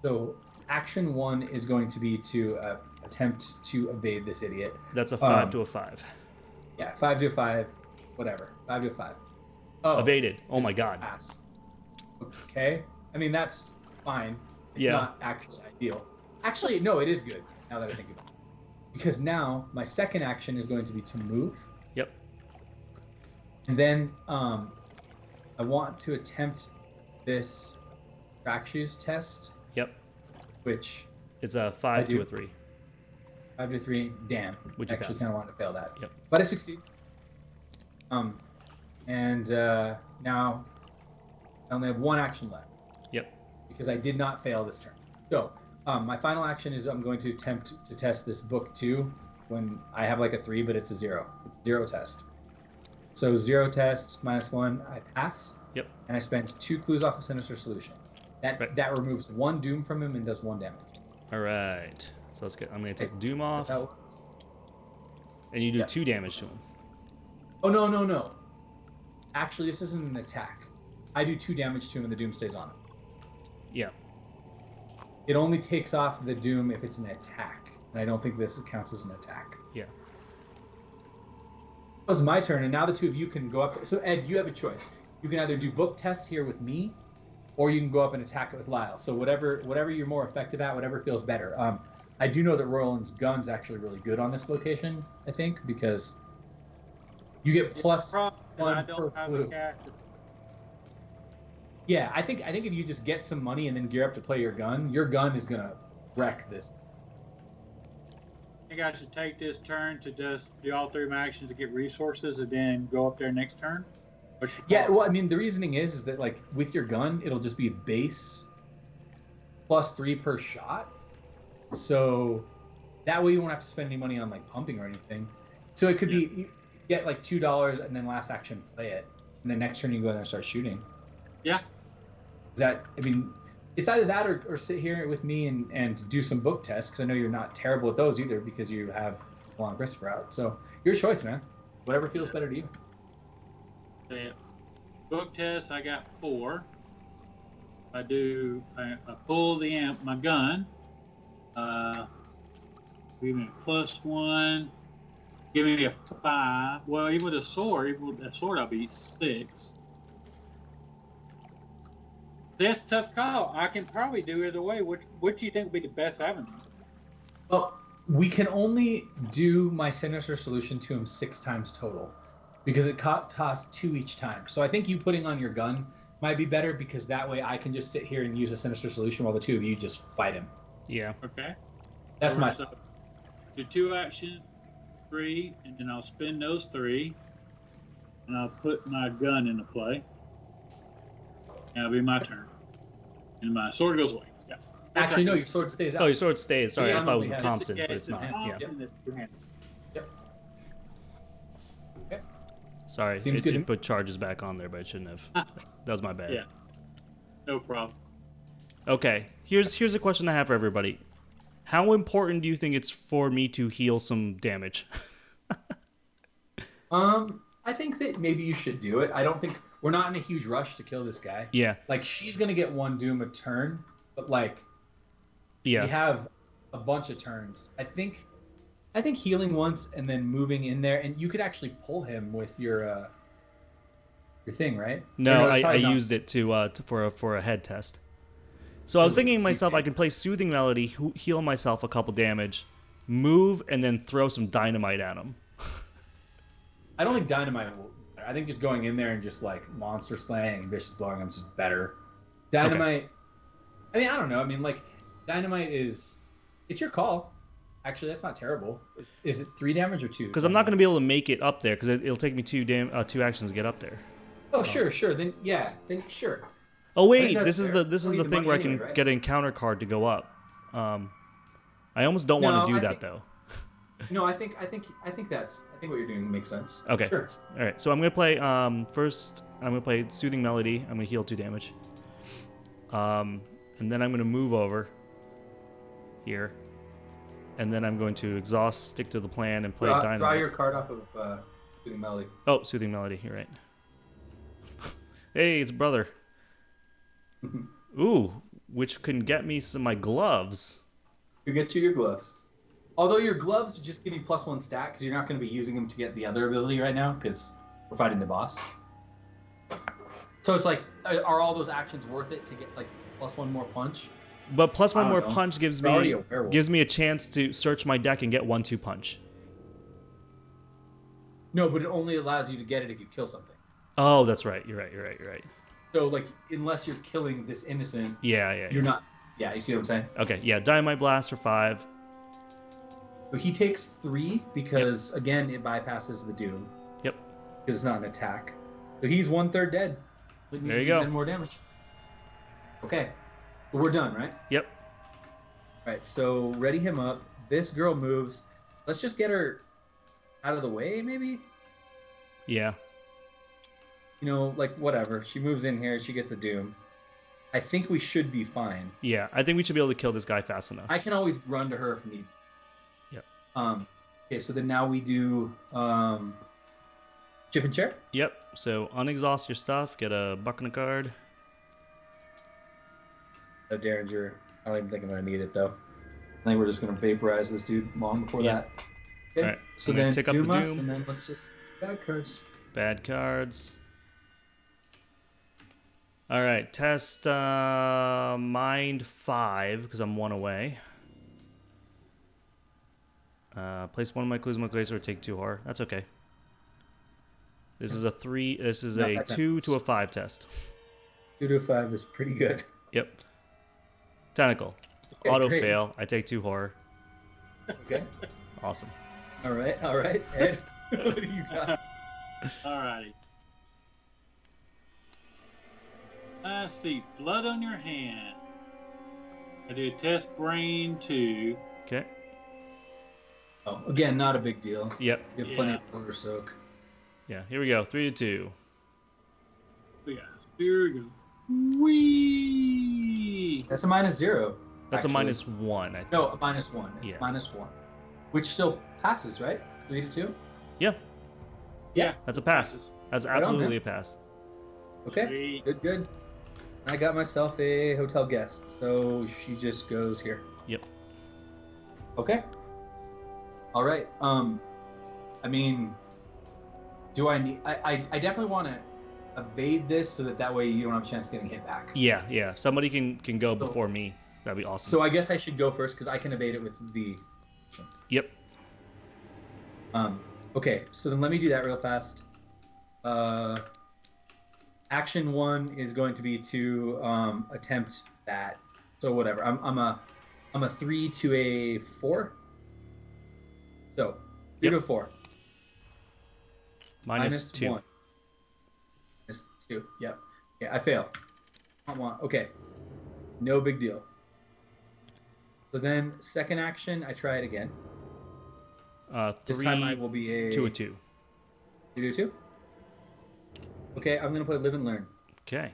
So action 1 is going to be to attempt to evade this idiot. That's a 5 to a 5. Yeah, 5 to a 5, whatever. 5 to a 5. Oh, Evaded. Oh my god. pass. Okay. I mean that's fine. It's Yeah. not actually ideal. Actually, no, it is good. Now that I think about it, because now my second action is going to be to move. Yep. And then I want to attempt this track shoes test, Yep. which It's a 5 I do. to a 3. 5 to 3. Damn. Which you actually passed. kind of wanted to fail that. Yep. But I succeed. And now I only have 1 action left. Yep. Because I did not fail this turn. So my final action is I'm going to attempt to test this book 2 when I have like a 3, but it's a 0. It's 0 test. So 0 test -1, I pass. Yep. And I spend 2 clues off of Sinister Solution. That removes 1 doom from him and does 1 damage. All right. So let's get. I'm gonna take Doom That's off, how it works. and you do Yep. 2 damage to him. Oh, no, no, no. Actually, this isn't an attack. I do 2 damage to him and the Doom stays on him. Yeah. It only takes off the Doom if it's an attack. And I don't think this counts as an attack. Yeah. It was my turn, and now the 2 of you can go up. So, Ed, you have a choice. You can either do book tests here with me, or you can go up and attack it with Lyle. So whatever you're more effective at, whatever feels better. I do know that Roland's gun's actually really good on this location, I think, because you get plus I 1 don't per have a clue. character. Yeah, I think if you just get some money and then gear up to play your gun is gonna wreck this. I think I should take this turn to just do all 3 of my actions to get resources and then go up there next turn. Yeah, well, I mean, the reasoning is that like with your gun, it'll just be base plus 3 per shot. So that way you won't have to spend any money on like pumping or anything. So it could be you get like $2 and then last action play it, and then next turn you go in there and start shooting. Yeah. I mean, it's either that or sit here with me and do some book tests, because I know you're not terrible at those either because you have a long risk route. So your choice, man. Whatever feels better to you. Yeah. Book test, I got 4. I pull my gun. Give me a +1. Give me a 5. Well, even with a sword, I'll be 6. That's a tough call. I can probably do either way. Which do you think would be the best avenue? Well, we can only do my sinister solution to him 6 times total, because it costs 2 each time. So I think you putting on your gun might be better, because that way I can just sit here and use a sinister solution while the 2 of you just fight him. Yeah. Okay. That's my. So, do 2 actions, 3, and then I'll spend those 3, and I'll put my gun into play. And it'll be my turn, and my sword goes away. Yeah. Actually, no, your sword stays out. Oh, your sword stays. Sorry, Yeah, I thought it was no, a yeah, Thompson, Yeah, but it's not. a Yeah. Thompson that's two-handed. Yep. Okay. Sorry, Seems good to me. it put charges back on there, but it shouldn't have. That was my bad. Yeah. No problem. Okay, here's a question I have for everybody. How important do you think it's for me to heal some damage? I think that maybe you should do it. I don't think we're not in a huge rush to kill this guy. Yeah. Like, she's gonna get 1 Doom a turn, but like, Yeah. we have a bunch of turns. I think healing once and then moving in there, and you could actually pull him with your thing, right? No, Or it's I probably not. used it for a head test. So I was thinking to myself, I can play Soothing Melody, heal myself a couple damage, move, and then throw some dynamite at him. I don't think dynamite will. I think just going in there and just like monster slaying and vicious blowing them is just better. Dynamite. I mean, I don't know. I mean, like, dynamite it's your call. Actually, that's not terrible. Is it 3 damage or 2? Because I'm not going to be able to make it up there, because it'll take me 2 actions to get up there. Oh, sure. Then sure. Oh wait, that's this is fair. the Don't need the thing money where I anyway, can right? get an encounter card to go up. I almost don't want to do that though. No, I think what you're doing makes sense. Okay. Sure. All right. So I'm gonna play. First, I'm gonna play Soothing Melody. I'm gonna heal 2 damage. And then I'm gonna move over here, and then I'm going to exhaust, stick to the plan, and play Dynamite. Draw your card off of Soothing Melody. Oh, Soothing Melody. You're right. Hey, it's brother. Ooh, which can get me my gloves. You get you your gloves. Although your gloves just give you +1 stat, because you're not going to be using them to get the other ability right now, because we're fighting the boss. So it's like, are all those actions worth it to get like +1 more punch? But +1 I don't more know. punch gives You're already me a werewolf. a chance to search my deck and get 1/2 punch. No, but it only allows you to get it if you kill something. Oh, that's right. You're right. So like, unless you're killing this innocent, Yeah. you're not. Yeah, you see what I'm saying? Okay, yeah, Dynamite Blast for 5. So he takes 3 because again it bypasses the Doom. Yep. Because it's not an attack. So he's 1/3 dead. There you go. 10 more damage. Okay, so we're done, right? Yep. All right. So ready him up. This girl moves. Let's just get her out of the way, maybe. Yeah. You know, like whatever. She moves in here. She gets the Doom. I think we should be fine. Yeah, I think we should be able to kill this guy fast enough. I can always run to her if need. Yep. Okay, so then now we do Chip and chair? Yep. So unexhaust your stuff. Get a buck and a card. Oh, Derringer. I don't even think I'm going to need it, though. I think we're just going to vaporize this dude long before that. Okay. All right. So I'm gonna then tick up the Doom us, Doom. and then let's just bad cards. Bad cards. All right. Test Mind 5 because I'm 1 away. Place 1 of my clues in my place or take 2 horror. That's okay. This is a 3. This is Not a that 2 to a 5 test. 2 to 5 is pretty good. Yep. Tentacle. Okay, Auto great. fail. I take 2 horror. Okay. Awesome. All right. Ed, what do you got? Alrighty. I see blood on your hand. I do test brain 2. Okay. Oh, again, not a big deal. Yep. You have plenty Yeah. of order soak. Yeah. Here we go. 3 to 2. Yeah, here we go. Whee! That's a -0. That's actually. a -1. I think. No, a -1. It's Yeah. -1. Which still passes, right? 3 to 2? Yeah. Yeah. That's a pass. Passes. That's Right on, absolutely man. a pass. Okay. Sweet. Good. I got myself a hotel guest, so she just goes here. Yep. Okay. All right. I mean, do I need? I definitely want to evade this so that way you don't have a chance of getting hit back. Yeah. Yeah. If somebody can go before me, that'd be awesome. So I guess I should go first because I can evade it with the. Yep. Okay. So then let me do that real fast. Action 1 is going to be to attempt that. So whatever. I'm a 3 to a 4. So 3 Yep. to a 4. -2. 1. -2. Yep. Yeah, I fail. Okay. No big deal. So then second action, I try it again. 3 This time I will be a 2 to 2. 3 to 2. Okay, I'm gonna play Live and Learn. Okay.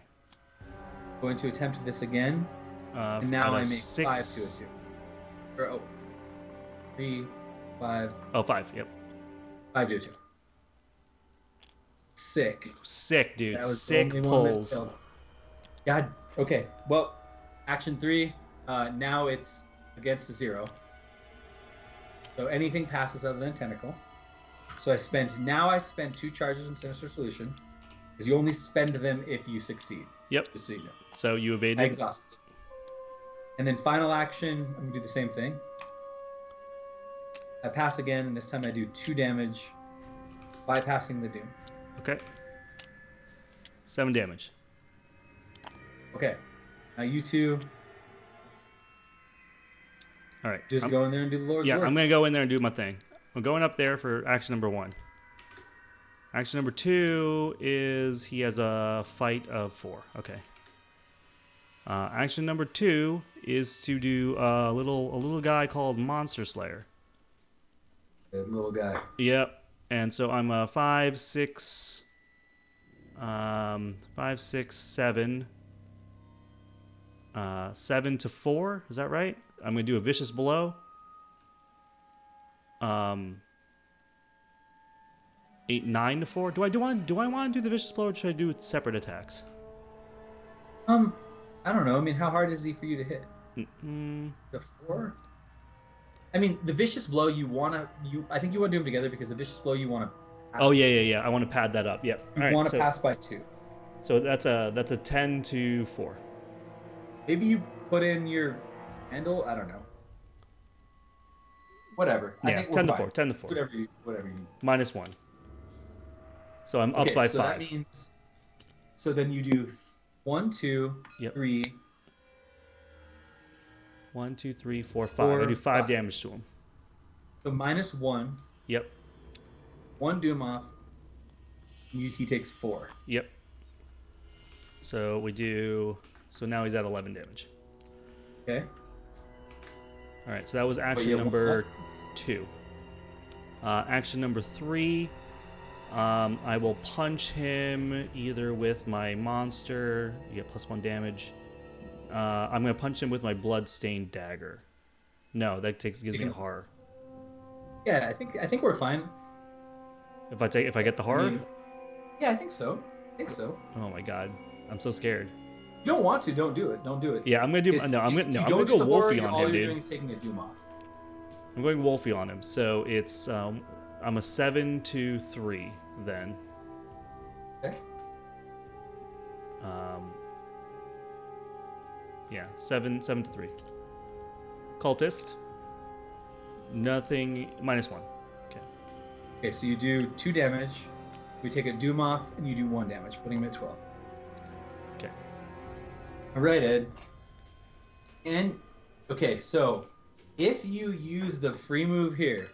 Going to attempt this again. And At now a I make 6. 5 to a 2. Or 3, 5, Oh, 5. Yep. 5 to a 2. Sick. Sick, dude. That was the Sick only one that pulls. failed. God. Okay. Well, action 3. Now it's against a 0. So anything passes other than tentacle. So I spend 2 charges in Sinister Solution, because you only spend them if you succeed. Yep. Just so you know. So you I evaded. exhaust. And then final action, I'm gonna do the same thing. I pass again, and this time I do 2 damage, bypassing the Doom. Okay. 7 damage. Okay. Now you two All right. just I'm- go in there and do the Lord's Yeah, work. I'm gonna go in there and do my thing. I'm going up there for action number 1. Action number 2 is he has a fight of 4. Okay. Action number 2 is to do a little guy called Monster Slayer. The little guy. Yep. And so I'm a 5, 6, 7. 7 to 4. Is that right? I'm gonna do a vicious blow. 8, 9 to 4. Do I want to do the vicious blow, or should I do separate attacks? I don't know. I mean, how hard is he for you to hit? The 4? I mean, the vicious blow I think you want to do them together because the vicious blow you want to pass. Oh yeah. I want to pad that up. Yep. You want to pass by 2. So that's a 10 to 4. Maybe you put in your handle. I don't know. Whatever. I Yeah, think we're 10 to fine. 4. 10 to 4. Whatever you. -1. So I'm up Okay, by so 5. that means. So then you do 1, 2, Yep. 3. 1, 2, 3, 4, 5. I do 5 damage to him. So -1. Yep. 1 Doom off. He takes 4. Yep. So we do. So now he's at 11 damage. Okay. All right. So that was action you have one number left? 2. Action number 3. I will punch him either with my monster. You get +1 damage. I'm gonna punch him with my blood-stained dagger. No, that gives me a horror. Yeah, I think we're fine. If I get the horror, Yeah, I think so. Oh my god, I'm so scared. You don't want to, don't do it. Don't do it. Yeah, I'm gonna do. It's- No, I'm if you gonna don't go do the horror, Wolfie on all him, you're dude. doing is taking a Doom off. I'm going Wolfie on him. So it's I'm a 7-3 then. Okay. Yeah, 7-3. Cultist. Nothing. -1. Okay. Okay, so you do 2 damage. We take a Doom off, and you do 1 damage, putting him at 12. Okay. All right, Ed. And okay, so if you use the free move here,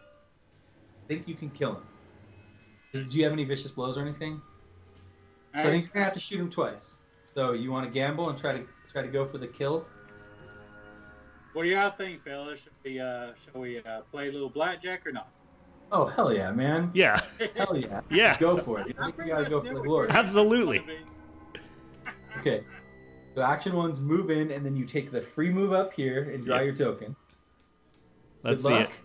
I think you can kill him. Do you have any vicious blows or anything? So I think you're gonna have to shoot him twice. So you want to gamble and try to go for the kill? What do y'all think, fellas? Shall we play a little blackjack or not? Oh hell yeah, man! Yeah. Hell yeah! Yeah. Go for it. I think we gotta go for the glory. Absolutely. Okay. So action 1's move in, and then you take the free move up here and draw Yep. your token. Let's Good see luck. it.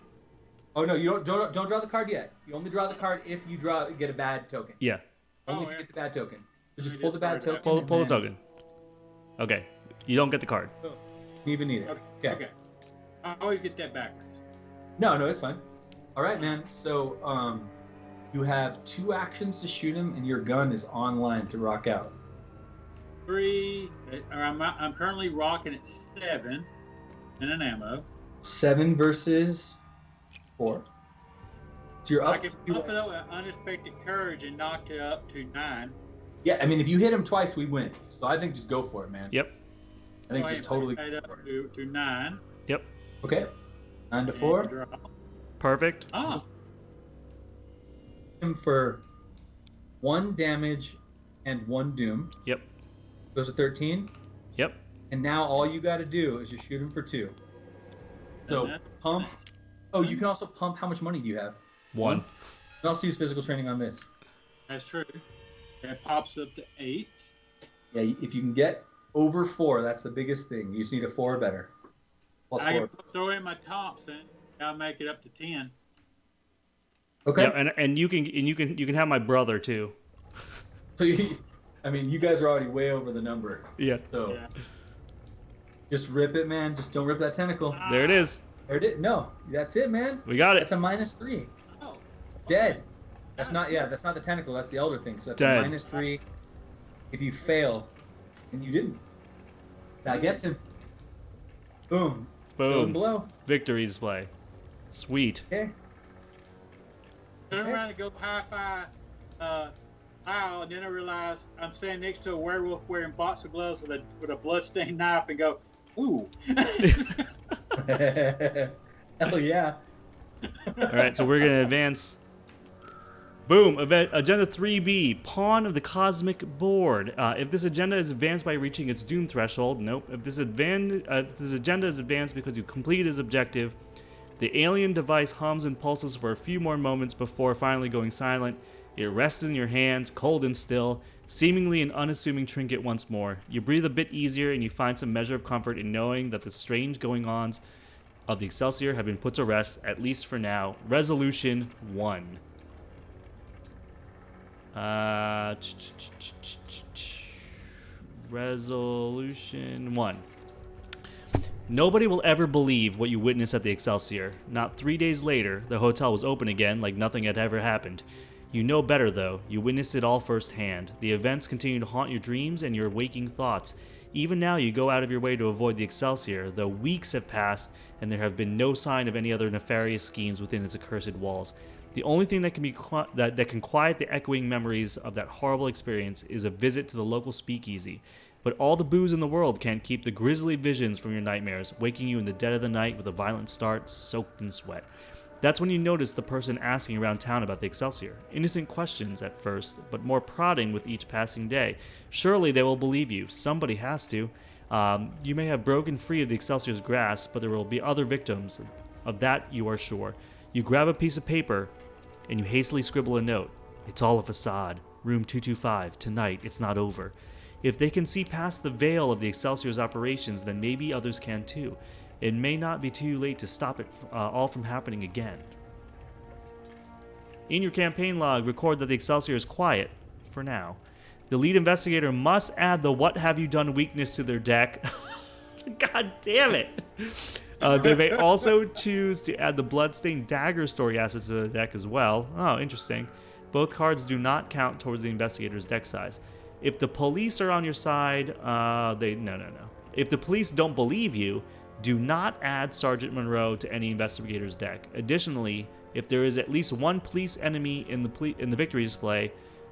Oh no, you don't draw the card yet. You only draw the card if you get a bad token. Yeah. Only if you get the bad token. So just pull the bad token. Pull and the then- token. Okay. You don't get the card. You even need it. Okay. I always get that backwards. No, it's fine. All right, man. So you have 2 actions to shoot him, and your gun is online to rock out. 3. Or I'm currently rocking at 7 in an ammo. 7 versus 4. So you're I up. can up it up with unexpected courage and knock it up to 9. Yeah, I mean, if you hit him twice, we win. So I think just go for it, man. Yep. I think Go just ahead, totally. put that up to 9. Yep. Okay. 9 to And 4. draw. Perfect. Ah, Him for 1 damage and 1 doom. Yep. Goes to 13. Yep. And now all you got to do is just shoot him for 2. So that's pump. nice. Oh, you can also pump. How much money do you have? 1. You can also use physical training on this. That's true. That pops up to 8. Yeah, if you can get over 4, that's the biggest thing. You just need a 4 or better. Plus I 4. can throw in my Thompson. I'll make it up to 10. Okay. Yeah, and you can have my brother too. So you guys are already way over the number. Yeah. So Yeah. just rip it, man. Just don't rip that tentacle. There it is. There it is. No, that's it, man. We got it. That's a -3. Oh, Dead. That's not the tentacle. That's the elder thing. So that's Dead. a -3. If you fail, and you didn't, that gets him. Boom. Boom. Boom. Below. Victory display. Sweet. Okay. turn Okay. around and go high-five Kyle, and then I realize I'm standing next to a werewolf wearing boxer gloves with a bloodstained knife and go, ooh. Hell yeah. All right, so we're gonna advance. Boom! Agenda 3B, Pawn of the Cosmic Board. If this agenda is advanced by reaching its doom threshold, nope. If this agenda is advanced because you complete its objective, the alien device hums and pulses for a few more moments before finally going silent. It rests in your hands, cold and still, seemingly an unassuming trinket once more. You breathe a bit easier and you find some measure of comfort in knowing that the strange going-ons of the Excelsior have been put to rest, at least for now. Resolution 1. Resolution 1. Nobody will ever believe what you witnessed at the Excelsior. Not 3 days later, the hotel was open again like nothing had ever happened. You know better, though. You witnessed it all firsthand. The events continue to haunt your dreams and your waking thoughts. Even now, you go out of your way to avoid the Excelsior, though weeks have passed and there have been no sign of any other nefarious schemes within its accursed walls. The only thing that can quiet the echoing memories of that horrible experience is a visit to the local speakeasy. But all the booze in the world can't keep the grisly visions from your nightmares, waking you in the dead of the night with a violent start, soaked in sweat. That's when you notice the person asking around town about the Excelsior. Innocent questions at first, but more prodding with each passing day. Surely they will believe you. Somebody has to. You may have broken free of the Excelsior's grasp, but there will be other victims. Of that you are sure. You grab a piece of paper, and you hastily scribble a note. It's all a facade. Room 225. Tonight, it's not over. If they can see past the veil of the Excelsior's operations, then maybe others can too. It may not be too late to stop it all from happening again. In your campaign log, record that the Excelsior is quiet, for now. The lead investigator must add the what have you done weakness to their deck. God damn it. They may also choose to add the Bloodstained Dagger story assets to the deck as well. Oh, interesting. Both cards do not count towards the investigator's deck size. If the police are on your side, no. If the police don't believe you, do not add Sergeant Monroe to any investigator's deck. Additionally, if there is at least one police enemy in the victory display,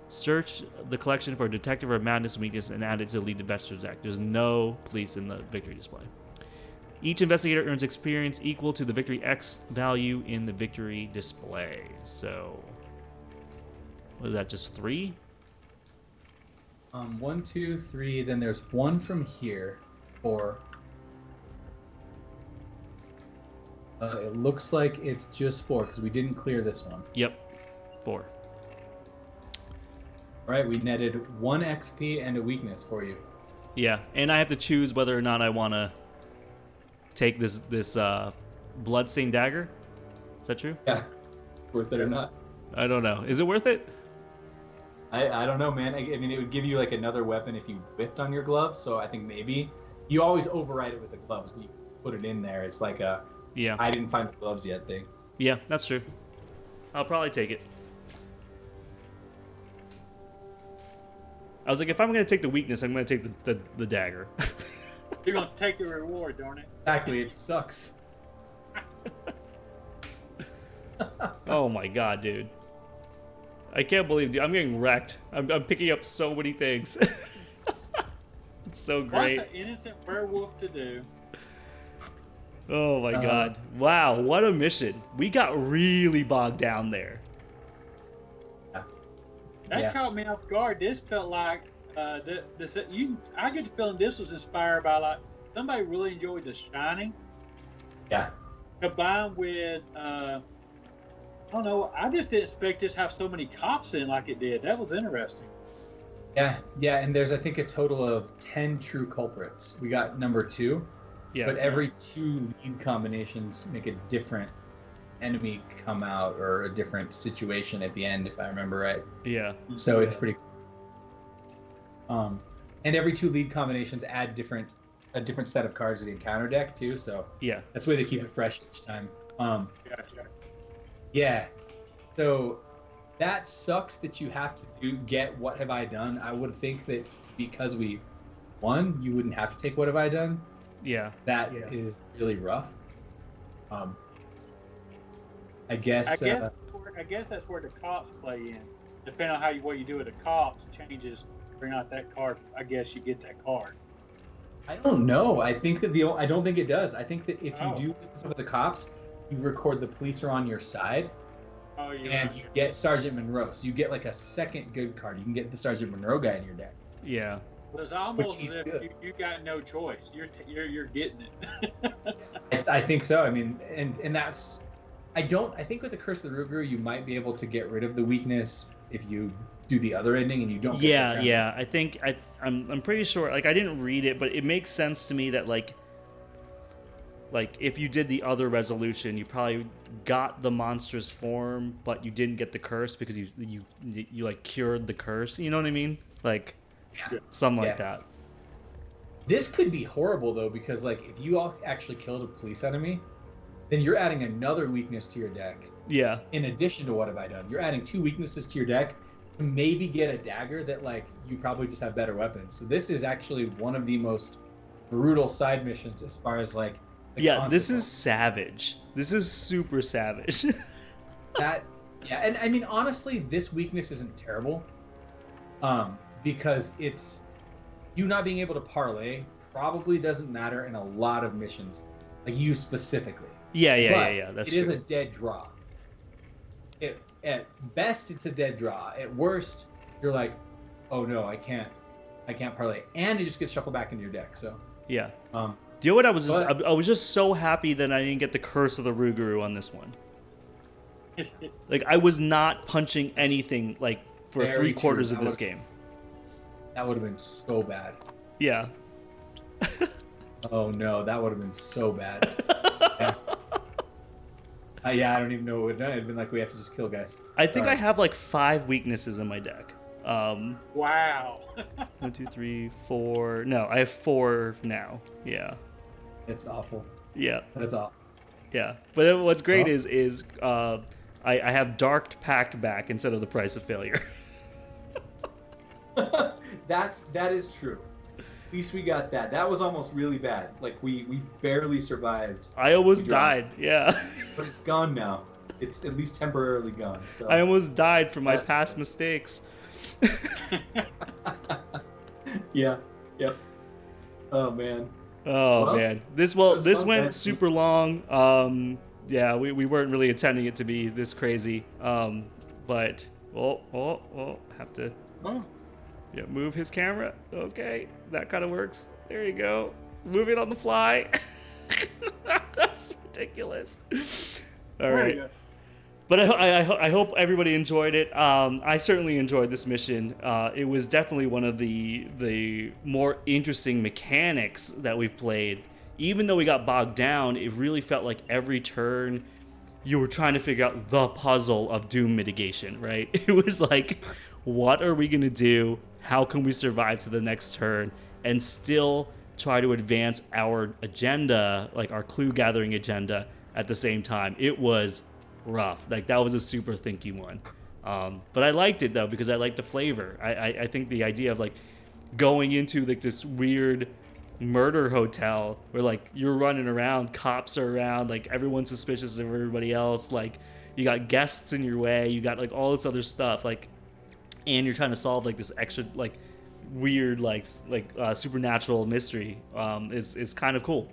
search the collection for Detective or Madness weakness and add it to the lead investigator's deck. There's no police in the victory display. Each investigator earns experience equal to the victory X value in the victory display. So, what is that, just 3? 1, 2, 3. Then there's one from here. 4. It looks like it's just 4 because we didn't clear this one. Yep, 4. All right, we netted 1 XP and a weakness for you. Yeah, and I have to choose whether or not I want to take this Bloodstained Dagger. Is that true? Yeah, worth it or not. I don't know. Is it worth it? I don't know, man. I mean, it would give you like another weapon if you whipped on your gloves. So I think maybe you always override it with the gloves. But you put it in there. It's like a I didn't find the gloves yet thing. Yeah, that's true. I'll probably take it. I was like, if I'm going to take the weakness, I'm going to take the dagger. You're going to take the reward, darn it. Exactly, it sucks. Oh my god, dude. I can't believe, dude, I'm getting wrecked. I'm picking up so many things. It's so great. What's an innocent werewolf to do? Oh my god. Wow, what a mission. We got really bogged down there. That caught me off guard. This felt like I get the feeling this was inspired by like somebody really enjoyed The Shining. Yeah. Combined with I don't know. I just didn't expect this to have so many cops in like it did. That was interesting. Yeah, and there's I think a total of 10 true culprits. We got number 2. Yeah. But every 2 lead combinations make a different enemy come out or a different situation at the end, if I remember right. Yeah. So it's pretty and every 2 lead combinations add a different set of cards to the encounter deck too, so yeah, that's the way they keep it fresh each time. Gotcha. Yeah, so that sucks that you have to get what have I done. I would think that because we won, you wouldn't have to take what have I done. Yeah, that is really rough. I guess that's where the cops play in. Depending on what you do with the cops changes. Bring out that card. I guess you get that card. I don't know. I think that I don't think it does. I think that if you do some of the cops, you record the police are on your side. Oh, yeah. And you get Sergeant Monroe, so you get like a second good card. You can get the Sergeant Monroe guy in your deck. Yeah. It's almost as if you got no choice. You're getting it. I think so. I mean, and that's. I think with the Curse of the Rougarou, you might be able to get rid of the weakness if you do the other ending and you don't. Yeah. I think I'm pretty sure. Like I didn't read it, but it makes sense to me that like if you did the other resolution, you probably got the monster's form, but you didn't get the curse because you like cured the curse. You know what I mean? Like something like that. This could be horrible though, because like if you all actually killed a police enemy, then you're adding another weakness to your deck. Yeah. In addition to what have I done? You're adding 2 weaknesses to your deck to maybe get a dagger that like you probably just have better weapons. So this is actually one of the most brutal side missions as far as like. This is savage. This is super savage. And I mean honestly, this weakness isn't terrible, because it's you not being able to parlay probably doesn't matter in a lot of missions, like you specifically. Yeah. That's true. It is a dead draw. At best, it's a dead draw. At worst, you're like, oh no, I can't parlay, and it just gets shuffled back into your deck. So yeah. Do you know what I was? I was just so happy that I didn't get the Curse of the Rougarou on this one. Like I was not punching anything like for 3/4 of this game. That would have been so bad. Yeah. Oh no, that would have been so bad. I don't even know what would have done. It'd been like we have to just kill guys. I think I have like 5 weaknesses in my deck. Wow. 1, 2, 3, 4. No, I have 4 now. Yeah. It's awful. Yeah. That's awful. Yeah. But what's great Well. is I have Darked Pact back instead of the Price of Failure. That is true. At least we got that. That was almost really bad. Like we barely survived. I almost We dropped. died. Yeah. But it's gone now. It's at least temporarily gone. So I almost died from my That's- past mistakes. yeah. Yep. Oh man. Oh Well, man, this was this fun, went man. super long. Yeah, we weren't really intending it to be this crazy. But have to Oh, move his camera. Okay, that kind of works. There you go. Move it on the fly. That's ridiculous. All there right. you go. But I hope everybody enjoyed it. I certainly enjoyed this mission. It was definitely one of the more interesting mechanics that we've played. Even though we got bogged down, it really felt like every turn you were trying to figure out the puzzle of doom mitigation, right? It was like, what are we going to do? How can we survive to the next turn and still try to advance our agenda, like our clue gathering agenda at the same time? It was rough. Like that was a super thinky one. But I liked it though because I liked the flavor. I think the idea of like going into like this weird murder hotel where like you're running around, cops are around, like everyone's suspicious of everybody else, like you got guests in your way, you got like all this other stuff, like, and you're trying to solve like this extra like weird like supernatural mystery. Is kind of cool.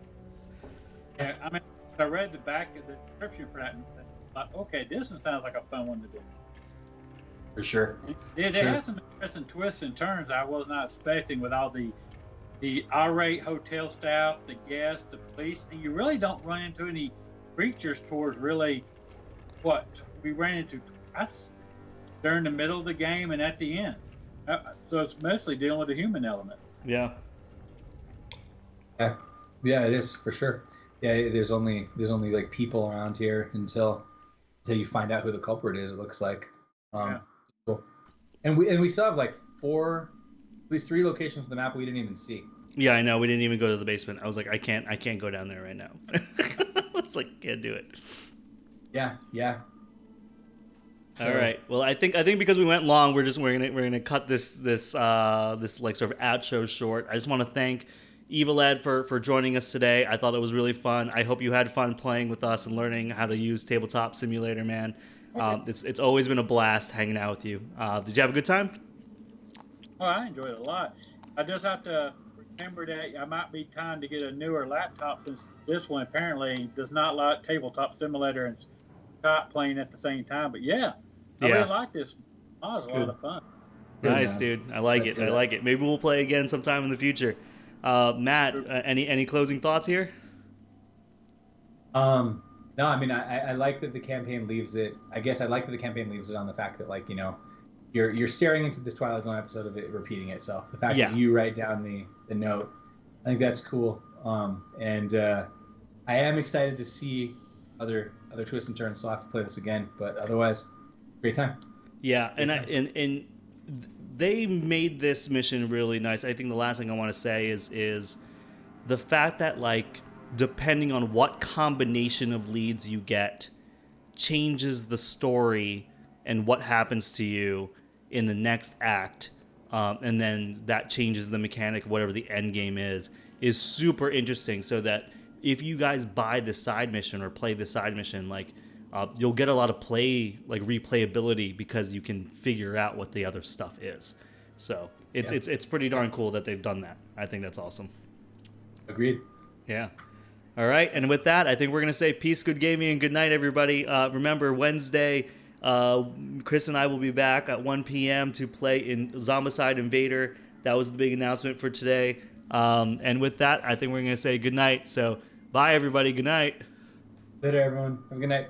Yeah, I mean, I read the back of the description for that and thought, okay, this sounds like a fun one to do. For sure. It Sure. has some interesting twists and turns I was not expecting with all the irate hotel staff, the guests, the police, and you really don't run into any creatures towards really what we ran into twice during the middle of the game and at the end. So it's mostly dealing with the human element. Yeah. Yeah, it is for sure. Yeah, there's only like people around here until you find out who the culprit is. It looks like. Yeah. Cool. And we still have like at least 3 locations on the map we didn't even see. Yeah, I know. We didn't even go to the basement. I was like, I can't go down there right now. I was like, can't do it. Yeah. All right. Well, I think because we went long, we're gonna cut this like sort of outro short. I just want to thank EvylEd for joining us today. I thought it was really fun. I hope you had fun playing with us and learning how to use Tabletop Simulator, man. It's always been a blast hanging out with you. Did you have a good time? Oh, I enjoyed it a lot. I just have to remember that I might be time to get a newer laptop since this one apparently does not like Tabletop Simulator and Scott playing at the same time. But yeah, I really like this. Oh, it was a lot of fun. Nice, man. dude. I like it. I like it. Maybe we'll play again sometime in the future. Matt, any closing thoughts here? No, I mean I like that the campaign leaves it. I guess I like that the campaign leaves it on the fact that, like, you know, you're staring into this Twilight Zone episode of it repeating itself. The fact that you write down the note, I think that's cool. And I am excited to see other twists and turns. So I'll have to play this again. But otherwise, great time. Yeah, and they made this mission really nice. I think the last thing I want to say is the fact that, like, depending on what combination of leads you get, changes the story and what happens to you in the next act, and then that changes the mechanic of whatever the end game is super interesting. So that if you guys buy the side mission or play the side mission, like, you'll get a lot of replayability because you can figure out what the other stuff is. So it's pretty darn cool that they've done that. I think that's awesome. Agreed. Yeah. All right, and with that, I think we're going to say peace, good gaming, and good night, everybody. Remember, Wednesday, Chris and I will be back at 1 p.m. to play in Zombicide Invader. That was the big announcement for today. And with that, I think we're going to say good night. So, bye, everybody. Good night. Later, everyone. Have a good night.